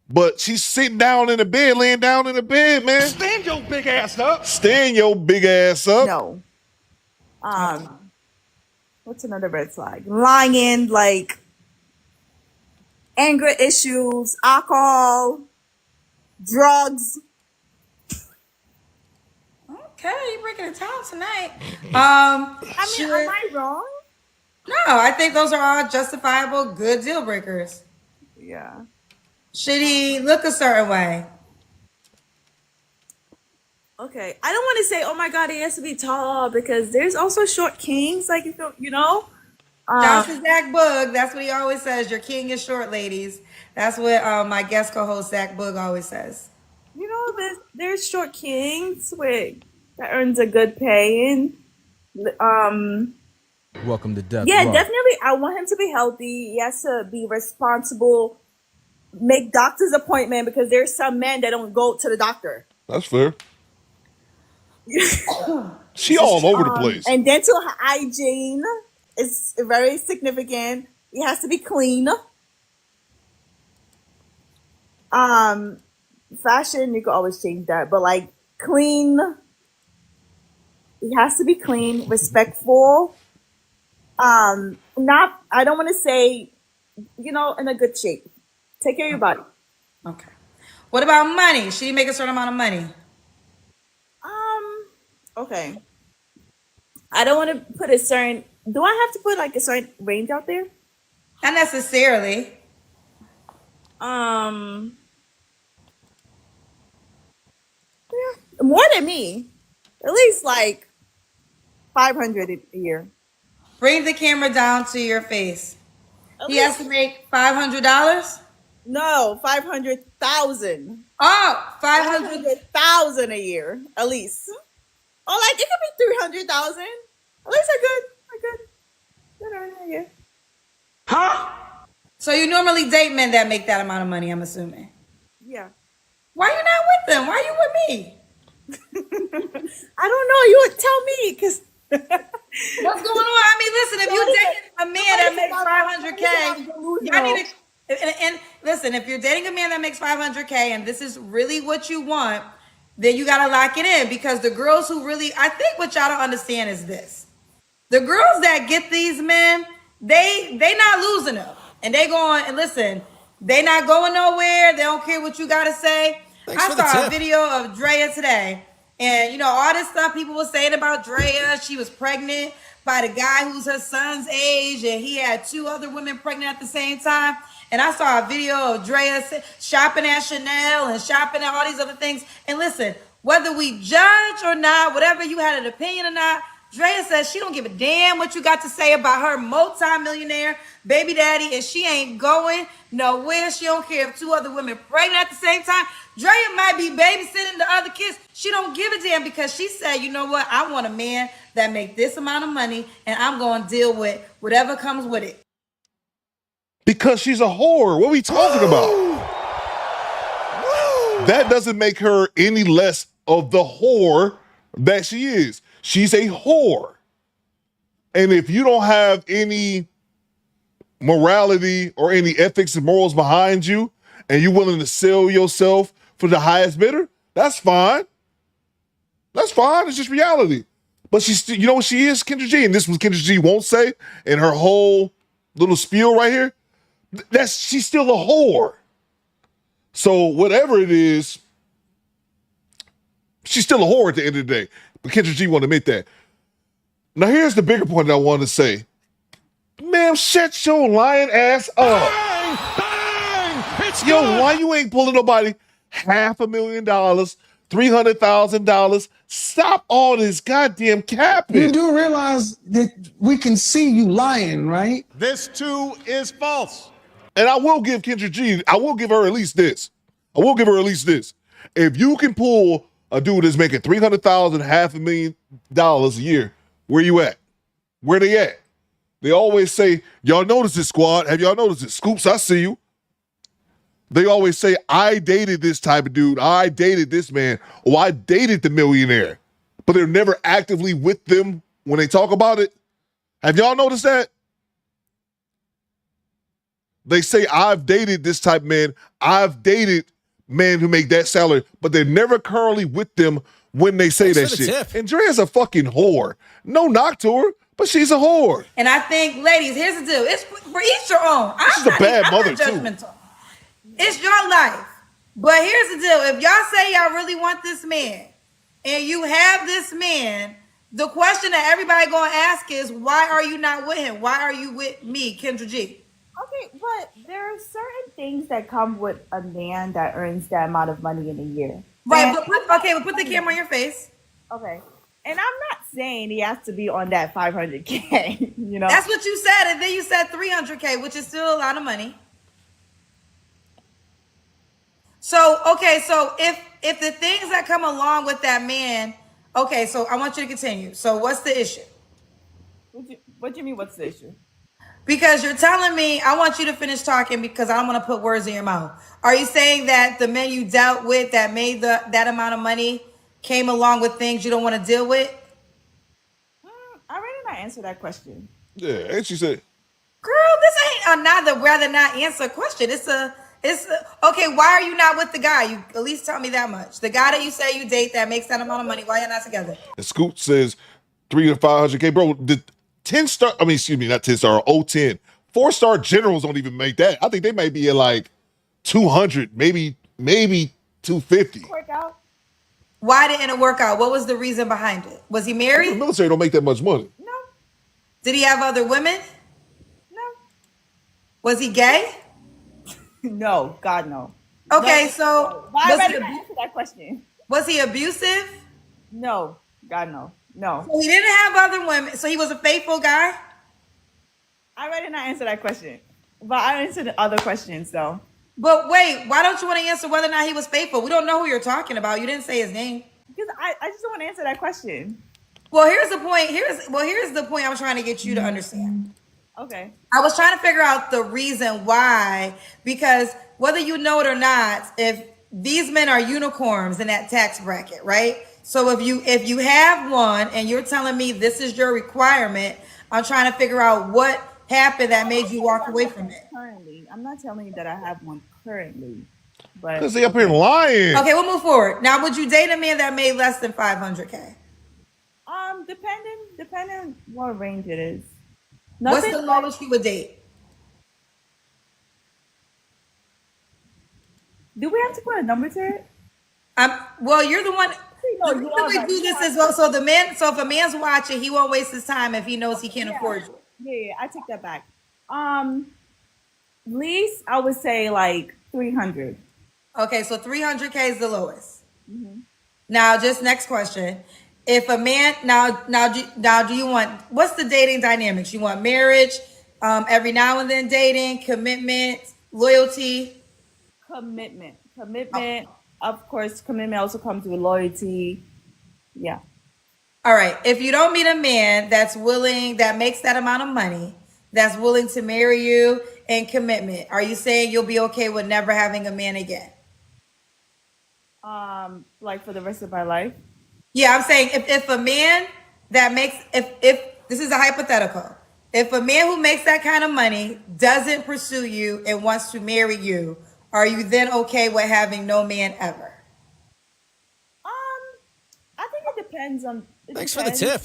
but she's sitting down in the bed, laying down in the bed, man. Stand your big ass up. Stand your big ass up. No. What's another red flag? Lying, like anger issues, alcohol, drugs. Okay, you're breaking the time tonight. Am I wrong? No, I think those are all justifiable, good deal breakers. Yeah. Should he look a certain way? Okay, I don't want to say, oh my God, he has to be tall, because there's also short kings. Like, you know. Dr. Zach Boog, that's what he always says. Your king is short, ladies. That's what my guest co-host Zach Boog always says. You know, there's short kings that earns a good pay. Welcome to Death Yeah, Row. definitely. I want him to be healthy. He has to be responsible. Make doctor's appointment, because there's some men that don't go to the doctor. That's fair. She all over the place. And dental hygiene is very significant. He has to be clean. Fashion, you can always change that, but like clean. He has to be clean, respectful. I don't want to say, in a good shape. Take care of your body. Okay. What about money? Should he make a certain amount of money? Okay. I don't want to put a certain. Do I have to put like a certain range out there? Not necessarily. More than me. At least like 500 a year. Bring the camera down to your face. He has to make $500? No, 500,000. Oh, 500,000 a year, at least. Or like it could be 300,000. At least a good earner a year. Huh? So you normally date men that make that amount of money, I'm assuming. Yeah. Why you not with them? Why you with me? I don't know. You would tell me, because what's going on? I mean, listen, if you're dating a man that makes 500K, y'all need to. And listen, if you're dating a man that makes 500K and this is really what you want, then you gotta lock it in, because the girls who really, I think what y'all don't understand is this: the girls that get these men, they not losing them, and they going, and listen, they not going nowhere. They don't care what you gotta say. I saw a video of Drea today, And you know, all this stuff people were saying about Drea, she was pregnant by the guy who's her son's age, and he had 2 other women pregnant at the same time. And I saw a video of Drea shopping at Chanel and shopping at all these other things. And listen, whether we judge or not, whatever you had an opinion or not, Drea says she don't give a damn what you got to say about her multi-millionaire baby daddy, and she ain't going nowhere. She don't care if 2 other women pregnant at the same time. Drea might be babysitting the other kids. She don't give a damn because she said, you know what? I want a man that make this amount of money, and I'm going to deal with whatever comes with it. Because she's a whore. What are we talking about? That doesn't make her any less of the whore that she is. She's a whore. And if you don't have any morality or any ethics and morals behind you, and you're willing to sell yourself for the highest bidder, that's fine. That's fine. It's just reality. But she's, you know what she is, Kendra G? And this was Kendra G won't say in her whole little spiel right here. She's still a whore. So whatever it is, she's still a whore at the end of the day. But Kendra G won't admit that. Now here's the bigger point that I wanted to say. Ma'am, shut your lying ass up. Yo, why you ain't pulling nobody $500,000, $300,000? Stop all this goddamn capping. You do realize that we can see you lying, right? This too is false. And I will give Kendra G, I will give her at least this. If you can pull a dude that's making $300,000, $500,000 a year, where you at? Where they at? They always say, y'all notice this, squad. Have y'all noticed it? Scoops, I see you. They always say, I dated this type of dude. I dated this man. Oh, I dated the millionaire. But they're never actively with them when they talk about it. Have y'all noticed that? They say, I've dated this type of man. I've dated men who make that salary, but they're never currently with them when they say that shit. Tip. And Drea's a fucking whore. No knock to her, but she's a whore. And I think, ladies, here's the deal. It's for each your own. She's a bad mother, too. It's your life. But here's the deal. If y'all say y'all really want this man, and you have this man, the question that everybody gonna ask is, why are you not with him? Why are you with me, Kendra G? Okay, but there are certain things that come with a man that earns that amount of money in a year. Right, but put the camera on your face. Okay. And I'm not saying he has to be on that 500K, you know? That's what you said, and then you said 300K, which is still a lot of money. So, okay, so if the things that come along with that man, okay, so I want you to continue. So what's the issue? What do you mean, what's the issue? Because you're telling me, I want you to finish talking because I don't want to put words in your mouth. Are you saying that the men you dealt with that made that amount of money came along with things you don't want to deal with? I already not answer that question. Yeah, and she said, girl, this ain't another rather not answer question. It's okay, why are you not with the guy? You at least tell me that much. The guy that you say you date that makes that amount of money, why you're not together? And Scoot says 300 to 500K. Bro, the 10-star, I mean, excuse me, not 10-star, 010. 4-star generals don't even make that. I think they might be at like 200, maybe 250. Work out. Why didn't it work out? What was the reason behind it? Was he married? The military don't make that much money. No. Did he have other women? No. Was he gay? No, God, no. Okay, no. so why did I answer that question? Was he abusive? No, God, no. No. So he didn't have other women. So he was a faithful guy? I already not answer that question. But I answered the other questions, though. But wait, why don't you want to answer whether or not he was faithful? We don't know who you're talking about. You didn't say his name. Because I just don't want to answer that question. Well, here's the point. Here's the point I'm trying to get you to understand. Okay. I was trying to figure out the reason why, because whether you know it or not, if these men are unicorns in that tax bracket, right? So if you have one and you're telling me this is your requirement, I'm trying to figure out what happened that made you walk away from it. Currently, I'm not telling you that I have one currently, but because they up here lying. Okay, we'll move forward. Now, would you date a man that made less than 500K? Depending what range it is. What's the lowest you would date? Do we have to put a number to it? Well, you're the one. The reason we do this as well, so if a man's watching, he won't waste his time if he knows he can't afford you. Yeah, I take that back. Least I would say like 300. Okay, so 300K is the lowest. Now, just next question. If a man do you want, what's the dating dynamics? You want marriage, every now and then dating, commitment, loyalty? Commitment. Of course, commitment also comes with loyalty. Yeah. All right. If you don't meet a man that makes that amount of money, that's willing to marry you and commitment, are you saying you'll be okay with never having a man again? Like for the rest of my life? Yeah, I'm saying if a man that makes, if this is a hypothetical, if a man who makes that kind of money doesn't pursue you and wants to marry you, are you then okay with having no man ever? I think it depends on. Thanks for the tip.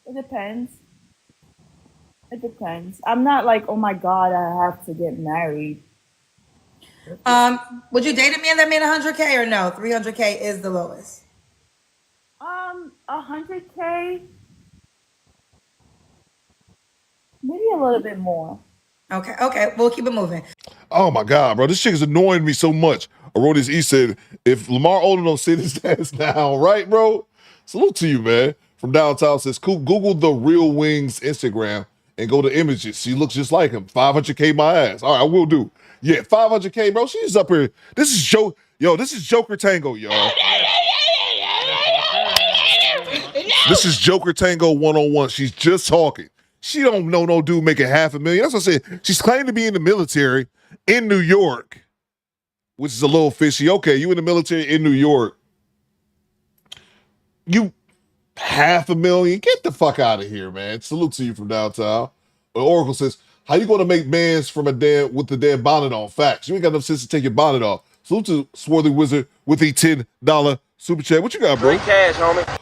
It depends. I'm not like, oh my God, I have to get married. Would you date a man that made 100K or no? 300K is the lowest. 100K, maybe a little bit more. Okay, we'll keep it moving. Oh my God, bro, this chick is annoying me so much. Aronis E said, if Lamar Odom don't sit his ass down, right, bro? Salute to you, man. From downtown says, Google the Real Wings Instagram and go to images. She looks just like him. 500K my ass. All right, I will do. Yeah, 500K, bro. She's up here. This is Joker Tango, y'all. This is Joker Tango 101. She's just talking. She don't know no dude making $500,000. That's what I said. She's claiming to be in the military in New York, which is a little fishy. Okay, you in the military in New York. You $500,000. Get the fuck out of here, man. Salute to you from downtown. Oracle says, how you going to make mans with the damn bonnet on? Facts. You ain't got enough sense to take your bonnet off. Salute to Swarthy Wizard with a $10 super chat. What you got, bro? Free cash, homie.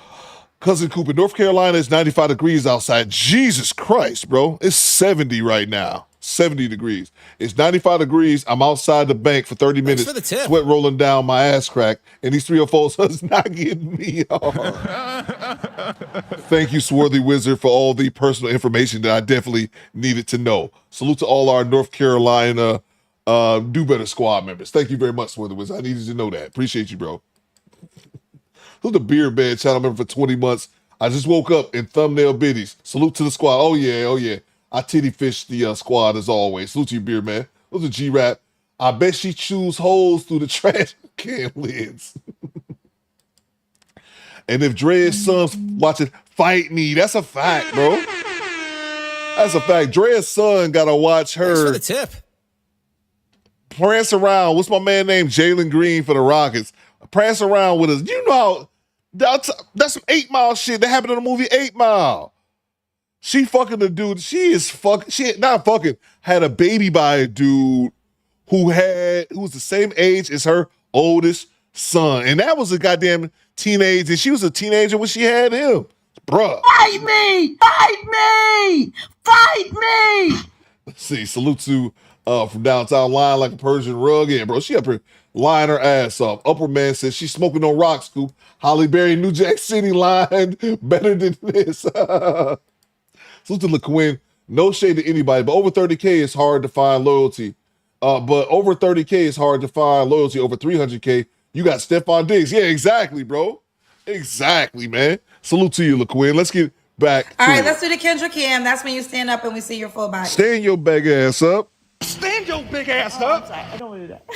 Cousin Cooper, North Carolina is 95 degrees outside. Jesus Christ, bro. It's 70 right now. 70 degrees. It's 95 degrees. I'm outside the bank for 30 minutes. For the tip. Sweat rolling down my ass crack. And these 304s is not getting me off. Thank you, Swarthy Wizard, for all the personal information that I definitely needed to know. Salute to all our North Carolina Do Better Squad members. Thank you very much, Swarthy Wizard. I needed to know that. Appreciate you, bro. Who's the beer bed channel member for 20 months? I just woke up in thumbnail biddies. Salute to the squad. Oh yeah. I titty fish the squad as always. Salute to you, beer man. Who's a G-Rap? I bet she chews holes through the trash can lids. And if Dre's son's watching Fight Me, that's a fact, bro. That's a fact. Dre's son gotta watch her. Thanks for the tip. Prance around. What's my man named Jalen Green for the Rockets? Prance around with us. You know how that's some 8 Mile shit that happened in the movie 8 Mile. She fucking the dude. She had a baby by a dude who was the same age as her oldest son. And that was a goddamn teenage, and she was a teenager when she had him. Bruh. Fight me! Fight me! Fight me! Let's see. Salute to from downtown lying like a Persian rug. Yeah, bro. She up here lying her ass off. Upper man says she's smoking on rock scoop. Holly Berry, New Jack City lying better than this. Salute to LaQuinn. No shade to anybody, but over 30K is hard to find loyalty. But over 30K is hard to find loyalty. Over 300K, you got Stephon Diggs. Yeah, exactly, bro. Exactly, man. Salute to you, LaQuinn. Let's get back All right, it. let's do the Kendra Cam. That's when you stand up and we see your full body. Stand your big ass up. Stand your big ass up. I don't want to do that.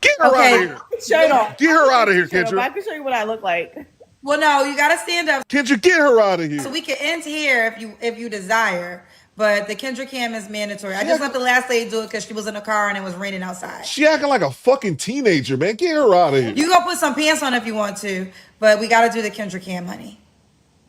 Get her out of here. Shirt off. Get her out of here, Shirt off. I Kendra. can show you what I look like. Well, no, you gotta stand up. Kendra, get her out of here. So we can end here if you desire, but the Kendra Cam is mandatory. I just let the last lady do it because she was in a car and it was raining outside. She acting like a fucking teenager, man. Get her out of here. You go put some pants on if you want to, but we gotta do the Kendra Cam, honey.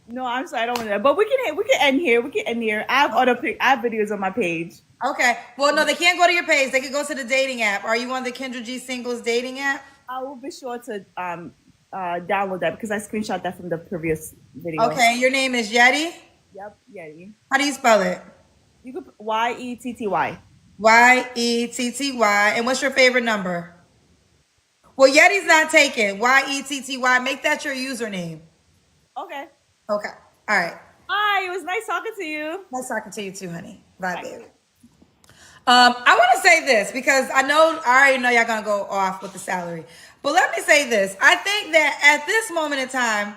No, I'm sorry, I don't want that. But we can end here. We can end here. I have videos on my page. Okay. Well, no, they can't go to your page. They can go to the dating app. Are you on the Kendra G Singles dating app? I will be sure to download that because I screenshot that from the previous video. Okay. Your name is Yeti? Yep, Yeti. How do you spell it? You could YETTY. YETTY. And what's your favorite number? Well, Yeti's not taken. YETTY. Make that your username. Okay. Okay. All right. Bye. It was nice talking to you. Nice talking to you too, honey. Bye, baby. I want to say this because I already know y'all gonna go off with the salary, but let me say this. I think that at this moment in time,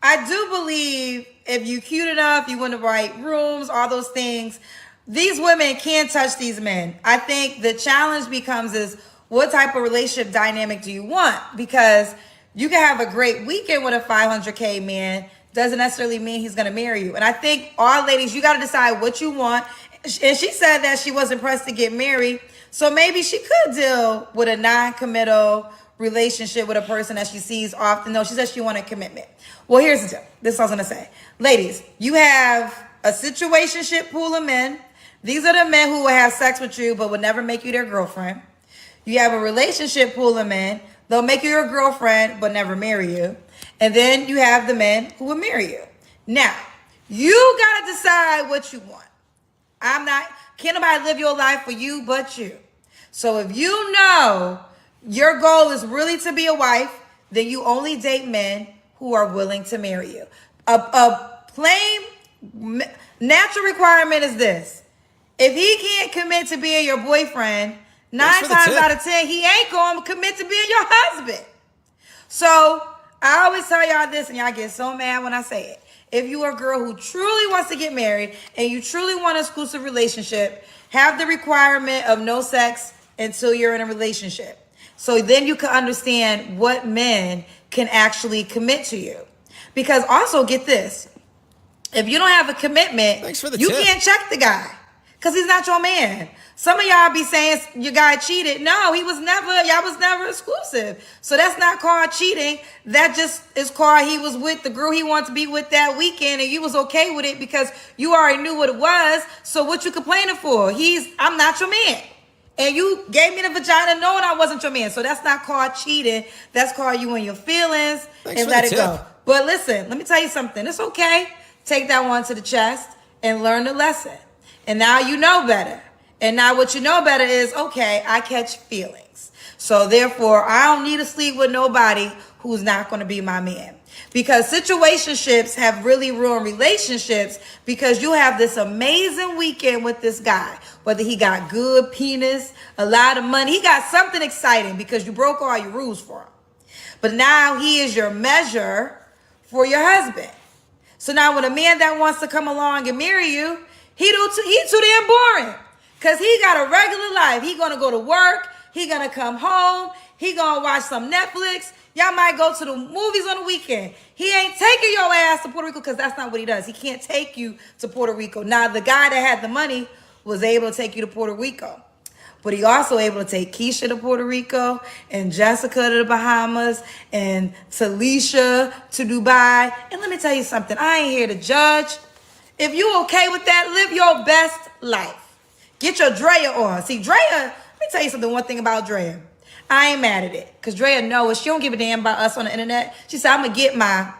I do believe if you cute enough, you in the right rooms, all those things, these women can touch these men. I think the challenge becomes is what type of relationship dynamic do you want? Because you can have a great weekend with a 500K man, doesn't necessarily mean he's gonna marry you. And I think all ladies, you gotta decide what you want. And she said that she wasn't pressed to get married. So maybe she could deal with a non-committal relationship with a person that she sees often. No, she said she wanted commitment. Well, here's the deal. This is what I was going to say. Ladies, you have a situationship pool of men. These are the men who will have sex with you but would never make you their girlfriend. You have a relationship pool of men. They'll make you your girlfriend but never marry you. And then you have the men who will marry you. Now, you got to decide what you want. Can't nobody live your life for you but you. So if you know your goal is really to be a wife, then you only date men who are willing to marry you. A plain natural requirement is this. If he can't commit to being your boyfriend, 9 times out of 10, he ain't going to commit to being your husband. So I always tell y'all this, and y'all get so mad when I say it. If you are a girl who truly wants to get married and you truly want an exclusive relationship, have the requirement of no sex until you're in a relationship. So then you can understand what men can actually commit to you. Because also get this, if you don't have a commitment, you can't check the guy because he's not your man. Some of y'all be saying your guy cheated. No, y'all was never exclusive. So that's not called cheating. That just is called he was with the girl he wanted to be with that weekend and you was okay with it because you already knew what it was. So what you complaining for? I'm not your man. And you gave me the vagina knowing I wasn't your man. So that's not called cheating. That's called you in your feelings and let it go. But listen, let me tell you something. It's okay. Take that one to the chest and learn the lesson. And now you know better. And now what you know better is, okay, I catch feelings. So therefore, I don't need to sleep with nobody who's not going to be my man. Because situationships have really ruined relationships because you have this amazing weekend with this guy. Whether he got good penis, a lot of money, he got something exciting because you broke all your rules for him. But now he is your measure for your husband. So now when a man that wants to come along and marry you, he too damn boring. Because he got a regular life. He going to go to work. He going to come home. He going to watch some Netflix. Y'all might go to the movies on the weekend. He ain't taking your ass to Puerto Rico because that's not what he does. He can't take you to Puerto Rico. Now, the guy that had the money was able to take you to Puerto Rico. But he also able to take Keisha to Puerto Rico and Jessica to the Bahamas and Talisha to Dubai. And let me tell you something. I ain't here to judge. If you okay with that, live your best life. Get your Drea on. See, Drea, let me tell you something, one thing about Drea. I ain't mad at it. Because Drea knows she don't give a damn about us on the internet. She said, I'm going to get my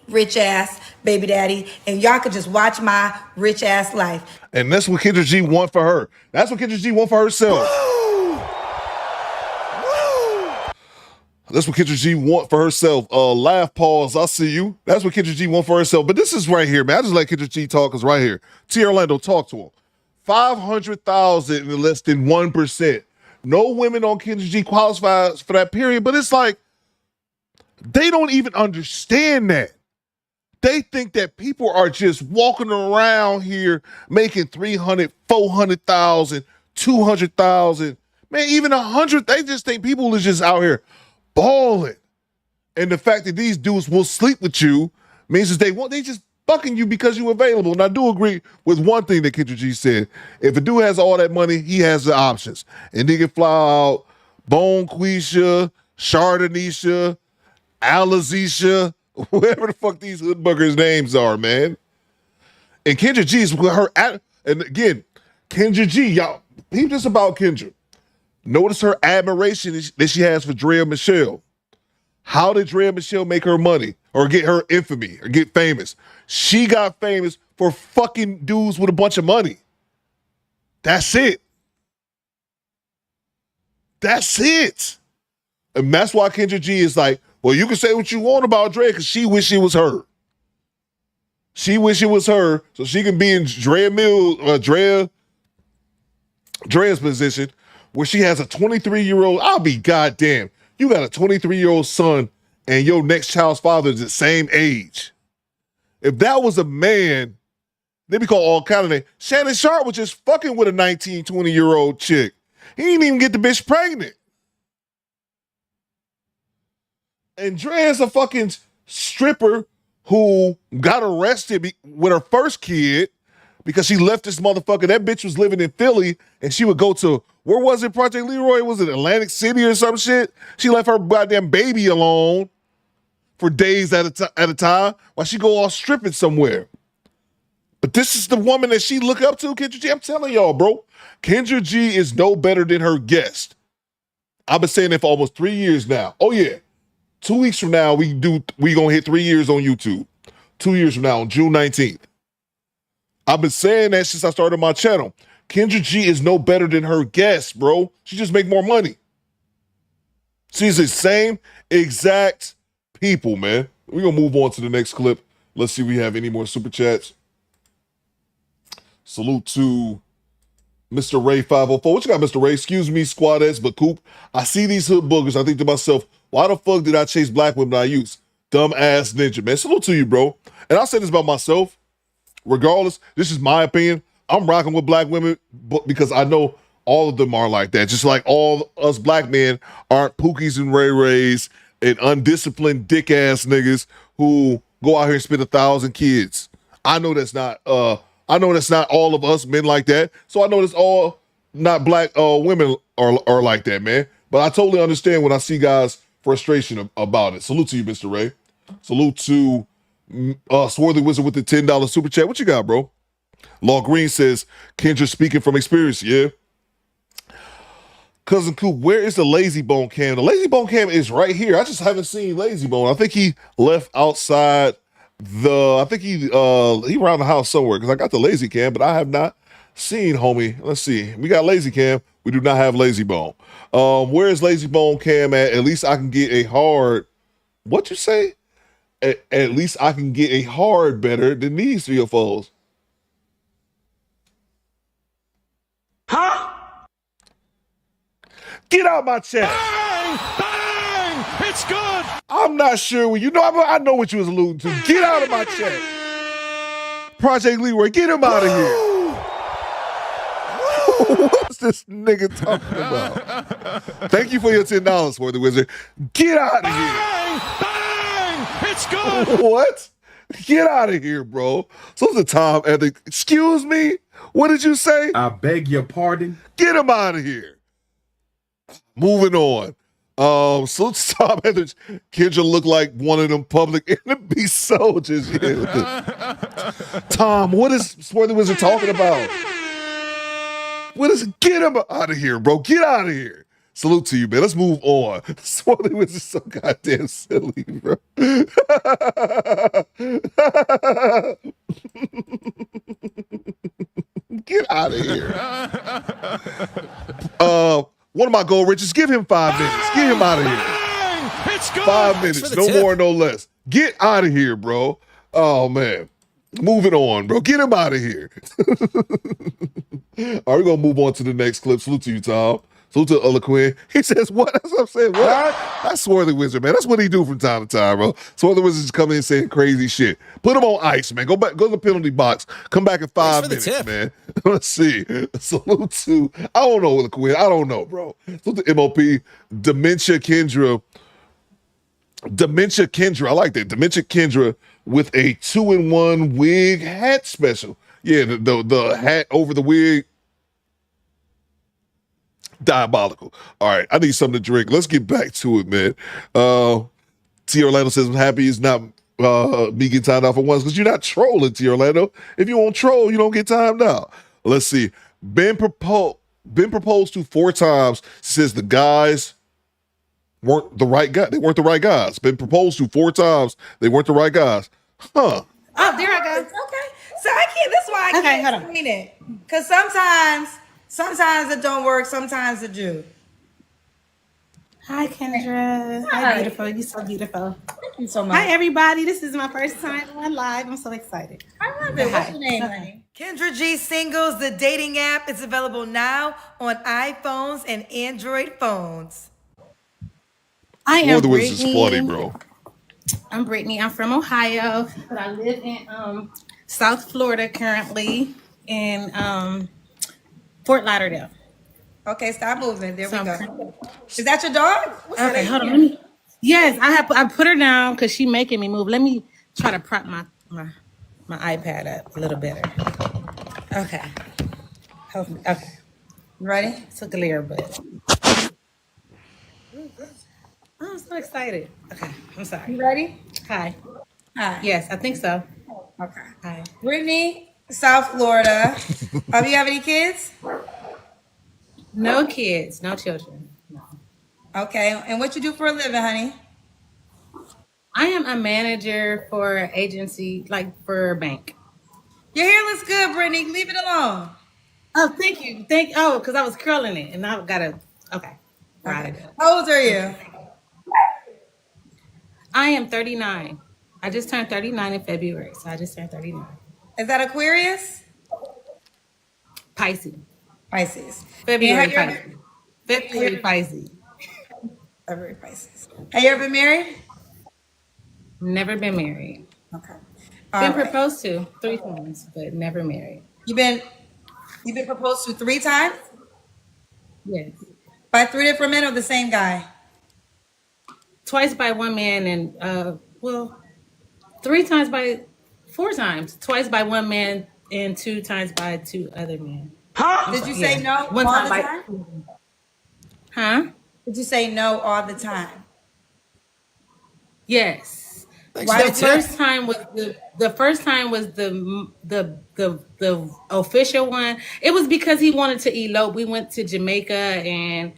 rich ass baby daddy and y'all could just watch my rich ass life. And that's what Kendra G want for her. That's what Kendra G want for herself. That's what Kendra G want for herself. Laugh, pause, I see you. That's what Kendra G want for herself. But this is right here, man. I just let Kendra G talk because right here. T. Orlando, talk to him. 500,000 in less than 1%. No women on Kendra G qualifies for that period, but it's like they don't even understand that. They think that people are just walking around here making 300, 400,000, 200,000, man, even 100. They just think people are just out here balling. And the fact that these dudes will sleep with you means that they just fucking you because you're available. And I do agree with one thing that Kendra G said. If a dude has all that money, he has the options. And he can fly out Bone Quisha, Chardanisha, Alizisha, whoever the fuck these hood buggers' names are, man. And Kendra G is with her. And again, Kendra G, y'all, people just about Kendra. Notice her admiration that she has for Drea Michelle. How did Drea Michelle make her money or get her infamy or get famous? She got famous for fucking dudes with a bunch of money. That's it. That's it. And that's why Kendra G is like, well, you can say what you want about Drea because she wish she was her. She wish it was her so she can be in Drea's position where she has a 23-year-old. I'll be goddamn. You got a 23-year-old son and your next child's father is the same age. If that was a man, they be called all kind of names. Shannon Sharp was just fucking with a 19, 20-year-old chick. He didn't even get the bitch pregnant. And Dre's a fucking stripper who got arrested with her first kid because she left this motherfucker. That bitch was living in Philly and she would go to, where was it, Project Leroy? Was it Atlantic City or some shit? She left her goddamn baby alone for days at a time while she go off stripping somewhere. But this is the woman that she look up to, Kendra G. I'm telling y'all, bro. Kendra G is no better than her guest. I've been saying it for almost 3 years now. Oh, yeah. 2 weeks from now, we gonna hit 3 years on YouTube. 2 years from now, on June 19th. I've been saying that since I started my channel. Kendra G is no better than her guest, bro. She just make more money. She's the same exact people, man. We're gonna move on to the next clip. Let's see if we have any more super chats. Salute to Mr. Ray 504. What you got, Mr. Ray? Excuse me, Squadettes, but Coop, I see these hood boogers. I think to myself, why the fuck did I chase black women I used? Dumb ass ninja, man. Salute to you, bro. And I'll say this about myself. Regardless, this is my opinion. I'm rocking with black women because I know all of them are like that. Just like all us black men aren't Pookies and Ray Rays and undisciplined dick ass niggas who go out here and spit 1,000 kids. I know that's not all of us men like that. So I know that's all not black women are like that, man. But I totally understand when I see guys' frustration about it. Salute to you, Mr. Ray. Salute to Swarthy Wizard with the $10 super chat. What you got, bro? Law Green says, Kendra speaking from experience, yeah. Cousin Coop, where is the Lazy Bone cam? The Lazy Bone cam is right here. I just haven't seen Lazy Bone. I think he left outside he around the house somewhere because I got the Lazy Cam, but I have not seen homie. Let's see. We got Lazy Cam. We do not have Lazy Bone. Where is Lazy Bone Cam at? At least I can get a hard, what you say? At least I can get a hard better than these 3 or 4s. Huh? Get out my chat. Bang! Bang! It's good! I'm not sure. I know what you was alluding to. Get out of my chat. Project Leroy, get him out of here. What's this nigga talking about? Thank you for your $10 for the wizard. Get out of here. Bang! Bang! It's good! What? Get out of here, bro. So it's a time at the, excuse me? What did you say? I beg your pardon? Get him out of here. Moving on. So Tom Heather's Kendra look like one of them public enemy soldiers. Yeah. Tom, what is Swarthy Wizard talking about? What is get him out of here, bro? Get out of here. Salute to you, man. Let's move on. Swarthy Wizard so goddamn silly, bro. Get out of here. One of my gold riches, give him 5 minutes. Get him out of here. It's good. 5 minutes, no more, no less. Get out of here, bro. Oh, man. Moving on, bro. Get him out of here. All right, we're going to move on to the next clip. Salute to you, Tom. Salute to Quinn. He says, what? That's what I'm saying. What? That's Swarthy Wizard, man. That's what he do from time to time, bro. Swarthy Wizard just come in saying crazy shit. Put him on ice, man. Go to the penalty box. Come back in 5 minutes, man. Let's see. Salute to, I don't know, Quinn. I don't know, bro. Salute to MOP. Dementia Kendra. I like that. Dementia Kendra with a 2-in-1 wig hat special. Yeah, the hat over the wig. Diabolical. All right, I need something to drink. Let's get back to it, man. T. Orlando says, I'm happy it's not me getting timed out for once because you're not trolling, T. Orlando. If you won't troll, you don't get timed out. Let's see. Been proposed to 4 times. Says the guys weren't the right guy. They weren't the right guys. Been proposed to 4 times. They weren't the right guys. Huh. Oh, there I go. Okay. So I can't, that's why I can't explain it. Because sometimes it don't work, sometimes it do. Hi, Kendra. Hi, beautiful. You're so beautiful. so much. Hi, everybody. This is my first time on live. I'm so excited. I love it. What's your name, honey? Kendra G Singles, the dating app. It's available now on iPhones and Android phones. I Boy, am the was just funny, Britney. bro. I'm Britney. I'm from Ohio, but I live in South Florida currently in Fort Lauderdale. Okay, stop moving. There we go. Is that your dog? What's Okay, that hold on. Yes, I put her down because she's making me move. Let me try to prop my iPad up a little better. Okay. Okay. You ready? Took a layer, but I'm so excited. Okay, I'm sorry. You ready? Hi. Hi. Yes, I think so. Okay. Hi. Brittany, South Florida. Do you have any kids? No kids, no children. No. Okay. And what you do for a living, honey? I am a manager for an agency, like for a bank. Your hair looks good, Brittany. Leave it alone. Oh, thank you. Because I was curling it and I gotta. Okay. Right. How old are you? I am 39. I just turned 39 in February, so I just turned 39. Is that Aquarius? Pisces. February Pisces. February Pisces. February Pisces. Have you ever been married? Never been married. Okay. Been proposed to 3 times, but never married. You've been proposed to 3 times? Yes. By 3 different men or the same guy? Twice by one man and 3 times by 4 times. Twice by one man and 2 times by 2 other men. Huh? Did you say no One all time the by time? Huh? Did you say no all the time? Yes. The first time was the official one. It was because he wanted to elope. We went to Jamaica and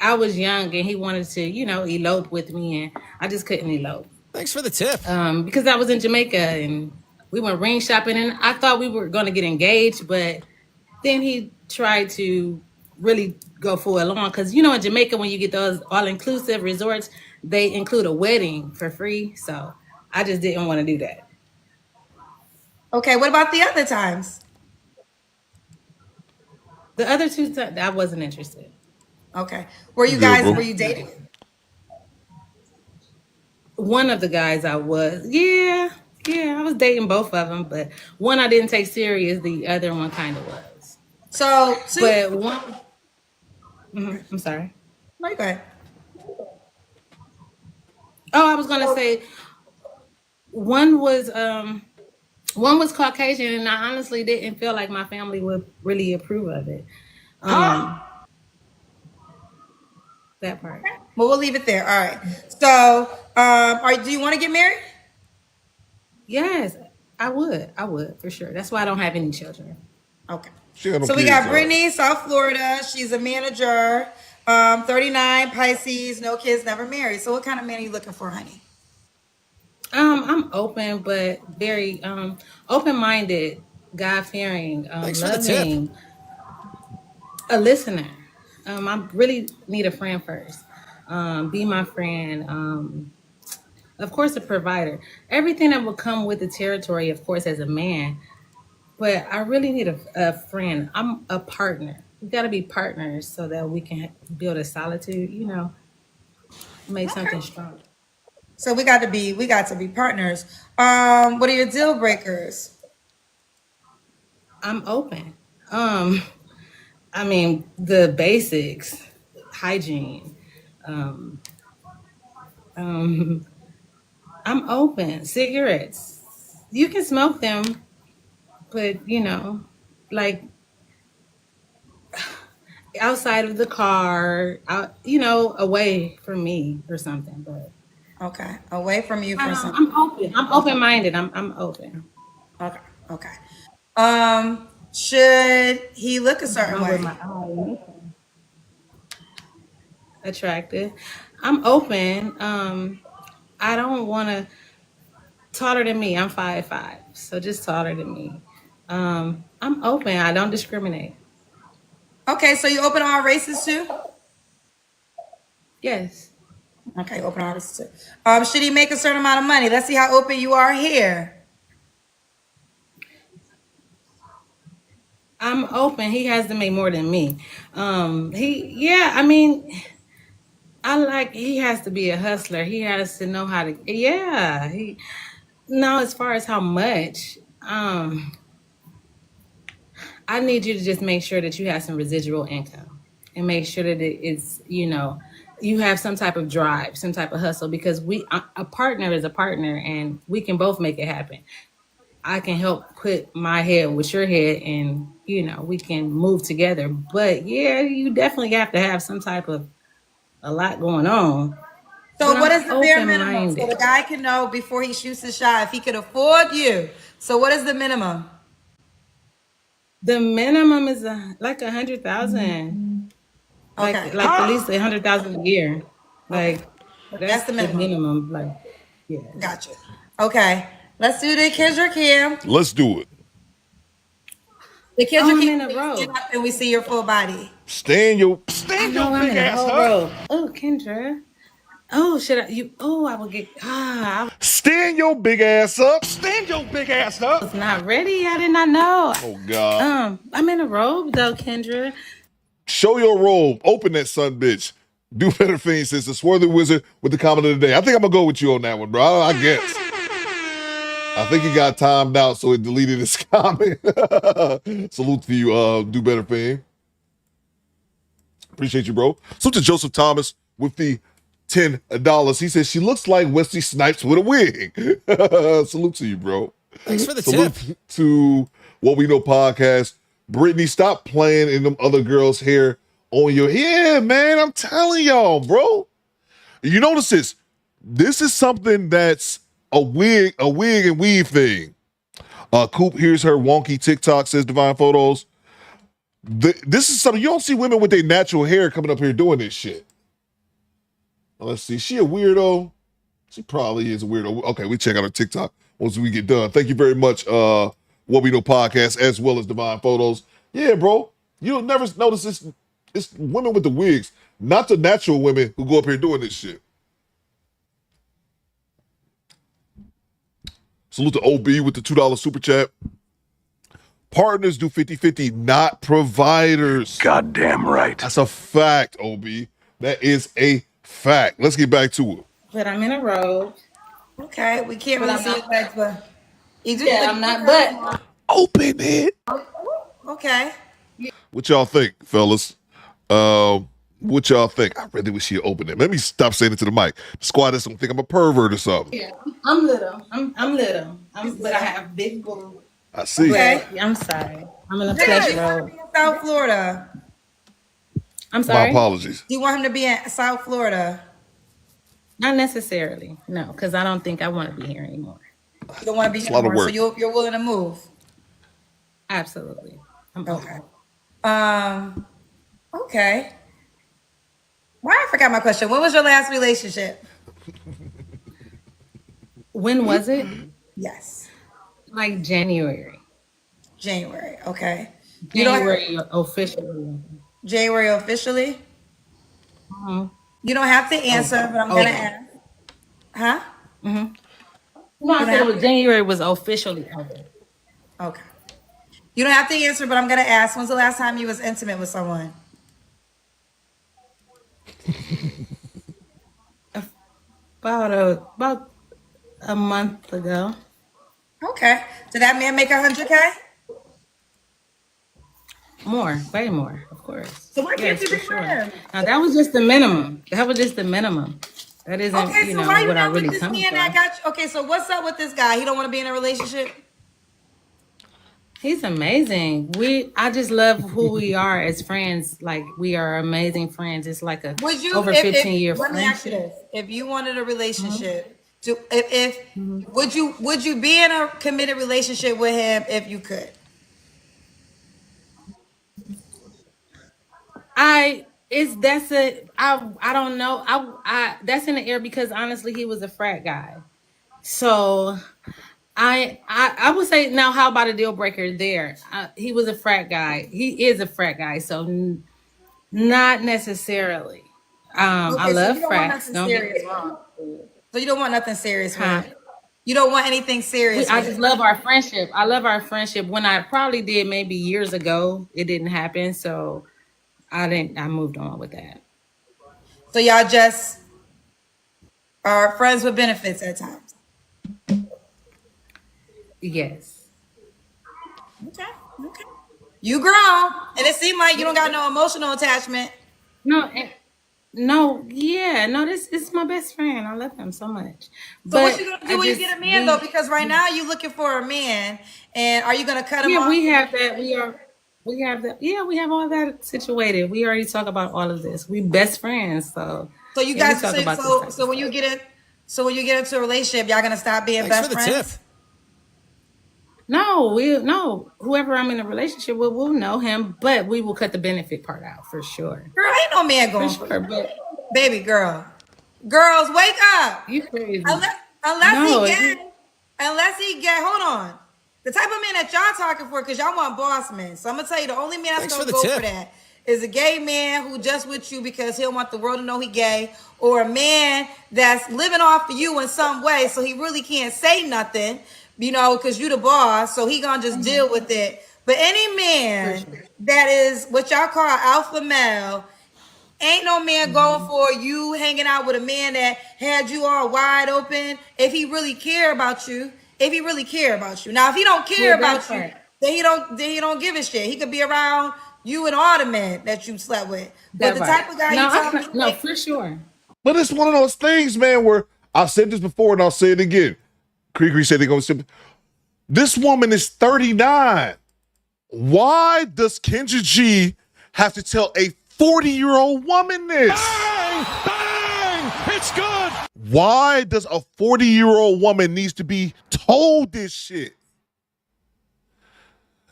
I was young and he wanted to, elope with me and I just couldn't elope. Thanks for the tip. Because I was in Jamaica and we went ring shopping and I thought we were going to get engaged, but then he tried to really go full along because, in Jamaica, when you get those all-inclusive resorts, they include a wedding for free. So I just didn't want to do that. Okay, what about the other times? The other 2 times, I wasn't interested. Okay. Were you dating? One of the guys I was. Yeah, I was dating both of them, but one I didn't take serious. The other one kind of was. But one. I'm sorry. No, go ahead. Oh, I was gonna say one was Caucasian, and I honestly didn't feel like my family would really approve of it. That part. Well, we'll leave it there. All right. So, do you want to get married? Yes, I would for sure. That's why I don't have any children. Okay. So we got Brittany, South Florida. She's a manager. 39, Pisces, no kids, never married. So what kind of man are you looking for, honey? I'm open, but very open-minded, God-fearing, loving, a listener. I really need a friend first. Be my friend. Of course, a provider. Everything that will come with the territory, of course, as a man. But I really need a friend. I'm a partner. We got to be partners so that we can build a solitude, make something strong. So we got to be partners. What are your deal breakers? I'm open. I mean, the basics, hygiene. I'm open. Cigarettes. You can smoke them, but like outside of the car, away from me or something. But okay, away from you for something. I'm open. I'm open-minded. I'm open. Okay. Should he look a certain way? Attractive. I'm open. I don't want to taller than me. I'm 5'5", so just taller than me. I'm open. I don't discriminate. Okay, so you open all races too? Yes. Okay, open artist. Should he make a certain amount of money? Let's see how open you are here. I'm open. He has to make more than me. I mean, he has to be a hustler. He has to know how to, now as far as how much, I need you to just make sure that you have some residual income and make sure that it's, you have some type of drive, some type of hustle, because a partner is a partner and we can both make it happen. I can help put my head with your head and, we can move together. But yeah, you definitely have to have some type of a lot going on. So what is the bare minimum? So the guy can know before he shoots his shot if he could afford you. So what is the minimum? The minimum is like 100,000. Okay. Like at least 100,000 a year. Like that's the minimum. Like, yeah. Gotcha. Okay. Let's do the Kendra Cam. Let's do it. The Kendra Cam, and we see your full body. Stand your big ass up. Oh, Kendra. Oh, I will get. Stand your big ass up. Stand your big ass up. I was not ready. I did not know. Oh God. I'm in a robe though, Kendra. Show your robe. Open that son, bitch. Do better things, since the Swarthy Wizard with the comment of the day. I think I'm gonna go with you on that one, bro. I guess. I think he got timed out, so it deleted his comment. Salute to you, Do Better Fame. Appreciate you, bro. Salute to Joseph Thomas with the $10. He says she looks like Wesley Snipes with a wig. Salute to you, bro. Thanks for the Salute tip. to What We Know Podcast. Britney, stop playing in them other girls' hair on your. Yeah, man, I'm telling y'all, bro. You notice this? This is something that's a wig and weave thing. Coop, here's her wonky TikTok, says Divine Photos. This is something you don't see women with their natural hair coming up here doing this shit. Let's see. She a weirdo? She probably is a weirdo. Okay, we check out her TikTok once we get done. Thank you very much, What We Know Podcast, as well as Divine Photos. Yeah, bro. You'll never notice this. It's women with the wigs, not the natural women who go up here doing this shit. Salute to OB with the $2 super chat. Partners do 50-50, not providers. Goddamn right. That's a fact, OB. That is a fact. Let's get back to it. But I'm in a robe. Okay, we can't really see your legs, but I'm not. But open it. Okay. What y'all think, fellas? What y'all think? I really wish she'd open it. Let me stop saying it to the mic. The squad doesn't think I'm a pervert or something. Yeah, I'm little. I'm little. But I have big boobs. I see. Okay. I'm sorry. I'm in a plush robe. South Florida. I'm sorry. My apologies. Do you want him to be in South Florida? Not necessarily. No, because I don't think I want to be here anymore. You don't want to be here anymore, so you're willing to move. Absolutely. Okay. Okay. Why I forgot my question. When was your last relationship? When was it? Yes. Like January. January. Okay. January officially. January officially? Mm-hmm. You don't have to answer, but I'm going to ask. Huh? Mm-hmm. No, I said January was officially over. Okay. You don't have to answer, but I'm going to ask. When's the last time you was intimate with someone? About a month ago. Okay. Did that man make 100K? More, way more, of course. So why can't you be friends? Now that was just the minimum. That isn't, okay, so why you not with this man that got you? Okay, so what's up with this guy? He don't want to be in a relationship? He's amazing. I just love who we are as friends. Like, we are amazing friends. It's like over 15-year friendship. Let me ask you this. If you wanted a relationship, would you be in a committed relationship with him if you could? I don't know. I that's in the air because honestly he was a frat guy. So I would say, now how about a deal breaker there? He was a frat guy. He is a frat guy, so not necessarily. I Okay, so love you don't want frats. nothing Don't get serious. me wrong. So you don't want nothing serious Huh? with. You don't want anything serious I with just it. love our friendship. I love our friendship. When I probably did maybe years ago, it didn't happen. So I didn't. I moved on with that. So y'all just are friends with benefits at times. Yes. Okay. Okay. You grown, and it seemed like you don't got no emotional attachment. No. No. Yeah. No. This is my best friend. I love him so much. So what But you gonna I do when you just get a man though? Because right now you looking for a man, and are you gonna cut him yeah, off? we have that. We are. We have that. Yeah, we have all that situated. We already talk about all of this. We best friends. So So you yeah, we guys, talk about this type so of when stuff. you get in, so when you get into a relationship, y'all gonna stop being Thanks for best the tip. friends? No, no. Whoever I'm in a relationship with, we'll know him, but we will cut the benefit part out for sure. Girl, ain't no man For going for sure. But baby girl. Girls, wake up. you crazy. Unless he No, gay, hold on. The type of man that y'all talking for, because y'all want boss men. So I'm gonna tell you, the only man that's Thanks gonna for the go tip. for that is a gay man who just with you because he'll want the world to know he gay, or a man that's living off of you in some way, so he really can't say nothing, because you the boss, so he gonna just deal with it. But any man that is what y'all call alpha male, ain't no man going for you hanging out with a man that had you all wide open if he really care about you. If he really care about you. Now, if he don't care about you, then he don't give a shit. He could be around you and all the men that you slept with. But that the right. type of guy No, you talking to, no, for sure. But it's one of those things, man, where I've said this before and I'll say it again. Cree said they're going to. This woman is 39. Why does Kendra G have to tell a 40-year-old woman this? Bang! Bang! It's good! Why does a 40-year-old woman needs to be told this shit?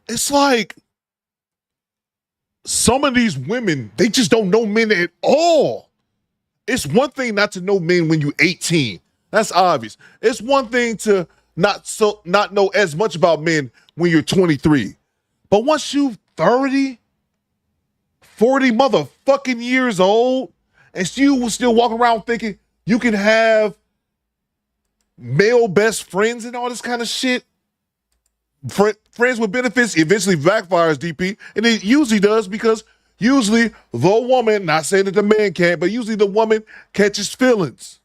It's like some of these women, they just don't know men at all. It's one thing not to know men when you're 18. That's obvious. It's one thing to not know as much about men when you're 23. But once you're 30, 40 motherfucking years old, and you will still walk around thinking you can have male best friends and all this kind of shit. Friends with benefits eventually backfires, DP, and it usually does because usually the woman, not saying that the man can't, but usually the woman catches feelings.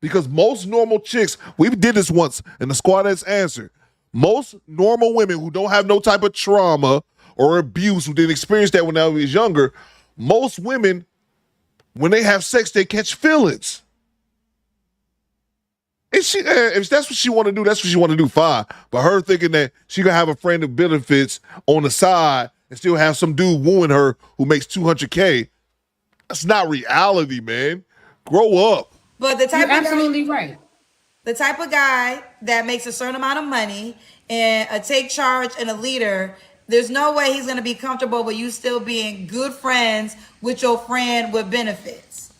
Because most normal chicks, we did this once, and the squad's answer. Most normal women who don't have no type of trauma or abuse, who didn't experience that when they was younger, most women, when they have sex, they catch feelings. And if that's what she want to do, that's what she want to do, fine. But her thinking that she gonna have a friend who benefits on the side and still have some dude wooing her who makes $200K, that's not reality, man. Grow up. but the type You're of absolutely guy, right. the type of guy that makes a certain amount of money and a take charge and a leader, there's no way he's gonna be comfortable with you still being good friends with your friend with benefits.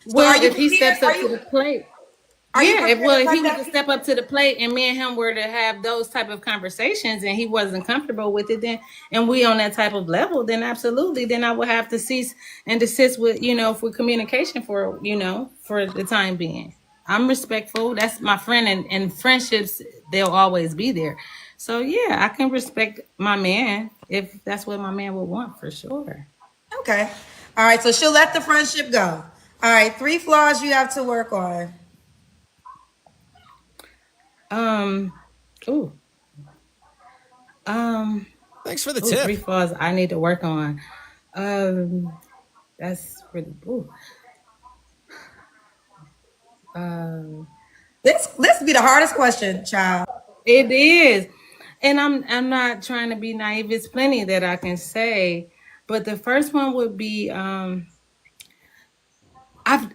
So Well, if he steps up to the plate. Are you Yeah, if prepared to he cut was that? to step up to the plate and me and him were to have those type of conversations and he wasn't comfortable with it, then and we on that type of level, then absolutely, then I would have to cease and desist with, for communication for the time being. I'm respectful. That's my friend, and friendships, they'll always be there. So yeah, I can respect my man if that's what my man would want for sure. Okay. All right. So she'll let the friendship go. All right. 3 flaws you have to work on. Ooh. Thanks for the tip. 3 flaws I need to work on. That's really This be the hardest question, child. It is. And I'm not trying to be naive. It's plenty that I can say. But the first one would be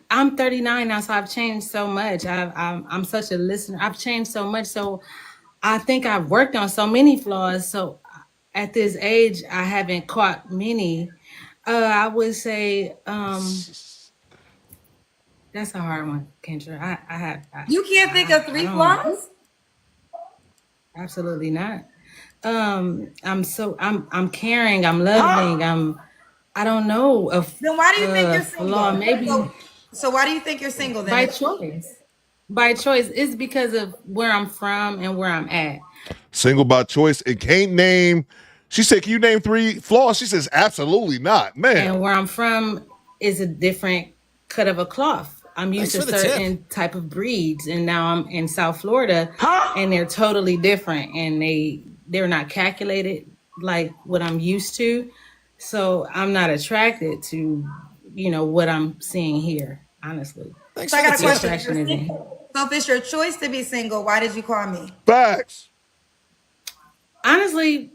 I'm 39 now, so I've changed so much. I'm such a listener. I've changed so much. So I think I've worked on so many flaws. So at this age, I haven't caught many. I would say that's a hard one, Kendra. You can't think of 3 flaws? Absolutely not. I'm caring, I'm loving, I don't know. Then why do you think you're Flaw, single? maybe So why do you think you're single then? by choice. By choice. It's because of where I'm from and where I'm at. Single by choice and can't name. She said, "Can you name 3 flaws?" She says, "Absolutely not, man." And where I'm from is a different cut of a cloth. I'm used to certain type of breeds, and now I'm in South Florida, and they're totally different, and they're not calculated like what I'm used to. So I'm not attracted to, what I'm seeing here, honestly. So I got a question. So if it's your choice to be single, why did you call me? Facts. Honestly,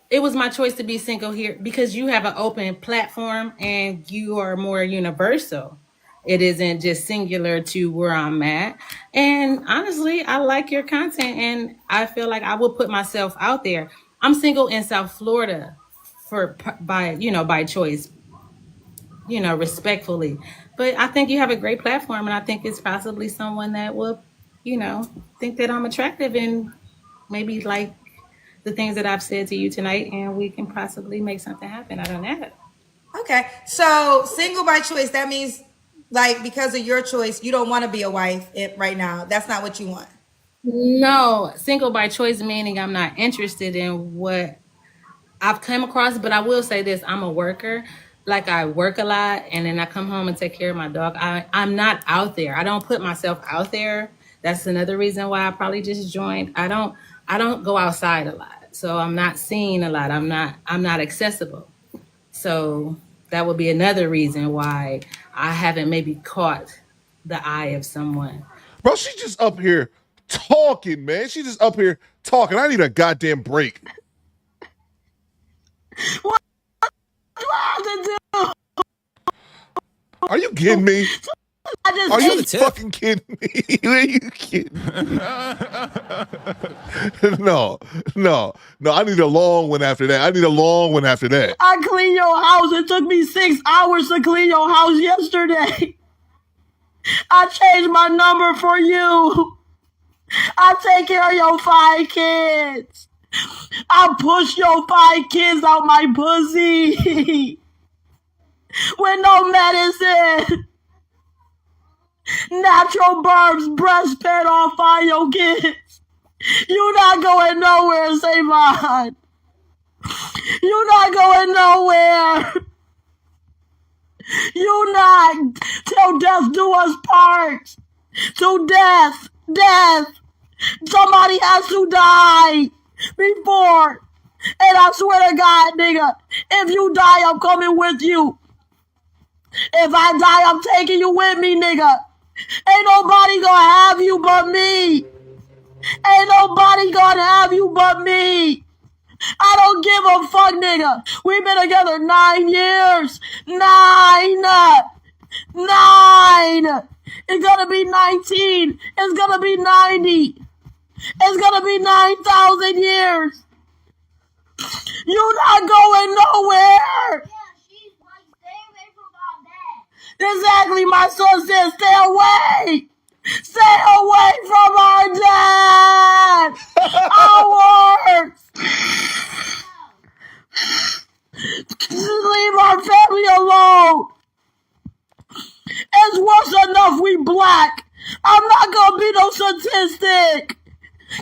it was my choice to be single here because you have an open platform and you are more universal. It isn't just singular to where I'm at. And honestly, I like your content and I feel like I will put myself out there. I'm single in South Florida by choice, respectfully. But I think you have a great platform and I think it's possibly someone that will, think that I'm attractive and maybe like the things that I've said to you tonight, and we can possibly make something happen out of that. Okay. So single by choice, that means like because of your choice, you don't want to be a wife right now. That's not what you want. No, single by choice meaning I'm not interested in what I've come across, but I will say this, I'm a worker. Like I work a lot and then I come home and take care of my dog. I'm not out there. I don't put myself out there. That's another reason why I probably just joined. I don't go outside a lot. So I'm not seen a lot. I'm not accessible. So that would be another reason why I haven't maybe caught the eye of someone. Bro, she just up here talking, man. She just up here talking. I need a goddamn break. What do I have to do? Are you kidding me? Are you fucking kidding me? Are you kidding me? No. I need a long one after that. I clean your house. It took me 6 hours to clean your house yesterday. I changed my number for you. I take care of your 5 kids. I push your 5 kids out my pussy. With no medicine. Natural barbs, breast fed off by your kids. You not going nowhere, Savon. You not going nowhere. You not till death do us part. Till death. Somebody has to die before. And I swear to God, nigga, if you die, I'm coming with you. If I die, I'm taking you with me, nigga. Ain't nobody gonna have you but me. Ain't nobody gonna have you but me. I don't give a fuck, nigga. We've been together 9 years. 9. It's gonna be 19. It's gonna be 90. It's gonna be 9,000 years. You not going nowhere. Exactly, my son said, stay away. Stay away from our dad. Ours. Leave our family alone. It's worse enough we black. I'm not gonna be no statistic.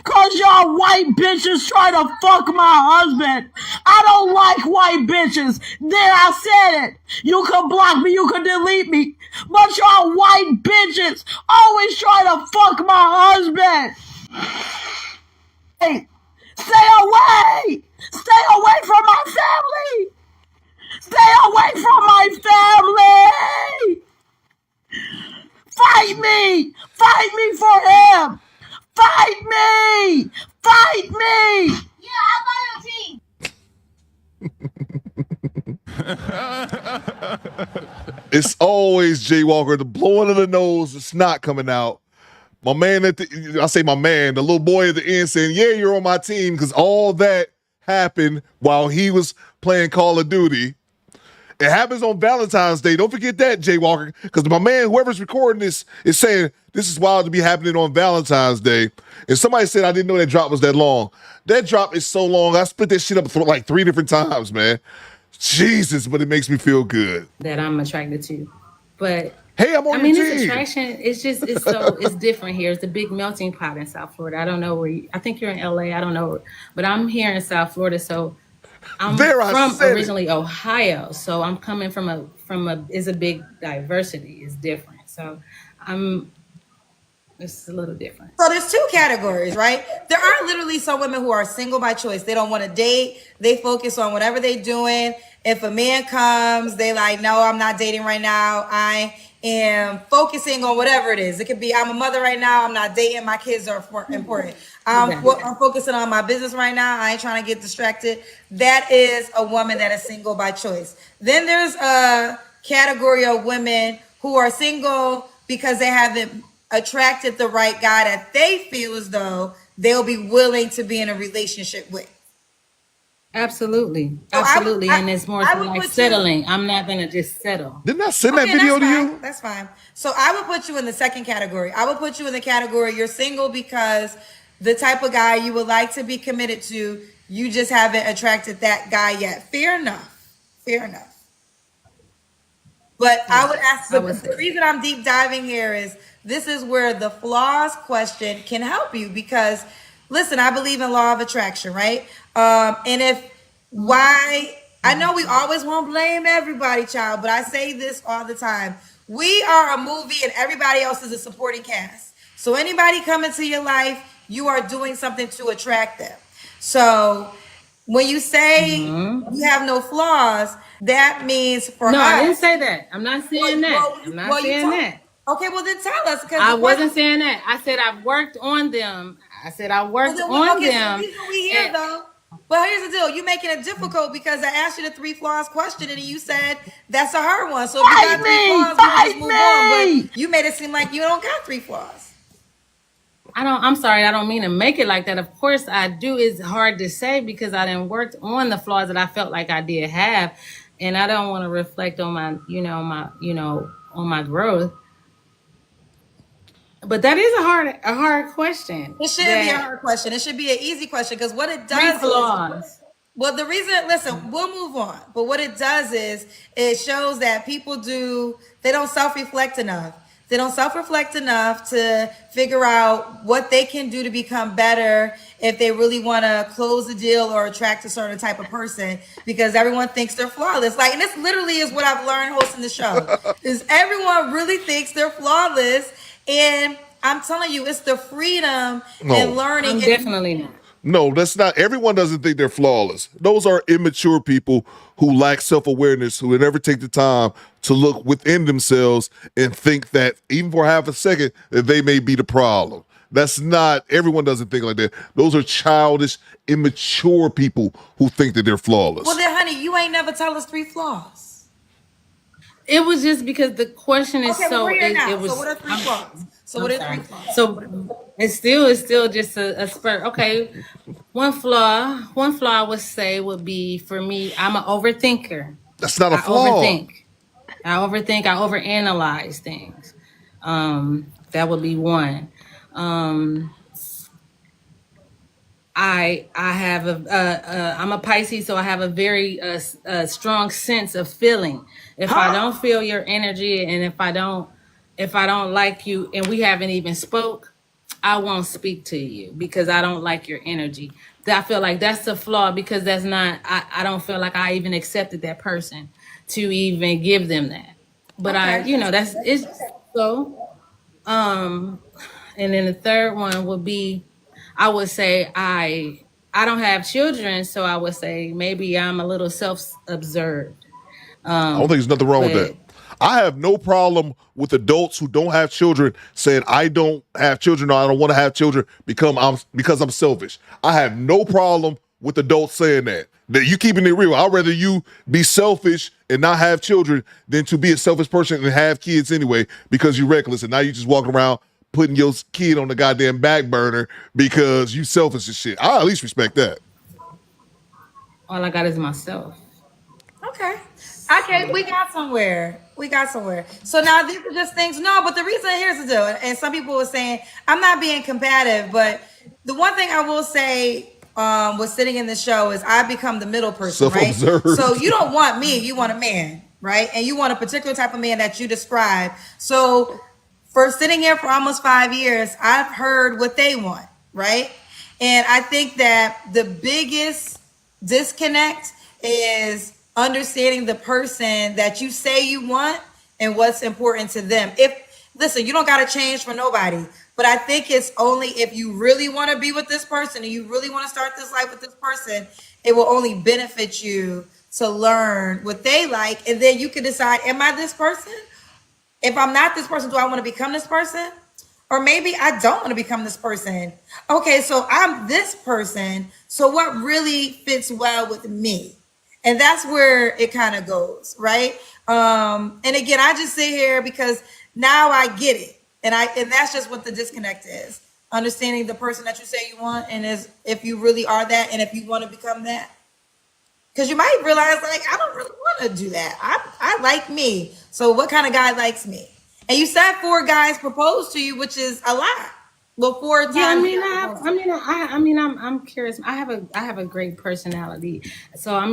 Cause y'all white bitches try to fuck my husband. I don't like white bitches. There, I said it. You can block me, you can delete me. But y'all white bitches always try to fuck my husband. Hey, stay away. Stay away from my family. Stay away from my family. Fight me. Fight me for him. Fight me! Fight me! Yeah, I'm on your team. It's always Jay Walker, the blowing of the nose, the snot coming out. My man the little boy at the end saying, yeah, you're on my team, because all that happened while he was playing Call of Duty. It happens on Valentine's Day. Don't forget that, Jay Walker, because my man, whoever's recording this, is saying this is wild to be happening on Valentine's Day. And somebody said I didn't know that drop was that long. That drop is so long. I split that shit up for like 3 different times, man. Jesus, but it makes me feel good. That I'm attracted to. But hey, I'm on I mean, your this team. attraction, it's different here. It's a big melting pot in South Florida. I don't know where I think you're in LA. I don't know, but I'm here in South Florida. So I'm from originally Ohio. So I'm coming from it's a big diversity. It's different. So it's a little different. So there's two categories, right? There are literally some women who are single by choice. They don't want to date. They focus on whatever they're doing. If a man comes, they like, no, I'm not dating right now. I am focusing on whatever it is. It could be, I'm a mother right now. I'm not dating. My kids are important. I'm focusing on my business right now. I ain't trying to get distracted. That is a woman that is single by choice. Then there's a category of women who are single because they haven't attracted the right guy that they feel as though they'll be willing to be in a relationship with. Absolutely. Absolutely. And it's more like settling. I'm not going to just settle. Didn't I send that video to you? That's fine. So I would put you in the second category. I would put you in the category you're single because the type of guy you would like to be committed to, you just haven't attracted that guy yet. Fair enough. Fair enough. But I would ask, the reason I'm deep diving here is this is where the flaws question can help you because, listen, I believe in law of attraction, right? And I know we always want to blame everybody, child, but I say this all the time. We are a movie and everybody else is a supporting cast. So anybody coming to your life, you are doing something to attract them. So when you say you have no flaws, that means for us. No, I didn't say that. I'm not saying that. I'm not saying that. Okay, well then tell us. I wasn't saying that. I said I've worked on them. I said I worked on them. So we here though. But here's the deal. You're making it difficult because I asked you the 3 flaws question and you said that's a hard one. So if you got 3 flaws, we can just move on. But you made it seem like you don't got 3 flaws. I'm sorry, I don't mean to make it like that. Of course I do. It's hard to say because I done worked on the flaws that I felt like I did have. And I don't want to reflect on my on my growth. But that is a hard question. It shouldn't be a hard question. It should be an easy question because what it does 3 flaws. Well, the reason, listen, we'll move on. But what it does is it shows that people they don't self-reflect enough. They don't self-reflect enough to figure out what they can do to become better if they really want to close a deal or attract a certain type of person because everyone thinks they're flawless. Like, and this literally is what I've learned hosting the show is everyone really thinks they're flawless. And I'm telling you, it's the freedom and learning. I'm definitely not. No, that's not. Everyone doesn't think they're flawless. Those are immature people who lack self-awareness, who never take the time to look within themselves and think that even for half a second that they may be the problem. That's not, everyone doesn't think like that. Those are childish, immature people who think that they're flawless. Well then, honey, you ain't never tell us 3 flaws. It was just because the question is so what are 3 flaws? So it's still just a spur. Okay, one flaw I would say would be for me. I'm an overthinker. That's not a flaw. I overthink. I overanalyze things. That would be one. I have I'm a Pisces, so I have a very strong sense of feeling. If I don't feel your energy, and if I don't like you, and we haven't even spoke, I won't speak to you because I don't like your energy. I feel like that's a flaw because that's not. I don't feel like I even accepted that person to even give them that. But that's it's so. And then the third one would be, I would say I don't have children, so I would say maybe I'm a little self-absorbed. I don't think there's nothing wrong with that. I have no problem with adults who don't have children saying I don't have children or I don't want to have children because I'm selfish. I have no problem with adults saying that. That you keeping it real. I'd rather you be selfish and not have children than to be a selfish person and have kids anyway because you're reckless and now you just walking around putting your kid on the goddamn back burner because you selfish as shit. I at least respect that. All I got is myself. Okay, we got somewhere. So now these are just things. No, but the reason, here's the deal. And some people were saying, I'm not being combative, but the one thing I will say was sitting in the show is I become the middle person, right? Self-observed. So you don't want me, you want a man, right? And you want a particular type of man that you describe. So for sitting here for almost 5 years, I've heard what they want, right? And I think that the biggest disconnect is understanding the person that you say you want and what's important to them. Listen, you don't got to change for nobody, but I think it's only if you really want to be with this person and you really want to start this life with this person, it will only benefit you to learn what they like. And then you can decide, am I this person? If I'm not this person, do I want to become this person? Or maybe I don't want to become this person. Okay, so I'm this person. So what really fits well with me? And that's where it kind of goes, right? And again, I just sit here because now I get it. And that's just what the disconnect is. Understanding the person that you say you want, and if you really are that, and if you want to become that. Because you might realize, like, I don't really want to do that. I like me. So what kind of guy likes me? And you said 4 guys proposed to you, which is a lot. Well, 4 times. Yeah, I'm curious. I have a great personality. So I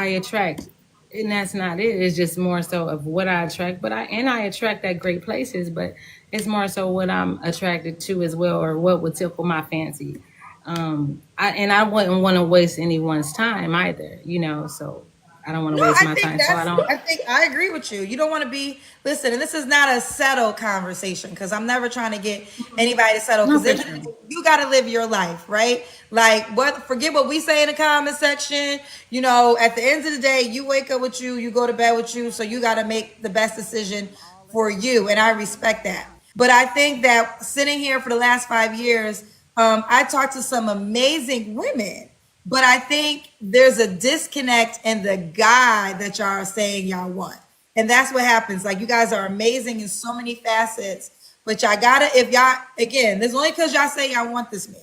attract, and that's not it. It's just more so of what I attract. But I attract at great places, but it's more so what I'm attracted to as well, or what would tickle my fancy. I wouldn't want to waste anyone's time either, so I don't want to waste my time. So I agree with you. You don't want to be, listen, and this is not a settle conversation, because I'm never trying to get anybody to settle, because you got to live your life, right? Like, forget what we say in the comment section. At the end of the day, you wake up with you go to bed with you. So you got to make the best decision for you. And I respect that. But I think that sitting here for the last 5 years, I talked to some amazing women, but I think there's a disconnect in the guy that y'all are saying y'all want. And that's what happens. Like, you guys are amazing in so many facets, but y'all gotta, there's only because y'all say y'all want this man.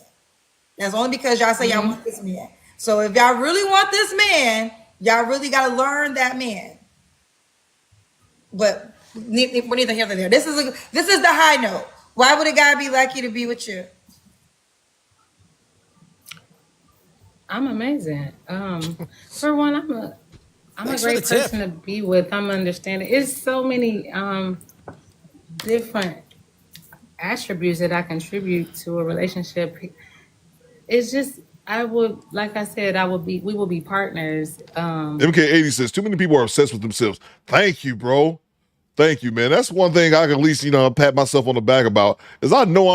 That's only because y'all say y'all want this man. So if y'all really want this man, y'all really gotta learn that man. But we're neither here nor there. This is the high note. Why would a guy be lucky to be with you? I'm amazing. For one, I'm a great person to be with. I'm understanding. It's so many different attributes that I contribute to a relationship. It's just, we will be partners. MK80 says, too many people are obsessed with themselves. Thank you, bro. Thank you, man. That's one thing I can at least, pat myself on the back about, is I know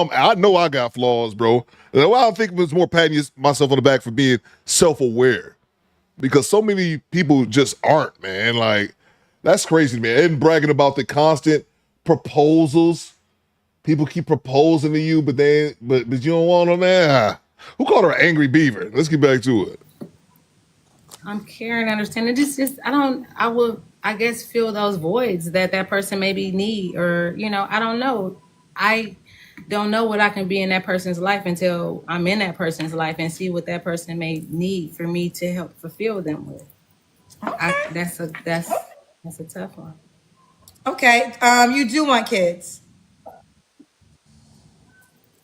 I got flaws, bro. And I don't think it was more patting myself on the back for being self-aware, because so many people just aren't, man. Like, that's crazy, man. And bragging about the constant proposals. People keep proposing to you, but you don't want them, man. Who called her an angry beaver? Let's get back to it. I'm caring, understanding. I will, I guess, fill those voids that person maybe need, or, I don't know. I don't know what I can be in that person's life until I'm in that person's life and see what that person may need for me to help fulfill them with. Okay. That's a tough one. Okay. You do want kids.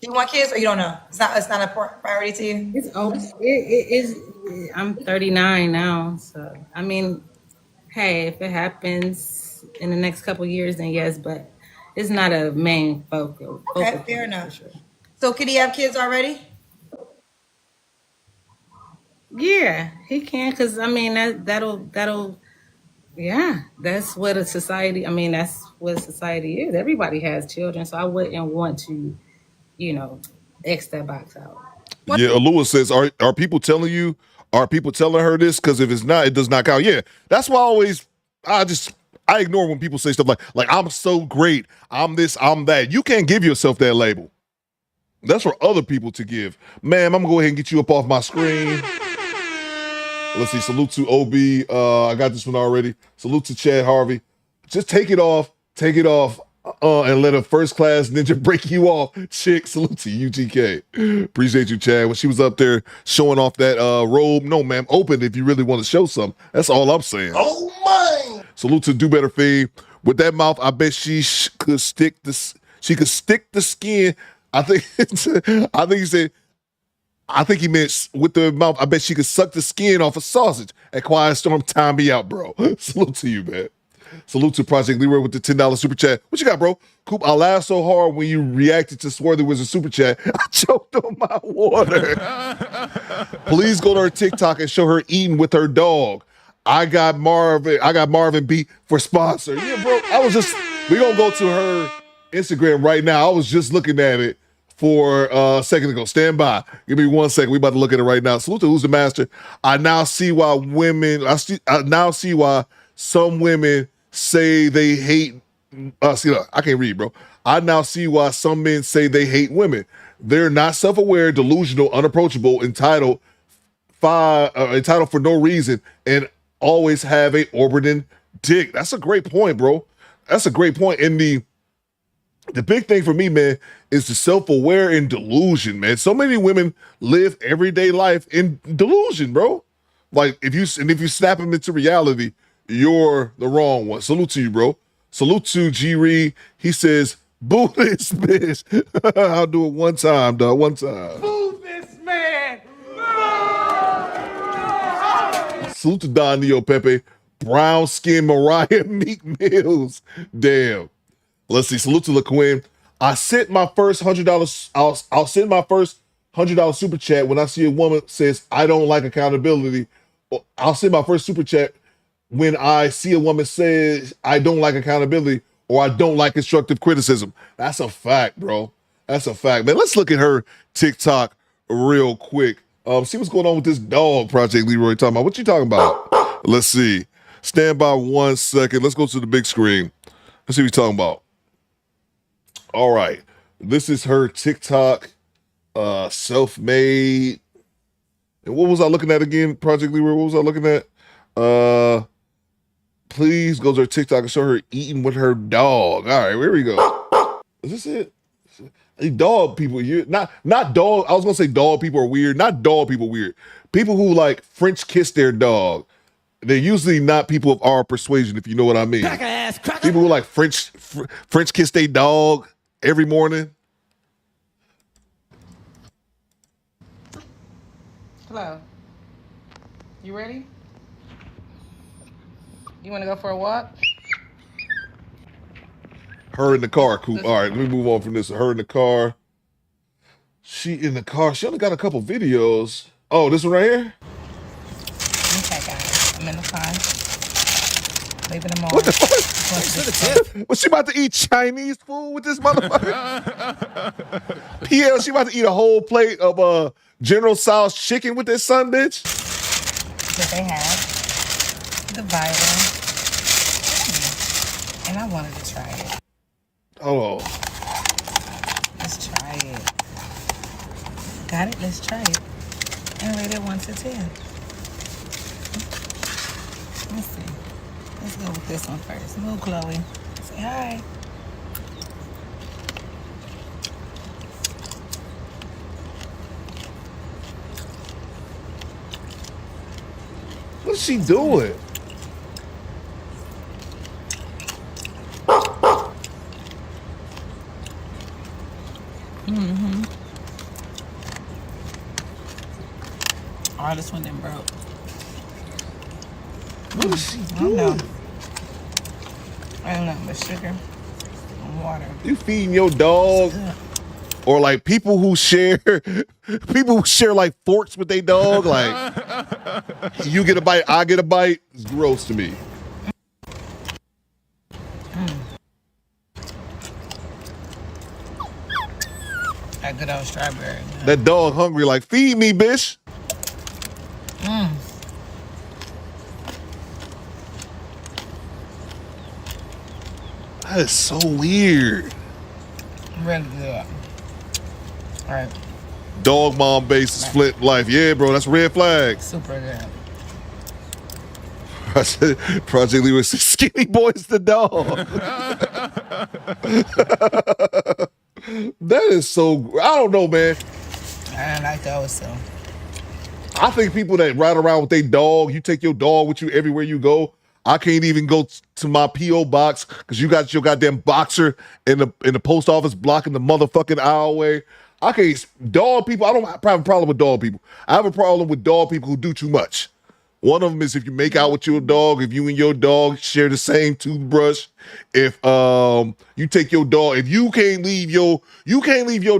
Do you want kids, or you don't know? It's not a priority to you? It's open. It is. I'm 39 now, so hey, if it happens in the next couple of years, then yes, but it's not a main focus. Okay, fair enough. Sure. So, could he have kids already? Yeah, he can, because that'll. Yeah, that's what a society. That's what society is. Everybody has children, so I wouldn't want to, X that box out. Yeah, Alua says, are people telling you? Are people telling her this? Because if it's not, it does not count. Yeah, that's why I ignore when people say stuff like I'm so great, I'm this, I'm that. You can't give yourself that label. That's for other people to give. Ma'am, I'm gonna go ahead and get you up off my screen. Let's see. Salute to OB. I got this one already. Salute to Chad Harvey. Just take it off. And let a first-class ninja break you off. Chick, salute to UGK. Appreciate you, Chad. When she was up there showing off that robe, no, ma'am, open if you really want to show something. That's all I'm saying. Oh, my. Salute to Do Better Fave. With that mouth, I bet she could stick the skin. I think he said, I think he meant with the mouth. I bet she could suck the skin off a sausage. At Quiet Storm, time me out, bro. Salute to you, man. Salute to Project Leroy with the $10 super chat. What you got, bro? Coop, I laughed so hard when you reacted to Swarthy Wizard super chat. I choked on my water. Please go to her TikTok and show her eating with her dog. I got Marvin B for sponsor. Yeah, bro. We gonna go to her Instagram right now. I was just looking at it for a second ago. Stand by. Give me 1 second. We about to look at it right now. Salute to Who's the Master. I now see why some women say they hate us. I can't read, bro. I now see why some men say they hate women. They're not self-aware, delusional, unapproachable, entitled for no reason, and always have a orbiting dick. That's a great point, bro. That's a great point. And the big thing for me, man, is the self-aware and delusion, man. So many women live everyday life in delusion, bro. Like if you snap them into reality, you're the wrong one. Salute to you, bro. Salute to G Reed. He says, "Boo this bitch." I'll do it one time, dog. One time. Boo this man! Salute to Don Neo Pepe. Brown skin Mariah Meek Mills. Damn. Let's see. Salute to LaQuinn. I sent my first $100. I'll send my first $100 super chat when I see a woman says I don't like accountability. I'll send my first super chat when I see a woman says I don't like accountability or I don't like constructive criticism. That's a fact, bro. That's a fact, man. Let's look at her TikTok real quick. See what's going on with this dog, Project Leroy talking about. What you talking about? Let's see. Stand by 1 second. Let's go to the big screen. Let's see what you're talking about. All right. This is her TikTok, self-made. And what was I looking at again, Project Leroy? What was I looking at? Please go to her TikTok and show her eating with her dog. All right, here we go. Is this it? Dog people, not dog. I was gonna say dog people are weird. Not dog people weird. People who like French kiss their dog. They're usually not people of our persuasion, if you know what I mean. People who like French kiss their dog every morning. Hello. You ready? You want to go for a walk? Her in the car, Coop. All right, let me move on from this. Her in the car. She in the car. She only got a couple videos. Oh, this one right here? Okay, guys. I'm in the car. Leaving them on. What the fuck? Thanks for the tip. Was she about to eat Chinese food with this motherfucker? PL, she about to eat a whole plate of General Tso's chicken with this son, bitch? That they have. The violin. And I wanted to try it. Oh. Let's try it. Got it? Let's try it. And rate it 1 to 10. Let's see. Let's go with this one first. Move, Chloe. Say hi. What's she doing? Mm-hmm. Oh, this one didn't broke. What is she doing? I don't know, but sugar and water. You feeding your dog? Or like people who share like forks with their dog, like you get a bite, I get a bite. It's gross to me. That good old strawberry. That dog hungry, like feed me, bitch. That is so weird. Really good. All right. Dog mom bases Flint life. Yeah, bro, that's red flag. Super good. Project Lee was skinny boy's the dog. That is so, I don't know, man. I like those too. I think people that ride around with their dog, you take your dog with you everywhere you go. I can't even go to my P.O. box because you got your goddamn boxer in the post office blocking the motherfucking aisleway. I can't dog people. I don't have a problem with dog people. I have a problem with dog people who do too much. One of them is if you make out with your dog, if you and your dog share the same toothbrush, if you take your dog, if you can't leave your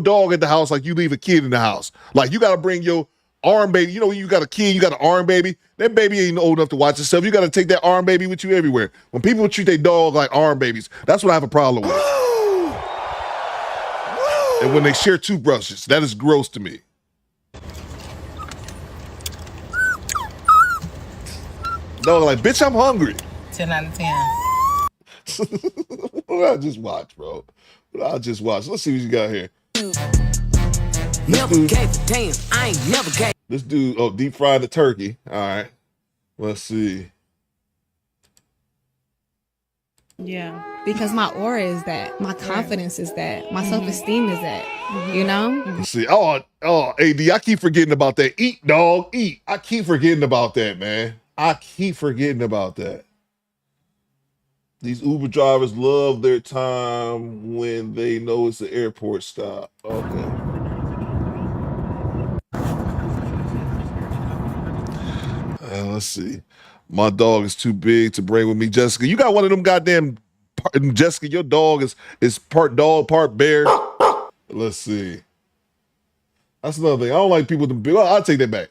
dog at the house like you leave a kid in the house. Like you gotta bring your arm baby. You know, when you got a kid, you got an arm baby. That baby ain't old enough to watch itself. You gotta take that arm baby with you everywhere. When people treat their dog like arm babies, that's what I have a problem with. And when they share toothbrushes, that is gross to me. Dog like, bitch, I'm hungry. 10 out of 10. What did I just watch, bro? What did I just watch? Let's see what you got here. Never gave a damn. I ain't never gave. This dude, deep fried the turkey. All right. Let's see. Yeah, because my aura is that, my confidence is that, my self-esteem is that, you know? Let's see. Oh, AD, I keep forgetting about that. Eat, dog, eat. I keep forgetting about that, man. I keep forgetting about that. These Uber drivers love their time when they know it's an airport stop. Okay. Let's see. My dog is too big to bring with me, Jessica. You got one of them goddamn, Jessica, your dog is part dog, part bear. Let's see. That's another thing. I don't like people with them big. Well, I'll take that back.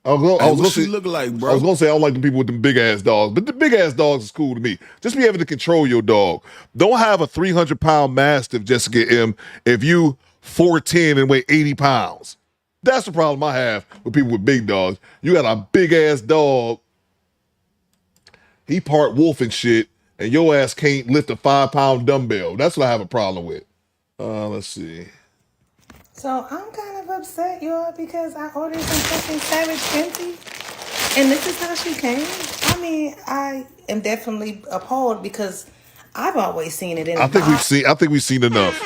What she look like, bro? I was gonna say I don't like the people with them big ass dogs, but the big ass dogs is cool to me. Just be able to control your dog. Don't have a 300-pound mastiff, Jessica M. If you 4'10" and weigh 80 pounds. That's the problem I have with people with big dogs. You got a big ass dog. He part wolf and shit, and your ass can't lift a 5-pound dumbbell. That's what I have a problem with. Let's see. So I'm kind of upset, y'all, because I ordered some fucking Savage Fenty, and this is how she came. I mean, I am definitely appalled because I've always seen it in. I think we've seen enough.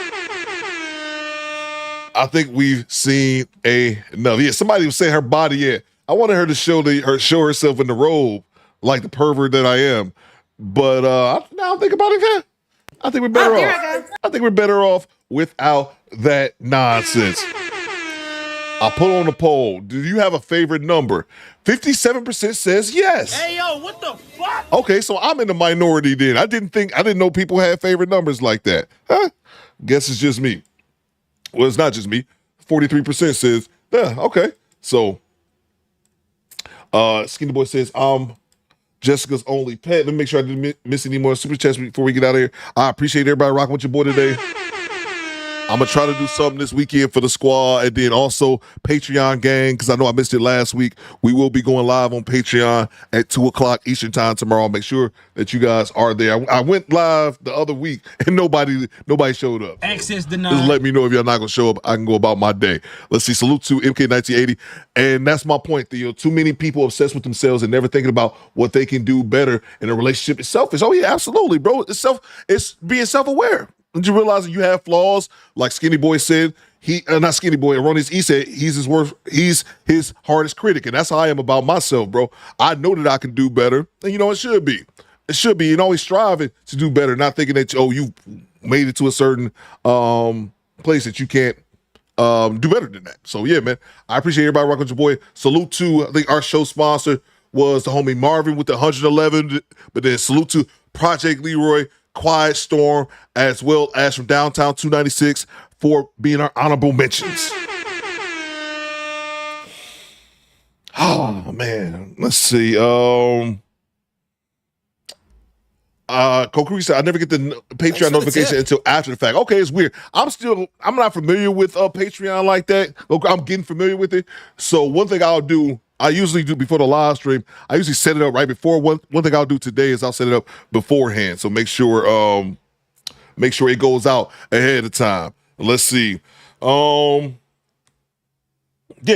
I think we've seen enough. Yeah, somebody was saying her body. Yeah, I wanted her to show herself in the robe like the pervert that I am. But now I think about it, yeah, I think we're better off. I think we're better off without that nonsense. I put on the poll. Do you have a favorite number? 57% says yes. Hey, yo, what the fuck? Okay, so I'm in the minority then. I didn't know people had favorite numbers like that. Huh? Guess it's just me. Well, it's not just me. 43% says, yeah, okay. So, Skinny Boy says, Jessica's only pet. Let me make sure I didn't miss any more super chats before we get out of here. I appreciate everybody rocking with your boy today. I'm going to try to do something this weekend for the squad, and then also Patreon gang, because I know I missed it last week. We will be going live on Patreon at 2 o'clock Eastern time tomorrow. I'll make sure that you guys are there. I went live the other week, and nobody showed up. Access denied. Just let me know if you're not going to show up. I can go about my day. Let's see. Salute to MK1980. And that's my point, Theo. Too many people obsessed with themselves and never thinking about what they can do better in a relationship. It's selfish. Oh, yeah, absolutely, bro. It's being self-aware. Did you realize that you have flaws? Like Skinny Boy said, not Skinny Boy, Erroneous E said he's his hardest critic, and that's how I am about myself, bro. I know that I can do better, and you know it should be. It should be, and always striving to do better, not thinking that you made it to a certain place that you can't do better than that. So yeah, man, I appreciate everybody rocking with your boy. Salute to, I think our show sponsor was the homie Marvin with the 111, but then salute to Project Leroy, Quiet Storm, as well as from Downtown 296 for being our honorable mentions. Oh man, let's see. Kokuri said I never get the Patreon notification until after the fact. Okay, it's weird. I'm not familiar with Patreon like that. I'm getting familiar with it. So one thing I'll do, I usually do before the live stream, I usually set it up right before. One thing I'll do today is I'll set it up beforehand. So make sure it goes out ahead of time. Let's see. Yeah,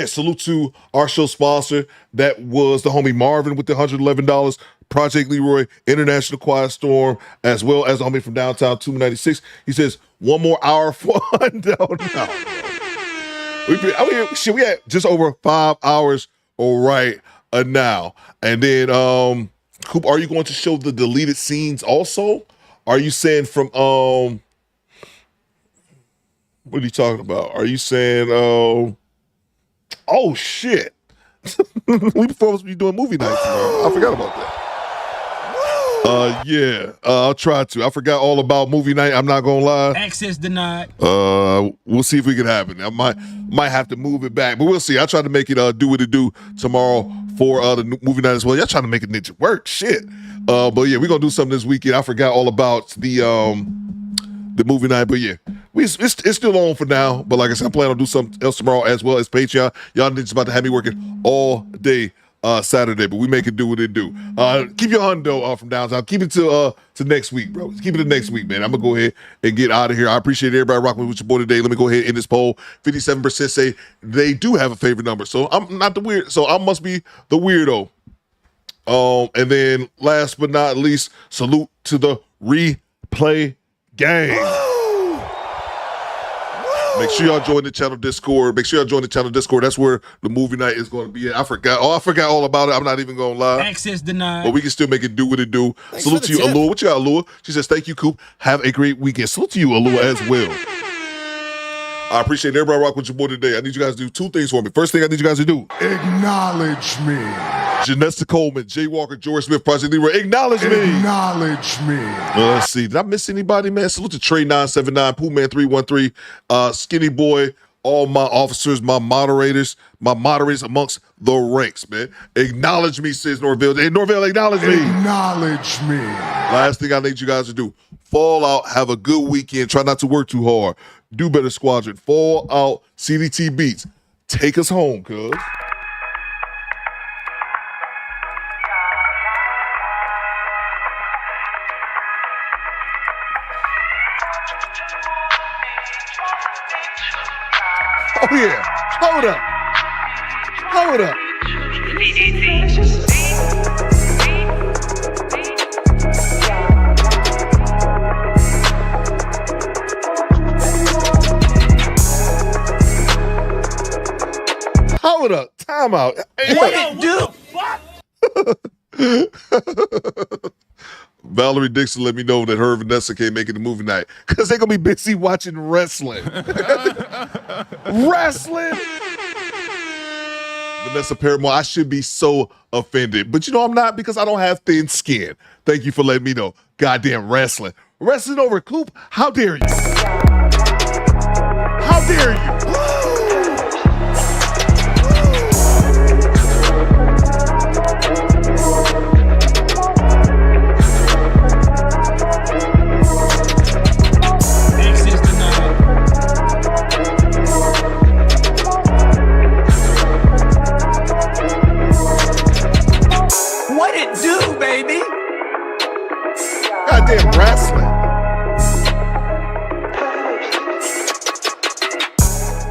salute to our show sponsor. That was the homie Marvin with the $111. Project Leroy, International Quiet Storm, as well as the homie from Downtown 296. He says, 1 more hour for $1. We had just over 5 hours right now. And then, Coop, are you going to show the deleted scenes also? Are you saying from, What are you talking about? Are you saying, oh, shit. We supposed to be doing movie night tomorrow. I forgot about that. Yeah, I'll try to. I forgot all about movie night. I'm not gonna lie. Access denied. We'll see if we can happen. I might have to move it back, but we'll see. I try to make it do what it do tomorrow for the movie night as well. Y'all trying to make it ninja work, shit. But yeah, we're gonna do something this weekend. I forgot all about the movie night, but yeah, it's still on for now. But like I said, I plan on do something else tomorrow as well as Patreon. Y'all ninjas about to have me working all day Saturday, but we make it do what it do. Keep your hundo from downtown. Keep it to next week, bro. Keep it to next week, man. I'm gonna go ahead and get out of here. I appreciate everybody rocking with your boy today. Let me go ahead and end this poll. 57% say they do have a favorite number, so I'm not the weird. So I must be the weirdo. And then last but not least, salute to the replay gang. Make sure y'all join the channel Discord. That's where the movie night is going to be at. I forgot all about it. I'm not even going to lie. Access denied. But we can still make it do what it do. Thanks Salute to you, tip. Alua. What you got, Alua? She says, thank you, Coop. Have a great weekend. Salute to you, Alua, as well. I appreciate everybody rocking with your boy today. I need you guys to do two things for me. First thing I need you guys to do. Acknowledge me. Janessa Coleman, Jay Walker, George Smith, Project Leroy. Acknowledge me. Acknowledge me. Let's see. Did I miss anybody, man? Salute to Trey979, Pooh Man313, Skinny Boy, all my officers, my moderators amongst the ranks, man. Acknowledge me, says Norville. Hey, Norville, acknowledge me. Acknowledge me. Last thing I need you guys to do. Fall out. Have a good weekend. Try not to work too hard. Do better, Squadron. Fall out. CDT Beats. Take us home, cuz. Oh yeah, hold up. Hold up, time out. Hey, What it do? Valerie Dixon let me know that her and Vanessa can't make it to movie night because they're going to be busy watching wrestling. Vanessa Paramore, I should be so offended. But you know I'm not because I don't have thin skin. Thank you for letting me know. Goddamn wrestling. Wrestling over Coop? How dare you? How dare you? What it do, baby? Goddamn wrestling.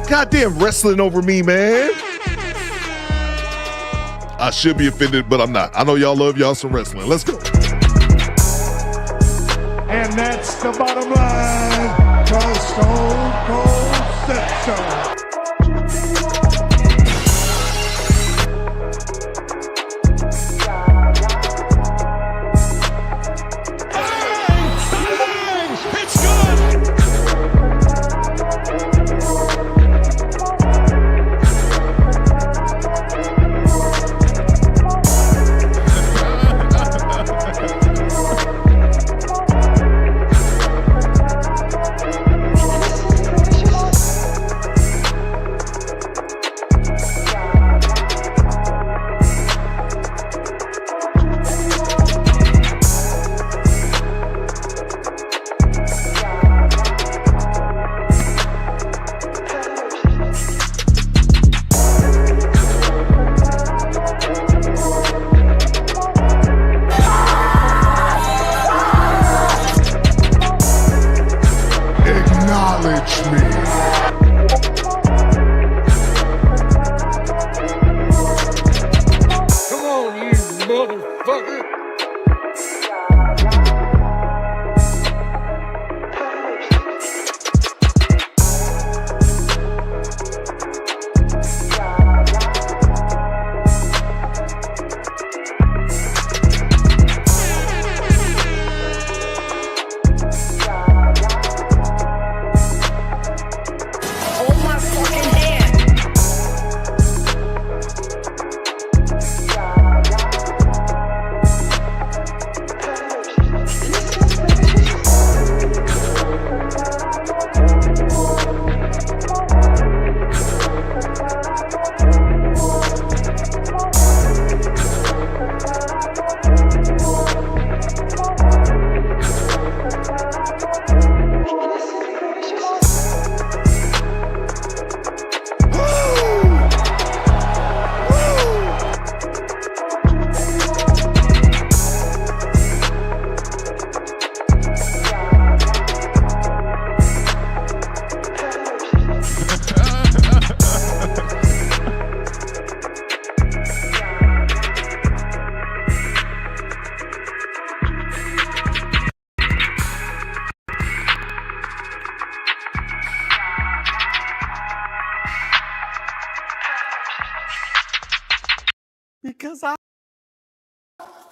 Goddamn wrestling over me, man. I should be offended, but I'm not. I know y'all love y'all some wrestling. Let's go. And that's the bottom line. 'Cause Stone Cold said so.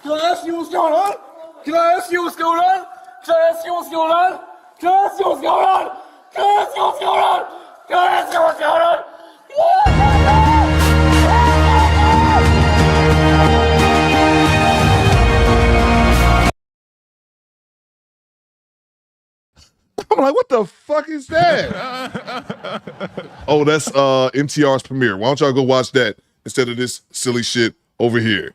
Can I ask you what's going on? Can I ask you what's going on? Can I ask you what's going on? Can I ask you what's going on? Can I ask you what's going on? Can I ask you what's going on? I'm like, what the fuck is that? Oh, that's MTR's premiere. Why don't y'all go watch that instead of this silly shit over here?